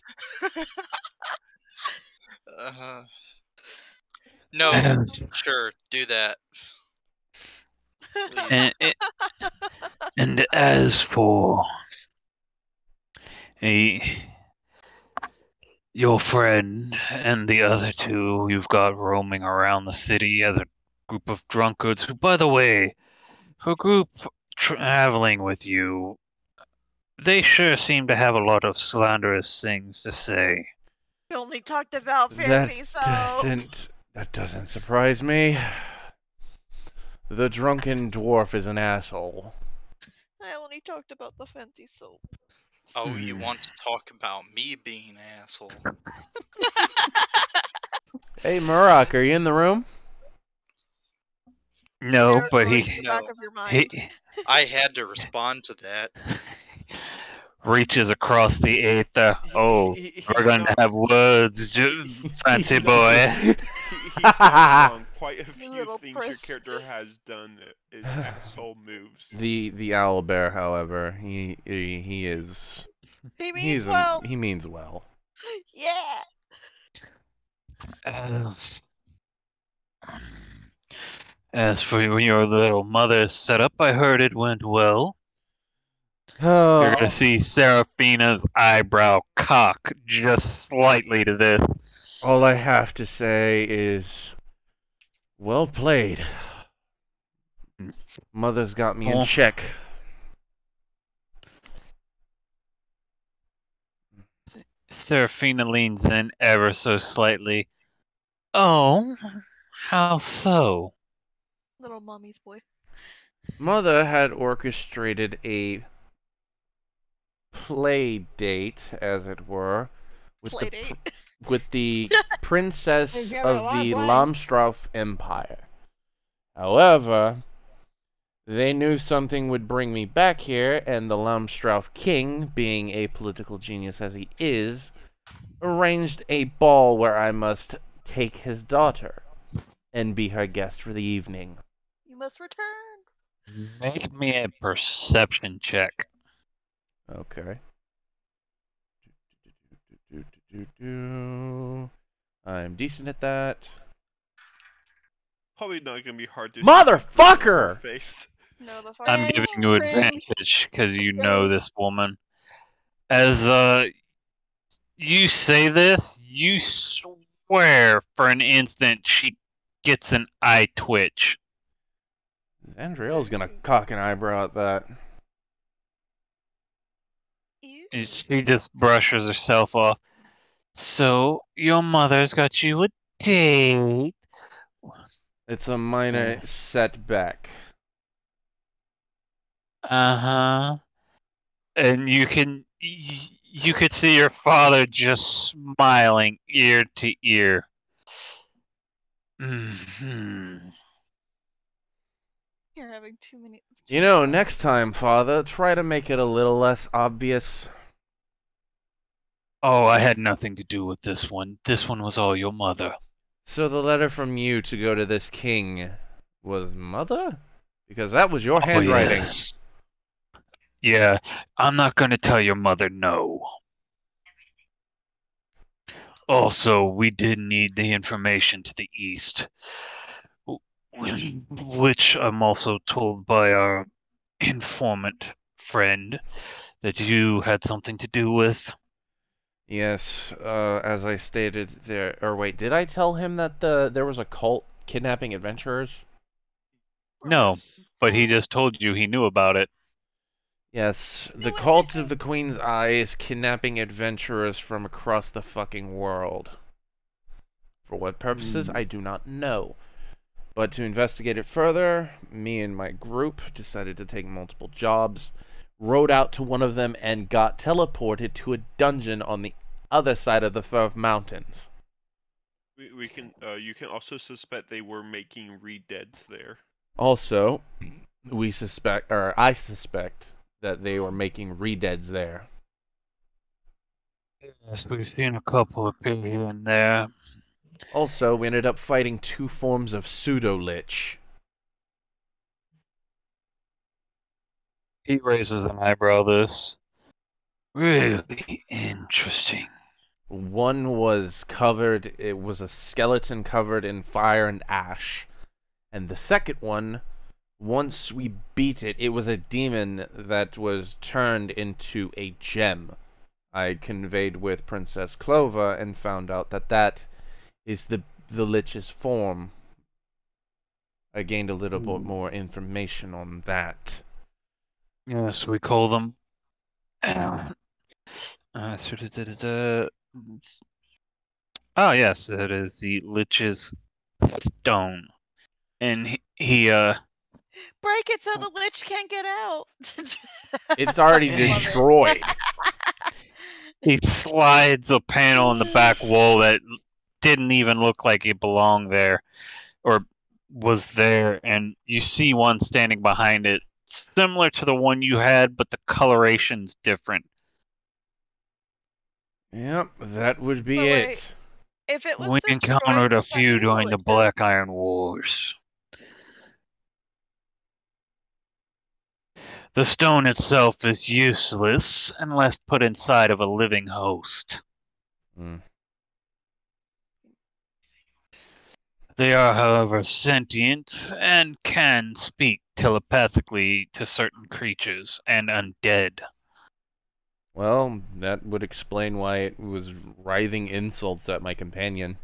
No, and, sure, do that. Please. and as for your friend and the other two you've got roaming around the city as a group of drunkards, who, by the way, for a group traveling with you, they sure seem to have a lot of slanderous things to say. We only talked about fancy, so. That doesn't surprise me. The drunken dwarf is an asshole. I only talked about the fancy soap. Oh, you want to talk about me being an asshole? Hey, Murok, are you in the room? No, but Aragorn, in the No. back of your mind. he I had to respond to that. reaches across the aether. Oh, we're going to have words, fancy boy. He's not wrong. Quite a You few little things your priss. character has done is asshole moves. The owlbear, however, he is He means well. he means well. Yeah. As for your little mother's setup, I heard it went well. You're Oh, gonna see Seraphina's eyebrow cock just slightly to this. All I have to say is, well played. Mother's got me in Oh. check. Seraphina leans in ever so slightly. Oh, how so? Little mommy's boy. Mother had orchestrated a play date, as it were, with Play the date. with the princess He's got a of lot the of lines. Lamstrauf Empire. However, they knew something would bring me back here, and the Lamstrauf king, being a political genius as he is, arranged a ball where I must take his daughter and be her guest for the evening. You must return. Make me a perception check. Okay. I'm decent at that. Probably not gonna be hard to. Motherfucker! Face. No, the I'm Cringe, giving you cringe, advantage because you know cringe. this woman. As you say this, you swear for an instant she gets an eye twitch. Zandriel's gonna cock an eyebrow at that. Ew. And she just brushes herself off. So your mother's got you a date. It's a minor setback. Uh-huh. And you could see your father just smiling ear to ear. Mm-hmm. You're having too many. You know, next time, Father, try to make it a little less obvious. Oh, I had nothing to do with this one. This one was all your mother. So the letter from you to go to this king was Mother? Because that was your handwriting. Yes. Yeah, I'm not gonna tell your mother no. Also, we did need the information to the east, which I'm also told by our informant friend that you had something to do with. Yes, as I stated there, or wait, did I tell him that there was a cult kidnapping adventurers? No, but he just told you he knew about it. Yes, the Knew it. cult of the Queen's Eye is kidnapping adventurers from across the fucking world. For what purposes, I do not know. But to investigate it further, me and my group decided to take multiple jobs, rode out to one of them, and got teleported to a dungeon on the other side of the Firth Mountains. We can. You can also suspect they were making re-deads there. Also, I suspect that they were making re-deads there. Yes, we've seen a couple appear here and there. Also, we ended up fighting two forms of pseudo-lich. He raises an eyebrow this. Really interesting. One was covered, it was a skeleton covered in fire and ash. And the second one, once we beat it, it was a demon that was turned into a gem. I conveyed with Princess Clover and found out that that is the Lich's form. I gained a little bit more information on that. Yes, we call them. Oh yes, it is the Lich's stone, and he Break it so the lich can't get out. It's already I love it. destroyed. he slides a panel in the back wall that didn't even look like it belonged there, or was there, and you see one standing behind it, similar to the one you had, but the coloration's different. Yep, that would be But wait, it. If it was We destroyed, encountered a does that few mean during the lich Black Iron Wars. The stone itself is useless unless put inside of a living host. Mm. They are, however, sentient and can speak telepathically to certain creatures and undead. Well, that would explain why it was writhing insults at my companion.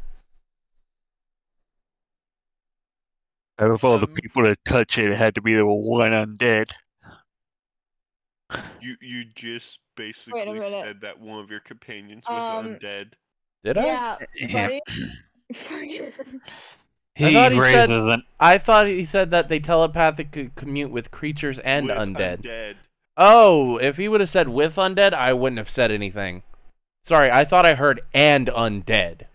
Out of all the people that touch it, it had to be the one undead. You just Wait a basically minute. said that one of your companions was undead. Did I? Yeah, Yeah. buddy. He thought he said- raises an. I thought he said that they telepathically commute with creatures and With undead. Oh, if he would have said with undead, I wouldn't have said anything. Sorry, I thought I heard and undead.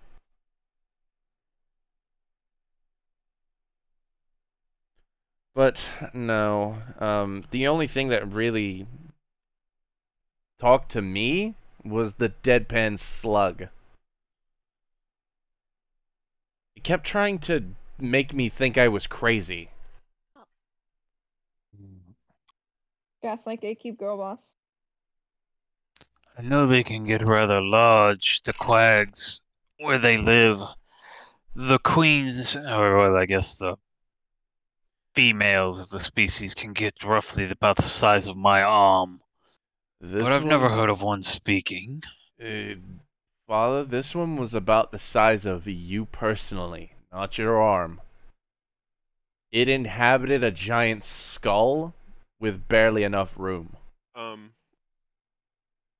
But no, the only thing that really talked to me was the deadpan slug. It kept trying to make me think I was crazy. Gaslight Gatekeep Girl Boss. I know they can get rather large, the quags, where they live. The queens, or well, I guess the females of the species can get roughly about the size of my arm. This But I've never one- heard of one speaking. Father, this one was about the size of you personally, not your arm. It inhabited a giant skull with barely enough room.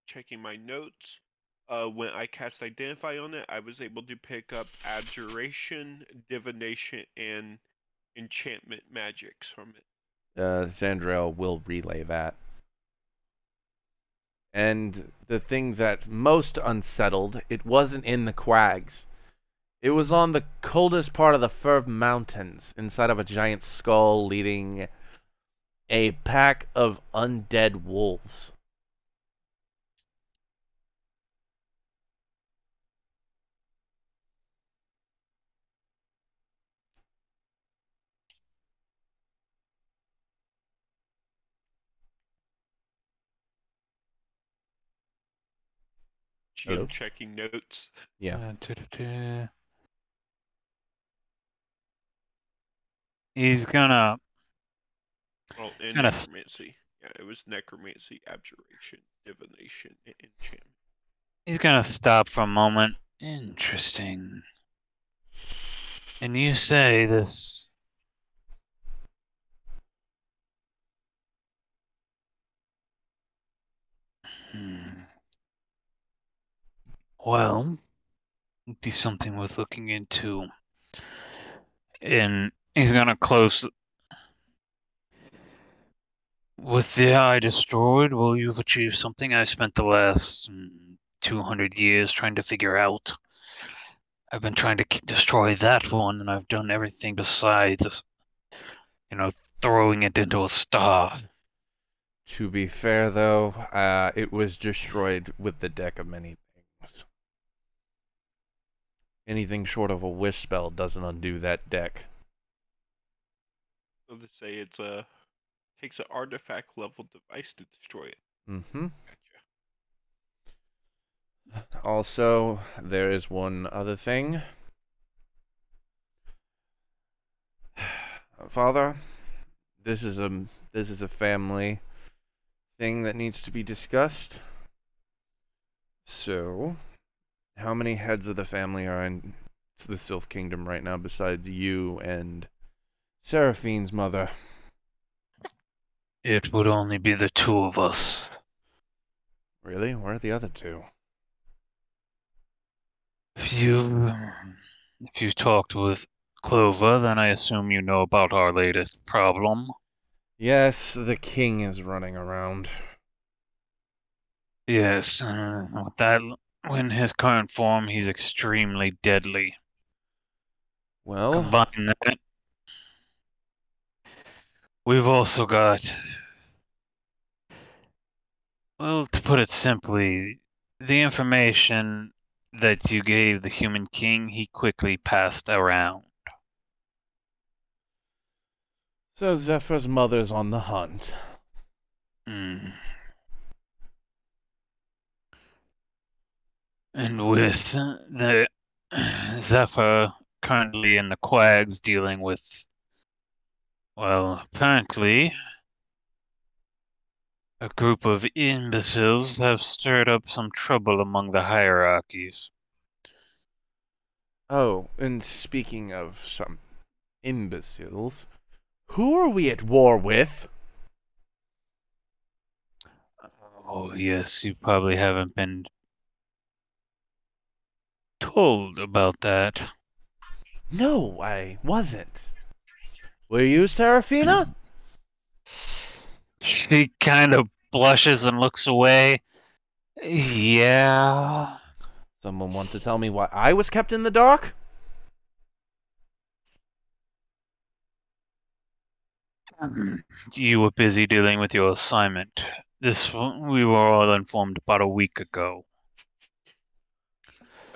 Checking my notes. When I cast Identify on it, I was able to pick up Abjuration, Divination, and Enchantment magics from it. Zandriel will relay that. And the thing that most unsettled, it wasn't in the quags. It was on the coldest part of the Firth Mountains, inside of a giant skull leading a pack of undead wolves. Hello? GM checking notes. Yeah. He's gonna. Oh, and Kinda Necromancy. Yeah, it was Necromancy, Abjuration, Divination, and Enchantment. He's gonna stop for a moment. Interesting. And you say this. Well, it'd be something worth looking into. And he's gonna close. With the eye destroyed, well, you've achieved something I spent the last 200 years trying to figure out. I've been trying to destroy that one, and I've done everything besides, throwing it into a star. To be fair, though, it was destroyed with the deck of many things. Anything short of a wish spell doesn't undo that deck. So to say it's takes an artifact level device to destroy it. Mm-hmm. Gotcha. Also, there is one other thing. Father, this is a family thing that needs to be discussed. So, how many heads of the family are in the Sylph Kingdom right now besides you and Seraphine's mother? It would only be the two of us. Really? Where are the other two? If you've talked with Clover, then I assume you know about our latest problem. Yes, the king is running around. Yes, with that, in his current form, he's extremely deadly. Well, Combine that. We've also got, well, to put it simply, the information that you gave the human king, he quickly passed around. so Zephyr's mother's on the hunt. And with the Zephyr currently in the quags dealing with, well, apparently A group of imbeciles have stirred up some trouble among the hierarchies. Oh, and speaking of some imbeciles, who are we at war with? Oh, yes, you probably haven't been told about that. No, I wasn't. Were you, Seraphina? She kind of blushes and looks away. Yeah. Someone want to tell me why I was kept in the dark? You were busy dealing with your assignment. We were all informed about a week ago.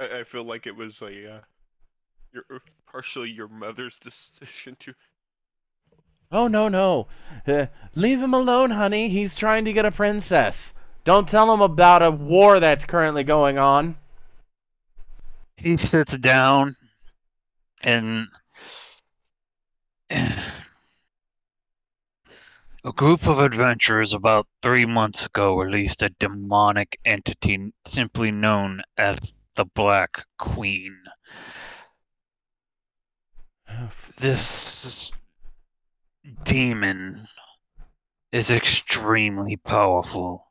I feel like it was partially your mother's decision to. Oh, no. Leave him alone, honey. He's trying to get a princess. Don't tell him about a war that's currently going on. He sits down and a group of adventurers about 3 months ago released a demonic entity simply known as the Black Queen. This demon is extremely powerful.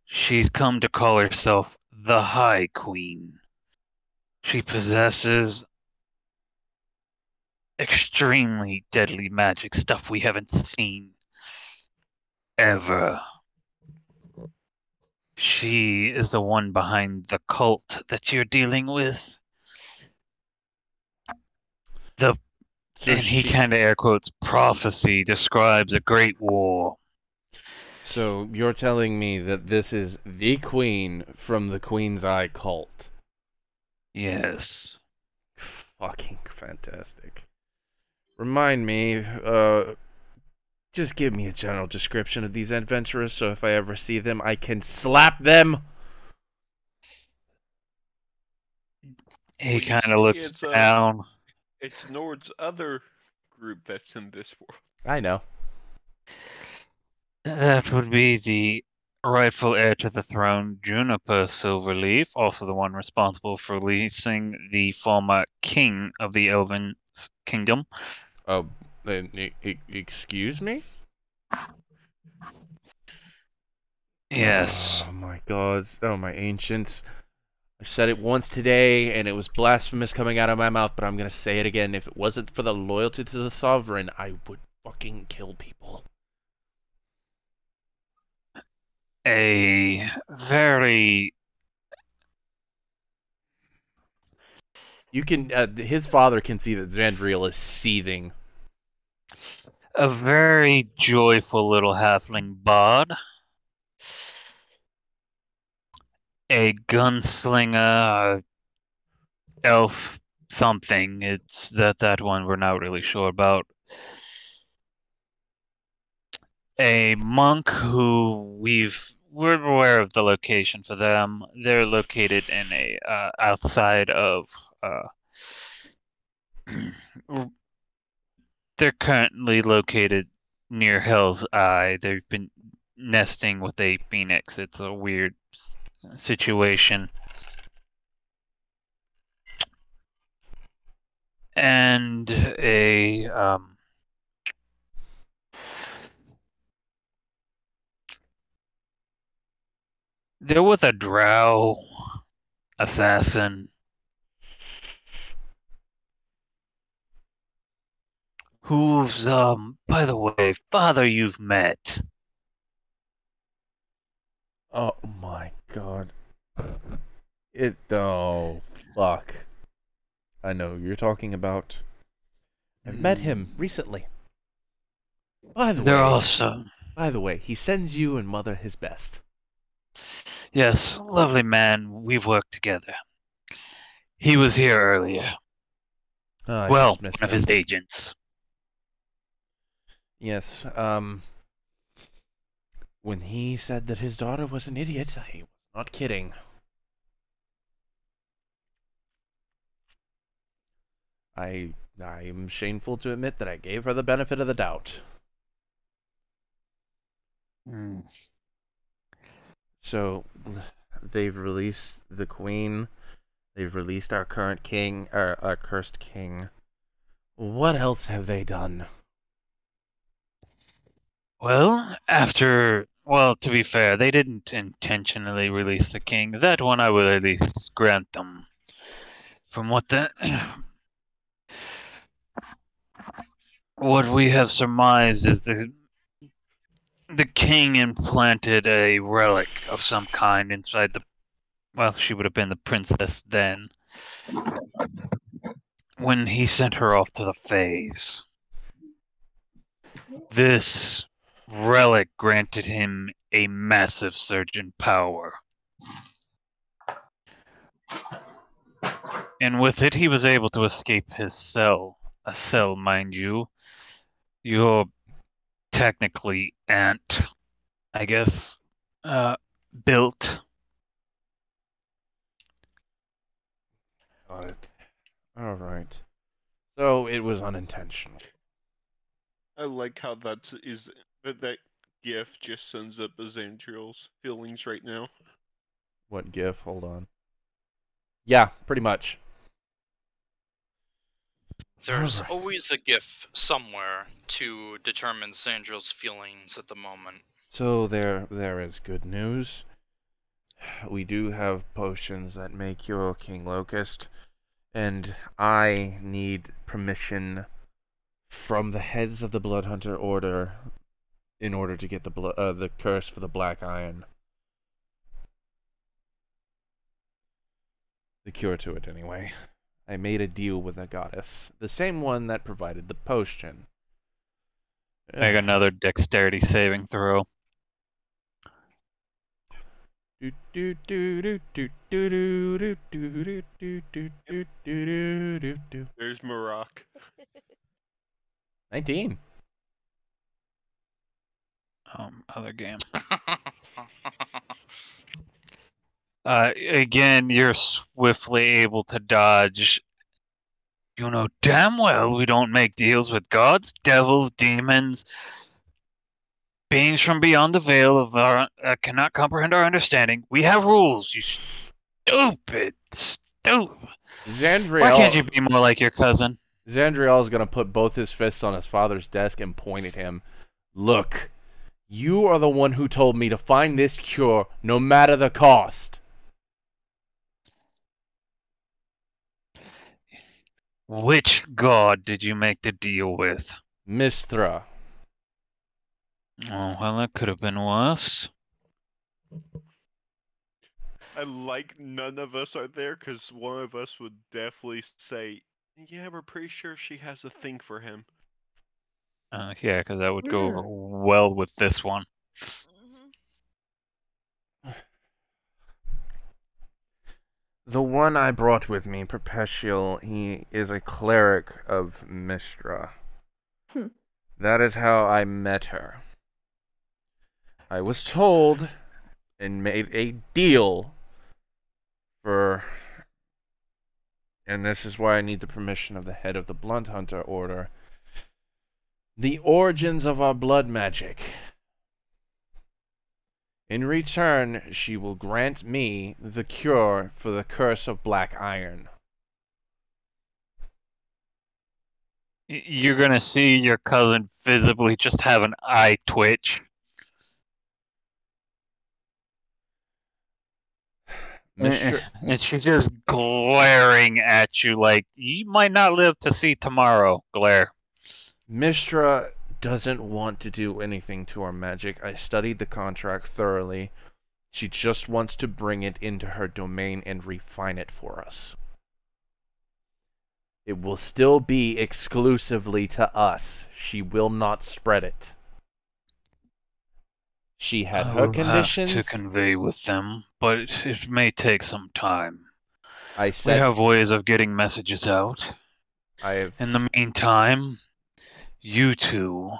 She's come to call herself the High Queen. She possesses extremely deadly magic, stuff we haven't seen ever. She is the one behind the cult that you're dealing with. He kind of air quotes prophecy describes a great war. So you're telling me that this is the queen from the Queen's Eye cult? Yes. Fucking fantastic. Remind me, just give me a general description of these adventurers so if I ever see them, I can slap them. He kind of looks down. It's Nord's other group that's in this world. I know. That would be the rightful heir to the throne, Juniper Silverleaf, also the one responsible for releasing the former king of the Elven Kingdom. Oh, excuse me? Yes. Oh my god. Oh my ancients. I said it once today, and it was blasphemous coming out of my mouth, but I'm gonna say it again. If it wasn't for the loyalty to the sovereign, I would fucking kill people. A very... You can, his father can see that Zandriel is seething. A very joyful little halfling bard. A gunslinger, elf something. It's that one we're not really sure about. A monk who we're aware of the location for them. They're located in a outside of they're currently located near Hell's Eye. They've been nesting with a phoenix. It's a weird situation. And they're with a drow assassin who's by the way, father you've met. Oh my god. Oh, fuck. I know who you're talking about. I've met him recently. By the way, he sends you and Mother his best. Yes, lovely man. We've worked together. He was here earlier. Well, one of his agents. Yes, when he said that his daughter was an idiot, I was not kidding. I'm shameful to admit that I gave her the benefit of the doubt. So, they've released the queen. They've released our current king, our cursed king. What else have they done? Well, to be fair, they didn't intentionally release the king. That one I will at least grant them. From what what we have surmised is the king implanted a relic of some kind inside she would have been the princess then, when he sent her off to the Fays. This relic granted him a massive surge in power. And with it, he was able to escape his cell. A cell, mind you. Your technically aunt, I guess, built. Got it. Alright. So, it was unintentional. I like how that GIF just sums up Azandriel's feelings right now. What GIF? Hold on. Yeah, pretty much. There's Alright. always a GIF somewhere to determine Sandril's feelings at the moment. So there is good news. We do have potions that may cure King Locust, and I need permission from the heads of the Bloodhunter Order in order to get the curse for the Black Iron. The cure to it, anyway. I made a deal with a goddess, the same one that provided the potion. Make another dexterity saving throw. There's Maroc. 19. Other game. Again, you're swiftly able to dodge. You know damn well we don't make deals with gods, devils, demons, beings from beyond the veil of our cannot comprehend our understanding. We have rules, you stupid. Zandriel. Why can't you be more like your cousin? Zandriel is going to put both his fists on his father's desk and point at him. Look, you are the one who told me to find this cure no matter the cost. Which god did you make the deal with? Mistra. Oh, well, that could have been worse. I like none of us are there because one of us would definitely say, yeah, we're pretty sure she has a thing for him. Yeah, because that would go over well with this one. The one I brought with me, Perpetual, he is a cleric of Mistra. That is how I met her. I was told and made a deal for... And this is why I need the permission of the head of the Bloodhunter Order. The origins of our blood magic. In return, she will grant me the cure for the curse of Black Iron. You're gonna see your cousin visibly just have an eye twitch. And she's just glaring at you like, you might not live to see tomorrow, glare. Mistra doesn't want to do anything to our magic. I studied the contract thoroughly. She just wants to bring it into her domain and refine it for us. It will still be exclusively to us. She will not spread it. She had her conditions. Have to convey with them, but it may take some time. We have ways of getting messages out. In the meantime, you two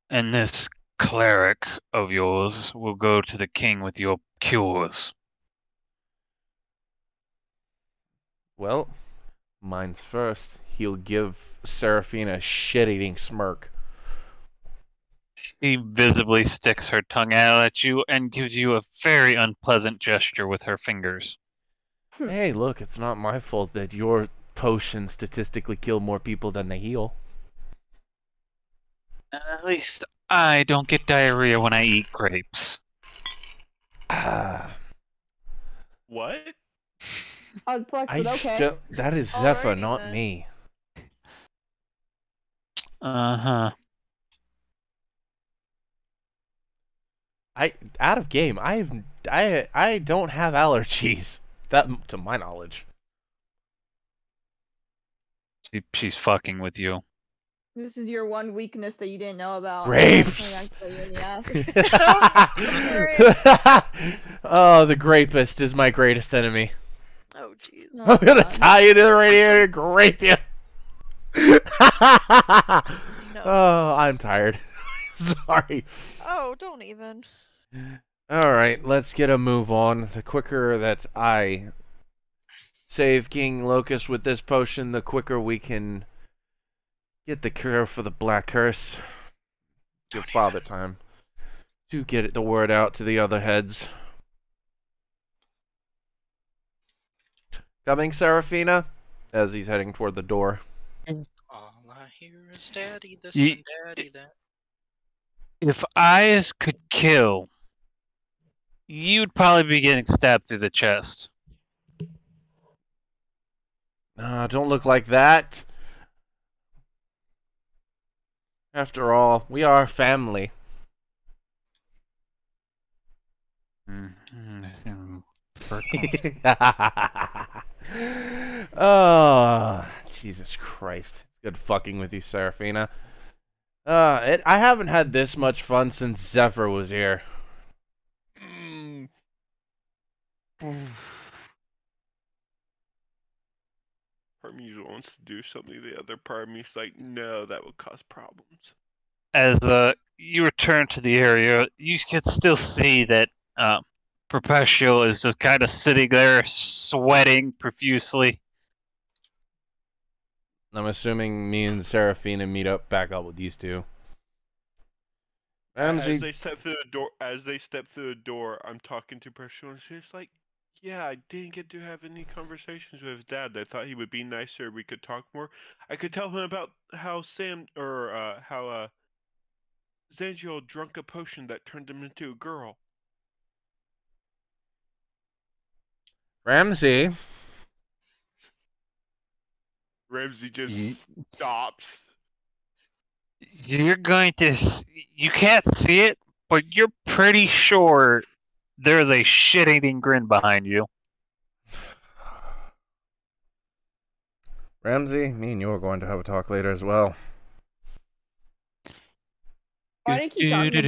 and this cleric of yours will go to the king with your cures. Well, mine's first. He'll give Seraphina a shit-eating smirk. She visibly sticks her tongue out at you and gives you a very unpleasant gesture with her fingers. Hey, look, it's not my fault that your potions statistically kill more people than they heal. At least I don't get diarrhea when I eat grapes. Ah, What? Oh, Flex, but okay. that is Zephyr, Alrighty not then. me. Uh-huh. Out of game. I don't have allergies. That to my knowledge. She's fucking with you. This is your one weakness that you didn't know about. Grapes! I'm gonna kill you in the ass. Oh, the grapist is my greatest enemy. Oh jeez. No, I'm gonna God. tie you to the radiator and grape you. No. Oh, I'm tired. Sorry. Oh, don't even. Alright, let's get a move on. The quicker that I save King Locust with this potion, the quicker we can get the cure for the Black Curse. Give Don't Father even. time to get the word out to the other heads. Coming, Seraphina? As he's heading toward the door. All I hear is daddy this Ye- and daddy that. If eyes could kill, you'd probably be getting stabbed through the chest. Don't look like that. After all, we are family. Oh, Jesus Christ. Good fucking with you, Seraphina. I haven't had this much fun since Zephyr was here. Part of me wants to do something, the other part of me's like, no, that would cause problems. As you return to the area, you can still see that Perpetual is just kind of sitting there, sweating profusely. I'm assuming me and Seraphina meet up back up with these two. As Ramsey, they step through the door, I'm talking to Pressure and she's like, yeah, I didn't get to have any conversations with his dad. I thought he would be nicer, we could talk more. I could tell him about how Zangiel drunk a potion that turned him into a girl. Ramsey, Ramsey just stops. You're going to... You can't see it, but you're pretty sure there's a shit-eating grin behind you. Ramsey, me and you are going to have a talk later as well. Why do you keep talking to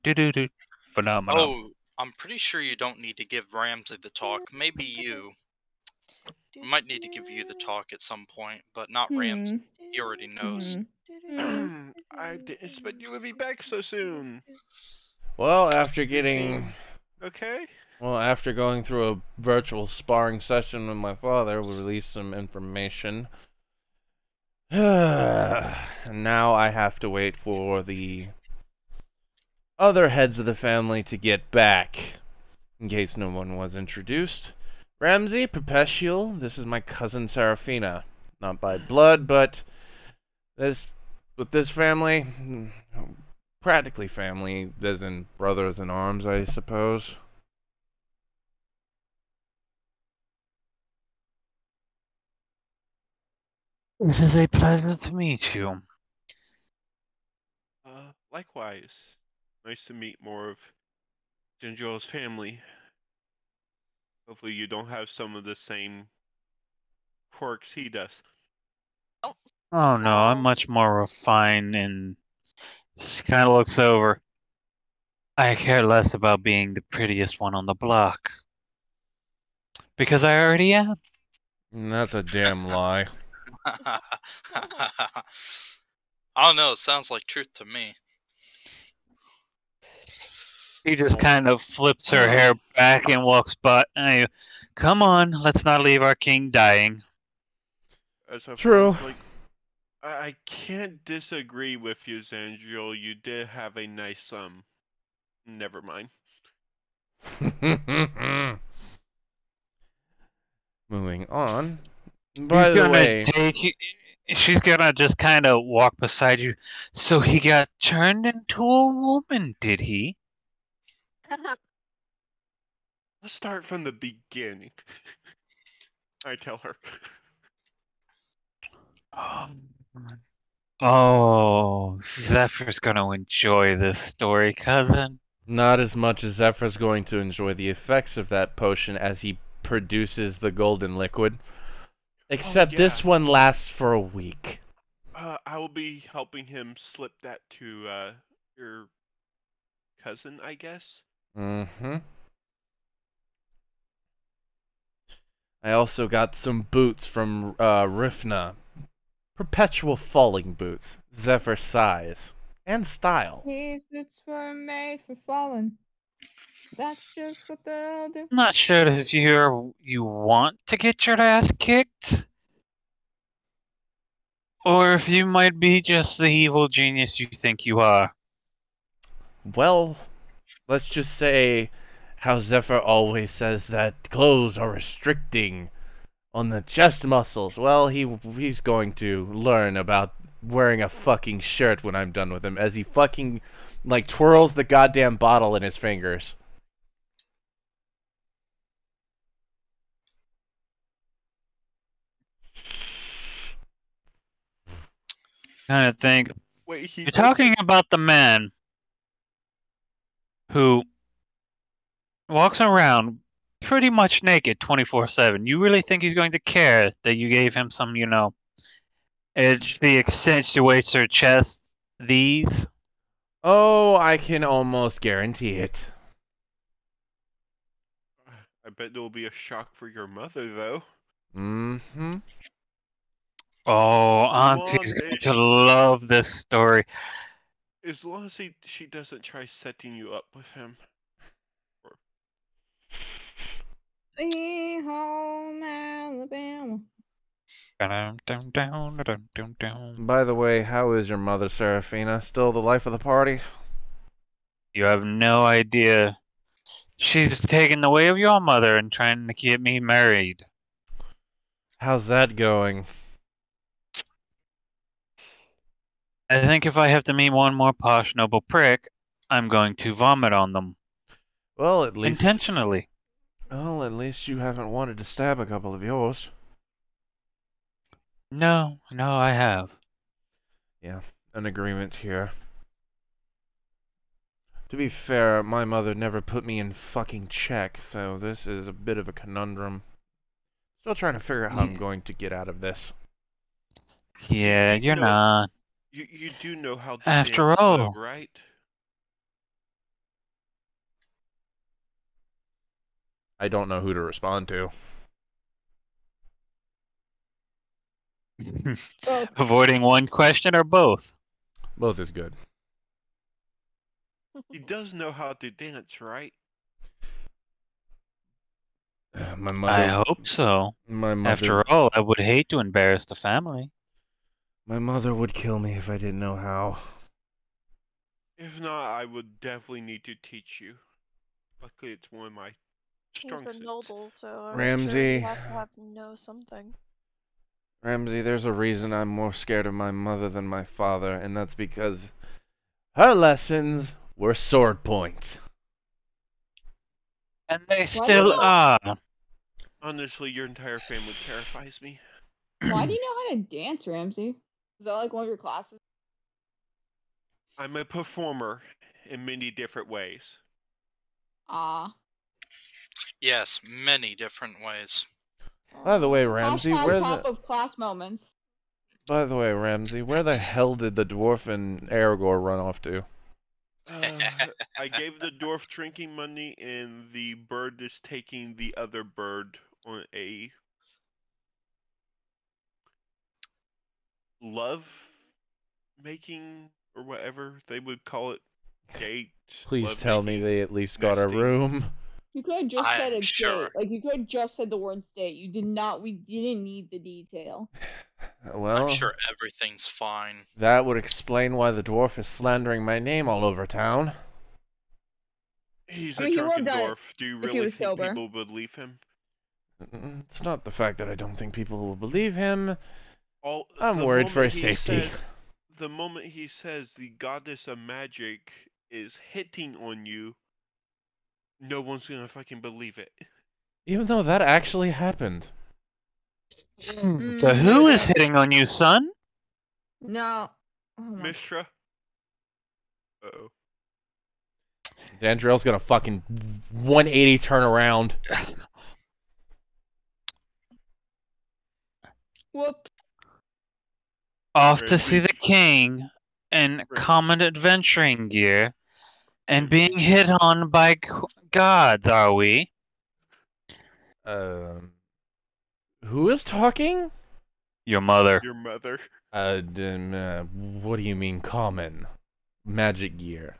people? Phenomenal. Oh, I'm pretty sure you don't need to give Ramsey the talk. Maybe you. We might need to give you the talk at some point, but not Ramsey. He already knows. I didn't expect you would be back so soon. Well, after getting... Okay? Well, after going through a virtual sparring session with my father, we released some information. And now I have to wait for the other heads of the family to get back. In case no one was introduced. Ramsey, Perpetual, this is my cousin Seraphina. Not by blood, but with this family, practically family, as in brothers in arms, I suppose. It is a pleasure to meet you. Likewise. Nice to meet more of Ginjo's family. Hopefully you don't have some of the same quirks he does. Oh no, I'm much more refined and she kind of looks over. I care less about being the prettiest one on the block. Because I already am. That's a damn lie. I don't know, sounds like truth to me. She just kind of flips her hair back and walks by. Come on, let's not leave our king dying. As I True. was like, I can't disagree with you, Zandriel. You did have a nice Never mind. Moving on. By the way, She's gonna just kind of walk beside you. So he got turned into a woman, did he? Let's start from the beginning. I tell her. Oh, Zephyr's gonna enjoy this story, cousin. not as much as Zephyr's going to enjoy the effects of that potion as he produces the golden liquid. Except yeah. this one lasts for a week. I will be helping him slip that to your cousin, I guess. Mm-hmm. I also got some boots from Rifna. Perpetual falling boots. Zephyr size. And style. These boots were made for falling. That's just what they'll do. I'm not sure if you want to get your ass kicked, or if you might be just the evil genius you think you are. Well, let's just say how Zephyr always says that clothes are restricting on the chest muscles. Well, he's going to learn about wearing a fucking shirt when I'm done with him, as he fucking, like, twirls the goddamn bottle in his fingers. Kind of think. Wait, You're talking about the man who walks around pretty much naked 24/7. You really think he's going to care that you gave him some, edge the accentuates her chest, these? Oh, I can almost guarantee it. I bet it will be a shock for your mother, though. Mm-hmm. Oh, Auntie's going to love this story. As long as she doesn't try setting you up with him. Sweet home Alabama. By the way, how is your mother, Seraphina? Still the life of the party? You have no idea. She's taking the way of your mother and trying to get me married. How's that going? I think if I have to meet one more posh noble prick, I'm going to vomit on them. Well, at least... Intentionally. Well, at least you haven't wanted to stab a couple of yours. No, I have. Yeah, an agreement here. To be fair, my mother never put me in fucking check, so this is a bit of a conundrum. Still trying to figure out how I'm going to get out of this. Yeah, you're not. You do know how to After dance, all. though, right? I don't know who to respond to. Avoiding one question or both? Both is good. He does know how to dance, right? My mother... I hope so. My mother... After all, I would hate to embarrass the family. My mother would kill me if I didn't know how. If not, I would definitely need to teach you. Luckily, it's one of my strong He's a suits. noble, so I'm Ramsey. sure you have to know something. Ramsey, there's a reason I'm more scared of my mother than my father, and that's because her lessons were sword points. And they still are. Honestly, your entire family terrifies me. Why do you know how to dance, Ramsey? Is that like one of your classes? I'm a performer in many different ways. Yes, many different ways. By the way, Ramsey, Hashtag top of class moments. By the way, Ramsey, where the hell did the dwarf and Aragorn run off to? I gave the dwarf drinking money, and the bird is taking the other bird on a love making or whatever they would call it. Date. Please love tell me making, they at least got a nesting. room. You could have just said I'm a sure. date. Like you could have just said the word date. You did not. We didn't need the detail. Well, I'm sure everything's fine. that would explain why the dwarf is slandering my name all over town. He's I a mean, he drunken would've done it dwarf. Do you if he really was think sober. people would believe him? It's not the fact that I don't think people will believe him. All, I'm the worried for moment his he safety. says- the moment he says the goddess of magic is hitting on you, no one's gonna fucking believe it. Even though that actually happened. So who is hitting on you, son? No. Oh my. Mistra? Uh-oh. Zandriel's gonna fucking 180 turn around. Whoops. Off Red to see Leaf. the king in Red- common adventuring gear and Red being Leaf. hit on by gods, are we? Who is talking? Your mother. Your mother. What do you mean common? Magic gear.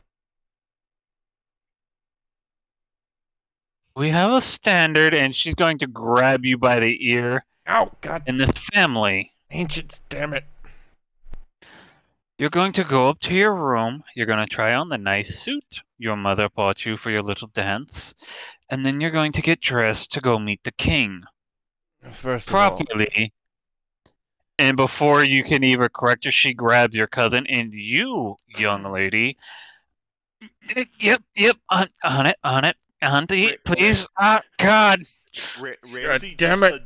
We have a standard, and she's going to grab you by the ear Ow, god, in this family. ancients, damn it. You're going to go up to your room. You're going to try on the nice suit your mother bought you for your little dance. And then you're going to get dressed to go meet the king. First of all, Properly. And before you can even correct her, she grabs your cousin, and you, young lady. Yep, on it, auntie, Wait, please. Ah, God. Ramsey damn just it.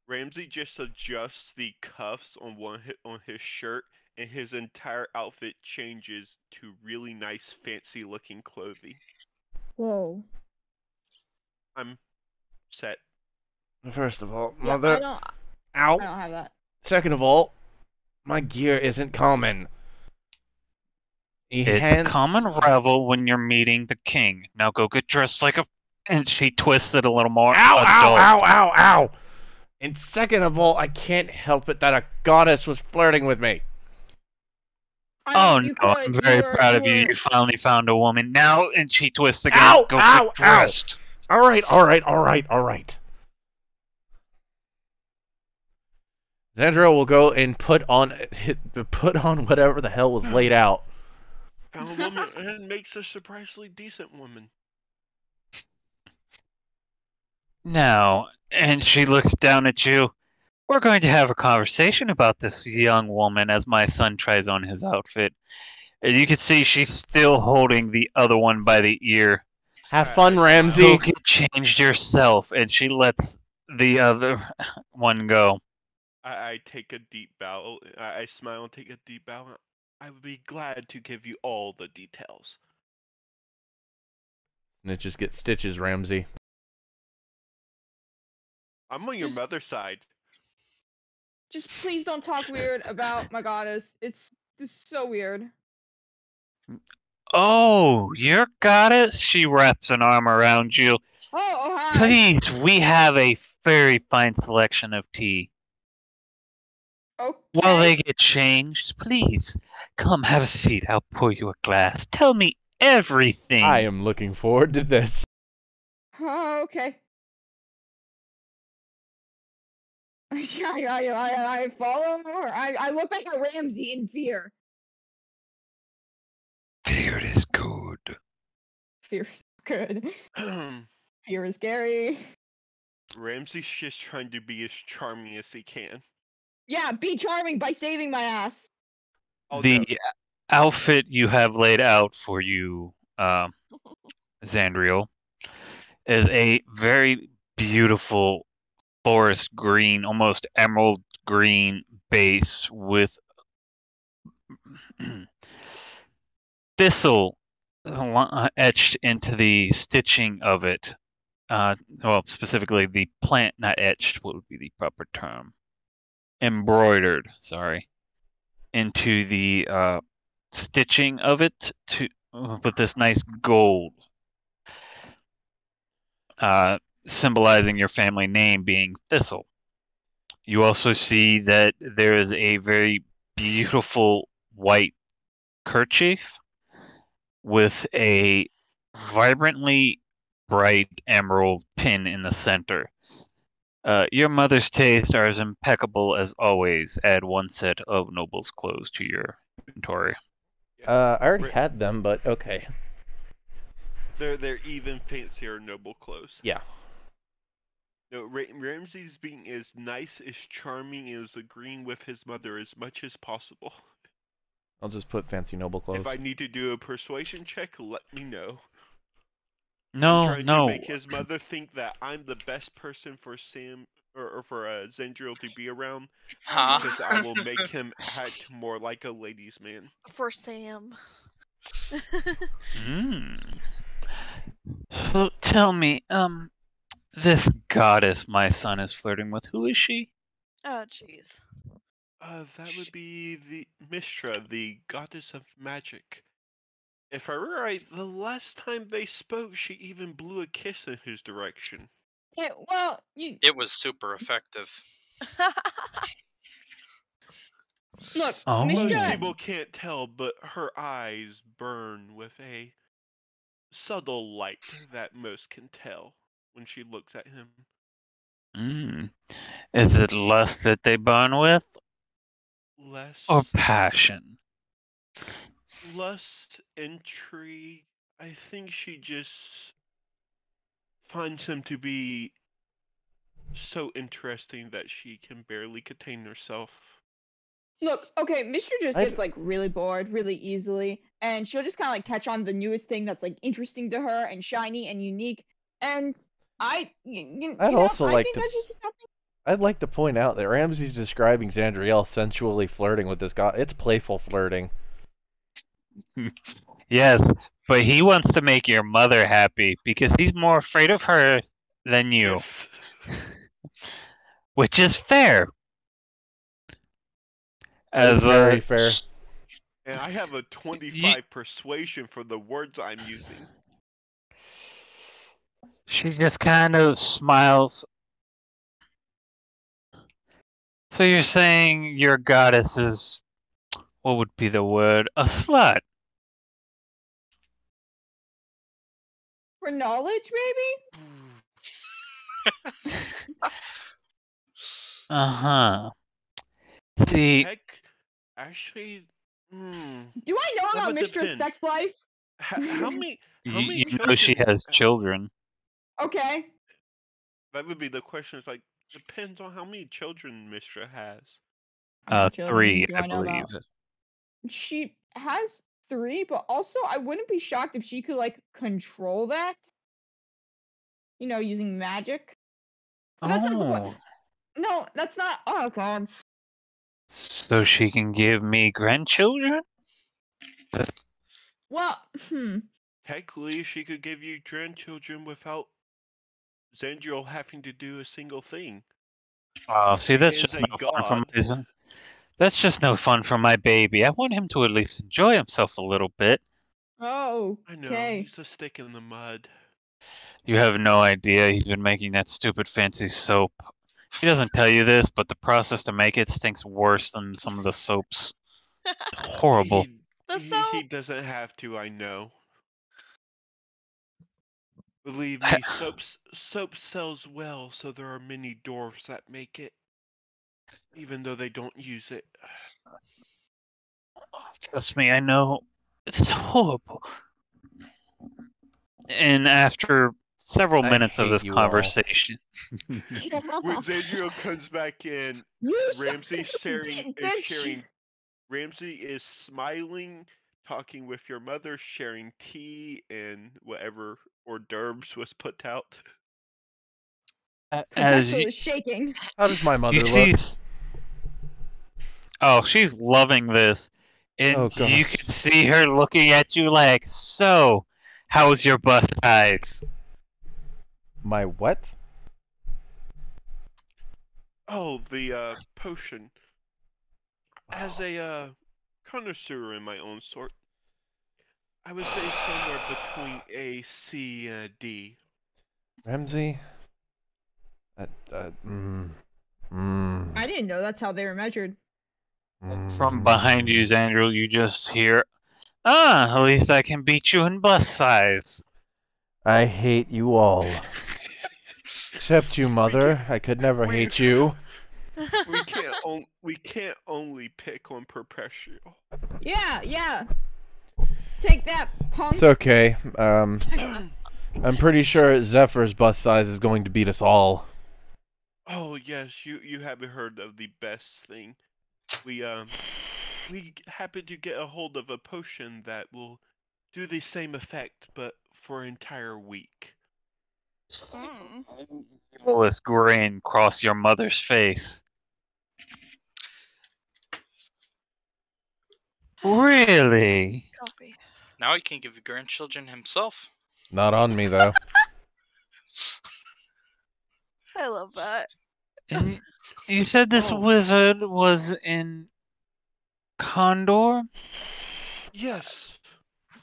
Ramsey just adjusts the cuffs on on his shirt, and his entire outfit changes to really nice, fancy-looking clothing. Whoa. I'm set. first of all, Yeah, mother, I ow. don't have that. Second of all, my gear isn't common. He It's a hands- common revel when you're meeting the king. Now go get dressed like a... And she twists it a little more Ow, ow, adult. ow, ow, ow! And second of all, I can't help it that a goddess was flirting with me. I Oh mean, you no, could, I'm very were- proud of you. were- You finally found a woman. Now, and she twists again. Ow, Go ow, get dressed. Alright. Zandriel will go and put on whatever the hell was laid out. Found a woman and makes a surprisingly decent woman. Now, and she looks down at you. We're going to have a conversation about this young woman as my son tries on his outfit. And you can see she's still holding the other one by the ear. Have fun, Go Ramsey. Go get changed yourself. And she lets the other one go. I take a deep bow. I smile and take a deep bow. I would be glad to give you all the details. Snitches get stitches, Ramsey. I'm on your Just- mother's side. Just please don't talk weird about my goddess. It's so weird. Oh, your goddess? She wraps an arm around you. Oh, hi. Please, we have a very fine selection of tea. Okay. While they get changed, please, come have a seat. I'll pour you a glass. Tell me everything. I am looking forward to this. Oh, okay. I follow her. I look back at Ramsey in fear. Fear is good. Fear is good. Fear is scary. Ramsey's just trying to be as charming as he can. Yeah, be charming by saving my ass. Oh, The no. outfit you have laid out for you, Zandriel, is a very beautiful forest green, almost emerald green base with thistle etched into the stitching of it. Well, specifically the plant, not etched, what would be the proper term? Embroidered, sorry, into the stitching of it with this nice gold, symbolizing your family name being Thistle. You also see that there is a very beautiful white kerchief with a vibrantly bright emerald pin in the center. Your mother's tastes are as impeccable as always. Add 1 set of Noble's clothes to your inventory. Yeah. I already Ra- had them, but okay. They're even fancier Noble clothes. Yeah. No, Ramsey's being as nice, as charming, as agreeing with his mother as much as possible. I'll just put fancy noble clothes. If I need to do a persuasion check, let me know. I'm No, trying no. to make his mother think that I'm the best person for Sam or for Zandriel to be around, Huh? because I will make him act more like a ladies' man. For Sam. So tell me, this goddess my son is flirting with, who is she? Oh, jeez. That would be the Mistra, the goddess of magic. If I were right, the last time they spoke, she even blew a kiss in his direction. Yeah, well, you It was super effective. look, Oh. Most Mistra. people can't tell, but her eyes burn with a subtle light that most can tell when she looks at him. Is it lust that they burn with, Less or passion? lust, intrigue. I think she just finds him to be so interesting that she can barely contain herself. Look, okay, Mistra just I- gets like really bored really easily, and she'll just kind of like catch on the newest thing that's like interesting to her and shiny and unique. And I'd I also like think to- that's just what's happening. I'd like to point out that Ramsey's describing Zandriel sensually flirting with this guy. It's playful flirting. Yes, but he wants to make your mother happy because he's more afraid of her than you, which is fair. That is As very fair. And I have a 25 persuasion for the words I'm using. She just kind of smiles. So you're saying your goddess is, what would be the word? A slut. For knowledge, maybe? Uh-huh. See, Heck, actually, Do I know That about would Mistra's depend. sex life? how many you know she children- has children. Okay. That would be the question. It's like, depends on how many children Mistra has. How many children 3, do I know believe. about? She has 3, but also I wouldn't be shocked if she could like control that. You know, using magic. But that's not the Oh, point. No, that's not. Oh god. so she can give me grandchildren? Well, Technically, she could give you grandchildren without Zandriel having to do a single thing. Oh, see, that's He is just a no fun for god. my son. That's just no fun for my baby. I want him to at least enjoy himself a little bit. Oh. I know, Okay. he's a stick in the mud. You have no idea. He's been making that stupid fancy soap. He doesn't tell you this, but the process to make it stinks worse than some of the soaps. Horrible. He doesn't have to, I know. Believe me, soap sells well, so there are many dwarves that make it, even though they don't use it. Trust me, I know. It's horrible. And after several I minutes of hate this you all. conversation, When Zandriel comes back in, You Ramsey son of a is bitch. sharing. Ramsey is smiling, talking with your mother, sharing tea and whatever hors d'oeuvres was put out. as Professor you, is shaking. How does my mother you look? see, oh, she's loving this, and Oh, you gosh. can see her looking at you like, so, how's your bust size? My what? Oh, the potion. As a connoisseur in my own sort, I would say somewhere between a C and a D. Ramsey? I didn't know that's how they were measured. From behind you, Xandriel, you just hear, ah, at least I can beat you in bust size. I hate you all. Except you, mother. I could never we- hate you. we can't only pick on Perpetual. Yeah. Take that, punk. It's okay. I'm pretty sure Zephyr's bust size is going to beat us all. Oh yes, you haven't heard of the best thing. We happened to get a hold of a potion that will do the same effect, but for an entire week. Mm. This grin cross your mother's face. Really? Coffee. Now he can give you grandchildren himself. Not on me, though. I love that. And you said this Oh. wizard was in Condor? Yes,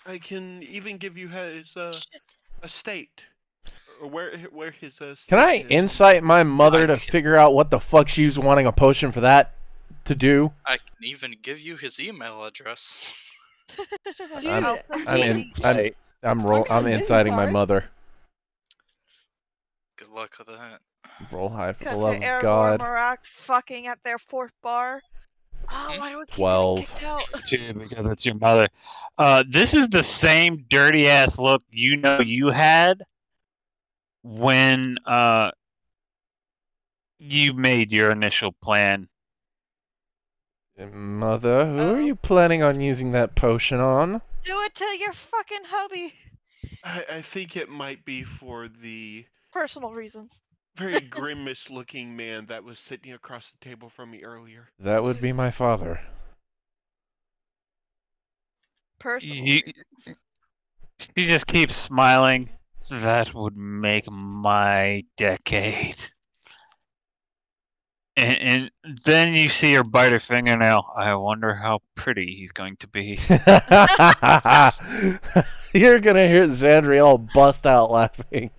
I can even give you his Shit. estate, or where his Can I estate is. incite my mother to figure out what the fuck she's wanting a potion for that to do? I can even give you his email address. Dude, I'm inciting my mother. Good luck with that. Roll high for the Cut love to of Aragorn God. Morak fucking at their fourth bar. Oh, why do we keep 12. getting kicked out? Because it's your mother. This is the same dirty ass look you had when you made your initial plan. Mother, who are you planning on using that potion on? Do it to your fucking hubby. I think it might be for the Personal reasons. very grimace-looking man that was sitting across the table from me earlier. That would be my father. Personal You- reasons. She just keeps smiling. That would make my decade. And then you see her bite her fingernail. I wonder how pretty he's going to be. You're gonna hear Zandriel bust out laughing.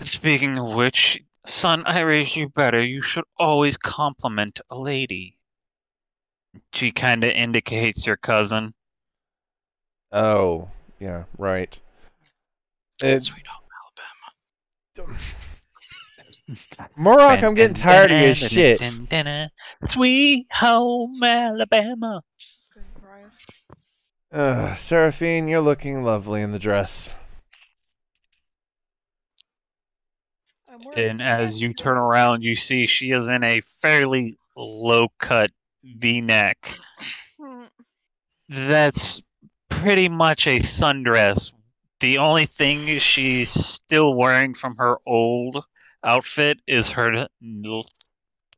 Speaking of which, son, I raised you better. You should always compliment a lady. She kind of indicates your cousin. Oh, yeah, right. It, Sweet home Alabama. Morak, I'm getting tired of your shit. Sweet home Alabama. Seraphine, you're looking lovely in the dress. And as you turn around, you see she is in a fairly low-cut V-neck. That's pretty much a sundress. The only thing she's still wearing from her old outfit is her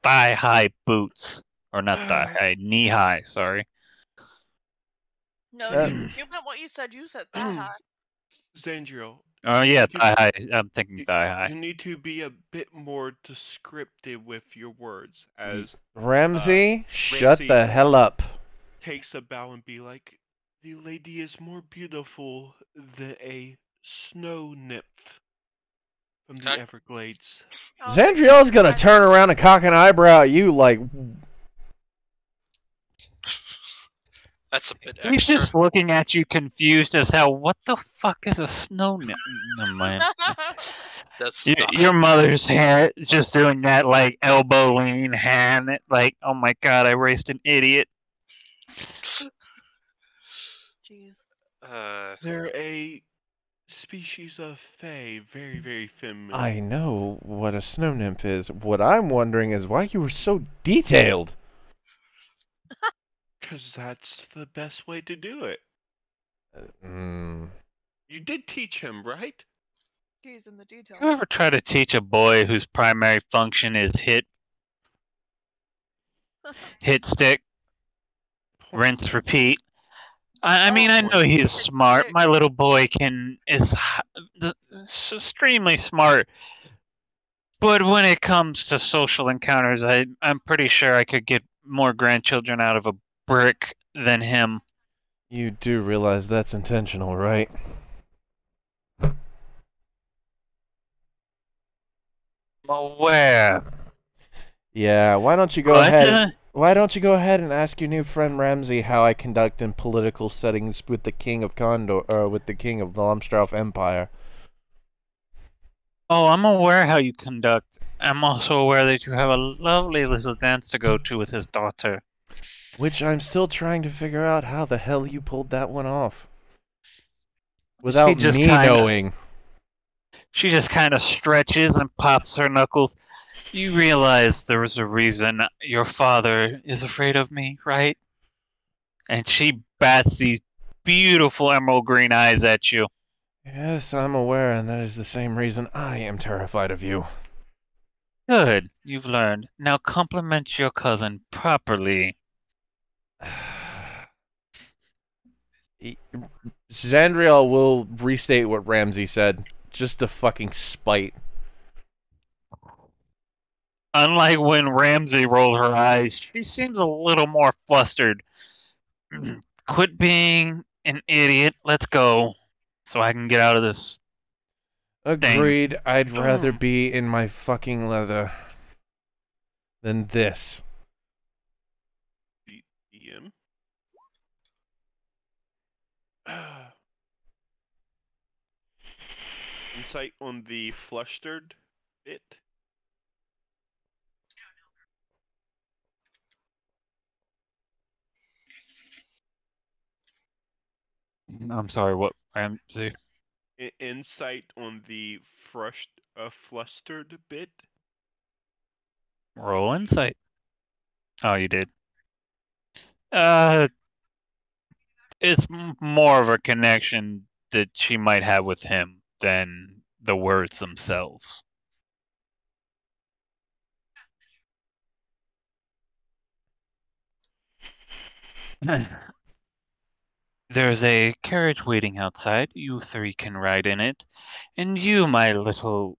thigh-high boots. Or not thigh-high, knee-high, sorry. No, you meant what you said. You said that high. Zandriel. Oh, yeah, you- thigh-high. I'm thinking thigh-high. You need to be a bit more descriptive with your words, as Ramsey, shut Ramsey- the hell up. takes a bow and be like, the lady is more beautiful than a snow nymph from the Okay. Everglades. Oh, Zandriel's gonna turn around and cock an eyebrow at you like, That's a bit He's extra. just looking at you confused as hell. What the fuck is a snow nymph? Never mind. That's Your mother's hair just doing that like elbow lean hand, like, oh my god, I raised an idiot. Jeez. They're a species of fae, very, very feminine. I know what a snow nymph is. What I'm wondering is why you were so detailed. Because that's the best way to do it. You did teach him, right? He's in the detail. You ever try to teach a boy whose primary function is hit stick, rinse, repeat? I mean, I know he's smart. My little boy is extremely smart. But when it comes to social encounters, I'm pretty sure I could get more grandchildren out of a brick than him. You do realize that's intentional, right? Aware. Yeah, why don't you go What? ahead? Why don't you go ahead and ask your new friend Ramsey how I conduct in political settings with the King of Condor, or with the King of the Lumstrauf Empire? Oh, I'm aware how you conduct. I'm also aware that you have a lovely little dance to go to with his daughter. Which I'm still trying to figure out how the hell you pulled that one off. Without just me kinda- knowing. She just kind of stretches and pops her knuckles. You realize there was a reason your father is afraid of me, right? And she bats these beautiful emerald green eyes at you. Yes, I'm aware, and that is the same reason I am terrified of you. Good, you've learned. Now compliment your cousin properly. Zandriel will restate what Ramsey said, just to fucking spite. Unlike when Ramsey rolled her eyes, she seems a little more flustered. Quit being an idiot. Let's go, so I can get out of this. Agreed. I'd rather be in my fucking leather than this. DM. Insight on the flustered bit. I'm sorry, what, Ramsey? Insight on the flustered bit. Roll insight. Oh, you did. It's more of a connection that she might have with him than the words themselves. There's a carriage waiting outside. You three can ride in it. And you, my little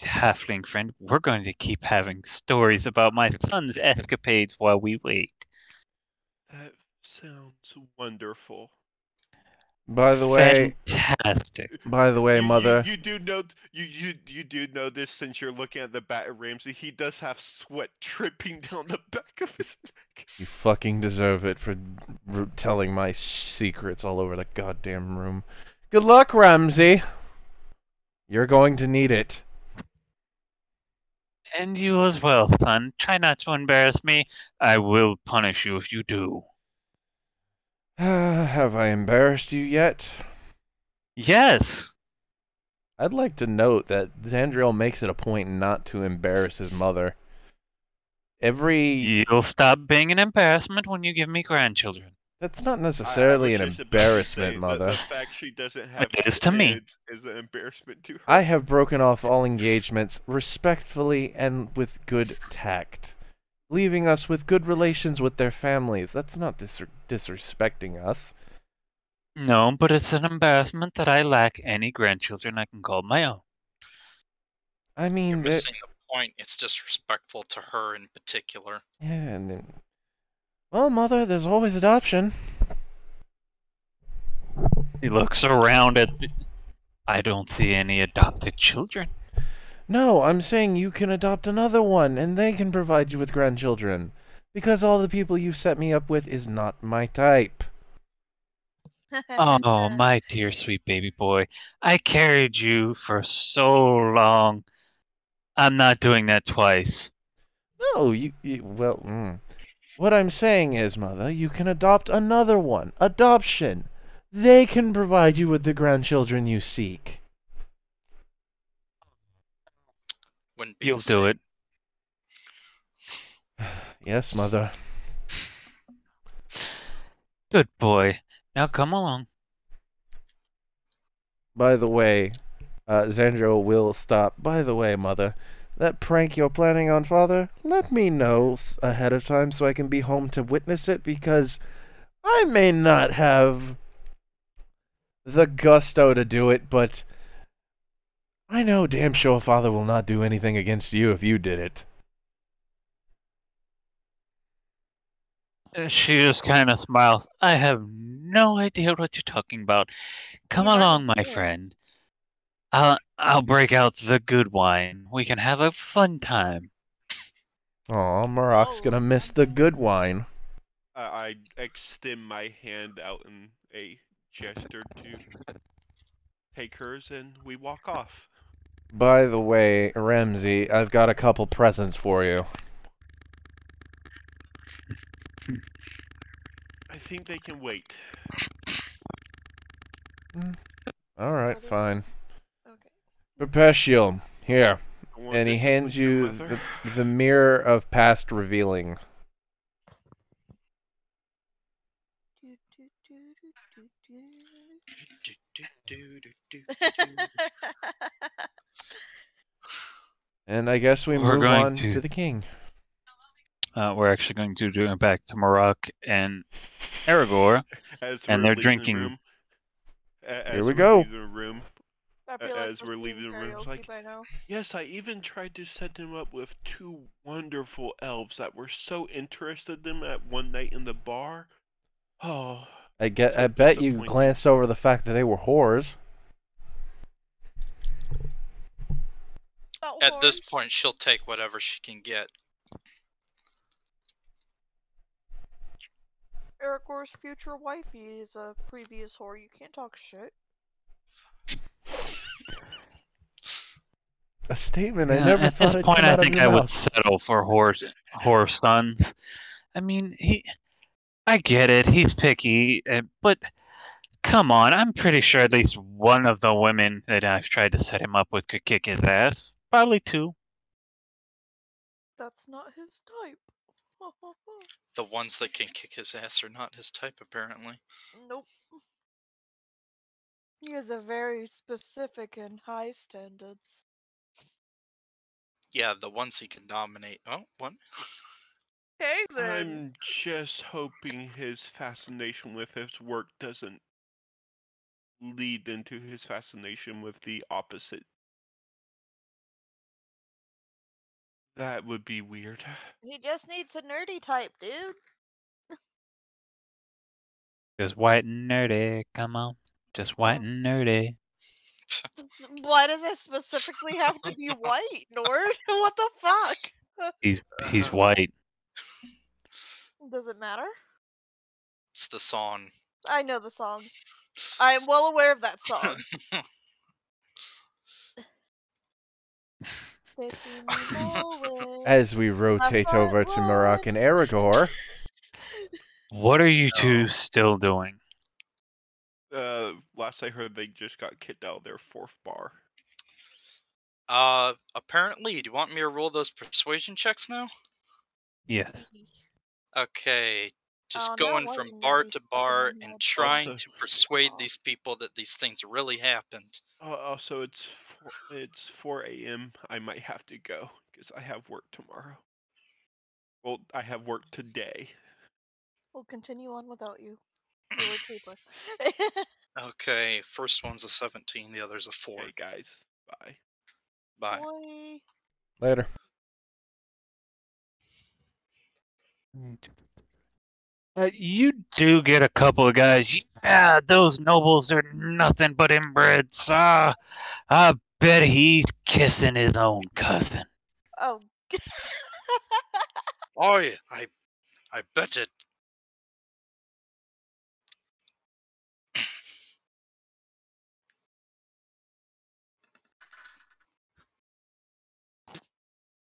halfling friend, we're going to keep having stories about my son's escapades while we wait. That sounds wonderful. By the way, fantastic. By the way, Mother. You do know you do know this since you're looking at the back of Ramsey. He does have sweat dripping down the back of his neck. You fucking deserve it for telling my secrets all over the goddamn room. Good luck, Ramsey. You're going to need it. And you as well, son. Try not to embarrass me. I will punish you if you do. Have I embarrassed you yet? Yes. I'd like to note that Zandriel makes it a point not to embarrass his mother. You'll stop being an embarrassment when you give me grandchildren. That's not necessarily an embarrassment, Mother. The fact she doesn't have It is to me. is an embarrassment to her. I have broken off all engagements respectfully and with good tact, leaving us with good relations with their families. That's not disrespecting us. No, but it's an embarrassment that I lack any grandchildren I can call my own. I mean, you're missing the point. It's disrespectful to her in particular. Yeah, and then, well, Mother, there's always adoption. He looks around at I don't see any adopted children. No, I'm saying you can adopt another one, and they can provide you with grandchildren. Because all the people you've set me up with is not my type. Oh, my dear sweet baby boy. I carried you for so long. I'm not doing that twice. No, well, what I'm saying is, Mother, you can adopt another one. Adoption. They can provide you with the grandchildren you seek. You'll do it. Yes, Mother. Good boy. Now come along. By the way, Zandro will stop. By the way, Mother, that prank you're planning on Father, let me know ahead of time so I can be home to witness it, because I may not have the gusto to do it, but I know damn sure Father will not do anything against you if you did it. She just kind of smiles. I have no idea what you're talking about. Come along, my friend. I'll break out the good wine. We can have a fun time. Aw, Marok's gonna miss the good wine. I extend my hand out in a gesture to take hers, and we walk off. By the way, Ramsey, I've got a couple presents for you. I think they can wait. Alright, What is it? fine. Okay. Perpetual, here. I want And he this hands with your you mother. the mirror of past revealing. Do, do, do, do, do, Do, do, do, do, do, do. do. And I guess we We're move going on to- to the king. We're actually going to do it back to Marok and Aragorn. As And we're they're leaving the drinking. room, as Here we we're go. leaving the room, I feel like as we're we're leaving singing the room, it's karaoke like, by now. yes, I even tried to set them up with two wonderful elves that were so interested in them at one night in the bar. Oh, I so bet you disappointing. glanced over the fact that they were whores. Oh, At this whores. point, she'll take whatever she can get. Aragorn's future wifey is a previous whore. You can't talk shit. A statement I Yeah, never at thought this I'd point, come I out of think your I would mouth. settle for horror sons. I mean, I get it. He's picky, but come on. I'm pretty sure at least one of the women that I've tried to set him up with could kick his ass. Probably two. That's not his type. The ones that can kick his ass are not his type, apparently. Nope. He has a very specific and high standards. Yeah, the ones he can dominate. Oh, what? Okay then. I'm just hoping his fascination with his work doesn't lead into his fascination with the opposite. That would be weird. He just needs a nerdy type, dude. Just white and nerdy. Come on. Just white and nerdy. Why does it specifically have to be white, Nord? What the fuck? He's white. Does it matter? It's the song. I know the song. I am well aware of that song. Taking me nowhere. As we rotate over to Marok and Aragorn. What are you two still doing? Last I heard, they just got kicked out of their fourth bar. Apparently, do you want me to roll those persuasion checks now? Yes. Okay. Just Oh, now going what from you bar nerdy to fucking bar meathead. and trying Also- to persuade these people that these things really happened. Also, it's 4 a.m. I might have to go because I have work tomorrow. Well, I have work today. We'll continue on without you. You were cheaper. Okay, first one's a 17, the other's a 4. Okay, guys. Bye. Bye. Boy. Later. You do get a couple of guys. Yeah, those nobles are nothing but inbreds. I bet he's kissing his own cousin. Oh. Oh yeah, I bet it.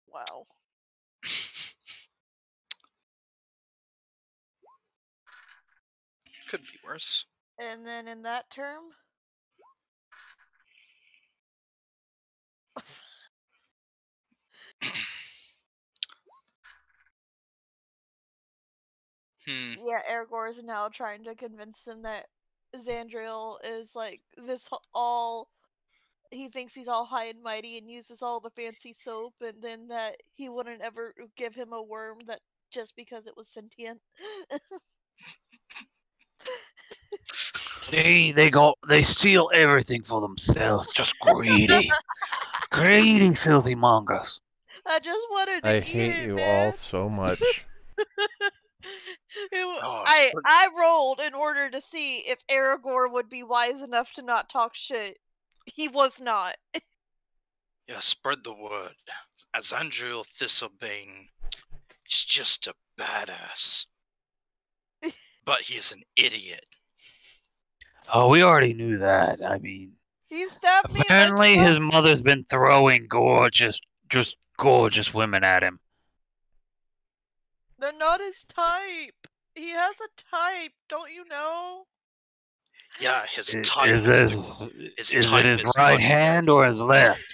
Wow. Could be worse. And then in that term. Yeah, Aragorn is now trying to convince him that Xandriel is like this all. He thinks he's all high and mighty and uses all the fancy soap, and then that he wouldn't ever give him a worm that just because it was sentient. They steal everything for themselves. Just greedy, greedy, filthy mongrels. I just wanted to I eat hate it, you man. all so much. Oh, I rolled in order to see if Aragorn would be wise enough to not talk shit. He was not. Yeah, spread the word. Xandriel Thistlebane is just a badass. But he's an idiot. Oh, we already knew that. I mean, He stabbed me. Apparently, his mother's been throwing gorgeous women at him. They're not his type. He has a type, don't you know? Yeah, his type Is is it his right hand or his left?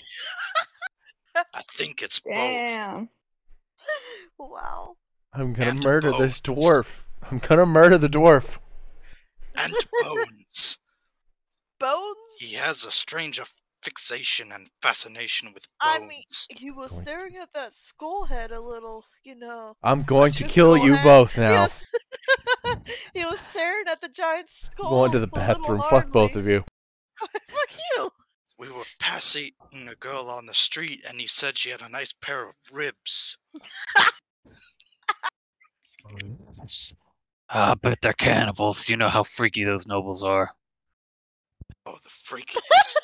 I think it's both. Damn. Wow. I'm gonna And murder this bones. dwarf. I'm gonna murder the dwarf. And bones. Bones? He has a strange fixation and fascination with bones. I mean, he was staring at that skull head a little, you know. I'm going What's to his kill skull you head? both now. He was staring at the giant skull. Going to the a little bathroom. Fuck both hardly. of you. Fuck you. We were passing a girl on the street, and he said she had a nice pair of ribs. But they're cannibals. You know how freaky those nobles are. Oh, the freakiness.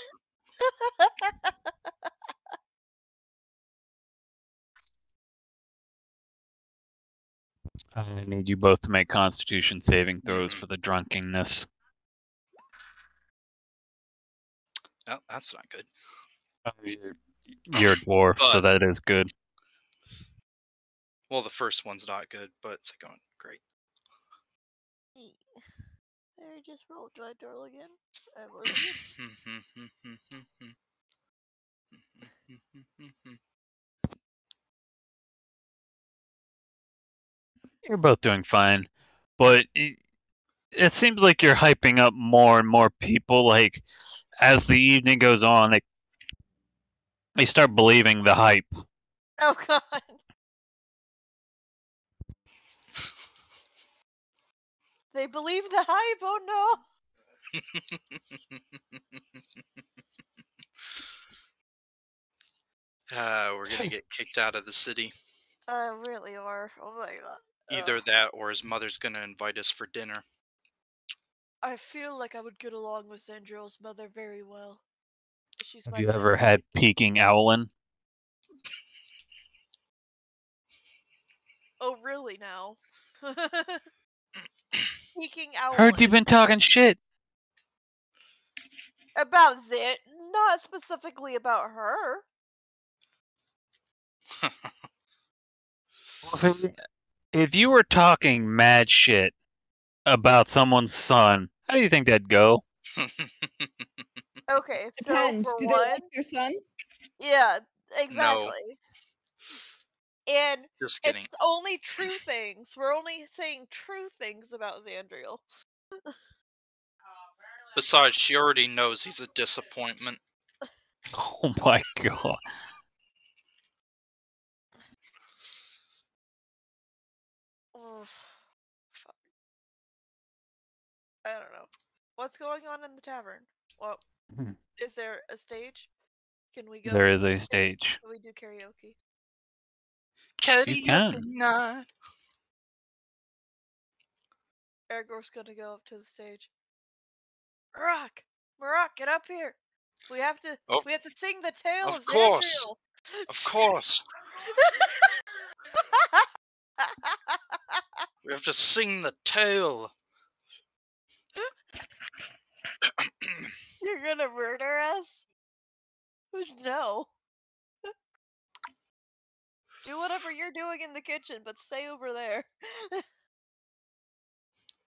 I need you both to make Constitution saving throws for the drunkenness. Oh, that's not good. You're a dwarf, so But- that is good. Well, the first one's not good, but second one, great. I just rolled. Do I roll again? I rolled again. You're both doing fine, but it seems like you're hyping up more and more people. Like as the evening goes on, they start believing the hype. Oh god. They believe the hype. Oh no. We're gonna get kicked out of the city. I really are. Oh my god. Either that or his mother's gonna invite us for dinner. I feel like I would get along with Zandriel's mother very well. She's Have my you ever had peeking owlin? Oh really now? Peeking owl. Heard you've been talking shit. About Zit, not specifically about her. If you were talking mad shit about someone's son, how do you think that'd go? Okay, so Depends. for Do they one, like your son? yeah, exactly. And Just kidding. it's only true things. We're only saying true things about Zandriel. Besides, she already knows he's a disappointment. Oh my god. Oof. Fuck. I don't know. What's going on in the tavern? Well, Hmm. is there a stage? Can we go? There is a stage. Can we do karaoke? You can. Night. Aragorn's gonna go up to the stage. Maroc, get up here. We have to. Oh. We have to sing the tale Of of course. Zandriel. Of course. We have to sing the tale. You're gonna murder us? No. Do whatever you're doing in the kitchen, but stay over there.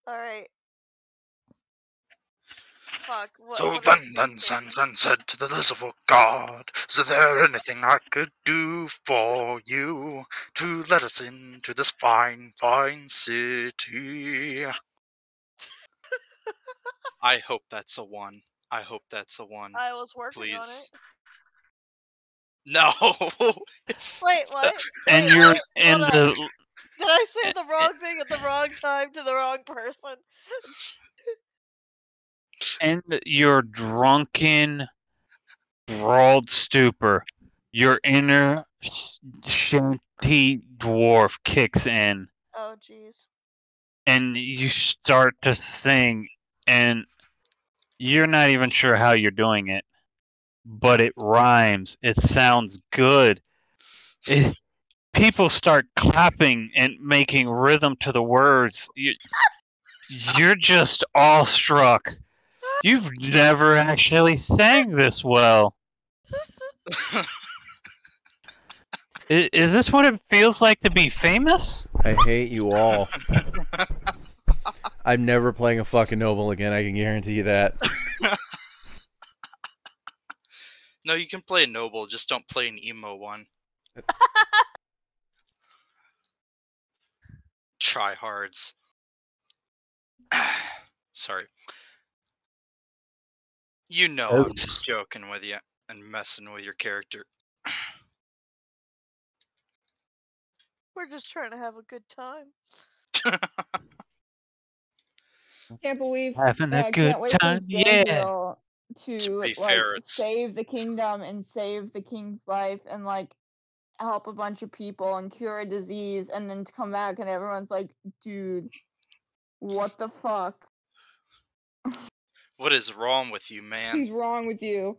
Alright. Fuck. So what then Samson said to the merciful God, is there anything I could do for you to let us into this fine, fine city? I hope that's a one. I hope that's a one. I was working on it. Please. No! It's... Wait, what? And Wait, you're what? in Hold on. the Did I say the wrong thing at the wrong time to the wrong person? your drunken, broad stupor. Your inner shanty dwarf kicks in, Oh, jeez. and you start to sing, and you're not even sure how you're doing it, but it rhymes. It sounds good. People start clapping and making rhythm to the words. You're just awestruck. You've never actually sang this well. Is this what it feels like to be famous? I hate you all. I'm never playing a fucking noble again, I can guarantee you that. No, you can play a noble, just don't play an emo one. Tryhards. Sorry. You know I'm just joking with you and messing with your character. We're just trying to have a good time. Can't believe Having a good can't wait time, for yeah. Zandriel To to be like fair, it's save the kingdom and save the king's life and like help a bunch of people and cure a disease and then to come back and everyone's like, dude, what the fuck? what is wrong with you, man? What's wrong with you?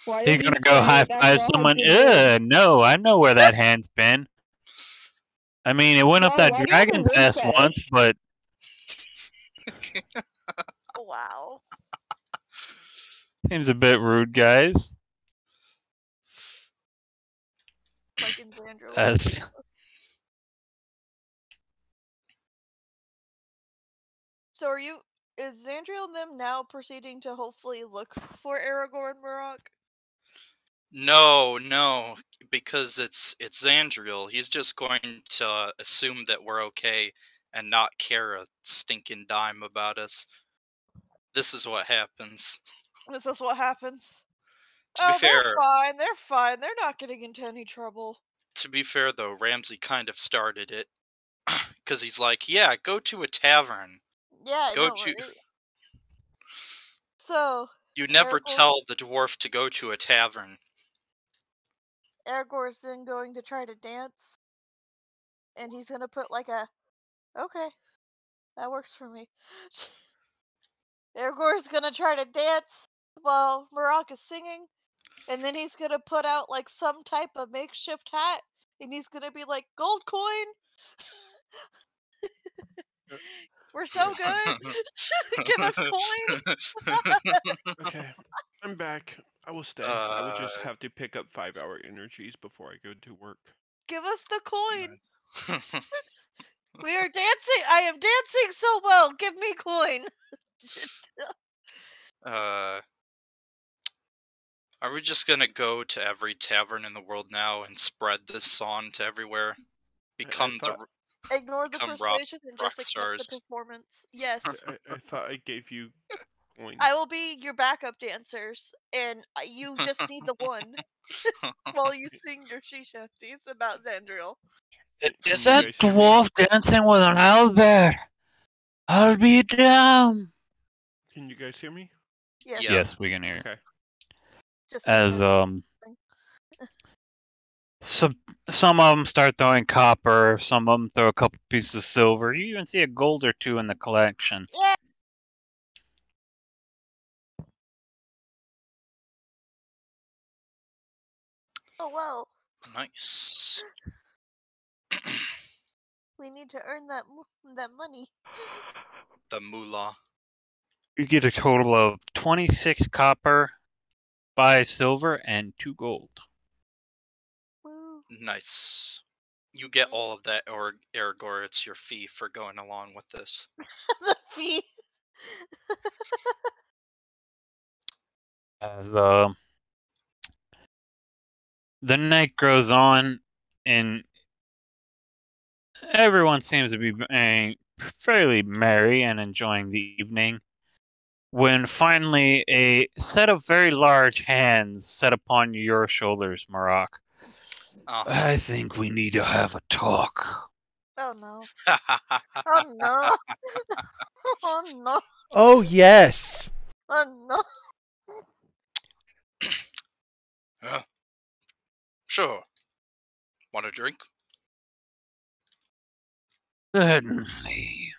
Why You're didn't you gonna go say high that five girl had someone. good ribs? No, I know where that hand's been. I mean, it went up Why that do you have a dragon's rib ass fetish? once, but Wow. seems a bit rude, guys. Like in Xandra. As So is Xandriel and them now proceeding to hopefully look for Aragorn and Marok? No, because it's Xandriel. He's just going to assume that we're okay and not care a stinking dime about us. This is what happens. This is what happens. To be Oh, fair, they're fine. They're fine. They're not getting into any trouble. though, Ramsey kind of started it. Because he's like, yeah, go to a tavern. Yeah, I Go know, to... right? So, You never Aragorn- tell the dwarf to go to a tavern. Aragorn's then going to try to dance. And he's gonna put like a, okay, that works for me. Aragorn's gonna try to dance while Marok is singing. And then he's gonna put out like some type of makeshift hat. And he's gonna be like, gold coin! We're so good! Give us coin! Okay, I'm back. I will stay. I would just have to pick up 5-hour energies before I go to work. Give us the coin! We are dancing! I am dancing so well! Give me coin! Are we just gonna go to every tavern in the world now and spread this song to everywhere? Become Ignore the become persuasion and just rock accept stars. the performance. Yes. I thought I gave you coins. I will be your backup dancers, and you just need the one while you sing your she-shafties about Xandriel. is that dwarf dancing with an owlbear? I'll be down. Can you guys hear me? Yes. Yes, we can hear. Okay. Just As some of them start throwing copper, some of them throw a couple pieces of silver. You even see a gold or two in the collection. Yeah. Oh well. Nice. We need to earn that money. The moolah. You get a total of 26 copper, 5 silver, and 2 gold. Nice. You get all of that, or Aragorn, it's your fee for going along with this. The fee. As the night grows on, and everyone seems to be being fairly merry and enjoying the evening, when finally a set of very large hands set upon your shoulders, Marok. I think we need to have a talk. Oh no. Oh no. Oh no. Oh, yes! Oh no. Sure. Want a drink? Certainly.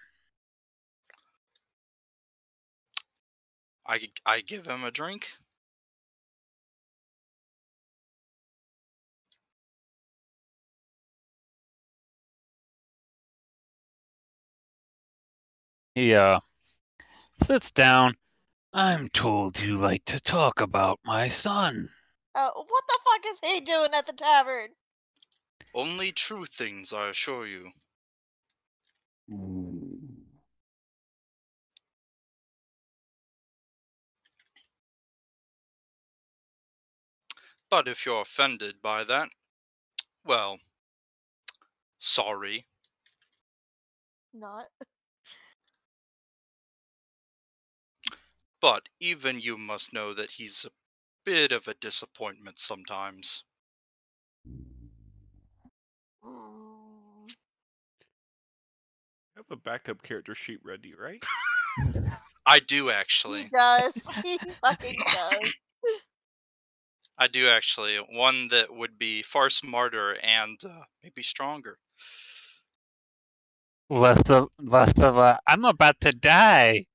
I give him a drink. He sits down, I'm told you like to talk about my son. What the fuck is he doing at the tavern? Only true things, I assure you. But if you're offended by that, well, sorry. Not. But even you must know that he's a bit of a disappointment sometimes. Mm. I have a backup character sheet ready, right? I do He actually. does. He fucking does. I do actually. One that would be far smarter and maybe stronger. Less of I'm about to die.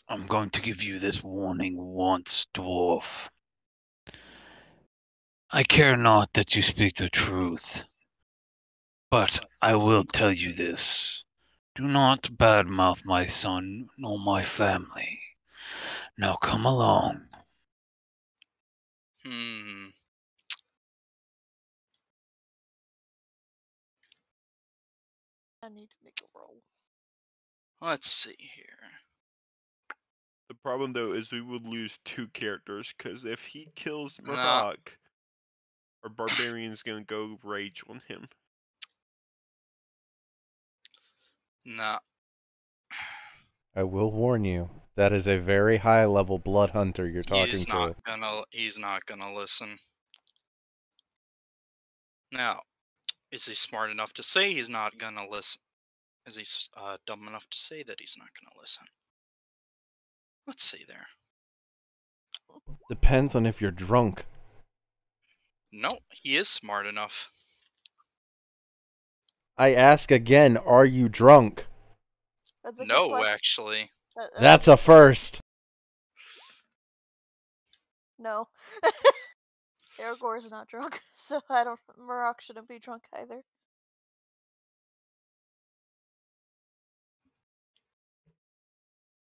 I'm going to give you this warning once, dwarf. I care not that you speak the truth, but I will tell you this. Do not badmouth my son nor my family. Now come along. I need to make a roll. Let's see here. The problem, though, is we would lose 2 characters, because if he kills No. Marak, our barbarian's gonna go rage on him. Nah. I will warn you, that is a very high level blood hunter you're talking He's to. not gonna listen. Now, is he smart enough to say he's not gonna listen? Is he dumb enough to say that he's not gonna listen? Let's see there. Depends on if you're drunk. No, he is smart enough. I ask again, are you drunk? That's a good No, question. actually. That's a first. No. Aragorn is not drunk, so I don't. Marak shouldn't be drunk either.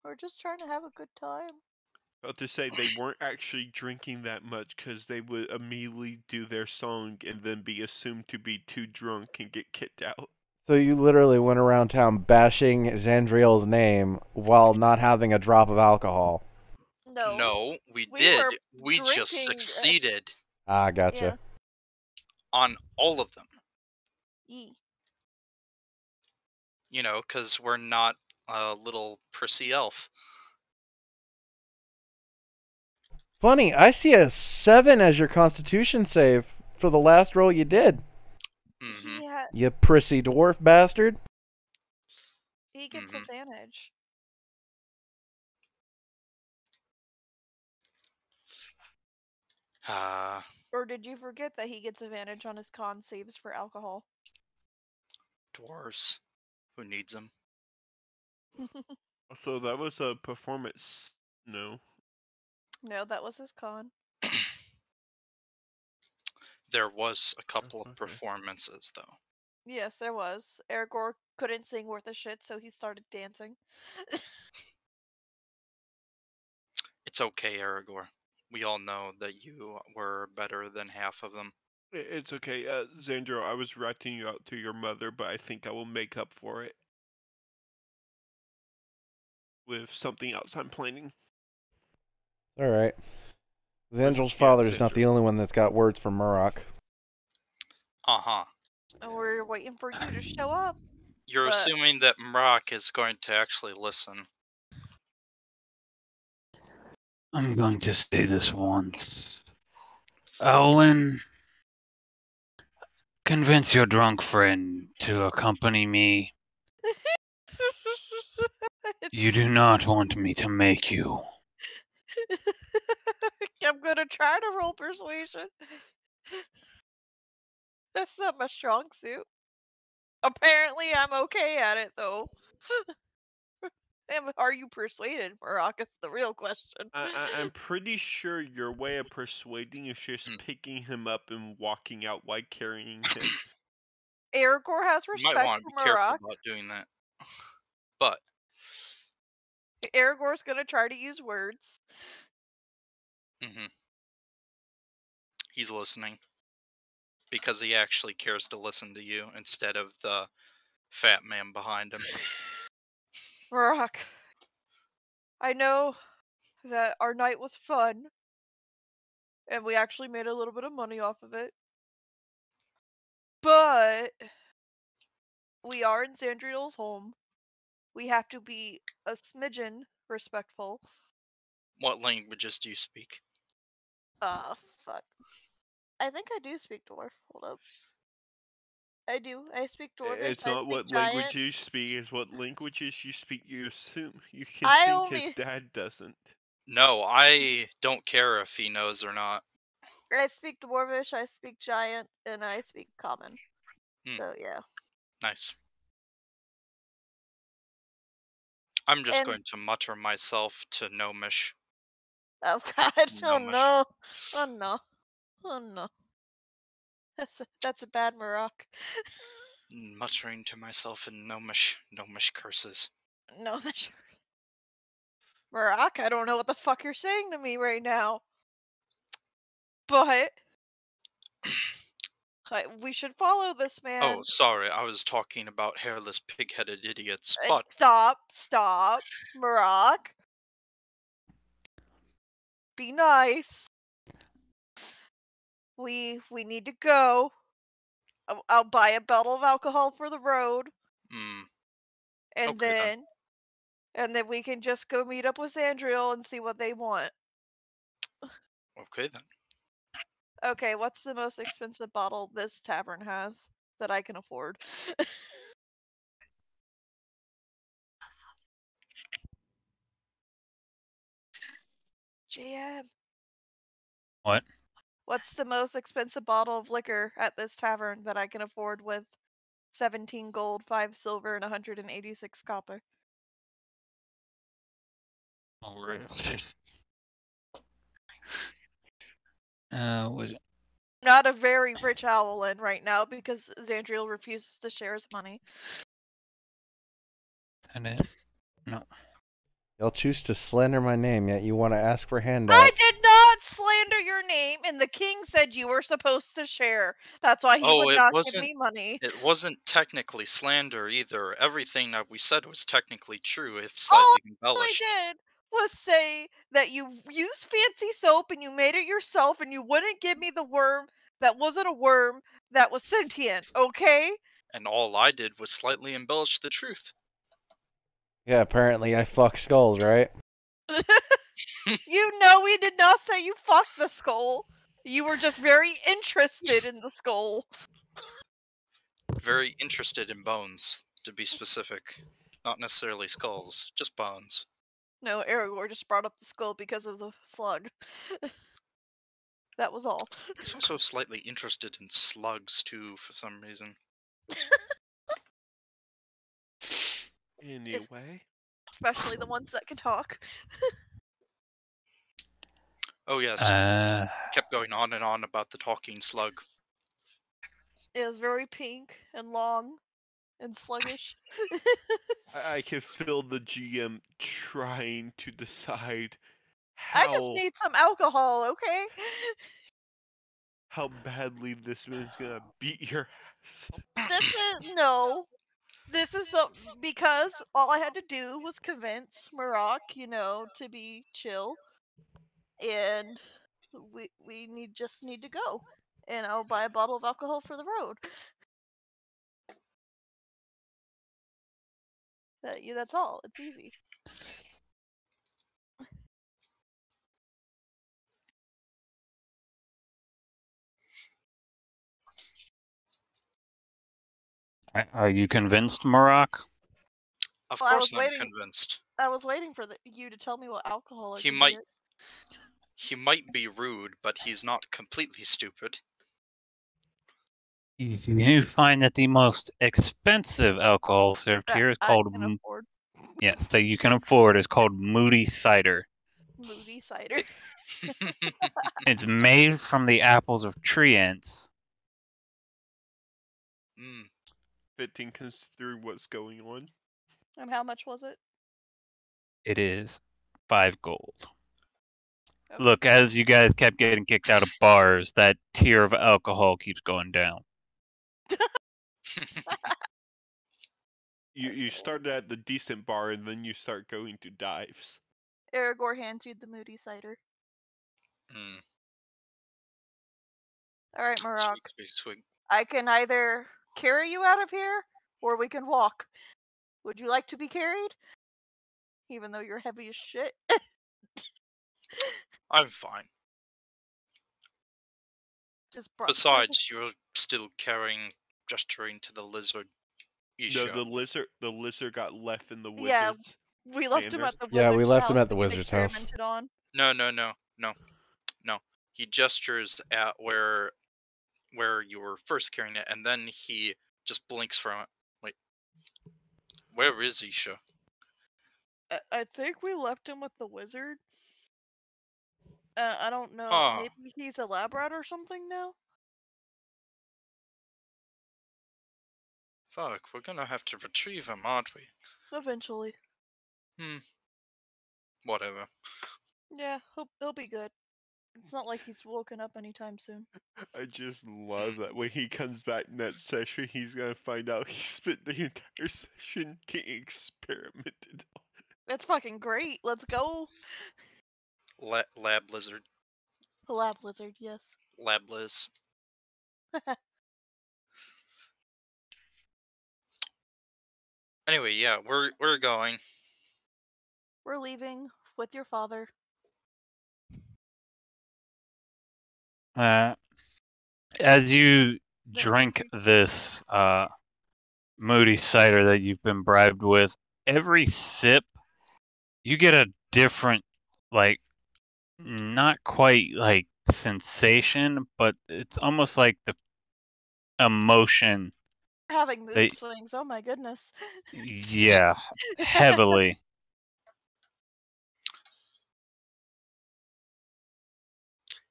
We're just trying to have a good time. About to say, they weren't actually drinking that much, because they would immediately do their song and then be assumed to be too drunk and get kicked out. So you literally went around town bashing Zandriel's name while not having a drop of alcohol. No. No, we We did. were We just drinking, succeeded Ah, gotcha. Yeah. on all of them. Yee. You know, because we're not a little prissy elf. Funny, I see a 7 as your constitution save for the last roll you did. Mm-hmm. Yeah, You prissy dwarf bastard. he gets Mhm. advantage. Or did you forget that he gets advantage on his con saves for alcohol? Dwarves. Who needs them? So that was a performance. No. No, that was his con. There was a couple of Okay. performances, though. Yes, there was. Aragorn couldn't sing worth a shit, so he started dancing. It's okay, Aragorn. We all know that you were better than half of them. It's okay. Xandro, I was ratting you out to your mother, but I think I will make up for it with something else I'm planning. Alright. Zandril's Yeah, father is not Xandro. the only one that's got words for Murrock. Uh-huh. And we're waiting for you to show up. You're But- assuming that Mrock is going to actually listen. I'm going to say this once. Owlin, convince your drunk friend to accompany me. You do not want me to make you. I'm gonna try to roll persuasion. That's not my strong suit. Apparently, I'm okay at it though. Are you persuaded, Marak? Is the real question. I'm pretty sure your way of persuading is just picking him up and walking out while carrying him. Aragorn has You respect might want to for be careful Marak. about doing that. But Aragorn's gonna try to use words. Mm-hmm. He's listening. Because he actually cares to listen to you instead of the fat man behind him. Marak, I know that our night was fun, and we actually made a little bit of money off of it. But we are in Zandriel's home. We have to be a smidgen respectful. What languages do you speak? Fuck. I think I do speak dwarf. Hold up. I do. I speak dwarvish. It's I not speak what giant. language you speak, it's what languages you speak. You assume you can I think only- his dad doesn't. No, I don't care if he knows or not. I speak dwarvish, I speak giant, and I speak common. Hmm. So yeah. Nice. I'm just And- going to mutter myself to Gnomish. Oh god. Oh Gnomish. no. Oh no. Oh no. That's a bad Marak. Muttering to myself in Gnomish curses. No, that's Marak, I don't know what the fuck you're saying to me right now. But we should follow this man. Oh, sorry, I was talking about hairless pig-headed idiots, but Stop, Marak. Be nice. We need to go. I'll buy a bottle of alcohol for the road, and Okay, then we can just go meet up with Zandriel and see what they want. okay then. Okay, what's the most expensive bottle this tavern has that I can afford? JM. What? What's the most expensive bottle of liquor at this tavern that I can afford with 17 gold, 5 silver, and 186 copper? Oh, right. Was it? Not a very rich Owlin right now because Zandriel refuses to share his money. And it? No. You'll choose to slander my name, yet you want to ask for handouts. I did not slander your name, and the king said you were supposed to share. That's why he would not give me money. It wasn't technically slander either. Everything that we said was technically true, if All slightly I embellished. did was say that you used fancy soap and you made it yourself, and you wouldn't give me the worm that wasn't a worm that was sentient, okay? And all I did was slightly embellish the truth. Yeah, apparently I fuck skulls, right? You know we did not say you fucked the skull. You were just very interested in the skull. Very interested in bones, to be specific. Not necessarily skulls, just bones. No, Aragorn just brought up the skull because of the slug. That was all. He's also slightly interested in slugs, too, for some reason. Anyway. Especially the ones that can talk. Oh yes, kept going on and on about the talking slug. It was very pink and long and sluggish. I can feel the GM trying to decide I just need some alcohol, okay? how badly this man's gonna beat your ass. This is no. This is because all I had to do was convince Marak, to be chill, and we just need to go, and I'll buy a bottle of alcohol for the road. That's all. It's easy. Are you convinced, Marak? Of Well, I course was I'm waiting- convinced. I was waiting for you to tell me what alcohol I He can might get. he might be rude, but he's not completely stupid. You find that the most expensive alcohol served That here is I called can afford. yes, that you can afford is called Moody Cider. Moody cider. It's made from the apples of tree ants. Fitting considering what's going on. And how much was it? It is 5 gold. Okay. Look, as you guys kept getting kicked out of bars, that tier of alcohol keeps going down. You started at the decent bar and then you start going to dives. Aragorn hands you the moody cider. Mm, Alright, sweet, Marok. sweet, sweet. I can either carry you out of here, or we can walk. Would you like to be carried? Even though you're heavy as shit. I'm fine. Just brought Besides, you're still gesturing to the lizard. No, Isha. the lizard got left in the wizard's. Yeah, we left him manor. at the Yeah, we wizard's left him house at the to get wizard's house. experimented on. No. He gestures at where you were first carrying it, and then he just blinks from it. Wait, where is Isha? I think we left him with the wizard. I don't know. Oh. Maybe he's a lab rat or something now? Fuck, we're gonna have to retrieve him, aren't we? Eventually. Whatever. Yeah, he'll be good. It's not like he's woken up anytime soon. I just love that when he comes back in that session, he's gonna find out he spent the entire session getting experimented on. That's fucking great. Let's go. Lab lizard. The lab lizard, yes. Lab Liz. Anyway, yeah, we're going. We're leaving with your father. As you drink this moody cider that you've been bribed with, every sip, you get a different, like, not quite like sensation, but it's almost like the emotion. Having mood They- swings, oh my goodness. Yeah, heavily.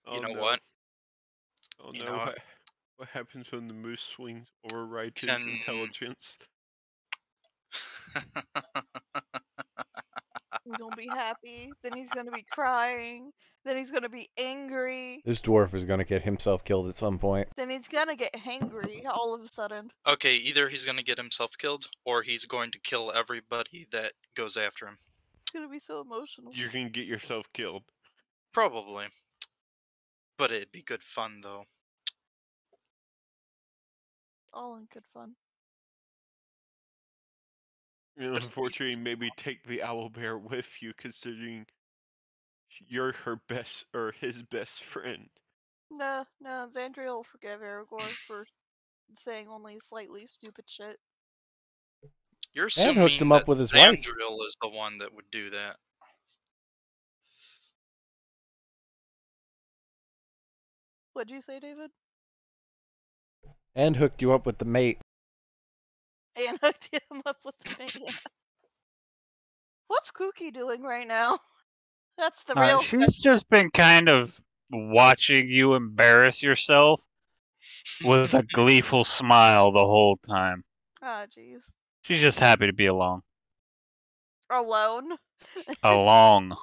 You Oh, know no. what? Oh You no, know what? what happens when the moose swings overrides his Can- intelligence? He's gonna be happy, then he's gonna be crying, then he's gonna be angry, This dwarf is gonna get himself killed at some point. then he's gonna get hangry all of a sudden. Okay, either he's gonna get himself killed, or he's going to kill everybody that goes after him. It's gonna be so emotional. You're gonna get yourself killed. Probably. But it'd be good fun, though. All in good fun. And But- unfortunately, maybe take the owlbear with you, considering you're her best or his best friend. No, Xandria will forgive Aragorn for saying only slightly stupid shit. You're And assuming hooked him up that with his wife. Xandriel is the one that would do that. What'd you say, David? And hooked you up with the mate. And hooked him up with the man. What's Kooky doing right now? That's the real She's question. just been kind of watching you embarrass yourself with a gleeful smile the whole time. Ah, jeez. She's just happy to be along. Alone? Along. Oh,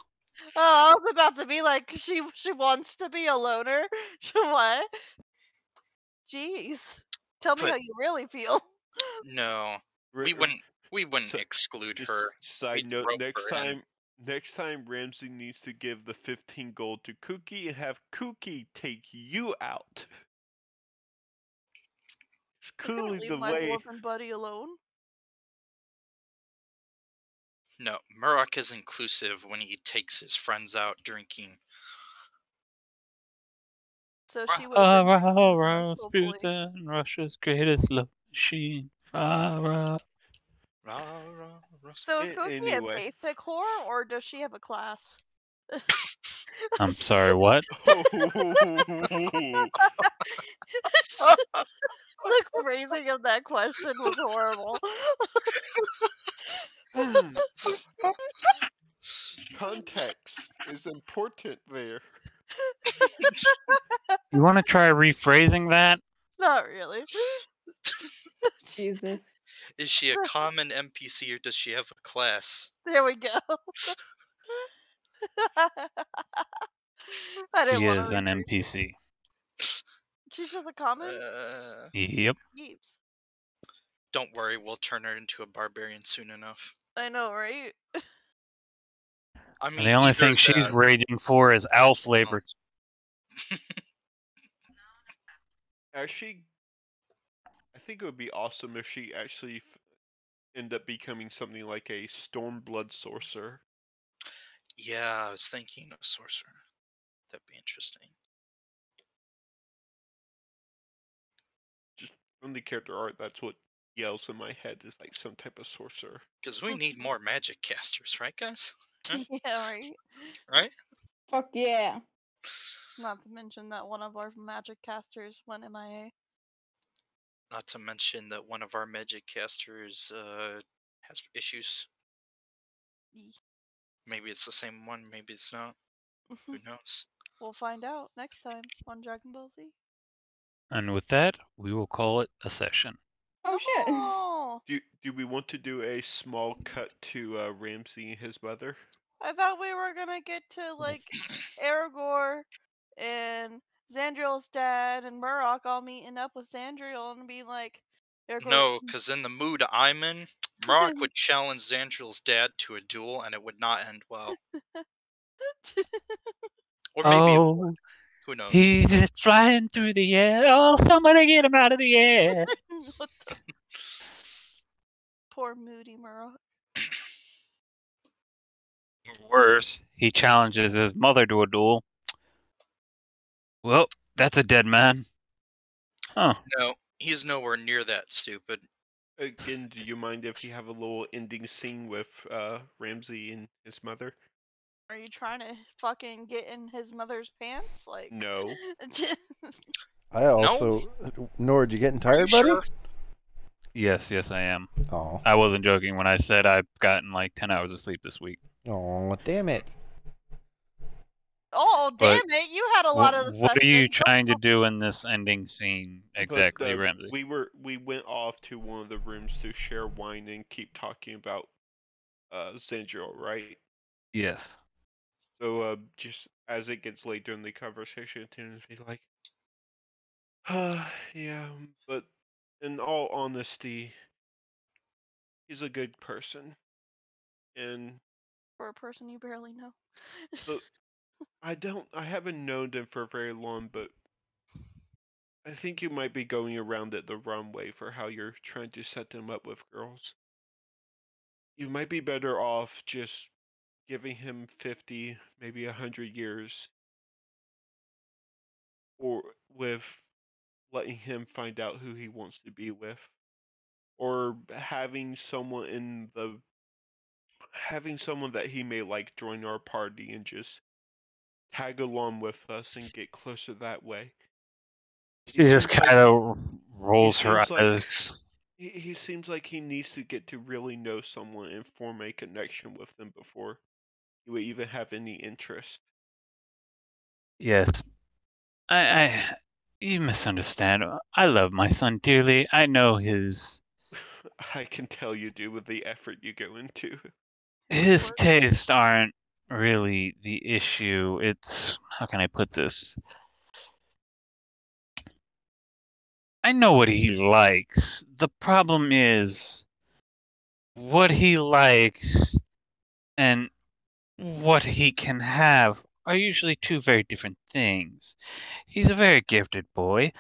I was about to be like, she wants to be a loner. What? Jeez. Tell me But- how you really feel. No, Re- we wouldn't So- exclude Just her. side we'd note: rope next time Ramsey needs to give the 15 gold to Kooky and have Kooky take you out. It's I'm gonna clearly leave the my way. dwarven buddy alone. No, Murok is inclusive when he takes his friends out drinking. So she would have been hopefully. Rasputin, Russia's greatest love machine. Rah. So is Kooky Anyway. a basic whore, or does she have a class? I'm sorry, what? The phrasing of that question was horrible. Context is important there. You want to try rephrasing that? Not really. Jesus. Is she a common NPC or does she have a class? There we go. I didn't He want is to an rephrase. NPC. She's just a common. Yep. Jeez. Don't worry, we'll turn her into a barbarian soon enough. I know, right? I And mean, the only either thing she's that- raging for is owl flavor. Actually, I think it would be awesome if she actually end up becoming something like a Stormblood sorcerer. Yeah, I was thinking of sorcerer. That'd be interesting. Just from the character art, that's what yells in my head, is like some type of sorcerer. Because we need more magic casters, right, guys? Huh? Yeah, right. Right? Fuck yeah. Not to mention that one of our magic casters went MIA. Not to mention that one of our magic casters has issues. Eeh. Maybe it's the same one, maybe it's not. Who knows? We'll find out next time on Dragon Ball Z. And with that, we will call it a session. Oh shit. Oh, Do we want to do a small cut to Ramsey and his mother? I thought we were gonna get to like Aragorn and Zandriel's dad and Murrock all meeting up with Zandriel and be like, Aragorn. No, because in the mood I'm in, Murrock would challenge Zandriel's dad to a duel and it would not end well. Or maybe it would. Oh, Who knows? he's just flying through the air. Oh, somebody get him out of the air. What the- Poor moody Murrock. Worse, he challenges his mother to a duel. Well, that's a dead man. Huh. No, he's nowhere near that stupid. Again, do you mind if you have a little ending scene with Ramsey and his mother? Are you trying to fucking get in his mother's pants? Like, No. I also, Nord, you getting tired, buddy? Sure? Yes, I am. Oh, I wasn't joking when I said I've gotten like 10 hours of sleep this week. oh, damn it! Oh, damn But it! You had a lot of the What are you session. trying to do in this ending scene exactly, But, Ramsey? we went off to one of the rooms to share wine and keep talking about Zandriel, right? Yes. So just as it gets later in the conversation, it tends to be like, yeah, but in all honesty, he's a good person, and For a person you barely know. so I haven't known him for very long, but I think you might be going around it the wrong way for how you're trying to set them up with girls. You might be better off just giving him 50, maybe 100 years, or with letting him find out who he wants to be with, or having someone that he may like join our party and just tag along with us and get closer that way. She just kind of rolls her seems like- eyes. He seems like he needs to get to really know someone and form a connection with them before he would even have any interest. Yes. You misunderstand. I love my son dearly. I know his I can tell you do with the effort you go into. his tastes aren't really the issue. It's, how can I put this? I know what he likes. The problem is what he likes and what he can have are usually two very different things. He's a very gifted boy,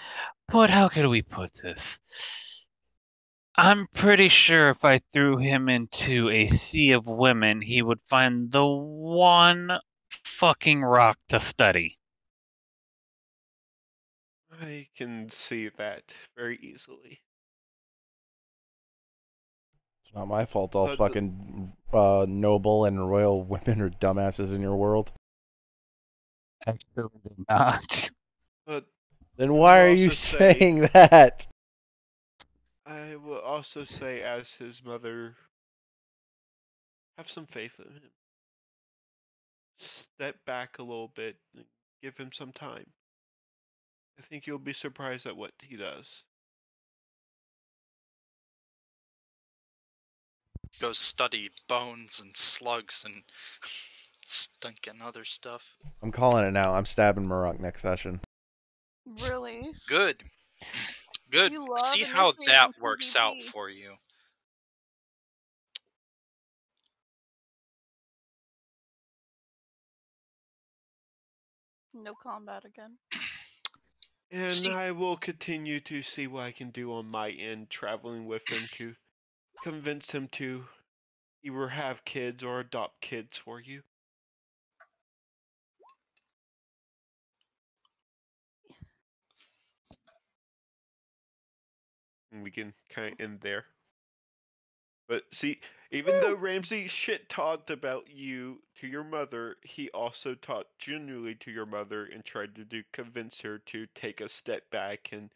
but how can we put this? I'm pretty sure if I threw him into a sea of women, he would find the one fucking rock to study. I can see that very easily. It's not my fault. All But- fucking noble and royal women are dumbasses in your world. Actually, not. But Then why are also you say- saying that? I will also say, as his mother, have some faith in him. Step back a little bit and give him some time. I think you'll be surprised at what he does. go study bones and slugs and stinking other stuff. I'm calling it now. I'm stabbing Murok next session. Really? Good. Good. You love See how initiating that works out PvP. for you. No combat again. And See- I will continue to see what I can do on my end, traveling with him to convince him to either have kids or adopt kids for you. And we can kind of end there. But see, even though Ramsey shit talked about you to your mother, he also talked genuinely to your mother and tried to convince her to take a step back and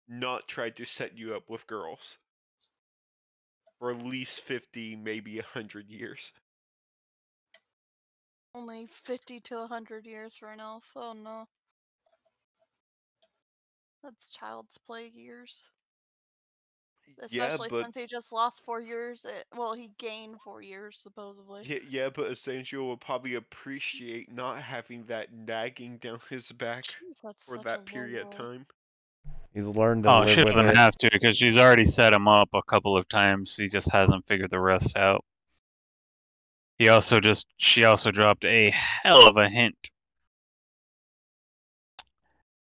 not try to set you up with girls for at least 50, maybe 100 years. Only 50 to 100 years for an elf. Oh no. That's child's play years. Yeah, Especially but since he just lost 4 years. Well, he gained 4 years, supposedly. yeah, but Essential will probably appreciate not having that nagging down his back Jeez, that's for such that a period low of roll. time. He's learned to Oh, live she with doesn't it. have to because she's already set him up a couple of times. He just hasn't figured the rest out. She also dropped a hell of a hint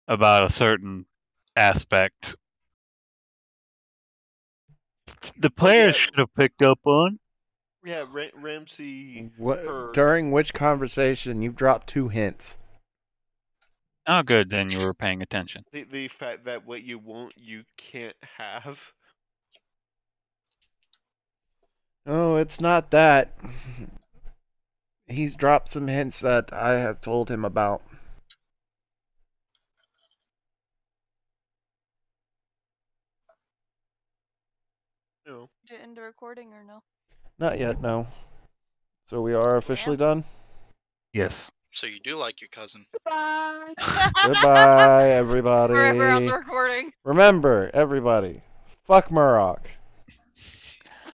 about a certain aspect. The players yeah. should have picked up on. Yeah, Ramsey What, heard. during which conversation you've dropped 2 hints? Oh, good. Then you were paying attention. The fact that what you want, you can't have. Oh, it's not that. He's dropped some hints that I have told him about. No. Did it end the recording or no? Not yet, no. So we are officially done? Yes. So you do like your cousin. Bye. Goodbye, everybody. Forever on the recording. Remember, everybody, fuck Murok.